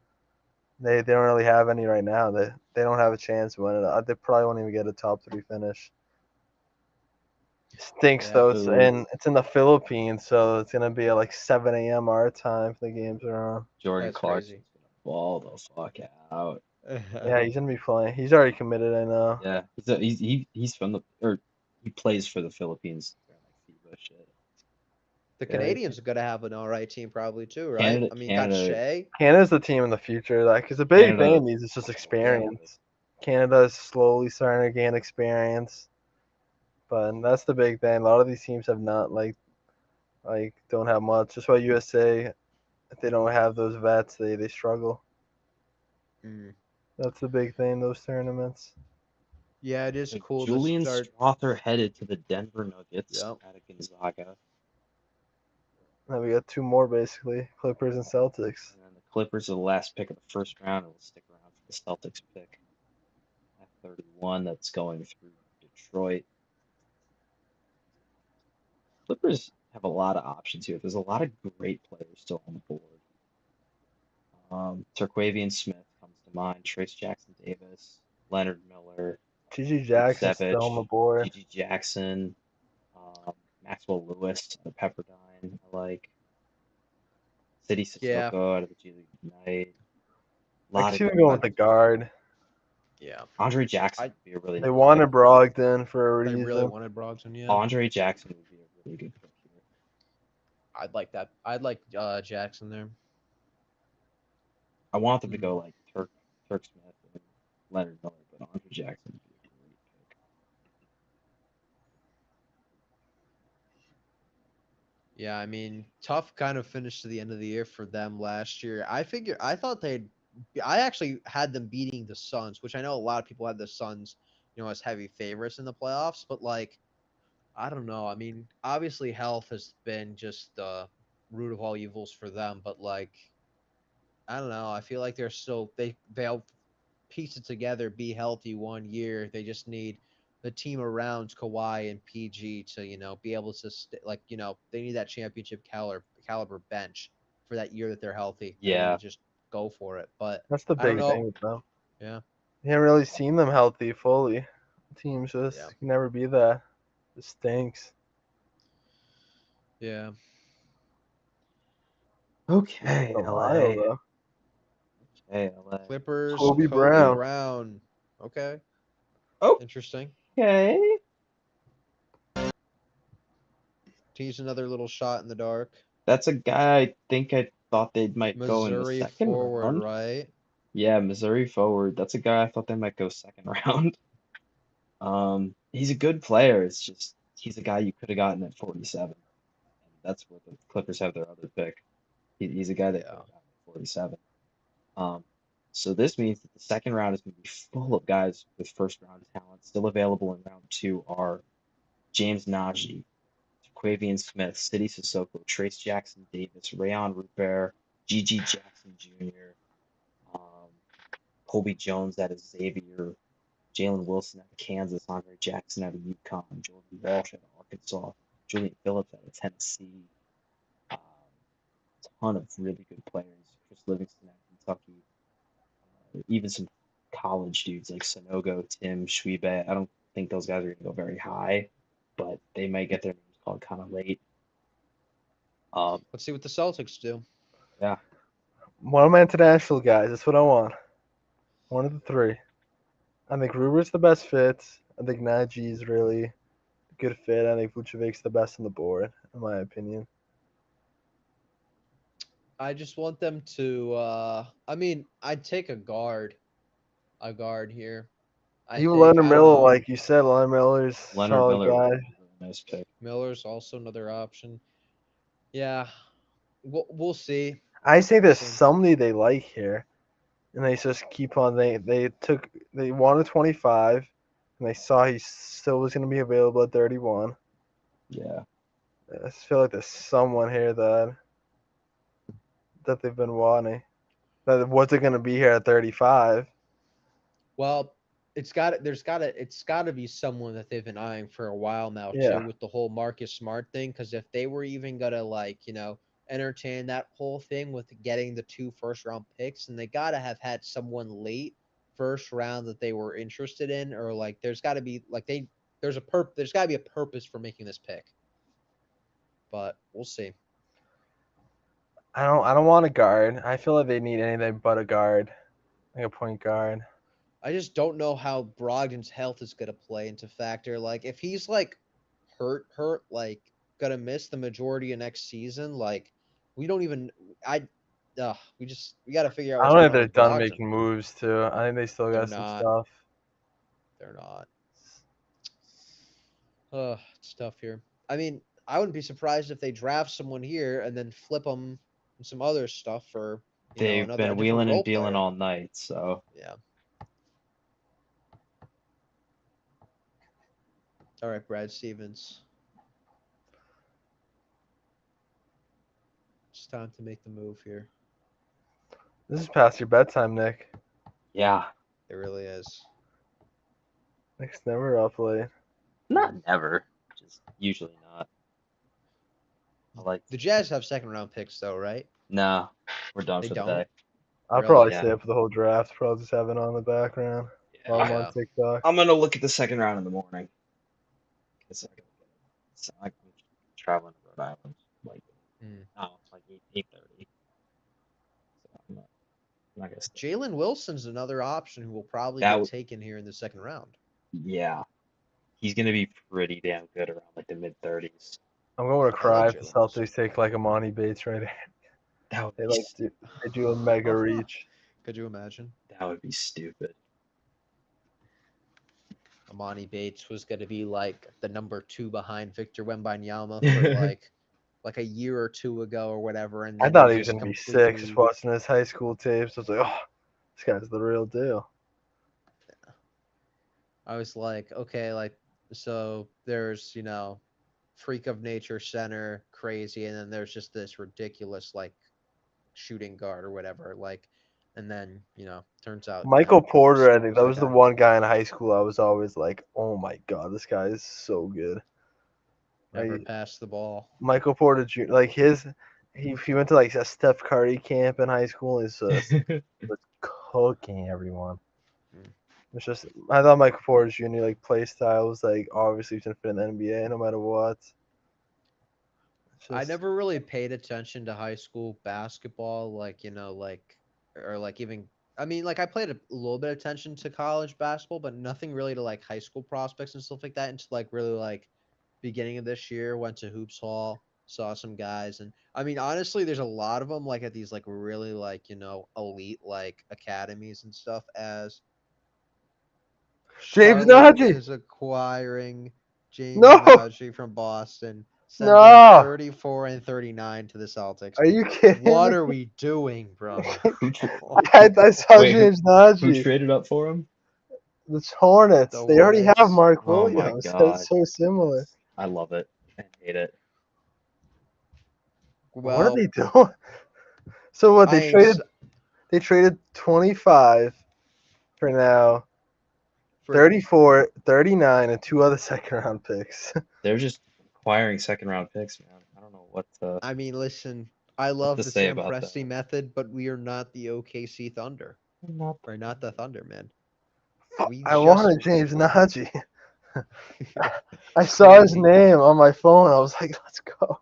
They don't really have any right now. They don't have a chance to win it. They probably won't even get a top three finish. Stinks Yeah. though. Ooh. It's in the Philippines, so it's gonna be at like 7 a.m. our time if the games are on. Jordan That's Clarkson's crazy. gonna ball the fuck out. Yeah, he's gonna be playing. He's already committed. I know. Yeah. He's from the or he plays for the Philippines. They're like FIBA shit. The Yeah, Canadians are gonna have an all right team probably too, right? Canada I mean, you got Canada Shea. Canada's the team in the future. Like, cause the big thing Canada in these is just Yeah. experience. Canada is slowly starting to gain experience, but that's the big thing. A lot of these teams have not like don't have much. That's why USA, if they don't have those vets, they struggle. Mm. That's the big thing in those tournaments. Yeah, it is So cool to Julian start. Strother headed to the Denver Nuggets Yep. out of Gonzaga. Now we got two more basically, Clippers and Celtics. And then the Clippers are the last pick of the first round and will stick around for the Celtics pick at 31 that's going through Detroit. Clippers have a lot of options here. There's a lot of great players still on the board. Terquavian Smith comes to mind, Trace Jackson Davis, Leonard Miller, GG Luke Jackson's still on the Savage, board. Gigi Jackson, Maxwell Lewis out of Pepperdine, I like. City Yeah. Sissoko out of the G League Ignite. A I lot could of see good them going with the players. guard. Yeah. Andre Jackson I would be a really They nice wanted pick. Brogdon for a they really reason. wanted Brogdon, yeah. Andre Jackson would be a really good pick here. I'd like that. I'd like Jackson there. I want them to Mm. go like Turk Smith and Leonard Miller, but Andre Jackson would be a great pick. Yeah, I mean, tough kind of finish to the end of the year for them last year. I thought I actually had them beating the Suns, which I know a lot of people had the Suns, as heavy favorites in the playoffs, but like, I don't know. I mean, obviously health has been just the root of all evils for them, but like, I don't know. I feel like they'll piece it together, be healthy one year. They just need the team around Kawhi and PG to be able to they need that championship caliber bench. for that year that they're healthy. And Yeah. then just go for it. But That's the I don't big know. thing with them. Yeah. You haven't really seen them healthy fully. Teams just Yeah. can never be that. It stinks. Yeah. Okay, Ohio LA. though. Okay, LA. Clippers, Kobe Kobe Brown. Brown. Okay. Oh. Interesting. Okay. Tease another little shot in the dark. That's a guy I think I thought they might go in the Missouri second forward, round. right? Yeah, Missouri forward. That's a guy I thought they might go second round. He's a good player. It's just he's a guy you could have gotten at 47. And that's where the Clippers have their other pick. He's a guy they could Yeah. have gotten at 47. So this means that the second round is going to be full of guys with first round talent. Still available in round 2 are James Najee, Quavian Smith, City Sissoko, Trace Jackson Davis, Rayon Rupert, Gigi Jackson Jr., um, Colby Jones out of Xavier, Jalen Wilson out of Kansas, Andre Jackson out of UConn, Jordan Walsh out of Arkansas, Julian Phillips out of Tennessee. Ton of really good players. Chris Livingston out of Kentucky. Even some college dudes like Sonogo, Tim, Schwebe. I don't think those guys are going to go very high, but they might get their names called kind of late. Let's see what the Celtics do. Yeah. One of my international guys. That's what I want. One of the three. I think Rupert's the best fit. I think Najee's really a good fit. I think Vucevic's the best on the board, in my opinion. I just want them to I mean, I'd take a guard here. I Even think Leonard I don't Miller, know. like you said, Leonard Miller's a Leonard solid Miller would guy. be a really nice pick. Miller's also another option. Yeah. We'll see. I think We'll there's see. somebody they like here, and they just keep on. They wanted 25, and they saw he still was going to be available at 31. Yeah. I just feel like there's someone here that they've been wanting. That wasn't going to be here at 35. Well, it's got to be someone that they've been eyeing for a while now Yeah. too, with the whole Marcus Smart thing. Because if they were even gonna entertain that whole thing with getting the 2 first-round picks, and they gotta have had someone late first round that they were interested in, or like there's got to be there's got to be a purpose for making this pick. But we'll see. I don't want a guard. I feel like they need anything but a guard, like a point guard. I just don't know how Brogdon's health is gonna play into factor. Like if he's like hurt, like gonna miss the majority of next season, like we don't even we gotta figure out I what's don't going think on they're with done Brogdon. making moves too. I think they still They're got some not. stuff. They're not. It's tough here. I mean, I wouldn't be surprised if they draft someone here and then flip them and some other stuff for They've a been different wheeling role and dealing player. all night, so Yeah. All right, Brad Stevens. It's time to make the move here. This is past your bedtime, Nick. yeah. It really is. Nick's never up late. Not never, just usually not. I like The Jazz have second round picks though, right? Nah, we're done They for don't? the day. I'll Really? probably Yeah. stay up for the whole draft. Probably just have it on in the background while I'm Yeah. on TikTok. I'm gonna look at the second round in the morning. It's like I'm traveling to Rhode Island, like like 8:30. So I'm not gonna stay. Jalen Wilson's another option who will probably That get w- taken here in the second round. Yeah, he's gonna be pretty damn good around like the mid-30s. I'm going to I cry like if the Jalen Wilson. Celtics take like Amani Bates right there. That would They be like they do a mega reach. Could you imagine? that would be stupid. Amani Bates was going to be like the number 2 behind Victor Wembanyama for like a year or two ago or whatever. And I then thought he was just gonna be sick completely- just watching his high school tapes. I was like, oh, this guy's the real deal. I was like, okay, like so there's freak of nature center crazy, and then there's just this ridiculous like shooting guard or whatever, like, and then turns out Michael Porter, I think that that was the guy. one guy in high school I was always like, oh my god, this guy is so good. Never Like, passed the ball. Michael Porter Jr. Like his he went to like a Steph Curry camp in high school. He's just was cooking everyone. Mm. It's just I thought Michael Porter Jr. like play style was like obviously gonna fit in the NBA no matter what. It's I just never really paid attention to high school basketball, or like even. I mean, like I played a little bit of attention to college basketball, but nothing really to like high school prospects and stuff like that. Until like really like beginning of this year, went to Hoops Hall, saw some guys, and I mean, honestly, there's a lot of them like at these like really like elite like academies and stuff. As James Charlotte Nagy. is acquiring James No, Nagy from Boston, sending no. 34 and 39 to the Celtics. Are you kidding What me? are we doing, bro? Who tra- I saw Wait, James who Nagy. traded up for him? The Hornets. The They already have Hornets. Mark Oh my Williams. god. That's so similar. I love it and hate it. What are Well, they doing? So what? I ain't s- They traded 25 for now, for 34, 39, and 2 other second round picks. They're just acquiring second round picks, man. I don't know I mean, listen, I what love to the say Sam about Presti that. method, but we are not the OKC Thunder. Not We're not the Thunder, man. We I just wanted James Nagy. I saw his name on my phone. I was like, let's go.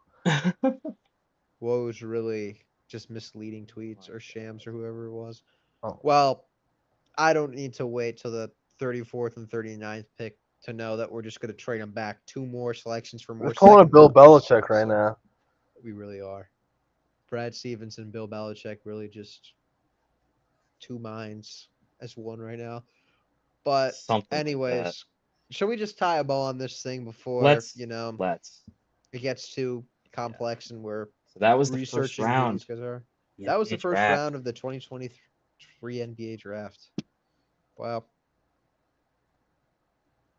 What was really just misleading tweets or shams or whoever it was. Oh. Well, I don't need to wait till the 34th and 39th pick to know that we're just going to trade them back 2 more selections for more. We're pulling a second Bill round picks. Belichick right now. We really are. Brad Stevens and Bill Belichick really just 2 minds as one right now. But Something like that. anyways, should we just tie a bow on this thing before Let's. it gets too complex and we're So that was the first researching who round. these guys are? The That was the NBA first draft. round of the 2023 NBA draft. Wow.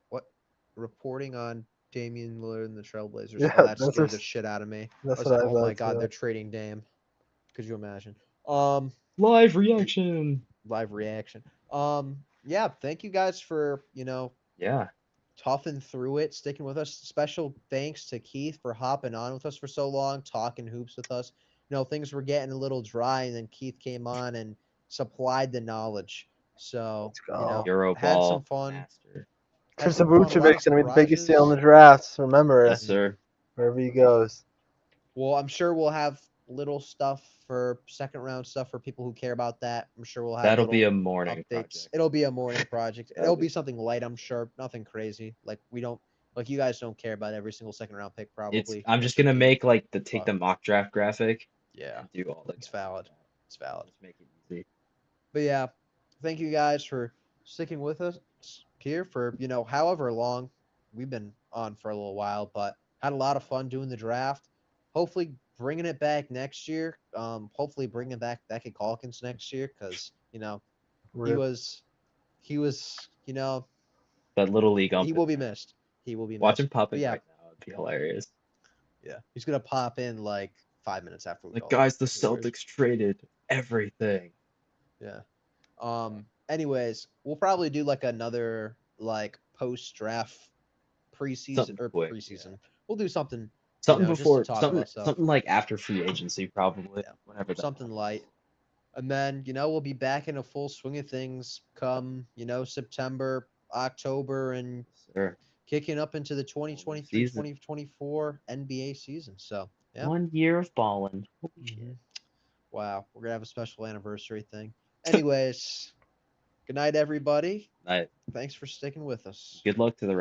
What reporting on Damian Lillard and the Trailblazers? Yeah, Oh, that that's scared the just- shit out of me. I That's was what like, I oh my thought, god, too. they're trading Dame. Could you imagine? Live reaction. Live reaction. Yeah, thank you guys for, Yeah. toughing through it, sticking with us. Special thanks to Keith for hopping on with us for so long, talking hoops with us. Things were getting a little dry, and then Keith came on and supplied the knowledge. So, Let's go. Euro had ball some fun. master. Had Chris some fun, a lot of Vucevic's gonna be the biggest deal in the surprises. drafts. Remember, Yes, sir. wherever he goes. Well, I'm sure we'll have little stuff for second round stuff for people who care about that. I'm sure we'll have That'll be a little morning updates. project. It'll be a morning project. That'll It'll be- be something light, I'm sure. Nothing crazy. Like you guys don't care about every single second round pick, probably. I'm just gonna make like the mock draft graphic Yeah, and do all the. it's valid. It's valid. Just make it easy. But yeah, thank you guys for sticking with us here for however long we've been on for a little while, but had a lot of fun doing the draft. Hopefully bringing it back next year. Hopefully bringing back Beckett Calkins next year because he Rip. was That little league he will be missed. He will be Watch him missed. pop But in yeah, right now. It'd be hilarious. yeah, he's gonna pop in like 5 minutes after we Like, call. guys, the No worries. Celtics traded everything. Yeah. Anyways, we'll probably do like another like post draft preseason Something or quick, preseason. We'll do something Something just to before, talk something, about stuff. something like after free agency, probably. Yeah, Whenever that something happens. light. And then, we'll be back in a full swing of things come, September, October, and Sure. kicking up into the Season. 2023-2024 NBA season. So, yeah. 1 year of balling. Mhm. Wow. We're going to have a special anniversary thing. Anyways, good night, everybody. Night. Thanks for sticking with us. Good luck to the